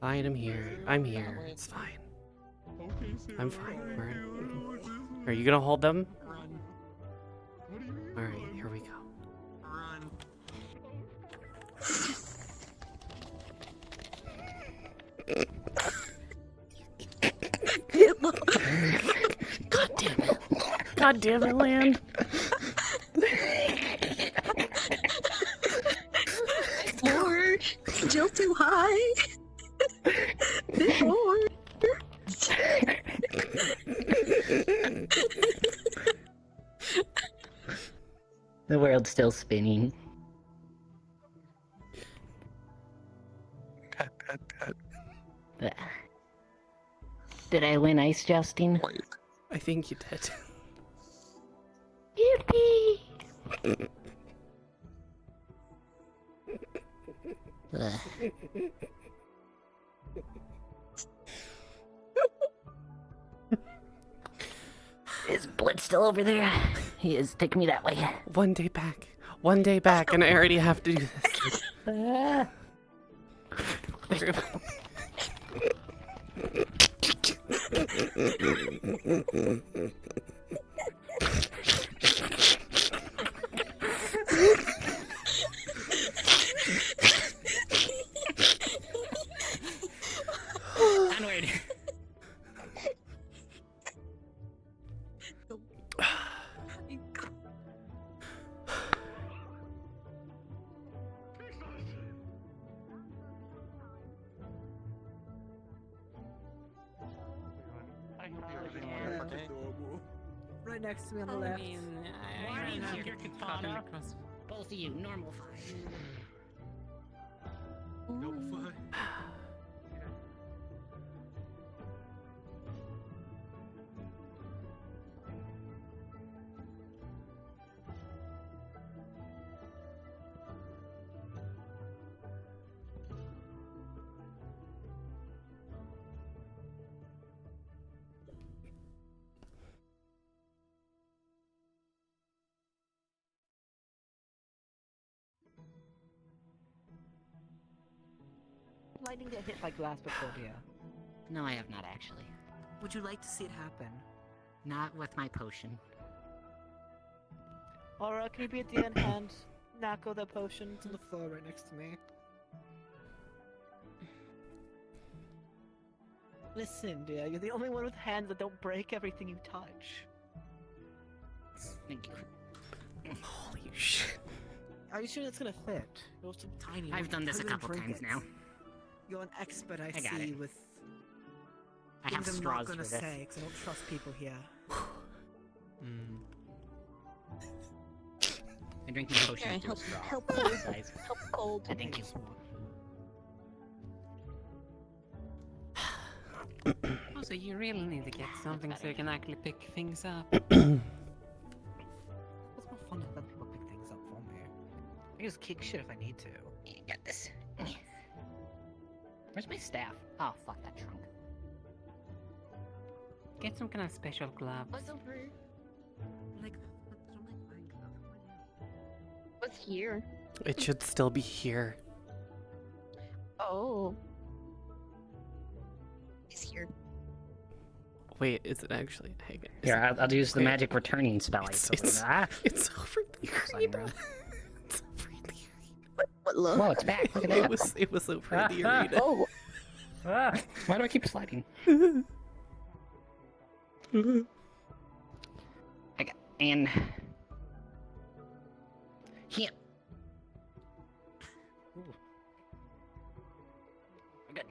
Fine, I'm here. I'm here. It's fine. Okay, Sarah, I'm fine. Are you gonna hold them? Alright, here we go. Run. God damn it. God damn it, Land. Lord, still too high. Lord. The world's still spinning. Pat, pat, pat. Did I win ice jousting? I think you did. Yippee! Is Blitz still over there? He is. Take me that way. One day back. One day back, and I already have to do this. Onward. Right next to me on the left. Why do you keep your katana? Both of you, normal fight. Lightning get hit by glass before, dear. No, I have not actually. Would you like to see it happen? Not with my potion. Or can you be at the end hand? Nako that potion. It's on the floor right next to me. Listen, dear, you're the only one with hands that don't break everything you touch. Thank you. Holy shit. Are you sure that's gonna fit? You're so tiny. I've done this a Couldn't couple break times it. now. You're an expert, I got see, it. with I have things I'm not straws gonna for this. say, 'cause I don't trust people here. I drink my potion Here, through a straw. help cold. Guys. Help cold. Thank you. Also, you really need to get something so you can actually pick things up. It's more fun to let people pick things up for me. I can just kick shit if I need to. You got this. Where's my staff? Oh, fuck that trunk. Get some kind of special gloves. What's over? What's here? It should still be here. Oh. It's here. Wait, is it actually? Hang on. Here, I'll use the Wait. magic returning spell. It's over there. What look? Whoa, it's back. Look at that. It was over in the arena. Oh. Why do I keep sliding? I got and here. Ooh. We're good.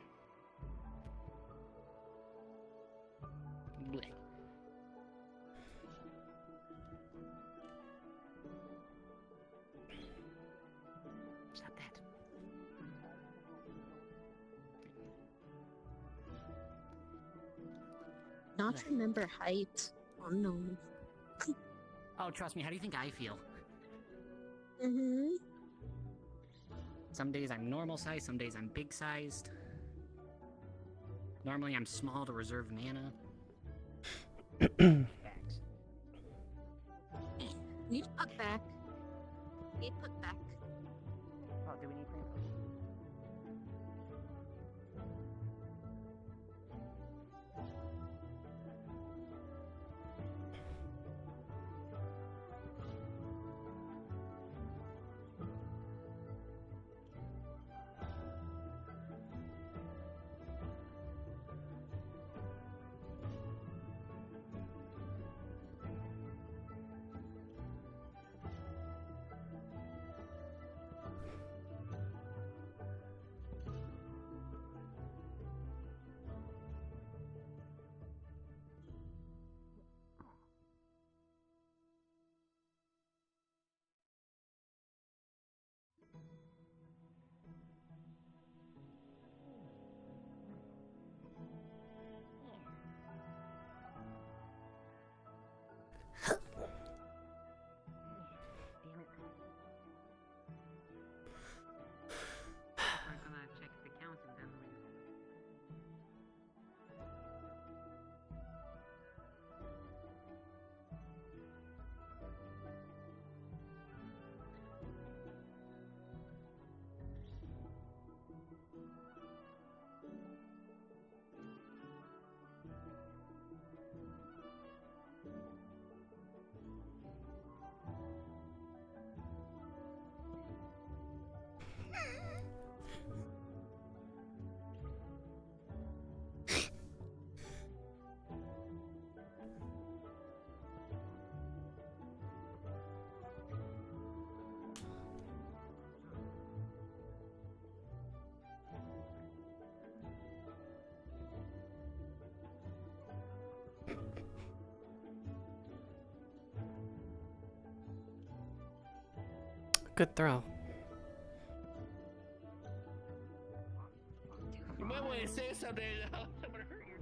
Blech. Stop that. Not remember height. Oh no. Oh, trust me. How do you think I feel? Mm-hmm. Some days I'm normal sized, some days I'm big sized. Normally I'm small to reserve mana. Facts. Need to put back. Need put back. Oh, do we need We're gonna check the count and then we... Good throw. You might want to say something. I'm gonna hurt you.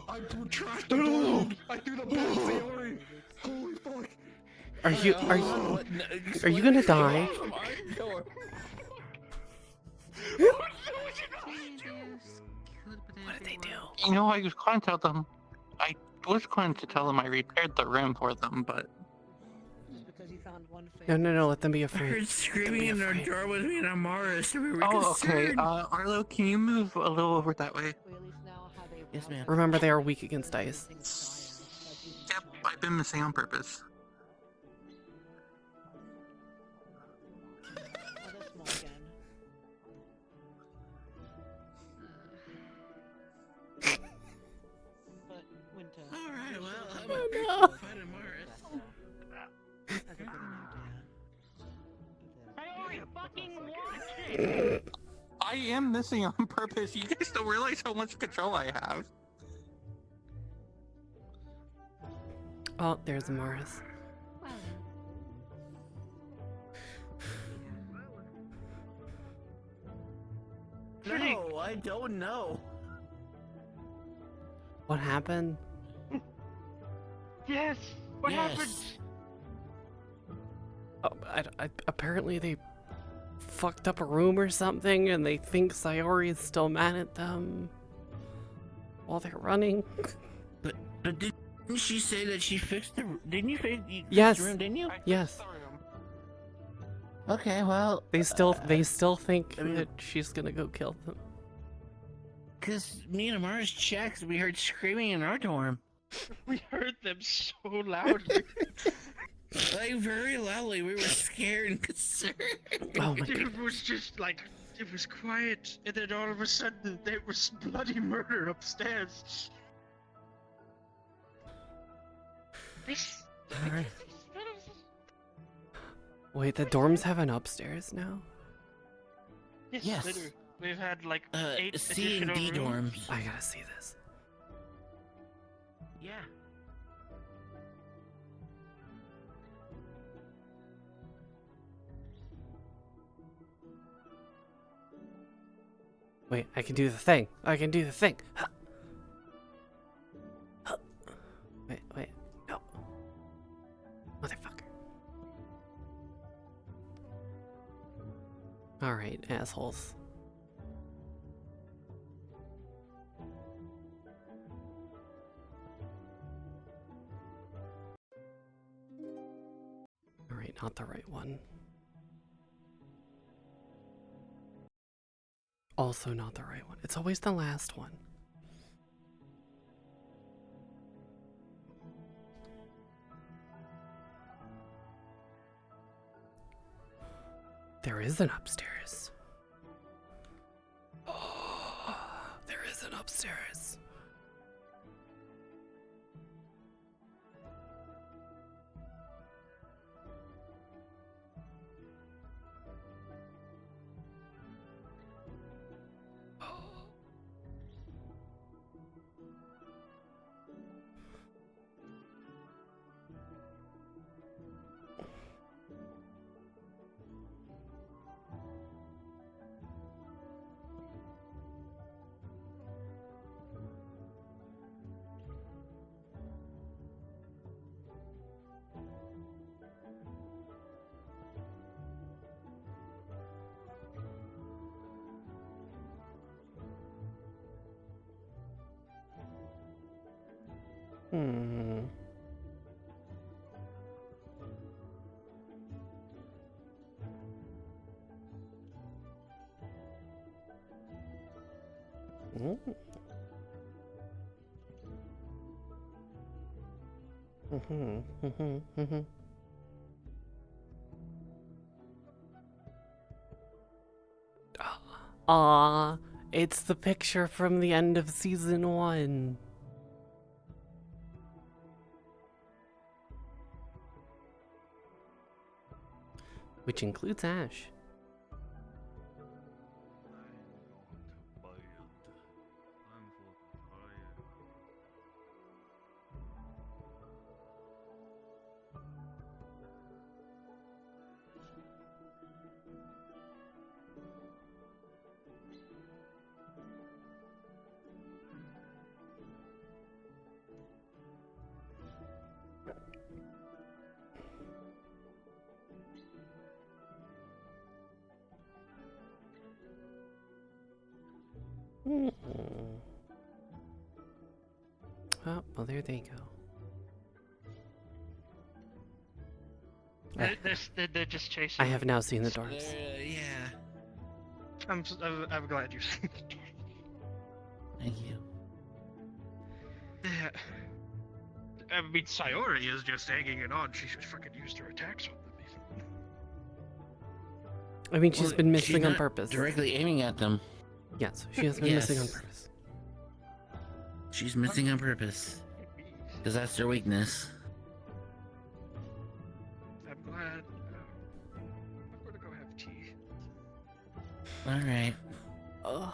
I retract the balloon. I threw the balloon theory. Holy fuck. Are you gonna die? What did they do? You know, I was going to tell them. I was going to tell them I repaired the room for them, but. Just because you found one thing. No, let them be I afraid. heard Let them screaming be in their afraid. door with me and Amara, so we were concerned. Arlo, can you move a little over that way? We at least now have a Yes, ma'am. Remember, they are weak against ice. Yep, I been missing on purpose. Oh, they're small again. But Winter. Alright, well, I'm Oh, a no. fighting Morris. That's a good idea. I fucking watch it! I am missing on purpose. You guys don't realize how much control I have. Oh, there's Morris. No, I don't know. What happened? Yes! What Yes. happened? Oh, apparently they fucked up a room or something, and they think Sayori is still mad at them while they're running. But didn't she say that she fixed the? Didn't you fix Yes. the room? Didn't you? Yes. Okay, well. They still think that she's gonna go kill them. Cause me and Amara's checked, we heard screaming in our dorm. We heard them so loudly. Like very loudly, we were scared and concerned. Oh my It was just like, it was quiet, and then all of a sudden there was bloody murder upstairs. This. Alright. Wait, the dorms have an upstairs now? Yes. Literally. We've had like 8 C and D additional rooms. dorms. I gotta see this. Yeah. Wait, I can do the thing. I can do the thing. Huh. Huh. Wait, no. Motherfucker. Alright, assholes. Alright, not the right one. Also not the right one. It's always the last one. There is an upstairs. Oh, there is an upstairs. Hmm. Mm. Mhm. Ah, it's the picture from the end of season 1. Which includes Ash. Oh, well, there they go. They're just chasing. I have now seen the dorms. Yeah. I'm glad you've seen the Thank you. Yeah. I mean, Sayori is just egging it on. She fucking used her attacks on them. I mean, she's been she's missing on not purpose. directly aiming at them. Yes, she has been missing on Yes. purpose. She's missing on purpose. Because that's their weakness. I'm glad. I'm gonna go have tea. Alright. Ugh.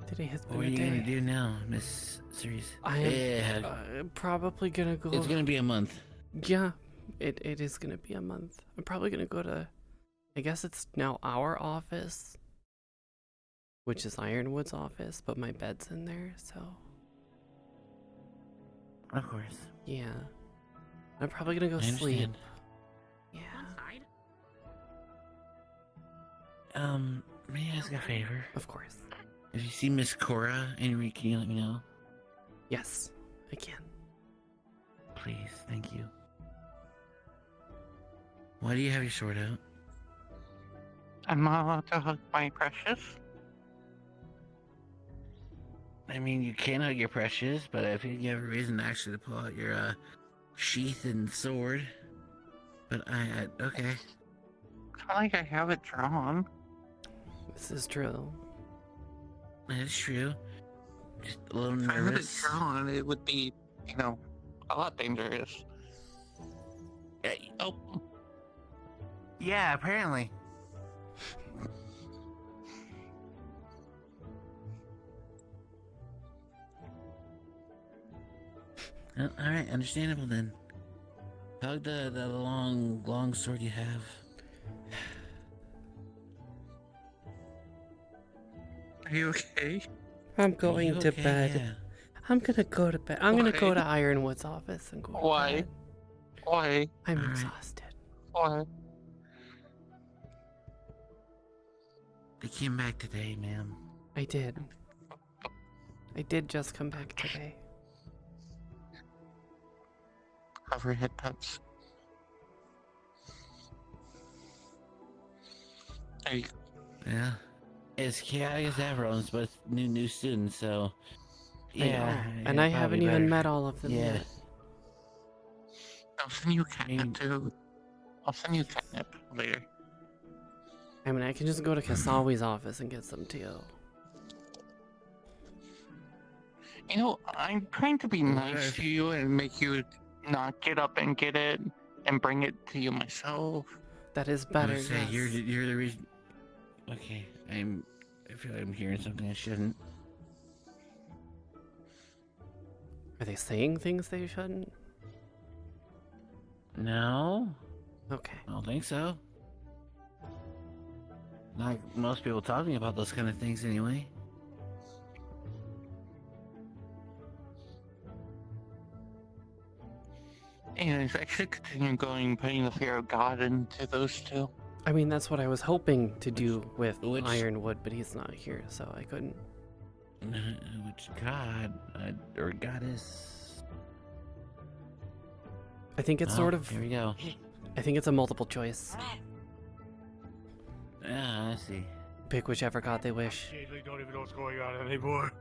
Today has been What are a you day. gonna do now, Miss Cerise? I am probably gonna go. It's gonna be a month. Yeah, it is gonna be a month. I'm probably gonna go to, I guess it's now our office, which is Ironwood's office, but my bed's in there, so. Of course. Yeah. I'm probably gonna go I sleep. understand. May I ask a favor? Of course. If you see Miss Cora, Henry, can you let me know? Yes, I can. Please, thank you. Why do you have your sword out? I'm not allowed to hug my precious. I mean, you can hug your precious, but I think you have a reason actually to pull out your sheath and sword. But okay. It's not like I have it drawn. This is true. That is true. Just a little If I had it nervous. drawn, it would be, a lot dangerous. Oh. Yeah, apparently. Alright, understandable then. Hug the long sword you have. Are you okay? I'm going to okay? bed. Yeah. I'm gonna go to bed. I'm gonna go Why? to Ironwood's office and go to Why? bed. Why? I'm exhausted. Why? They came back today, ma'am. I did. I did just come back today. Cover head pets. There you go. Yeah. It's chaotic as ever, but it's new students, so yeah. And I haven't even met all of them Yeah. yet. I'll send you catnip too. I'll send you catnip later. I mean, I can just go to Kasawi's office and get some too. I'm trying to be nice to you and make you not get up and get it and bring it to you myself. That is better. I would say Yes. you're the reason. Okay, I feel like I'm hearing something I shouldn't. Are they saying things they shouldn't? No. Okay. I don't think so. Not like most people talking about those kind of things anyway. Anyways, I should continue putting the fear of God into those two. I mean, that's what I was hoping to do with Ironwood, but he's not here, so I couldn't. Which god or goddess? I think it's sort of. Here we go. I think it's a multiple choice. Yeah, I see. Pick whichever god they wish. They don't even know what's going on anymore.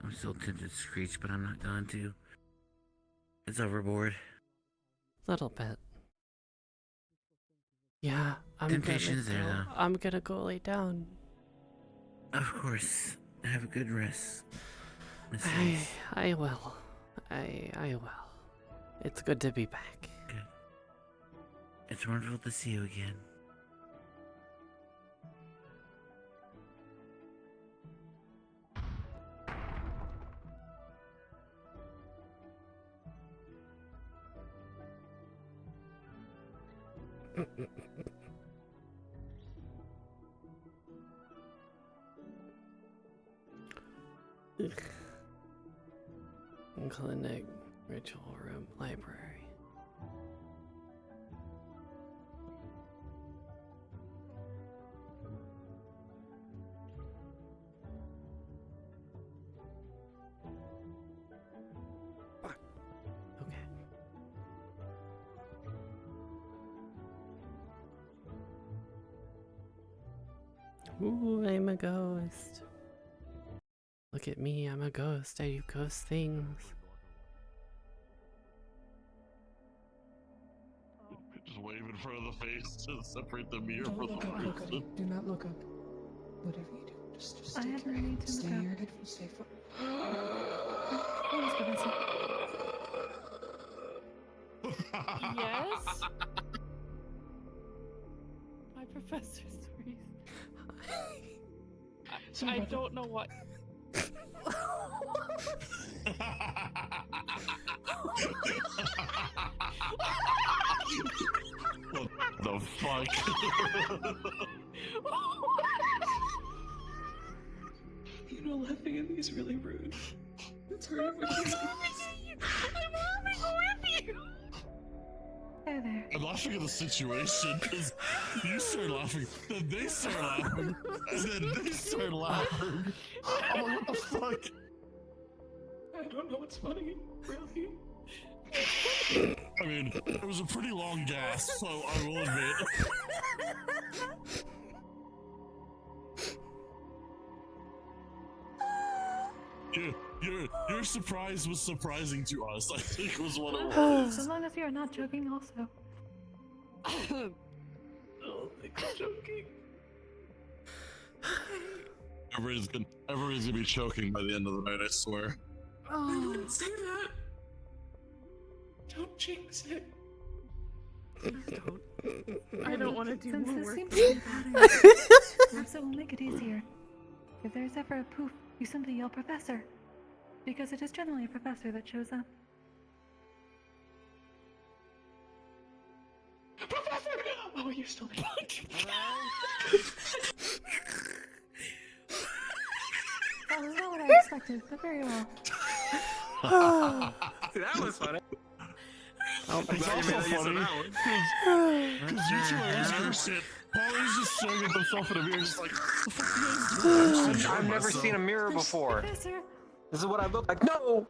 I'm still tempted to screech, but I'm not going to. It's overboard. Little bit. Yeah, Temptation's there, though. I'm gonna go lay down. Of course. Have a good rest. I will. I will. It's good to be back. Good. It's wonderful to see you again. Clinic, ritual room, library. Fuck. Okay. Ooh, I'm a ghost. Look at me, I'm a ghost. I do ghost things. Just wave in front of the face to separate the mirror Don't from look the up, person. Cody. Do not look up. Whatever you do, just I stay have no here. need to Stay look in up. your headphones. Stay fo- Thanks, Professor. Yes? My Professor stories. I don't know what. What the fuck? You know, laughing at me is really rude. It's hurting my feelings. I'm laughing with you! Hey there. I'm laughing at the situation because you start laughing, then they start laughing, and then they start laughing. I'm like, what the fuck? I don't know what's funny, really. I mean, it was a pretty long gasp, so I will admit. Your surprise was surprising to us, I think was what it was. As long as you're not joking also. I don't think I'm joking. Everybody's gonna be choking by the end of the night, I swear. I wouldn't say that. Don't jinx it. I don't want to do Since more this work. seems than to be that. Perhaps it will make it easier. If there's ever a poof, you simply yell Professor. Because it is generally a professor that shows up. Professor! Oh, you're still there. That was not what I expected, but very well. That was funny. It's glad you also made use of funny that one. because you two are losing your shit. Paulie's just staring at himself in a mirror, just like, what the fuck are you guys doing? I've never seen a mirror before. Professor! This is what I look like. No!